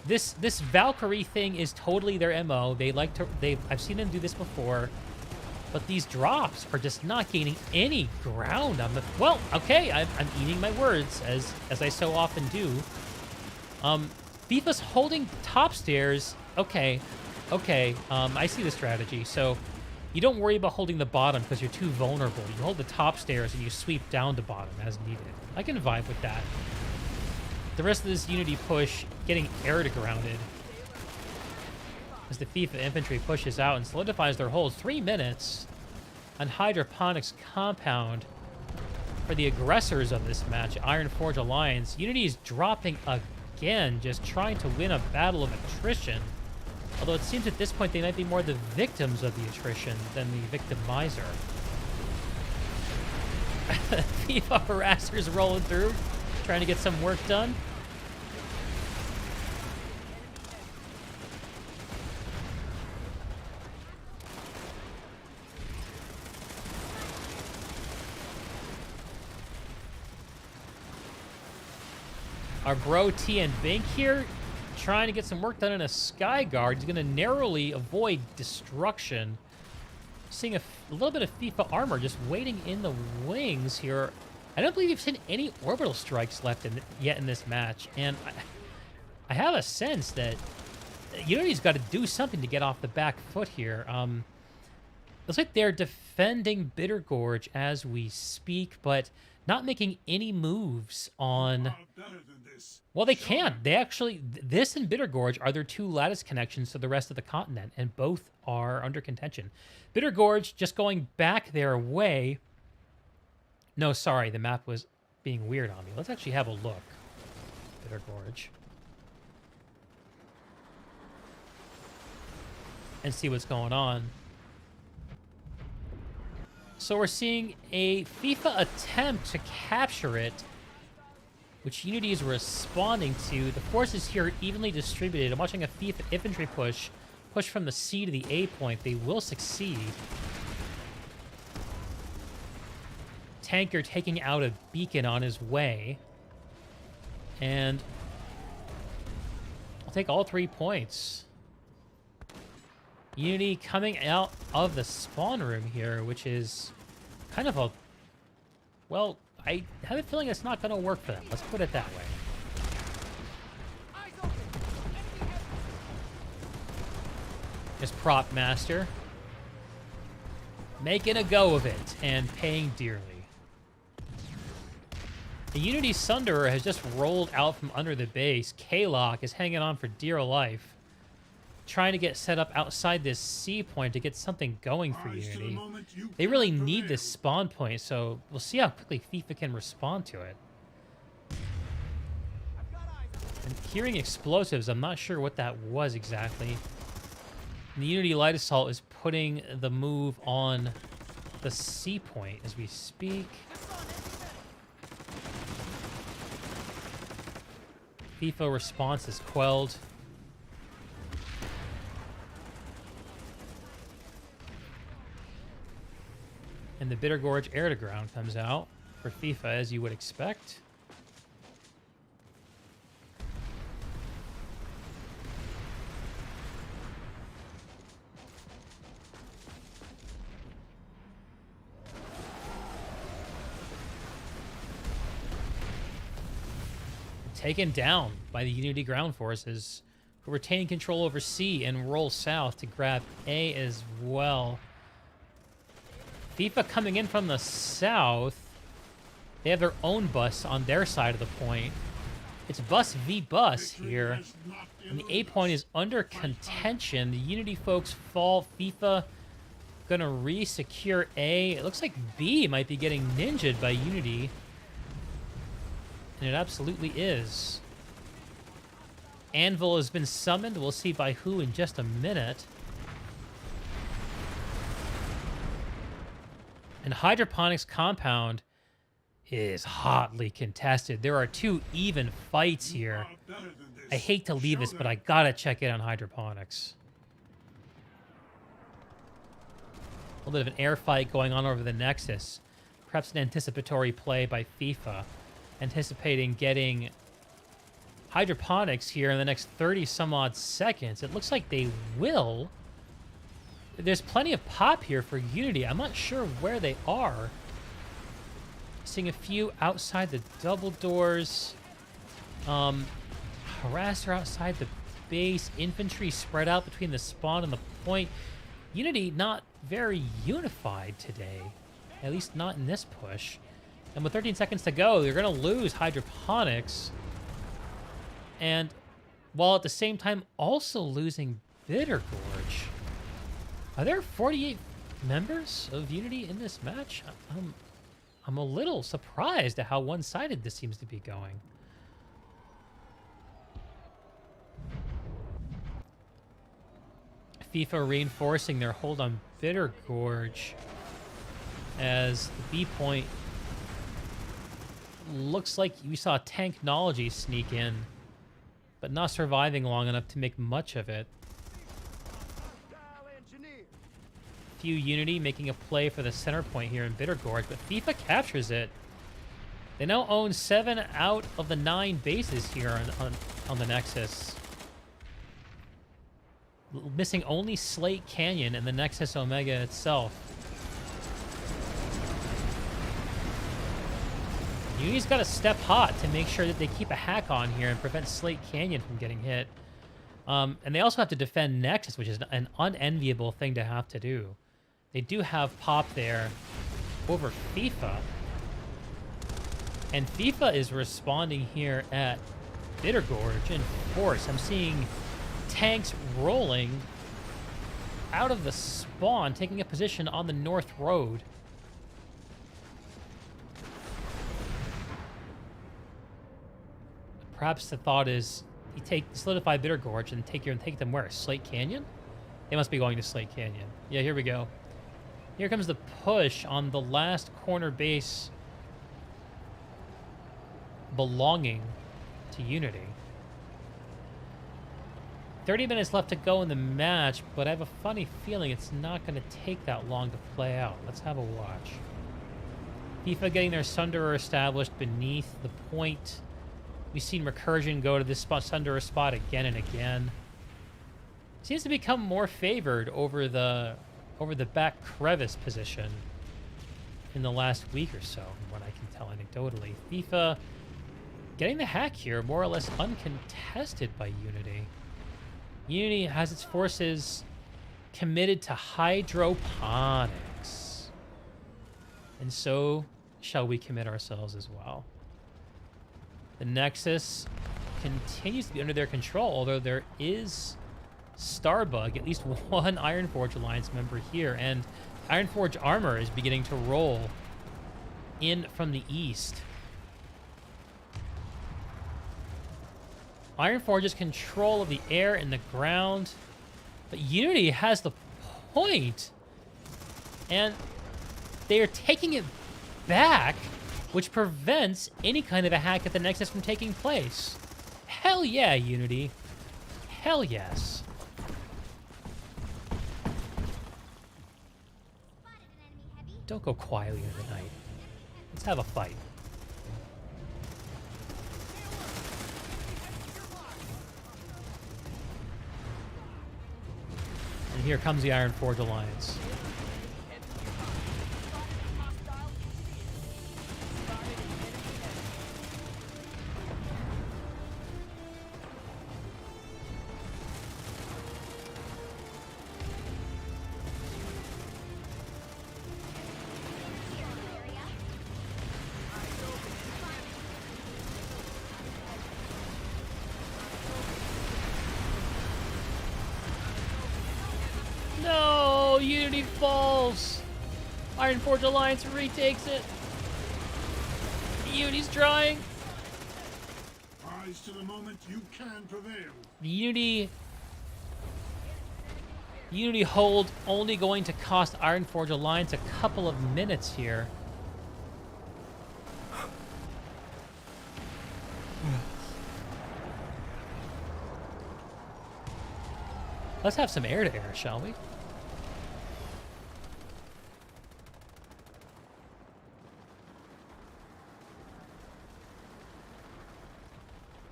[SPEAKER 1] This Valkyrie thing is totally their MO. I've seen them do this before. But these drops are just not gaining any ground on the... Well, okay, I'm eating my words, as I so often do. FIFA's holding top stairs. Okay, I see the strategy. So you don't worry about holding the bottom because you're too vulnerable. You hold the top stairs and you sweep down to bottom as needed. I can vibe with that. The rest of this Unity push getting air to grounded. As the FIFA infantry pushes out and solidifies their hold. 3 minutes on hydroponics compound for the aggressors of this match, Ironforge Alliance. Unity is dropping again, just trying to win a battle of attrition. Although it seems at this point they might be more the victims of the attrition than the victimizer. FIFA harassers rolling through, trying to get some work done. Our bro TancBinc here, trying to get some work done in a Sky Guard. He's going to narrowly avoid destruction. Seeing a little bit of FIFA armor just waiting in the wings here. I don't believe we've seen any orbital strikes left yet in this match. And I have a sense that Unity's got to do something to get off the back foot here. Looks like they're defending Bitter Gorge as we speak, but not making any moves on... Well, they can. They actually... This and Bitter Gorge are their two lattice connections to the rest of the continent, and both are under contention. Bitter Gorge just going back their way. No, sorry, the map was being weird on me. Let's actually have a look. Bitter Gorge. And see what's going on. So we're seeing a FIFA attempt to capture it, which Unity is responding to. The forces here are evenly distributed. I'm watching a FIFA infantry push from the C to the A point. They will succeed. tanker taking out a beacon on his way. And I'll take all 3 points. Unity coming out of the spawn room here, which is kind of a... Well, I have a feeling it's not going to work for them. Let's put it that way. There's PropMaster. Making a go of it and paying dearly. The Unity Sunderer has just rolled out from under the base. KaaLock is hanging on for dear life, trying to get set up outside this C point to get something going for Unity. They really need this spawn point, so we'll see how quickly FIFA can respond to it. And hearing explosives, I'm not sure what that was exactly. And the Unity Light Assault is putting the move on the C point as we speak. FIFA response is quelled. And the Bitter Gorge air to ground comes out for FIFA, as you would expect. Taken down by the Unity ground forces, who retain control over C and roll south to grab A as well. FIFA coming in from the south. They have their own bus on their side of the point. It's bus v bus here. And the A point is under contention. The Unity folks fall. FIFA gonna re-secure A. It looks like B might be getting ninja'd by Unity. And it absolutely is. Anvil has been summoned. We'll see by who in just a minute. And Hydroponics Compound is hotly contested. There are 2 even fights here. I hate to leave this, but I gotta check in on Hydroponics. A little bit of an air fight going on over the Nexus. Perhaps an anticipatory play by FIFA, anticipating getting Hydroponics here in the next 30 some odd seconds. It looks like they will. There's plenty of pop here for Unity. I'm not sure where they are. Seeing a few outside the double doors. Harasser outside the base. Infantry spread out between the spawn and the point. Unity not very unified today. At least not in this push. And with 13 seconds to go, you're going to lose Hydroponics. And while at the same time also losing Bitter Gorge. Are there 48 members of Unity in this match? I'm a little surprised at how one-sided this seems to be going. FIFA reinforcing their hold on Bitter Gorge as the B point looks like we saw Tanknology sneak in, but not surviving long enough to make much of it. Few Unity making a play for the center point here in Bitter Gorge, but FIFA captures it. They now own 7 out of the 9 bases here on the Nexus. Missing only Slate Canyon and the Nexus Omega itself. Unity's got to step hot to make sure that they keep a hack on here and prevent Slate Canyon from getting hit. And they also have to defend Nexus, which is an unenviable thing to have to do. They do have pop there over FIFA. And FIFA is responding here at Bitter Gorge in force. I'm seeing tanks rolling out of the spawn, taking a position on the North Road. Perhaps the thought is you solidify Bitter Gorge and take them where? Slate Canyon? They must be going to Slate Canyon. Yeah, here we go. Here comes the push on the last corner base belonging to Unity. 30 minutes left to go in the match, but I have a funny feeling it's not going to take that long to play out. Let's have a watch. FIFA getting their Sunderer established beneath the point. We've seen Recursion go to this spot, Sunderer spot again and again. Seems to become more favored over the back crevice position in the last week or so, from what I can tell anecdotally. FIFA getting the hack here, more or less uncontested by Unity. Unity has its forces committed to hydroponics. And so shall we commit ourselves as well. The Nexus continues to be under their control, although there is Starbug, at least one Ironforge Alliance member here, and Ironforge armor is beginning to roll in from the east. Ironforge's control of the air and the ground, but Unity has the point, and they are taking it back, which prevents any kind of a hack at the Nexus from taking place. Hell yeah, Unity. Hell yes. Don't go quietly into the night. Let's have a fight. And here comes the Ironforge Alliance. No, Unity falls. Ironforge Alliance retakes it. Unity's trying.
[SPEAKER 3] Rise to the moment you can prevail.
[SPEAKER 1] Unity hold only going to cost Ironforge Alliance a couple of minutes here. Let's have some air-to-air, shall we?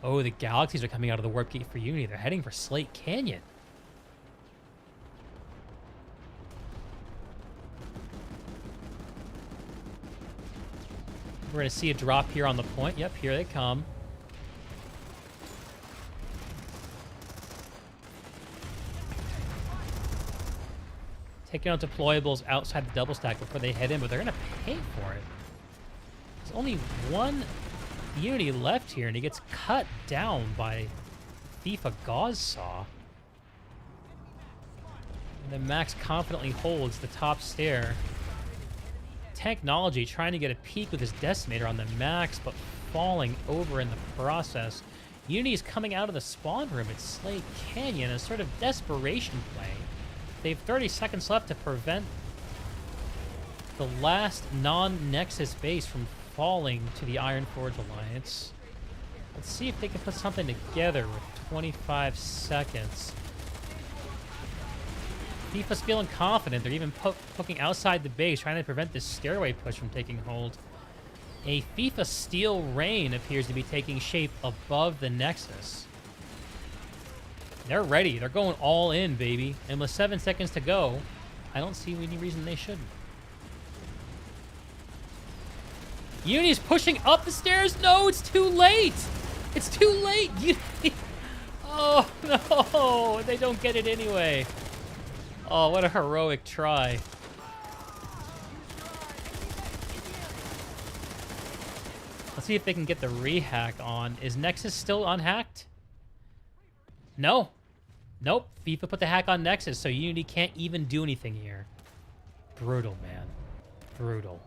[SPEAKER 1] Oh, the galaxies are coming out of the warp gate for Unity. They're heading for Slate Canyon. We're going to see a drop here on the point. Yep, here they come. Taking out deployables outside the double stack before they head in, but they're going to pay for it. There's only one Unity left here, and he gets cut down by FIFA Gauze Saw. And then Max confidently holds the top stair. Technology trying to get a peek with his Decimator on the Max, but falling over in the process. Unity is coming out of the spawn room at Slate Canyon, a sort of desperation play. They have 30 seconds left to prevent the last non-Nexus base from falling to the Ironforge Alliance. Let's see if they can put something together with 25 seconds. FIFA's feeling confident. They're even poking outside the base, trying to prevent this stairway push from taking hold. A FIFA steel rain appears to be taking shape above the Nexus. They're ready. They're going all in, baby. And with 7 seconds to go, I don't see any reason they shouldn't. Unity's pushing up the stairs. No, it's too late. It's too late. Unity. Oh, no. They don't get it anyway. Oh, what a heroic try. Let's see if they can get the rehack on. Is Nexus still unhacked? No. Nope. FIFA put the hack on Nexus, so Unity can't even do anything here. Brutal, man. Brutal.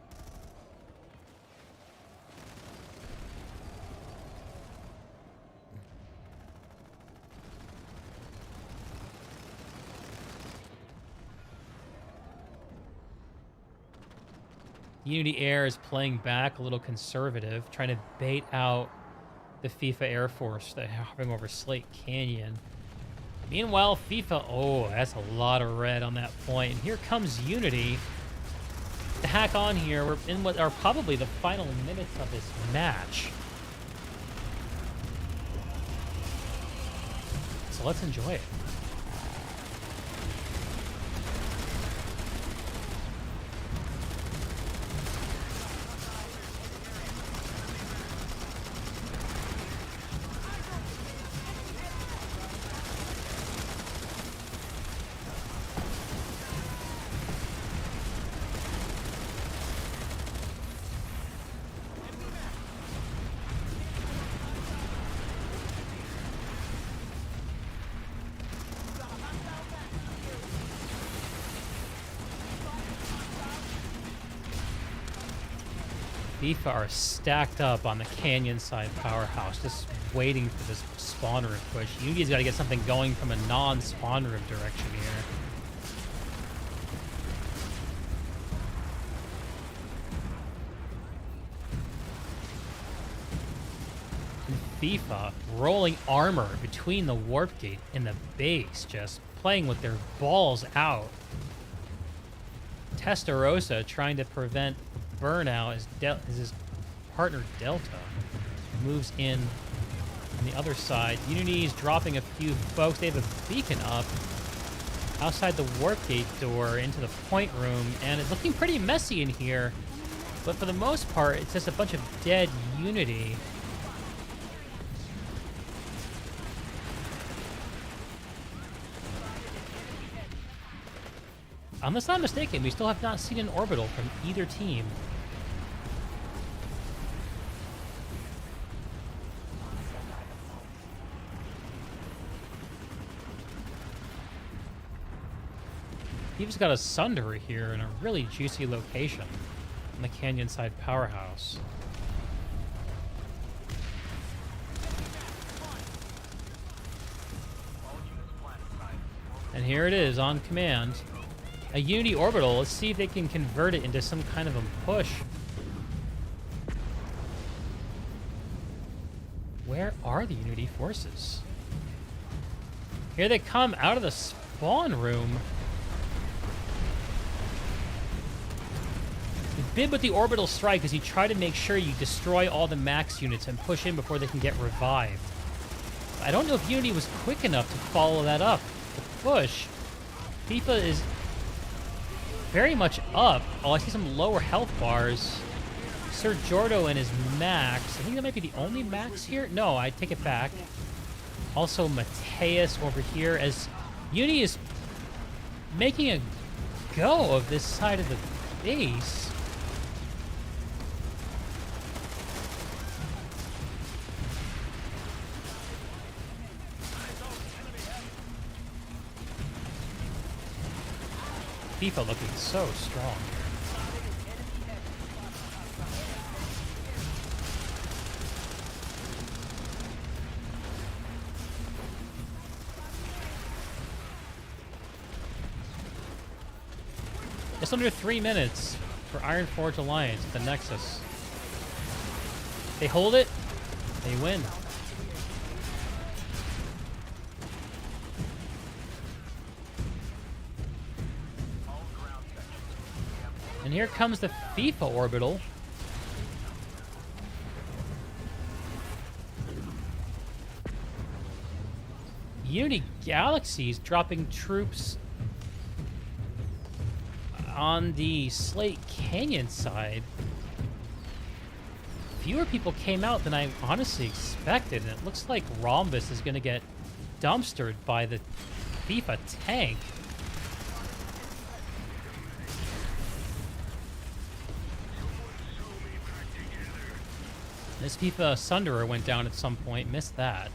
[SPEAKER 1] Unity Air is playing back a little conservative, trying to bait out the FIFA Air Force that are hovering over Slate Canyon. Meanwhile, FIFA, oh, that's a lot of red on that point. And here comes Unity. to hack on here. We're in what are probably the final minutes of this match. So let's enjoy it. FIFA are stacked up on the canyon side powerhouse, just waiting for this spawn room push. Unity's got to get something going from a non-spawn room direction here. And FIFA rolling armor between the warp gate and the base, just playing with their balls out. Testarossa trying to prevent burnout as his partner Delta moves in on the other side. Unity's dropping a few folks. They have a beacon up outside the warp gate door into the point room, and it's looking pretty messy in here. But for the most part, it's just a bunch of dead Unity. Unless I'm mistaken, we still have not seen an orbital from either team. He's got a Sunderer here in a really juicy location on the canyon side powerhouse. And here it is on command. A Unity orbital. Let's see if they can convert it into some kind of a push. Where are the Unity forces? Here they come out of the spawn room. The bid with the orbital strike is he tried to make sure you destroy all the max units and push in before they can get revived. I don't know if Unity was quick enough to follow that up. The push. FIFA is very much up. Oh, I see some lower health bars. Sir Jordo and his max. I think that might be the only max here. No, I take it back. Also Mateus over here as Unity is making a go of this side of the base. FIFA looking so strong. Just under 3 minutes for Ironforge Alliance at the Nexus. They hold it, they win. And here comes the FIFA orbital. Unity Galaxies dropping troops on the Slate Canyon side. Fewer people came out than I honestly expected, and it looks like Rhombus is going to get dumpstered by the FIFA tank. This FIFA Sunderer went down at some point, missed that.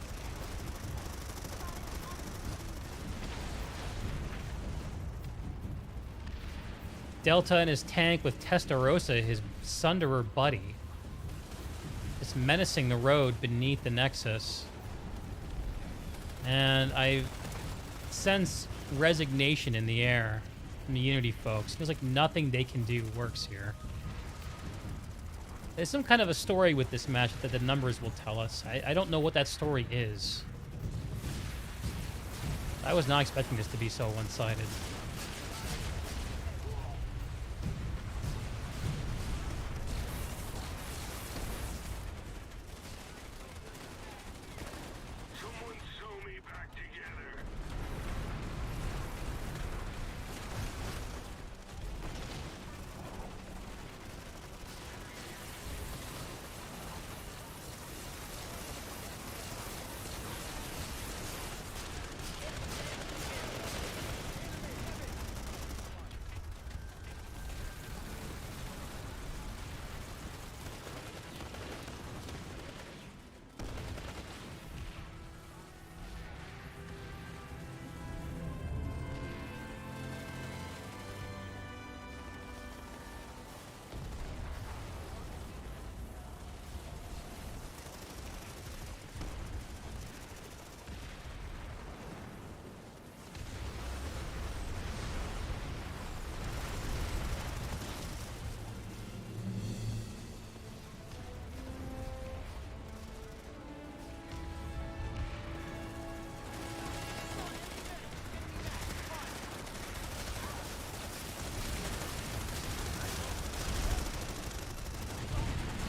[SPEAKER 1] Delta and his tank with Testarossa, his Sunderer buddy. Just menacing the road beneath the Nexus. And I sense resignation in the air from the Unity folks. Feels like nothing they can do works here. There's some kind of a story with this match that the numbers will tell us. I don't know what that story is. I was not expecting this to be so one-sided.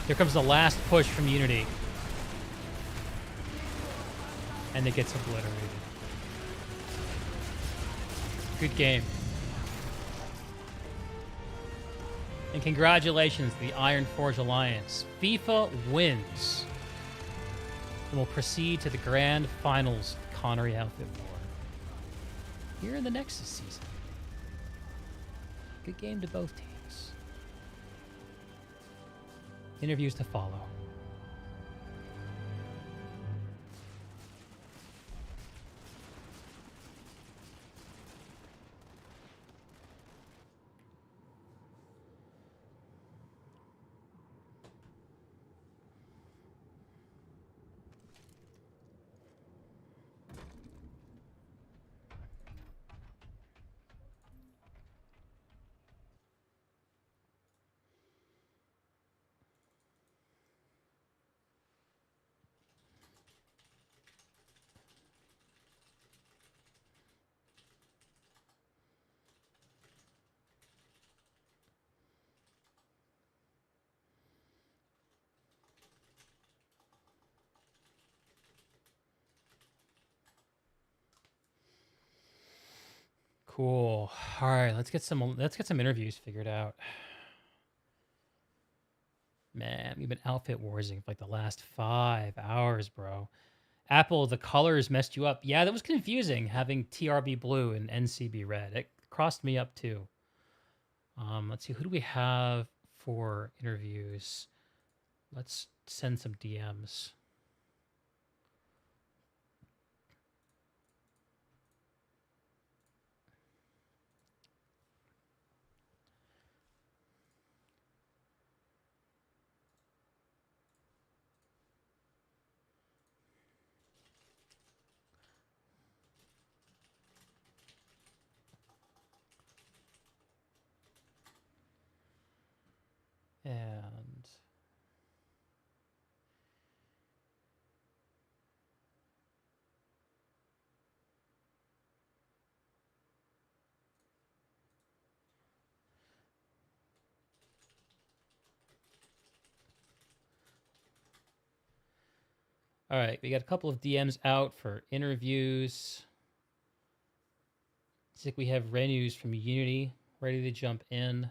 [SPEAKER 1] Here comes the last push from Unity. And it gets obliterated. Good game. And congratulations to the IronForge Alliance. FIFA wins. And will proceed to the grand finals Connery Outfit War. Here in the Nexus season. Good game to both teams. Interviews to follow. Cool. All right, let's get some interviews figured out. Man, we've been outfit warsing for like the last 5 hours, bro. Apple, the colors messed you up. Yeah, that was confusing having TRB blue and NCB red. It crossed me up too. Let's see, who do we have for interviews? Let's send some DMs. And all right, we got a couple of DMs out for interviews. Looks like we have Renuse from Unity ready to jump in.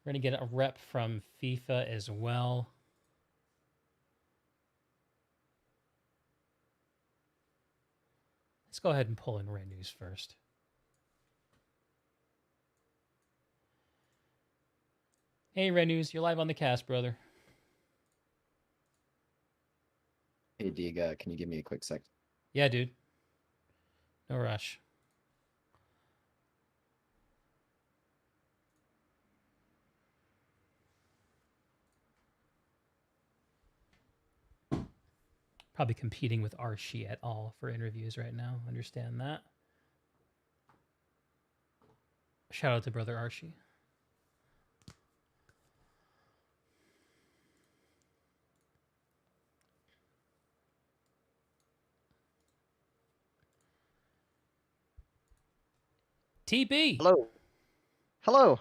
[SPEAKER 1] We're going to get a rep from FIFA as well. Let's go ahead and pull in Renuse first. Hey, Renuse, you're live on the cast, brother.
[SPEAKER 11] Hey, Diga, can you give me a quick sec?
[SPEAKER 1] Yeah, dude. No rush. Probably competing with Archie et al. For interviews right now. Understand that. Shout out to brother Archie. TB.
[SPEAKER 12] Hello. Hello.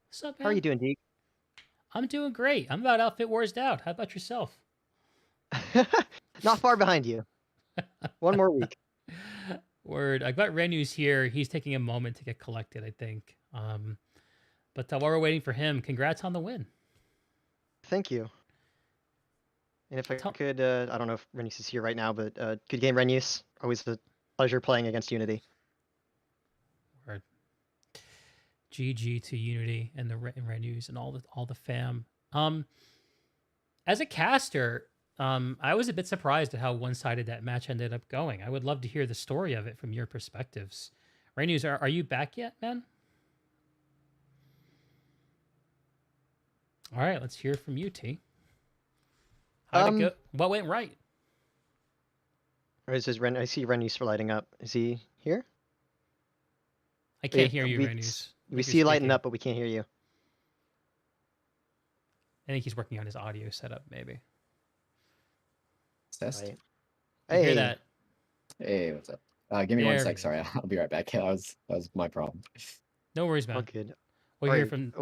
[SPEAKER 1] What's up, man?
[SPEAKER 12] How are you doing, Deke?
[SPEAKER 1] I'm doing great. I'm about outfit warsed out. How about yourself?
[SPEAKER 12] Not far behind you. One more week.
[SPEAKER 1] Word. I got Renuse here. He's taking a moment to get collected, I think. But while we're waiting for him, congrats on the win.
[SPEAKER 12] Thank you. And if I could, I don't know if Renuse is here right now, but good game, Renuse. Always a pleasure playing against Unity.
[SPEAKER 1] Word. GG to Unity and the Renuse and all the fam. As a caster, I was a bit surprised at how one-sided that match ended up going. I would love to hear the story of it from your perspectives. Renuse, are you back yet, man? All right, let's hear from you, T. How'd it go? What went right?
[SPEAKER 12] Or is this I see Renuse lighting up. Is he here?
[SPEAKER 1] I can't hear you, Renuse.
[SPEAKER 12] We see you lighting up, but we can't hear you.
[SPEAKER 1] I think he's working on his audio setup, maybe.
[SPEAKER 11] Test.
[SPEAKER 12] Right.
[SPEAKER 1] You hear that?
[SPEAKER 11] Hey, what's up? Give me one sec. Sorry, I'll be right back. That was my problem.
[SPEAKER 1] No worries, man.
[SPEAKER 12] All good.
[SPEAKER 1] We'll hear from.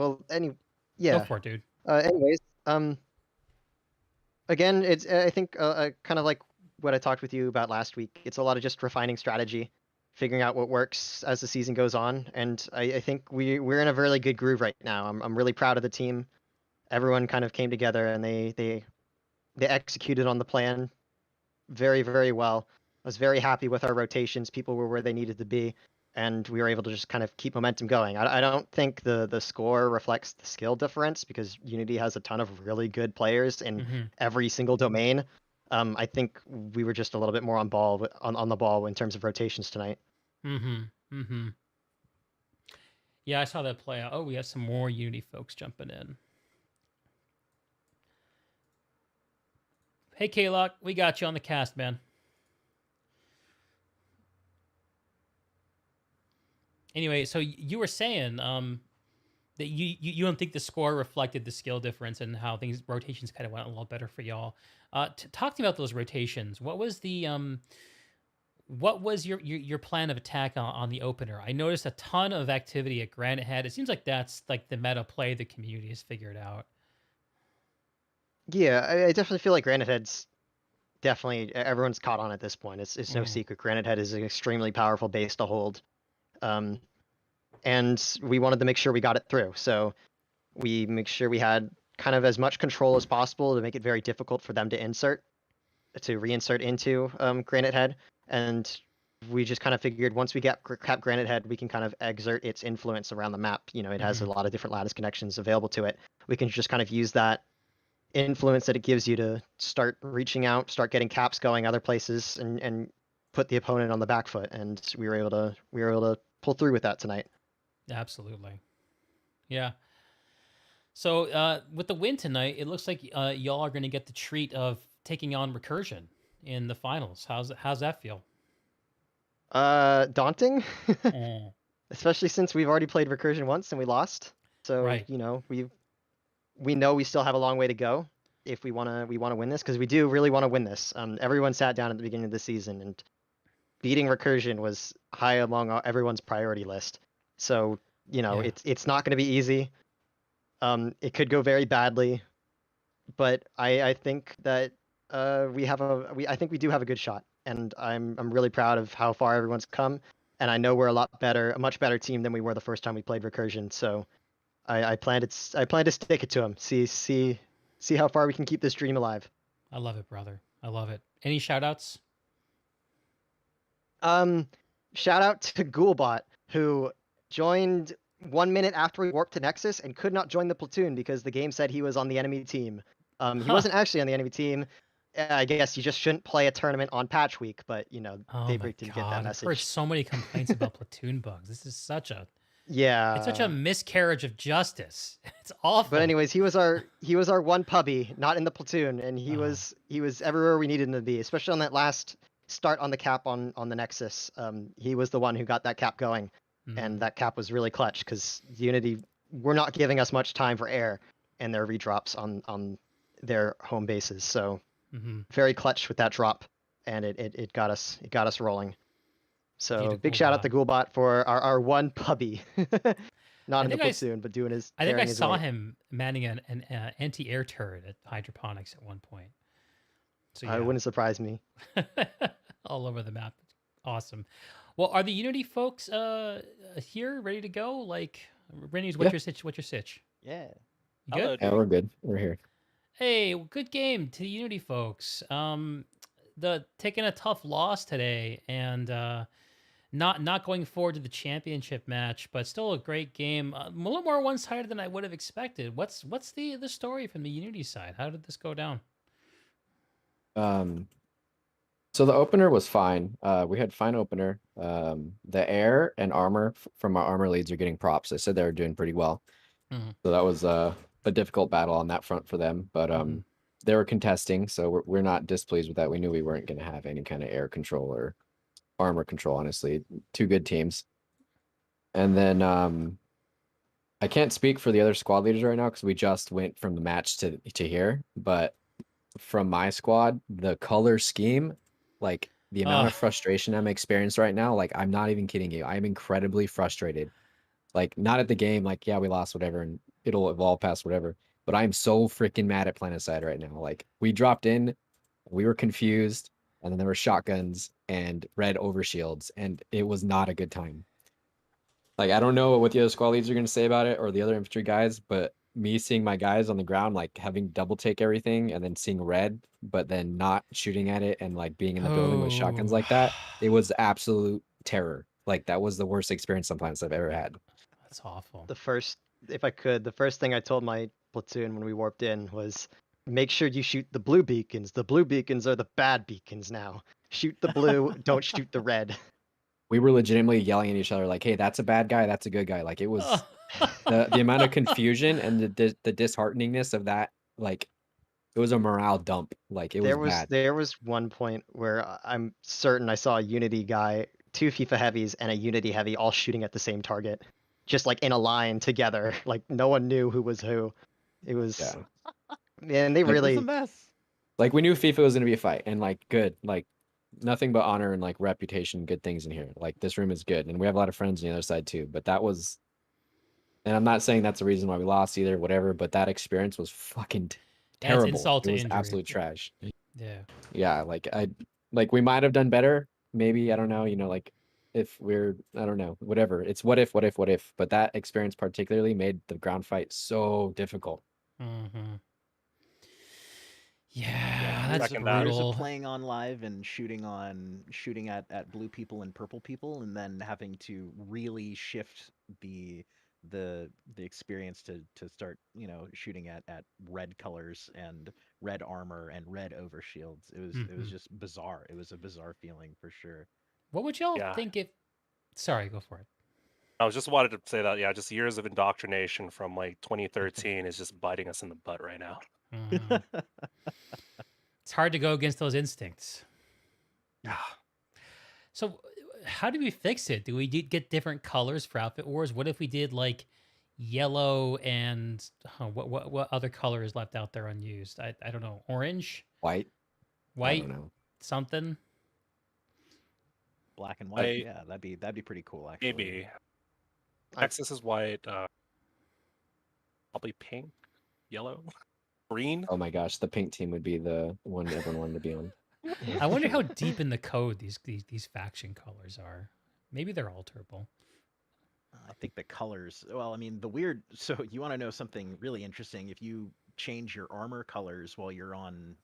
[SPEAKER 12] Yeah.
[SPEAKER 1] Go for it, dude.
[SPEAKER 12] Anyways, again, it's I think kind of like what I talked with you about last week. It's a lot of just refining strategy, figuring out what works as the season goes on, and I think we're in a really good groove right now. I'm really proud of the team. Everyone kind of came together and they executed on the plan very, very well. I was very happy with our rotations. People were where they needed to be, and we were able to just kind of keep momentum going. I don't think the score reflects the skill difference because Unity has a ton of really good players in every single domain. I think we were just a little bit more on the ball in terms of rotations tonight.
[SPEAKER 1] Yeah, I saw that play out. Oh, we have some more Unity folks jumping in. Hey, KaaLock, we got you on the cast, man. Anyway, so you were saying that you don't think the score reflected the skill difference and how rotations kind of went a little better for y'all. Talk to me about those rotations. What was your plan of attack on the opener? I noticed a ton of activity at Granite Head. It seems like that's like the meta play the community has figured out.
[SPEAKER 12] Yeah, I definitely feel like Granite Head's definitely everyone's caught on at this point. It's no secret. Granite Head is an extremely powerful base to hold. And we wanted to make sure we got it through. So we make sure we had kind of as much control as possible to make it very difficult for them to reinsert into Granite Head. And we just kind of figured once we cap Granite Head, we can kind of exert its influence around the map. You know, it has a lot of different lattice connections available to it. We can just kind of use that influence that it gives you to start reaching out, start getting caps going other places, and put the opponent on the back foot. And we were able to pull through with that tonight.
[SPEAKER 1] Absolutely. Yeah. So with the win tonight, it looks like y'all are going to get the treat of taking on Recursion in the finals. How's that feel?
[SPEAKER 12] Daunting, especially since we've already played Recursion once and we lost. So you know we know we still have a long way to go if we want to win this, because we do really want to win this. Everyone sat down at the beginning of the season, and beating Recursion was high among everyone's priority list. So you know it's not going to be easy. It could go very badly, but I think that I think we do have a good shot, and I'm really proud of how far everyone's come, and I know we're a much better team than we were the first time we played Recursion. So I plan to stick it to them. See how far we can keep this dream alive.
[SPEAKER 1] I love it, brother. I love it. Any shout outs?
[SPEAKER 12] Shout out to Ghoulbot, who joined 1 minute after we warped to Nexus and could not join the platoon because the game said he was on the enemy team. He wasn't actually on the enemy team. I guess you just shouldn't play a tournament on patch week, but you know, Daybreak didn't get that message.
[SPEAKER 1] I've heard so many complaints about platoon bugs. This is such a
[SPEAKER 12] it's
[SPEAKER 1] such a miscarriage of justice. It's awful.
[SPEAKER 12] But anyways, he was our one puppy, not in the platoon, and he was everywhere we needed him to be, especially on that last start on the cap on the Nexus. He was the one who got that cap going, and that cap was really clutch because Unity were not giving us much time for air and their redrops on their home bases. So very clutch with that drop, and it got us rolling. So big shout out to Ghoulbot for our one puppy, not in the platoon, but doing his.
[SPEAKER 1] I think I saw him manning an anti-air turret at hydroponics at one point. So
[SPEAKER 12] it wouldn't surprise me.
[SPEAKER 1] All over the map, awesome. Well, are the Unity folks here, ready to go? Like, Renuse, what's your sitch?
[SPEAKER 11] Yeah.
[SPEAKER 1] You good?
[SPEAKER 11] Yeah, we're good. We're here.
[SPEAKER 1] Hey, good game to the Unity folks. The taking a tough loss today and not going forward to the championship match, but still a great game. A little more one-sided than I would have expected. What's the story from the Unity side? How did this go down?
[SPEAKER 11] So the opener was fine. We had fine opener. The air and armor from our armor leads are getting props. They said they were doing pretty well. So that was a difficult battle on that front for them. But they were contesting, so we're not displeased with that. We knew we weren't going to have any kind of air control or armor control, honestly. Two good teams. And then I can't speak for the other squad leaders right now because we just went from the match to here. But from my squad, the color scheme, like the amount of frustration I'm experiencing right now, like I'm not even kidding you. I'm incredibly frustrated. Like not at the game, like yeah, we lost whatever and it'll evolve past whatever. but I'm so freaking mad at Planetside right now. Like, we dropped in, we were confused, and then there were shotguns and red overshields, and it was not a good time. Like, I don't know what the other squad leads are going to say about it or the other infantry guys, but me seeing my guys on the ground, like having double take everything and then seeing red, but then not shooting at it and like being in the building with shotguns like that, it was absolute terror. Like, that was the worst experience on Planets I've ever had.
[SPEAKER 1] That's awful.
[SPEAKER 12] The first thing I told my platoon when we warped in was, make sure you shoot the blue beacons. The blue beacons are the bad beacons now. Shoot the blue, don't shoot the red.
[SPEAKER 11] We were legitimately yelling at each other like, hey, that's a bad guy, that's a good guy. Like, it was the amount of confusion and the dishearteningness of that, like, it was a morale dump. Like, it was bad.
[SPEAKER 12] There was one point where I'm certain I saw a Unity guy, 2 FIFA heavies and a Unity heavy all shooting at the same target, just like in a line together. Like, no one knew who was who. It was, man, they really.
[SPEAKER 13] It was a mess.
[SPEAKER 11] Like, we knew FIFA was gonna be a fight, and like, good, like, nothing but honor and like reputation, good things in here. Like, this room is good, and we have a lot of friends on the other side too. But that was, and I'm not saying that's the reason why we lost either, whatever. But that experience was fucking terrible.
[SPEAKER 1] Insult to
[SPEAKER 11] it was
[SPEAKER 1] injury.
[SPEAKER 11] absolute trash.
[SPEAKER 1] Yeah.
[SPEAKER 11] Like, we might have done better. Maybe, I don't know. You know, like, if we're, I don't know, whatever. It's what if. But that experience particularly made the ground fight so difficult.
[SPEAKER 1] Mm-hmm. Yeah, that's
[SPEAKER 13] Years
[SPEAKER 1] brutal.
[SPEAKER 13] of playing on live and shooting at blue people and purple people, and then having to really shift the experience to start, you know, shooting at red colors and red armor and red overshields. It was just bizarre. It was a bizarre feeling for sure.
[SPEAKER 1] What would y'all think if? Sorry, go for it.
[SPEAKER 14] I was just wanted to say that, yeah, just years of indoctrination from like 2013 is just biting us in the butt right now.
[SPEAKER 1] It's hard to go against those instincts.
[SPEAKER 14] Yeah.
[SPEAKER 1] So, how do we fix it? Do we get different colors for Outfit Wars? What if we did like yellow and what other color is left out there unused? I don't know. Orange,
[SPEAKER 11] white,
[SPEAKER 1] I
[SPEAKER 11] don't know.
[SPEAKER 1] Something.
[SPEAKER 13] Black and white. Yeah, that'd be pretty cool. Actually,
[SPEAKER 14] Maybe. Nexus is white. Probably pink, yellow, green.
[SPEAKER 11] Oh my gosh, the pink team would be the one everyone wanted to be on.
[SPEAKER 1] I wonder how deep in the code these faction colors are. Maybe they're alterable.
[SPEAKER 13] I think the colors. Well, I mean, So you want to know something really interesting? If you change your armor colors while you're on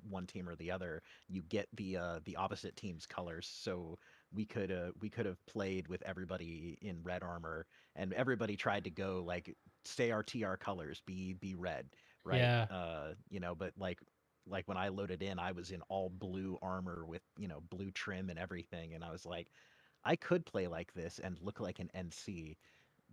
[SPEAKER 13] one team or the other, you get the opposite team's colors. So we could have played with everybody in red armor, and everybody tried to go like, stay our TR colors, be red, right?
[SPEAKER 1] Yeah.
[SPEAKER 13] You know, but like when I loaded in, I was in all blue armor with, you know, blue trim and everything, and I was like, I could play like this and look like an NC,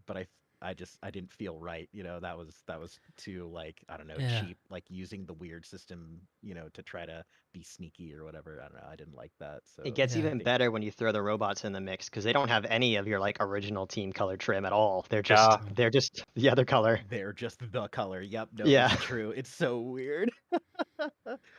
[SPEAKER 13] but I didn't feel right. You know, that was too, like, I don't know, cheap, like using the weird system, you know, to try to be sneaky or whatever. I don't know. I didn't like that. So
[SPEAKER 12] it gets even better when you throw the robots in the mix, because they don't have any of your like original team color trim at all. They're just the other color.
[SPEAKER 13] They're just the color. Yep. No,
[SPEAKER 12] Yeah.
[SPEAKER 13] it's true. It's so weird.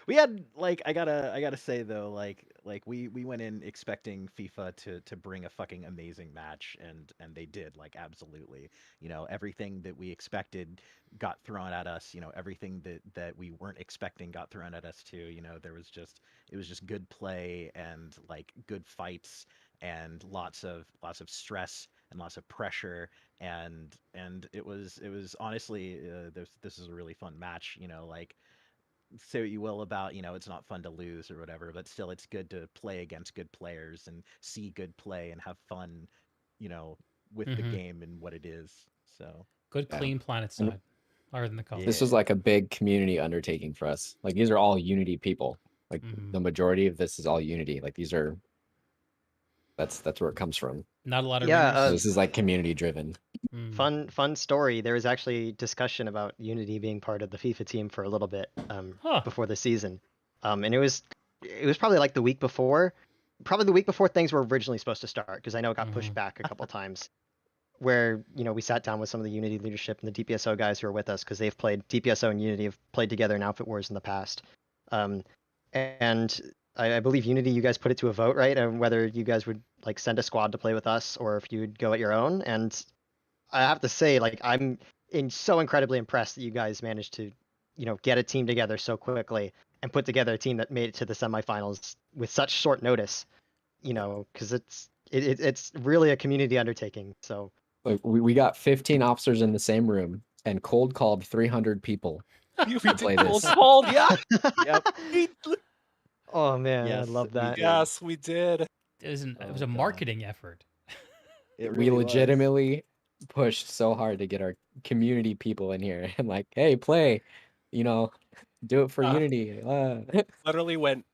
[SPEAKER 13] We had, like, I gotta say though, like we went in expecting FIFA to bring a fucking amazing match, and they did, like, absolutely. You know, everything that we expected got thrown at us. You know, everything that we weren't expecting got thrown at us too. You know, it was just good play and like good fights and lots of stress and lots of pressure, and it was honestly, this is a really fun match. You know, like, say what you will about, you know, it's not fun to lose or whatever, but still it's good to play against good players and see good play and have fun, you know, with the game and what it is. So
[SPEAKER 1] good, clean planet side, other than the color.
[SPEAKER 11] This was like a big community undertaking for us. Like, these are all Unity people. Like, the majority of this is all Unity. Like, these are, that's where it comes from.
[SPEAKER 1] Not a lot of
[SPEAKER 11] this is like community driven.
[SPEAKER 12] Fun story. There was actually discussion about Unity being part of the FIFA team for a little bit before the season, and it was probably like the week before things were originally supposed to start, because I know it got pushed back a couple times. Where, you know, we sat down with some of the Unity leadership and the DPSO guys who are with us, because they've played DPSO and Unity, have played together in Outfit Wars in the past, and I believe Unity, you guys put it to a vote, right? And whether you guys would like send a squad to play with us or if you'd go at your own. And I have to say, like, so incredibly impressed that you guys managed to, get a team together so quickly and put together a team that made it to the semifinals with such short notice. Because it's really a community undertaking. So
[SPEAKER 11] Like we got 15 officers in the same room and cold called 300 people
[SPEAKER 14] We
[SPEAKER 11] to play
[SPEAKER 14] did cold
[SPEAKER 11] this.
[SPEAKER 14] called, yeah.
[SPEAKER 13] Yep.
[SPEAKER 12] Oh man, I
[SPEAKER 13] Yes,
[SPEAKER 12] love
[SPEAKER 13] we
[SPEAKER 12] that.
[SPEAKER 13] did.
[SPEAKER 14] Yes, we did.
[SPEAKER 1] It was
[SPEAKER 13] Oh,
[SPEAKER 1] a
[SPEAKER 13] God.
[SPEAKER 1] marketing effort.
[SPEAKER 13] It
[SPEAKER 11] We
[SPEAKER 13] really was.
[SPEAKER 11] legitimately pushed so hard to get our community people in here and like, hey, play, do it for Unity.
[SPEAKER 14] Literally went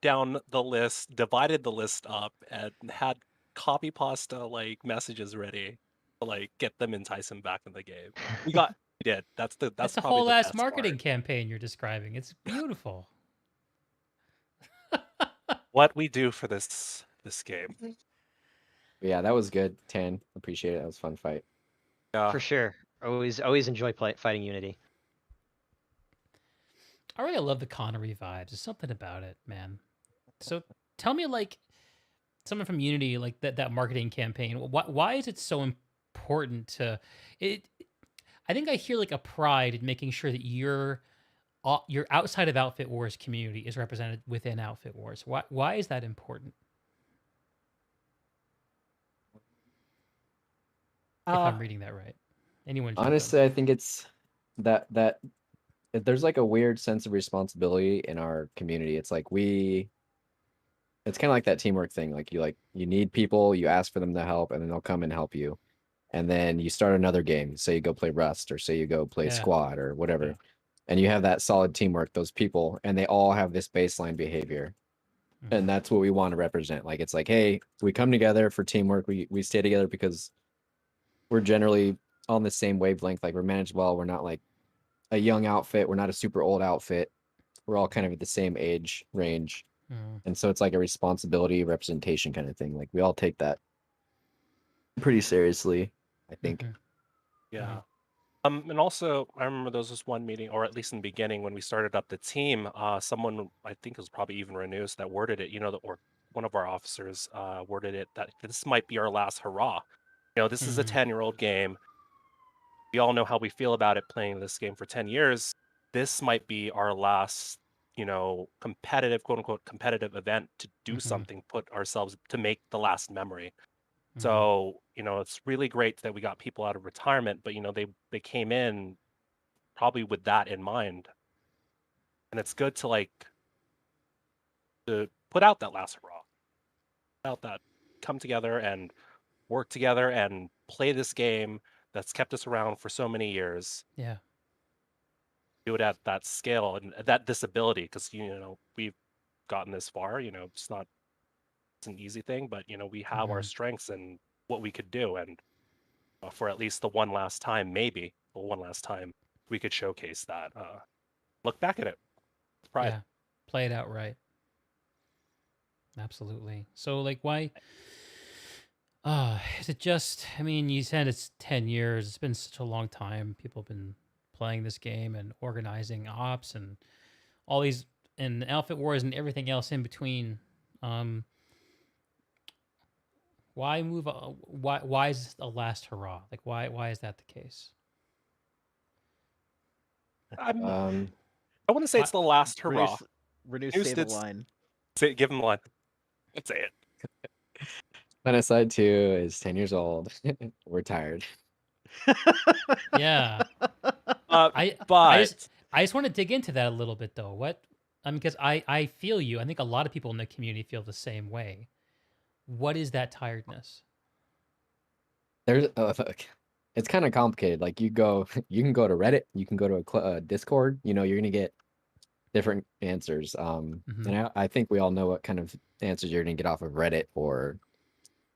[SPEAKER 14] down the list, divided the list up, and had copy pasta like messages ready to like get them, entice them back in the game. We did. That's
[SPEAKER 1] That's a
[SPEAKER 14] probably
[SPEAKER 1] whole
[SPEAKER 14] the
[SPEAKER 1] ass
[SPEAKER 14] best
[SPEAKER 1] marketing
[SPEAKER 14] part.
[SPEAKER 1] campaign you're describing. It's beautiful.
[SPEAKER 14] What we do for this game.
[SPEAKER 11] Yeah, that was good. 10. Appreciate it. That was a fun fight.
[SPEAKER 14] Yeah.
[SPEAKER 12] For sure. Always enjoy fighting Unity.
[SPEAKER 1] I really love the Connery vibes. There's something about it, man. So tell me, like, someone from Unity, like that marketing campaign. Why is it so important to it? I think I hear like a pride in making sure that your outside of Outfit Wars community is represented within Outfit Wars. Why is that important? If I'm reading that right, anyone jump in.
[SPEAKER 11] Honestly, I think it's that there's like a weird sense of responsibility in our community. It's like it's kind of like that teamwork thing. Like you need people, you ask for them to help, and then they'll come and help you. And then you start another game. Say you go play Rust, or say you go play Squad, or whatever, and you have that solid teamwork. Those people, and they all have this baseline behavior, and that's what we want to represent. Like it's like, hey, we come together for teamwork. We stay together because we're generally on the same wavelength. Like we're managed well. We're not like a young outfit. We're not a super old outfit. We're all kind of at the same age range. And so it's like a responsibility representation kind of thing. Like we all take that pretty seriously, I think.
[SPEAKER 14] Yeah. And also, I remember there was this one meeting, or at least in the beginning when we started up the team, someone, I think it was probably even Renuse, that worded it, or one of our officers worded it that this might be our last hurrah. This is a 10-year-old game. We all know how we feel about it playing this game for 10 years. This might be our last, competitive, quote unquote, competitive event to do something, put ourselves to make the last memory. So, it's really great that we got people out of retirement, but, they came in probably with that in mind. And it's good to to put out that last hurrah, out that come together and work together and play this game that's kept us around for so many years.
[SPEAKER 1] Yeah.
[SPEAKER 14] Do it at that scale and that disability, because, we've gotten this far, it's an easy thing, but, we have our strengths and what we could do. And for at least the one last time, we could showcase that. Look back at it with pride.
[SPEAKER 1] Yeah, play it out right. Absolutely. So, like, why? Is it just? I mean, you said it's 10 years. It's been such a long time. People have been playing this game and organizing ops and all these and Outfit Wars and everything else in between. Why move? Why is this the last hurrah? Like, why is that the case?
[SPEAKER 14] I wouldn't say it's the last hurrah.
[SPEAKER 13] Renuse
[SPEAKER 14] Renuse
[SPEAKER 13] say
[SPEAKER 14] did
[SPEAKER 13] the line.
[SPEAKER 14] Give him one. Say it.
[SPEAKER 11] Planetside 2 is 10 years old. We're tired.
[SPEAKER 1] Yeah. I just want to dig into that a little bit though. Because I feel you. I think a lot of people in the community feel the same way. What is that tiredness?
[SPEAKER 11] There's it's kind of complicated. Like you can go to Reddit, you can go to a Discord. You're gonna get different answers. And I think we all know what kind of answers you're gonna get off of Reddit or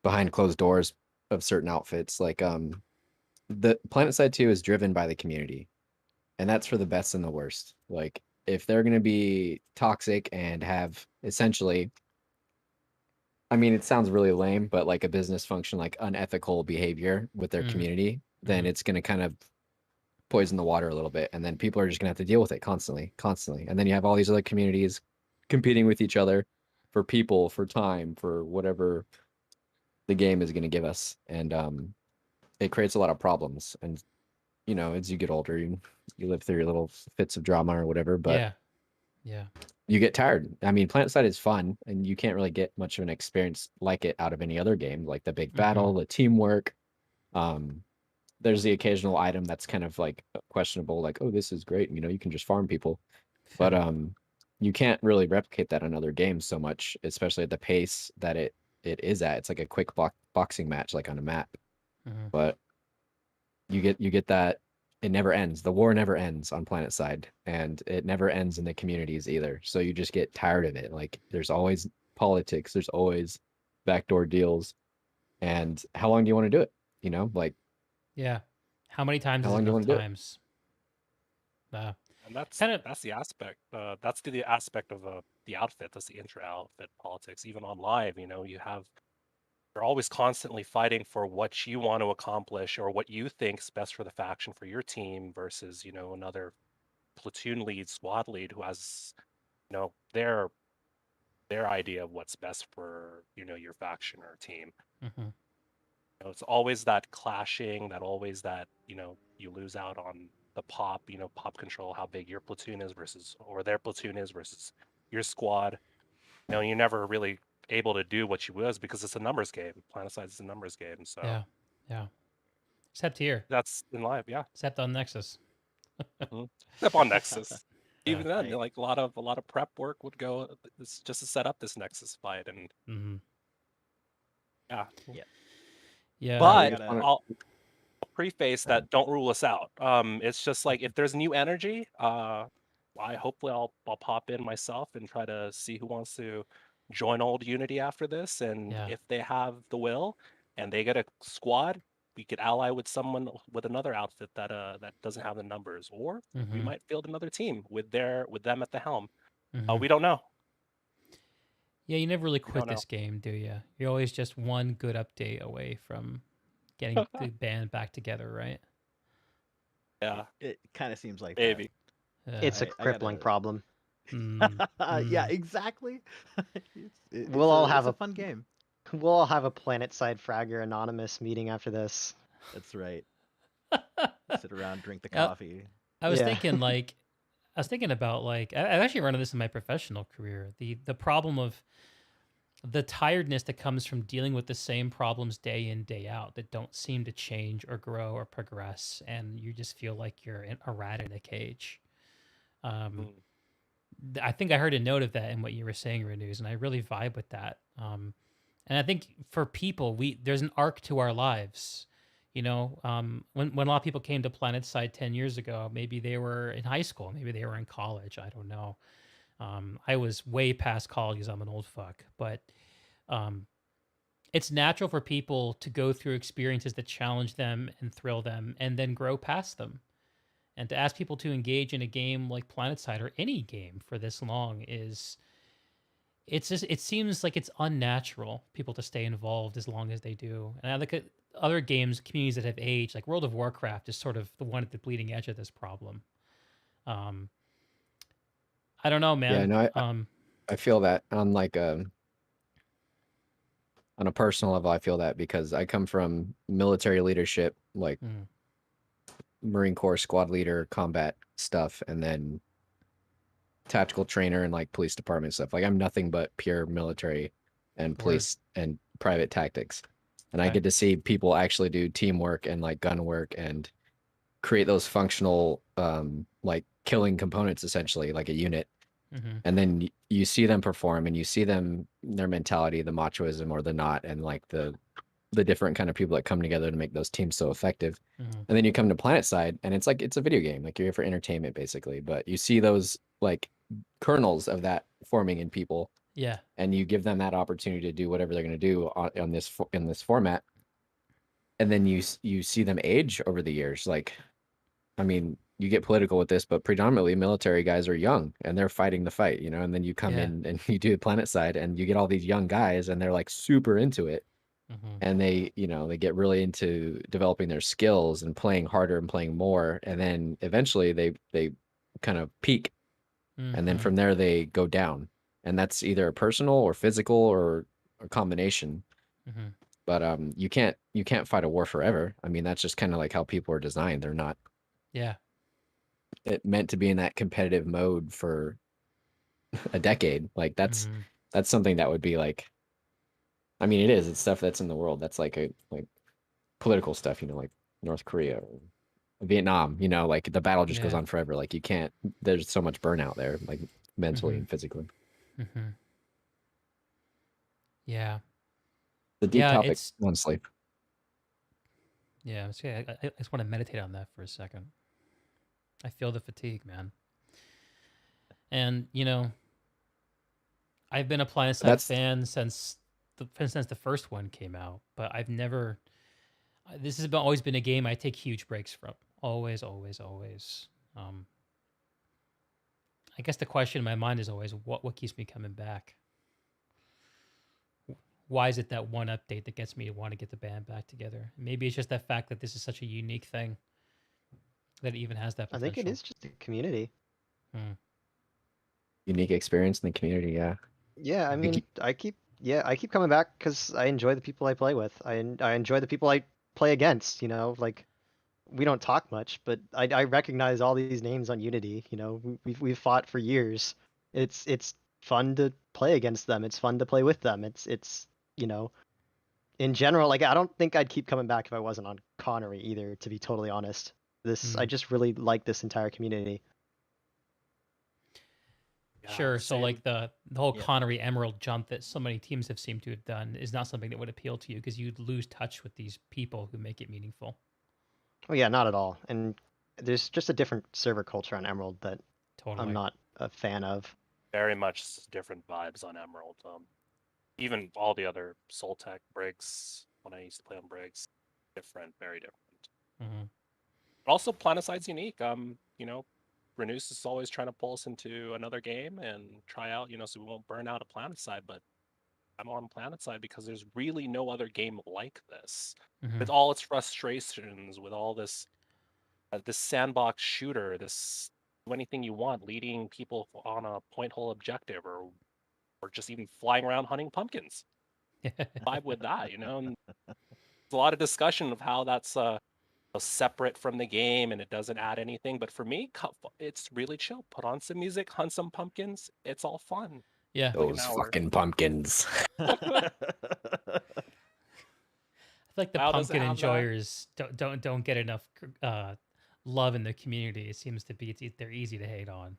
[SPEAKER 11] behind closed doors of certain outfits. Like the PlanetSide 2 is driven by the community, and that's for the best and the worst. Like if they're gonna be toxic and have essentially, I mean, it sounds really lame, but like a business function, like unethical behavior with their community, then it's going to kind of poison the water a little bit. And then people are just going to have to deal with it constantly. And then you have all these other communities competing with each other for people, for time, for whatever the game is going to give us. And it creates a lot of problems. And you know, as you get older, you live through your little fits of drama or whatever, but
[SPEAKER 1] yeah,
[SPEAKER 11] you get tired. I mean, PlanetSide is fun, and you can't really get much of an experience like it out of any other game, like the big battle, the teamwork. There's the occasional item that's kind of like questionable, like, oh, this is great, you know, you can just farm people, but you can't really replicate that in other games so much, especially at the pace that it is at. It's like a quick boxing match, like on a map, but you get that it never ends. The war never ends on PlanetSide, and it never ends in the communities either. So you just get tired of it. Like there's always politics, there's always backdoor deals, and how long do you want to do it? You know, like
[SPEAKER 1] how many times
[SPEAKER 11] how
[SPEAKER 1] is
[SPEAKER 11] long do you
[SPEAKER 1] enough
[SPEAKER 11] want to do it?
[SPEAKER 1] times?
[SPEAKER 14] And that's
[SPEAKER 1] kind of
[SPEAKER 14] that's the aspect. That's the aspect of the outfit. That's the intra-outfit politics. Even on live, you know, you're always constantly fighting for what you want to accomplish or what you think's best for the faction for your team versus, you know, another platoon lead, squad lead who has, you know, their idea of what's best for, you know, your faction or team.
[SPEAKER 1] Mm-hmm.
[SPEAKER 14] You know, it's always that clashing, that you know, you lose out on the pop, you know, pop control, how big your platoon is versus, or their platoon is versus your squad. You know, you're never really able to do what you was because it's a numbers game. PlanetSide is a numbers game, so
[SPEAKER 1] yeah. Except here.
[SPEAKER 14] That's in live, yeah.
[SPEAKER 1] Except on Nexus.
[SPEAKER 14] Except on Nexus.
[SPEAKER 1] Yeah.
[SPEAKER 14] Even then, like a lot of prep work would go just to set up this Nexus fight, and
[SPEAKER 1] yeah.
[SPEAKER 14] But I'll preface that don't rule us out. It's just like if there's new energy, hopefully I'll pop in myself and try to see who wants to join old Unity after this, and if they have the will and they get a squad, we could ally with someone with another outfit that doesn't have the numbers, or we might field another team with them at the helm. We don't know.
[SPEAKER 1] Yeah, you never really quit this game, do you? You're always just one good update away from getting the band back together, right?
[SPEAKER 14] Yeah,
[SPEAKER 13] it kind of seems like
[SPEAKER 14] maybe.
[SPEAKER 12] It's a crippling problem.
[SPEAKER 13] Yeah, exactly.
[SPEAKER 12] We'll all have
[SPEAKER 13] a fun game.
[SPEAKER 12] We'll all have a PlanetSide Fragger Anonymous meeting after this.
[SPEAKER 13] That's right. Sit around, drink the coffee.
[SPEAKER 1] I was thinking about I've actually run into this in my professional career. The problem of the tiredness that comes from dealing with the same problems day in, day out that don't seem to change or grow or progress, and you just feel like you're a rat in a cage. I think I heard a note of that in what you were saying, Renuse, and I really vibe with that. And I think for people, there's an arc to our lives. You know, when a lot of people came to PlanetSide 10 years ago, maybe they were in high school, maybe they were in college. I don't know. I was way past college because I'm an old fuck. But it's natural for people to go through experiences that challenge them and thrill them and then grow past them. And to ask people to engage in a game like PlanetSide or any game for this long it seems like it's unnatural people to stay involved as long as they do. And I look at other games, communities that have aged, like World of Warcraft is sort of the one at the bleeding edge of this problem. I don't know, man.
[SPEAKER 11] Yeah, no, I feel that on on a personal level. I feel that because I come from military leadership, like Marine Corps squad leader, combat stuff, and then tactical trainer and like police department stuff. Like I'm nothing but pure military and police and private tactics. And I get to see people actually do teamwork and like gun work and create those functional like killing components, essentially like a unit. And then you see them perform and you see them, their mentality, the machoism or the not, and like the different kind of people that come together to make those teams so effective. And then you come to PlanetSide and it's like it's a video game, like you're here for entertainment basically, but you see those like kernels of that forming in people, and you give them that opportunity to do whatever they're going to do on this in this format, and then you see them age over the years. Like, I mean, you get political with this, but predominantly military guys are young and they're fighting the fight, you know. And then you come in and you do the PlanetSide and you get all these young guys and they're like super into it. And they, you know, they get really into developing their skills and playing harder and playing more. And then eventually they kind of peak. And then from there they go down. And that's either personal or physical or a combination. But you can't fight a war forever. I mean, that's just kind of like how people are designed. They're not
[SPEAKER 1] Yeah.
[SPEAKER 11] It meant to be in that competitive mode for a decade. Like that's something that would be like, I mean, it is. It's stuff that's in the world. That's like political stuff, like North Korea or Vietnam. Like the battle just goes on forever. Like you can't. There's so much burnout there, like mentally and physically.
[SPEAKER 1] Yeah.
[SPEAKER 11] The deep topic,
[SPEAKER 1] it's
[SPEAKER 11] honestly.
[SPEAKER 1] Yeah, I just want to meditate on that for a second. I feel the fatigue, man. And I've been a PlanetSide fan since the first one came out, but I've never. This has always been a game I take huge breaks from. Always, always, always. I guess the question in my mind is always, what keeps me coming back? Why is it that one update that gets me to want to get the band back together? Maybe it's just that fact that this is such a unique thing that it even has that potential.
[SPEAKER 12] I think it is just a community.
[SPEAKER 11] Unique experience in the community, yeah.
[SPEAKER 12] Yeah, I mean, I keep coming back because I enjoy the people I play with. I enjoy the people I play against. Like we don't talk much, but I recognize all these names on Unity. We've fought for years. It's fun to play against them. It's fun to play with them. It's in general, like I don't think I'd keep coming back if I wasn't on Connery either. To be totally honest, I just really like this entire community.
[SPEAKER 1] Sure. So like the whole Connery Emerald jump that so many teams have seemed to have done is not something that would appeal to you because you'd lose touch with these people who make it meaningful.
[SPEAKER 12] Oh yeah, not at all. And there's just a different server culture on Emerald that I'm not a fan of.
[SPEAKER 14] Very much different vibes on Emerald. Even all the other Soltech Briggs, when I used to play on Briggs, different, very different. But also PlanetSide's unique. Renuse is always trying to pull us into another game and try out, so we won't burn out a PlanetSide, but I'm on PlanetSide because there's really no other game like this. With all its frustrations, with all this this sandbox shooter, this do anything you want, leading people on a point hole objective or just even flying around hunting pumpkins. Vibe with that, and there's a lot of discussion of how that's separate from the game and it doesn't add anything. But for me, it's really chill. Put on some music, hunt some pumpkins. It's all fun.
[SPEAKER 1] Yeah,
[SPEAKER 11] those fucking pumpkins.
[SPEAKER 1] I feel like the pumpkin enjoyers don't get enough love in the community. It seems to be they're easy to hate on.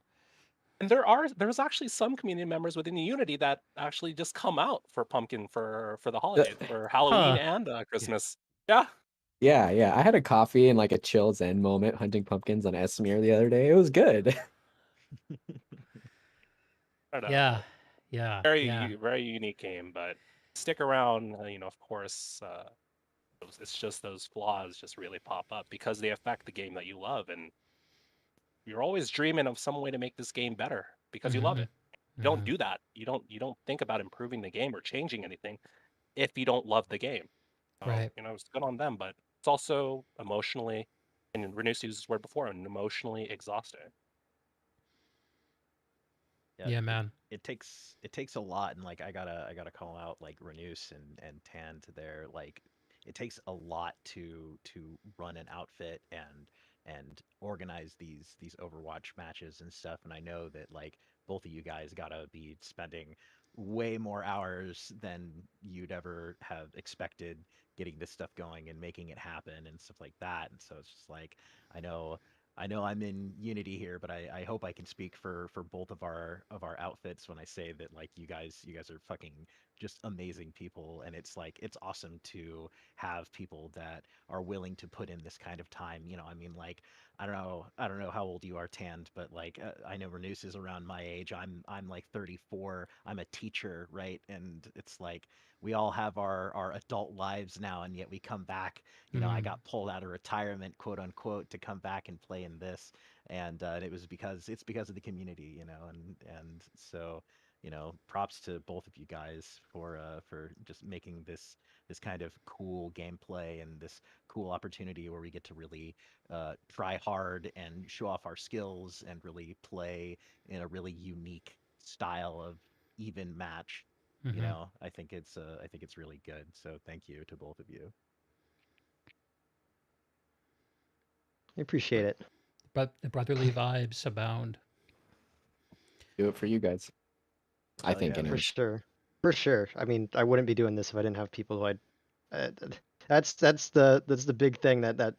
[SPEAKER 14] And there's actually some community members within the Unity that actually just come out for pumpkin for the holiday, for Halloween and Christmas. Yeah.
[SPEAKER 11] Yeah. I had a coffee and like a chill zen moment hunting pumpkins on Esmir the other day. It was good.
[SPEAKER 1] Yeah.
[SPEAKER 14] Very unique game, but stick around. Of course, it's just those flaws just really pop up because they affect the game that you love, and you're always dreaming of some way to make this game better because you love it. You don't do that. You don't think about improving the game or changing anything if you don't love the game. So,
[SPEAKER 1] right.
[SPEAKER 14] It's good on them, but it's also emotionally, and Renuse used this word before, emotionally exhausting.
[SPEAKER 1] Yeah, man.
[SPEAKER 13] It takes a lot, and like I gotta call out like Renuse and Tan to their like. It takes a lot to run an outfit and organize these Overwatch matches and stuff. And I know that like both of you guys gotta be spending way more hours than you'd ever have expected getting this stuff going and making it happen and stuff like that. And so it's just like I know I'm in Unity here, but I hope I can speak for both of our outfits when I say that like you guys are fucking just amazing people, and it's like it's awesome to have people that are willing to put in this kind of time. I mean, like I don't know how old you are, Tanned, but like I know Renuse is around my age. I'm like 34. I'm a teacher, right? And it's like we all have our adult lives now, and yet we come back. I got pulled out of retirement, quote unquote, to come back and play in this, and it was because of the community, and so props to both of you guys for just making this kind of cool gameplay and this cool opportunity where we get to really try hard and show off our skills and really play in a really unique style of even match. I think it's really good. So thank you to both of you.
[SPEAKER 12] I appreciate it.
[SPEAKER 1] the brotherly vibes abound.
[SPEAKER 11] Do it for you guys. I think
[SPEAKER 12] for
[SPEAKER 11] anyway.
[SPEAKER 12] sure, for sure. I mean, I wouldn't be doing this if I didn't have people who I'd. That's the big thing that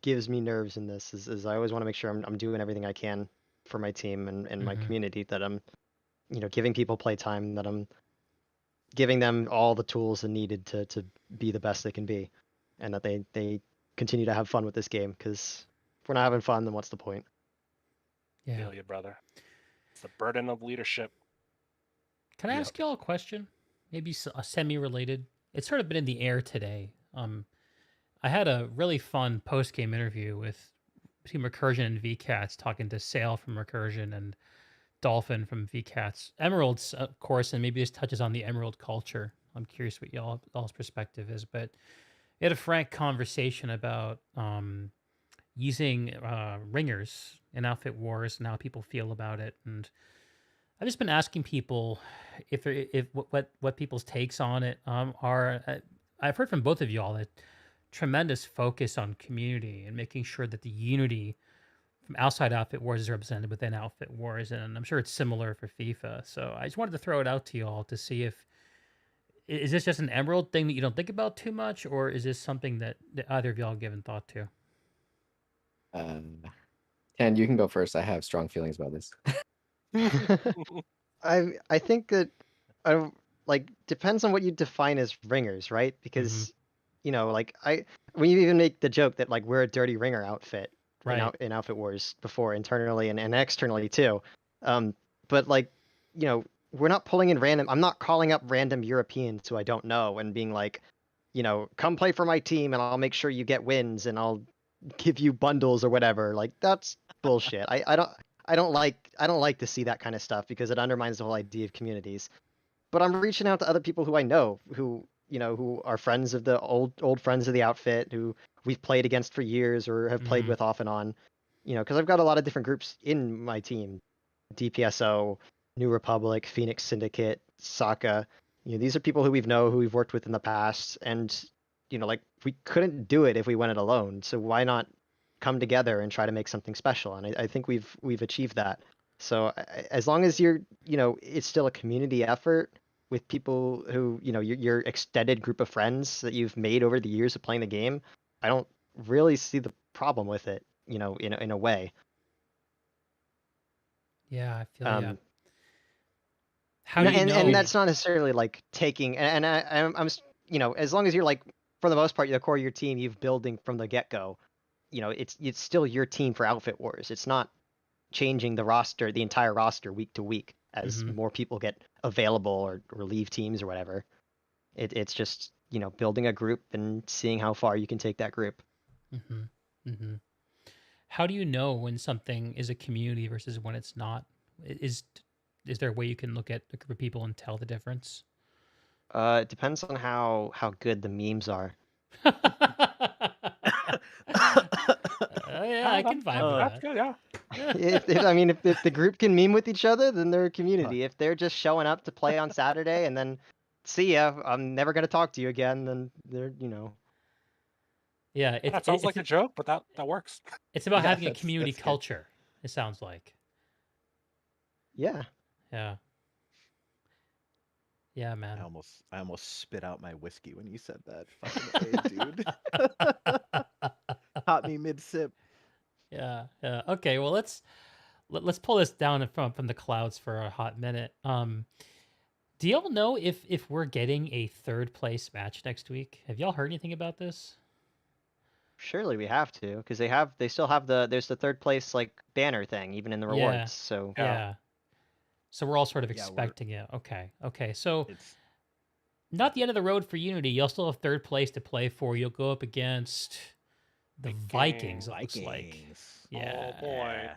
[SPEAKER 12] gives me nerves in this is I always want to make sure I'm doing everything I can for my team and my community, that I'm giving people playtime, that I'm giving them all the tools needed to be the best they can be, and that they continue to have fun with this game, because if we're not having fun, then what's the point?
[SPEAKER 1] Yeah.
[SPEAKER 14] Feel you, brother. It's the burden of leadership.
[SPEAKER 1] Can I ask y'all a question? Maybe a semi-related. It's sort of been in the air today. I had a really fun post-game interview between Recursion and VCats, talking to Sayl from Recursion and Dolphin from VCats. Emeralds, of course, and maybe this touches on the Emerald culture. I'm curious what y'all's perspective is, but we had a frank conversation about using ringers in Outfit Wars and how people feel about it. And I've just been asking people if what people's takes on it are. I've heard from both of y'all that tremendous focus on community and making sure that the unity from outside Outfit Wars is represented within Outfit Wars, and I'm sure it's similar for FIFA. So I just wanted to throw it out to y'all to see if is this just an Emerald thing that you don't think about too much, or is this something that either of y'all given thought to?
[SPEAKER 11] Ken, you can go first. I have strong feelings about this.
[SPEAKER 12] I think that depends on what you define as ringers, right? Because we even make the joke that we're a dirty ringer outfit in Outfit Wars before, internally and externally too. But we're not pulling in random. I'm not calling up random Europeans who I don't know and being like, come play for my team and I'll make sure you get wins and I'll give you bundles or whatever. Like, that's bullshit. I don't like to see that kind of stuff, because it undermines the whole idea of communities. But I'm reaching out to other people who I know, who are friends of the old friends of the outfit, who we've played against for years or have played with off and on. Because I've got a lot of different groups in my team: DPSO, New Republic, Phoenix Syndicate, Sokka. These are people who we've worked with in the past, and we couldn't do it if we went it alone. So why not come together and try to make something special? And I think we've achieved that. So as long as it's still a community effort with people who, your extended group of friends that you've made over the years of playing the game, I don't really see the problem with it, in a way.
[SPEAKER 1] Yeah, I feel yeah.
[SPEAKER 12] And that's not necessarily taking, and I'm as long as you're for the most part, the core of your team you've building from the get-go, it's still your team for Outfit Wars. It's not changing the entire roster week to week as more people get available or leave teams or whatever. It's just building a group and seeing how far you can take that group.
[SPEAKER 1] How do you know when something is a community versus when it's not? Is there a way you can look at a group of people and tell the difference?
[SPEAKER 12] It depends on how good the memes are.
[SPEAKER 1] Yeah, I can vibe with that.
[SPEAKER 14] That's good, yeah.
[SPEAKER 12] If the group can meme with each other, then they're a community. If they're just showing up to play on Saturday and then see ya, I'm never gonna talk to you again, then they're
[SPEAKER 1] Yeah,
[SPEAKER 14] that sounds like a joke, but that works.
[SPEAKER 1] It's about having a community culture. It sounds like.
[SPEAKER 12] Yeah.
[SPEAKER 1] Yeah. Yeah, man.
[SPEAKER 13] I almost spit out my whiskey when you said that. Fucking A, dude. Caught me mid sip.
[SPEAKER 1] Yeah. Okay, well let's pull this down from the clouds for a hot minute. Do y'all know if we're getting a third place match next week? Have y'all heard anything about this?
[SPEAKER 12] Surely we have to, because they still have there's the third place banner thing even in the rewards. So
[SPEAKER 1] yeah. So we're all sort of expecting it. Okay. So it's not the end of the road for Unity. You'll still have third place to play for. You'll go up against the Vikings. It looks like. Yeah.
[SPEAKER 14] Oh boy.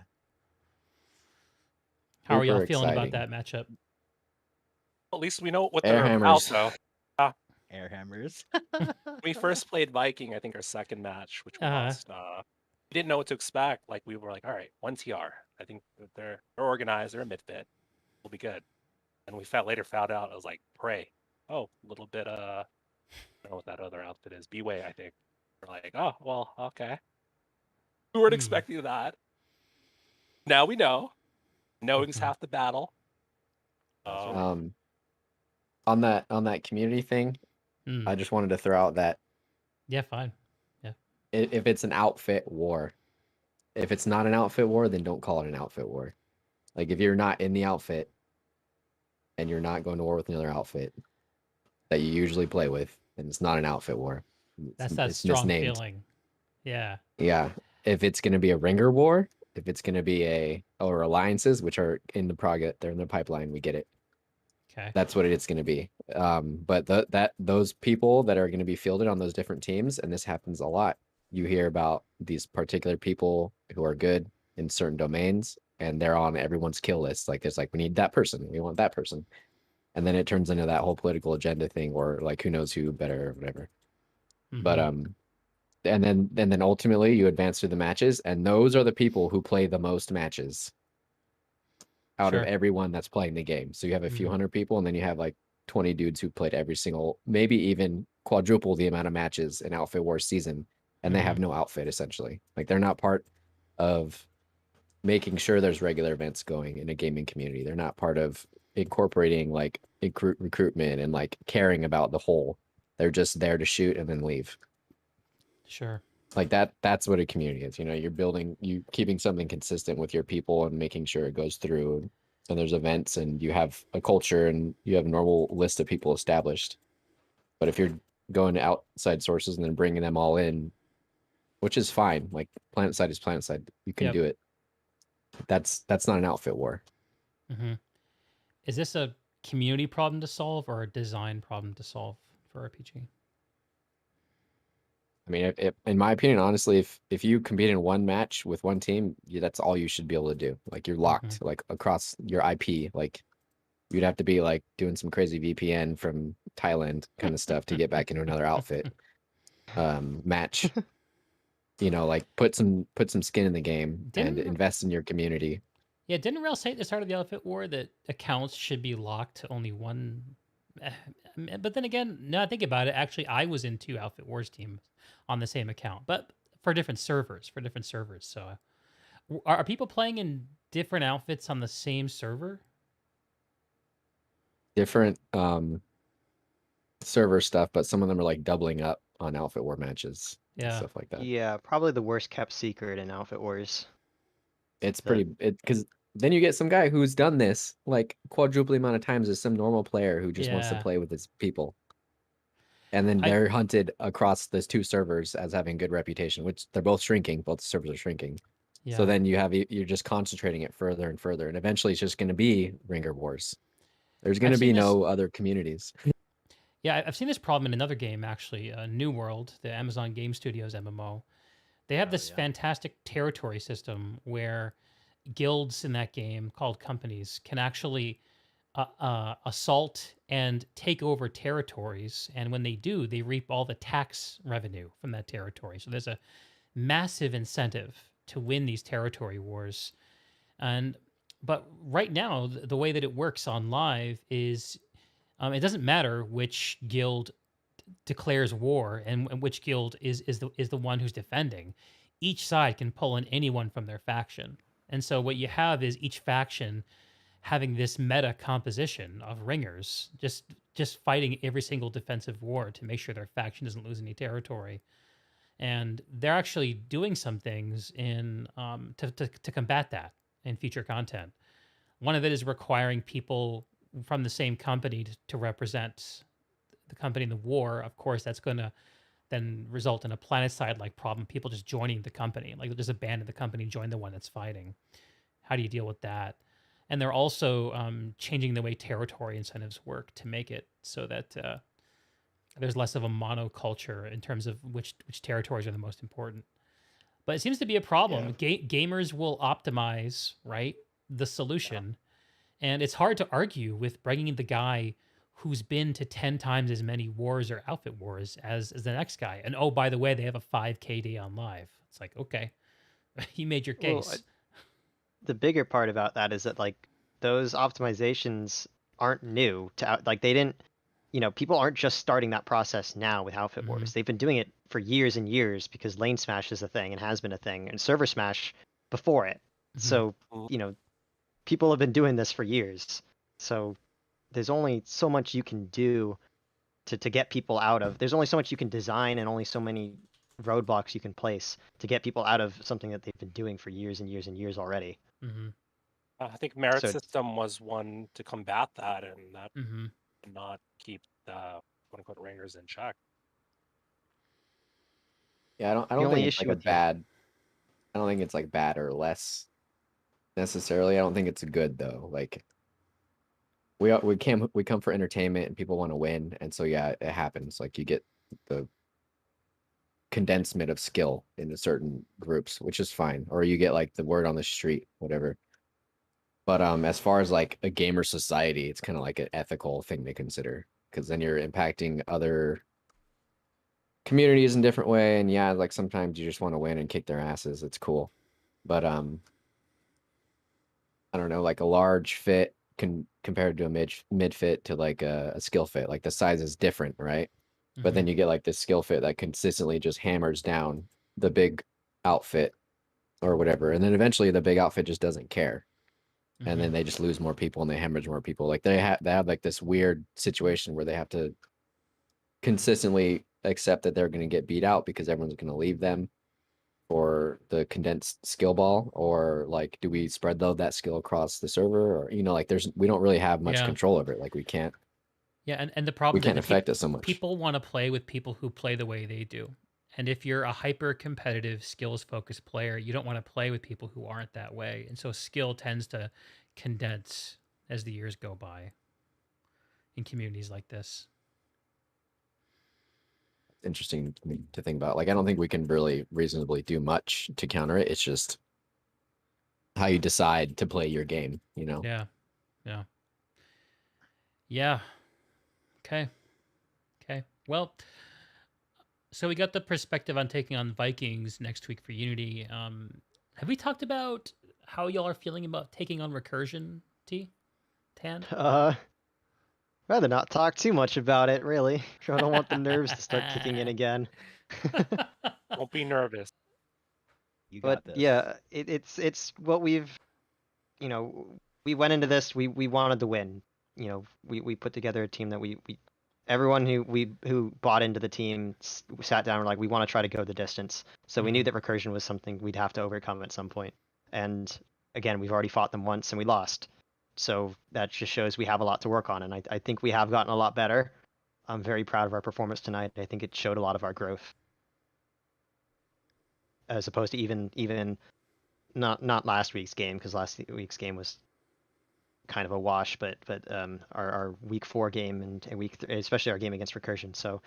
[SPEAKER 1] How are y'all feeling about that matchup?
[SPEAKER 14] At least we know what they're about, though.
[SPEAKER 13] Air hammers.
[SPEAKER 14] We first played Viking, I think our second match, which we lost. We didn't know what to expect. We were like, all right, 1TR. I think they're organized. They're a mid-fit. We'll be good. And we later found out, I was like, Prey. Oh, a little bit, I don't know what that other outfit is. B-Way, I think. We're like, oh, well, okay. We weren't expecting that. Now we know. Knowing's half the battle.
[SPEAKER 11] On that community thing, I just wanted to throw out that
[SPEAKER 1] Yeah, fine. Yeah.
[SPEAKER 11] if it's an outfit war, if it's not an outfit war, then don't call it an outfit war. Like if you're not in the outfit and you're not going to war with another outfit that you usually play with, then it's not an outfit war.
[SPEAKER 1] That's that strong feeling. Yeah.
[SPEAKER 11] Yeah. If it's going to be a ringer war, if it's going to be or alliances, which are in the progress, they're in the pipeline, we get it.
[SPEAKER 1] Okay.
[SPEAKER 11] That's what it's going to be. But those people that are going to be fielded on those different teams, and this happens a lot. You hear about these particular people who are good in certain domains, and they're on everyone's kill list. Like there's we need that person, we want that person, and then it turns into that whole political agenda thing, or like who knows who better or whatever. But and then ultimately you advance through the matches, and those are the people who play the most matches out of everyone that's playing the game. So you have a few hundred people, and then you have 20 dudes who played every single, maybe even quadruple the amount of matches in Outfit Wars season, and they have no outfit essentially. They're not part of making sure there's regular events going in a gaming community. They're not part of incorporating recruitment and caring about the whole. They're just there to shoot and then leave.
[SPEAKER 1] Sure.
[SPEAKER 11] That's what a community is. You're keeping something consistent with your people and making sure it goes through, and there's events and you have a culture and you have a normal list of people established. But if you're going to outside sources and then bringing them all in, which is fine, planet side is planet side, you can do it. That's not an outfit war.
[SPEAKER 1] Is this a community problem to solve or a design problem to solve for RPG?
[SPEAKER 11] I mean, in my opinion, honestly, if you compete in one match with one team, that's all you should be able to do. You're locked, across your IP. You'd have to be doing some crazy VPN from Thailand kind of stuff to get back into another outfit match. Put some skin in the game and invest in your community.
[SPEAKER 1] Yeah, didn't Rail say at the start of the Outfit War that accounts should be locked to only one? But then again, now I think about it, actually, I was in 2 Outfit Wars teams on the same account, but for different servers. So, are people playing in different outfits on the same server?
[SPEAKER 11] Different server stuff, but some of them are doubling up on Outfit War matches. And stuff like that.
[SPEAKER 12] Yeah, probably the worst kept secret in Outfit Wars.
[SPEAKER 11] It's because then you get some guy who's done this quadruple amount of times as some normal player who just wants to play with his people. And then they're hunted across those 2 servers as having good reputation, which they're both shrinking. Both servers are shrinking. Yeah. So then you're just concentrating it further and further. And eventually it's just going to be Ringer Wars. There's going to be no other communities.
[SPEAKER 1] Yeah, I've seen this problem in another game, actually, New World, the Amazon Game Studios MMO. They have this fantastic territory system where guilds in that game called companies can actually assault and take over territories, and when they do, they reap all the tax revenue from that territory. So there's a massive incentive to win these territory wars. But right now, the way that it works on live is it doesn't matter which guild declares war and which guild is the one who's defending. Each side can pull in anyone from their faction. And so what you have is each faction having this meta composition of ringers, just fighting every single defensive war to make sure their faction doesn't lose any territory. And they're actually doing some things in to combat that in future content. One of it is requiring people from the same company to represent the company in the war. Of course, that's going to then result in a planet-side problem, people just joining the company. They'll just abandon the company and join the one that's fighting. How do you deal with that? And they're also changing the way territory incentives work to make it so that there's less of a monoculture in terms of which territories are the most important. But it seems to be a problem. Yeah. Gamers will optimize, right, the solution. Yeah. And it's hard to argue with bringing in the guy who's been to 10 times as many wars or outfit wars as the next guy. And oh, by the way, they have a 5 KD on live. It's okay, you made your case.
[SPEAKER 12] Well, the bigger part about that is that those optimizations aren't new to they didn't, people aren't just starting that process now with outfit wars. They've been doing it for years and years because lane smash is a thing and has been a thing, and server smash before it. So, you know, people have been doing this for years. So there's only so much you can do to get people out of. There's only so much you can design and only so many roadblocks you can place to get people out of something that they've been doing for years and years and years already.
[SPEAKER 14] I think merit
[SPEAKER 12] So-
[SPEAKER 14] system was one to combat that, and that
[SPEAKER 1] Mm-hmm.
[SPEAKER 14] did not keep the quote unquote ringers in check.
[SPEAKER 11] Yeah, I don't
[SPEAKER 12] The only
[SPEAKER 11] think it's
[SPEAKER 12] issue
[SPEAKER 11] like a
[SPEAKER 12] with
[SPEAKER 11] bad. I don't think it's like bad or less necessarily. I don't think it's good though. Like we come for entertainment and people want to win, and so yeah, it happens. Like you get the condensement of skill into certain groups, which is fine, or you get like the word on the street, whatever. But as far as like a gamer society, it's kind of like an ethical thing to consider, because then you're impacting other communities in different way. And yeah, like sometimes you just want to win and kick their asses. It's cool. But I don't know, like a large fit compared to a mid fit to like a skill fit, like the size is different, right? But then you get like this skill fit that consistently just hammers down the big outfit or whatever, and then eventually the big outfit just doesn't care, and then they just lose more people and they hemorrhage more people. Like they have like this weird situation where they have to consistently accept that they're going to get beat out because everyone's going to leave them for the condensed skill ball, or like do we spread that skill across the server, or like we don't really have much control over it. Like we can't.
[SPEAKER 1] Yeah, and the problem
[SPEAKER 11] we
[SPEAKER 1] is
[SPEAKER 11] can't
[SPEAKER 1] that
[SPEAKER 11] affect it so much.
[SPEAKER 1] People want to play with people who play the way they do. And if you're a hyper competitive, skills focused player, you don't want to play with people who aren't that way. And so skill tends to condense as the years go by in communities like this.
[SPEAKER 11] Interesting to think about. Like I don't think we can really reasonably do much to counter it. It's just how you decide to play your game,
[SPEAKER 1] Yeah. Okay. Well, so we got the perspective on taking on Vikings next week for Unity. Have we talked about how y'all are feeling about taking on Recursion, Tan?
[SPEAKER 12] Rather not talk too much about it, really. I don't want the nerves to start kicking in again.
[SPEAKER 14] Don't be nervous.
[SPEAKER 13] You
[SPEAKER 12] But
[SPEAKER 13] got this.
[SPEAKER 12] yeah, it's what we've, we went into this. We wanted to win. We put together a team that we everyone who bought into the team sat down and were like, we want to try to go the distance. So we knew that Recursion was something we'd have to overcome at some point. And again, we've already fought them once and we lost. So that just shows we have a lot to work on, and I think we have gotten a lot better. I'm very proud of our performance tonight. I think it showed a lot of our growth, as opposed to even not last week's game, because last week's game was kind of a wash. But our week 4 game and week 3, especially our game against Recursion. So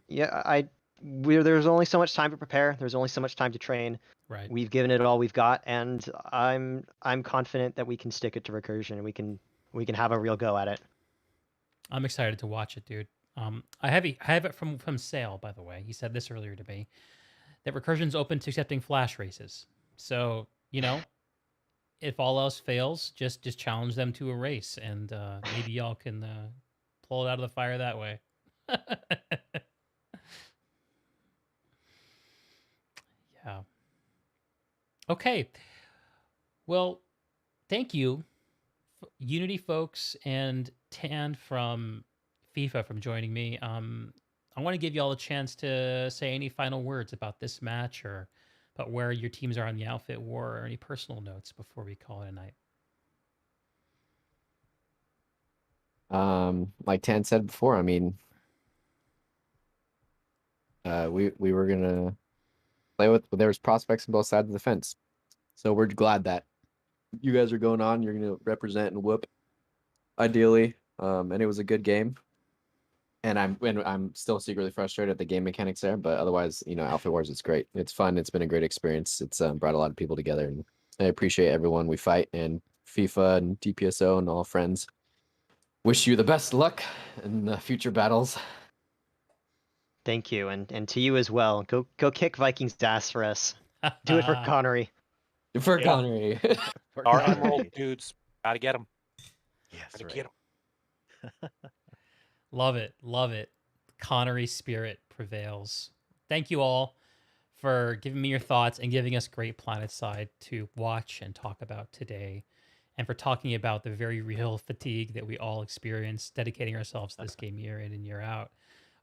[SPEAKER 12] yeah, there's only so much time to prepare. There's only so much time to train.
[SPEAKER 1] Right.
[SPEAKER 12] We've given it all we've got, and I'm confident that we can stick it to Recursion and we can have a real go at it.
[SPEAKER 1] I'm excited to watch it, dude. I have it from Sayl, by the way. He said this earlier to me, that Recursion's open to accepting flash races. So if all else fails, just challenge them to a race, and maybe y'all can pull it out of the fire that way. Yeah. Okay. Well, thank you, Unity folks and Tan from FIFA, from joining me. I want to give you all a chance to say any final words about this match, or about where your teams are on the outfit war, or any personal notes before we call it a night.
[SPEAKER 11] Like Tan said before, I mean, we were gonna play with, there was prospects on both sides of the fence, so we're glad that you guys are going on. You're gonna represent and whoop, ideally, and it was a good game. And I'm still secretly frustrated at the game mechanics there, but otherwise, Outfit Wars, it's great. It's fun. It's been a great experience. It's brought a lot of people together, and I appreciate everyone we fight, and FIFA and DPSO and all friends. Wish you the best luck in the future battles.
[SPEAKER 12] Thank you, and to you as well. Go kick Vikings' ass for us. Do it for Connery.
[SPEAKER 11] For Connery.
[SPEAKER 14] Our Emerald dudes, gotta get them.
[SPEAKER 13] Yes,
[SPEAKER 14] gotta
[SPEAKER 13] right.
[SPEAKER 14] get them.
[SPEAKER 1] Love it. Connery spirit prevails. Thank you all for giving me your thoughts and giving us great PlanetSide to watch and talk about today, and for talking about the very real fatigue that we all experience dedicating ourselves to this game year in and year out.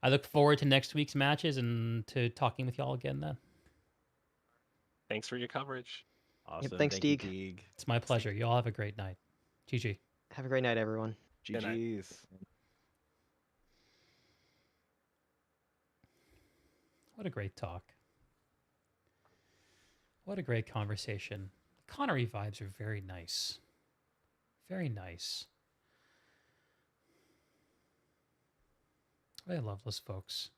[SPEAKER 1] I look forward to next week's matches and to talking with y'all again then.
[SPEAKER 14] Thanks for your coverage.
[SPEAKER 13] Awesome.
[SPEAKER 12] Yep, thanks,
[SPEAKER 13] Thank
[SPEAKER 12] Deeg.
[SPEAKER 13] you, Deeg.
[SPEAKER 1] It's my pleasure. You all have a great night. GG.
[SPEAKER 12] Have a great night, everyone.
[SPEAKER 13] GG's.
[SPEAKER 1] What a great talk. What a great conversation. Connery vibes are very nice. Very nice. I love those folks.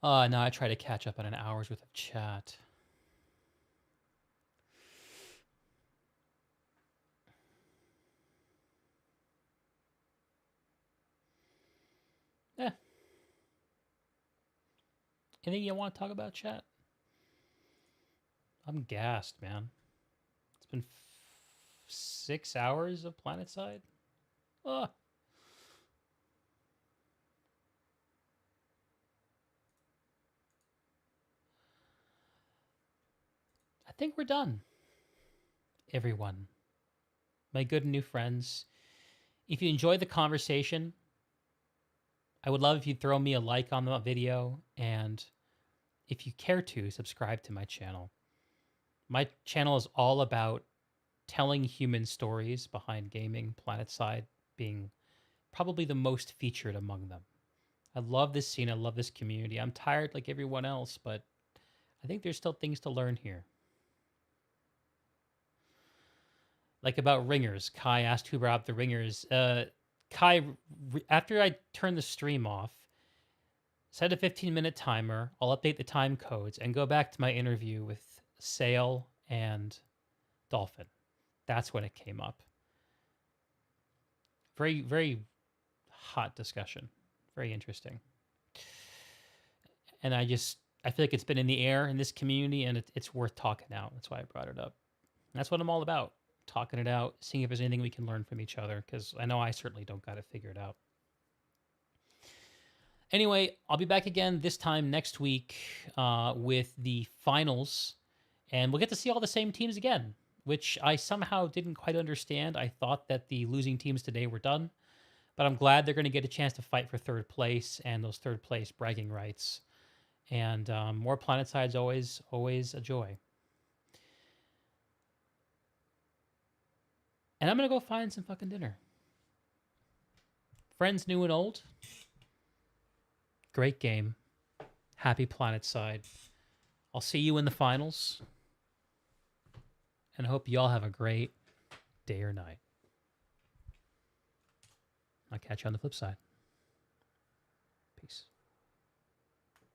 [SPEAKER 1] Now I try to catch up on an hour's worth of chat. Yeah. Anything you want to talk about, chat? I'm gassed, man. It's been 6 hours of PlanetSide. Ugh. I think we're done. Everyone. My good new friends. If you enjoyed the conversation, I would love if you'd throw me a like on the video, and if you care to, subscribe to my channel. My channel is all about telling human stories behind gaming, PlanetSide being probably the most featured among them. I love this scene. I love this community. I'm tired like everyone else, but I think there's still things to learn here. Like about ringers. Kai asked who brought up the ringers. Kai, after I turn the stream off, set a 15-minute timer. I'll update the time codes and go back to my interview with Sayl and Dolphin. That's when it came up. Very, very hot discussion. Very interesting. And I feel like it's been in the air in this community, and it's worth talking out. That's why I brought it up. And that's what I'm all about. Talking it out, seeing if there's anything we can learn from each other, because I know I certainly don't got it figured out. Anyway, I'll be back again this time next week with the finals, and we'll get to see all the same teams again, which I somehow didn't quite understand. I thought that the losing teams today were done, but I'm glad they're going to get a chance to fight for third place and those third place bragging rights. And more PlanetSide's always a joy. And I'm going to go find some fucking dinner. Friends new and old. Great game. Happy PlanetSide. I'll see you in the finals. And I hope you all have a great day or night. I'll catch you on the flip side.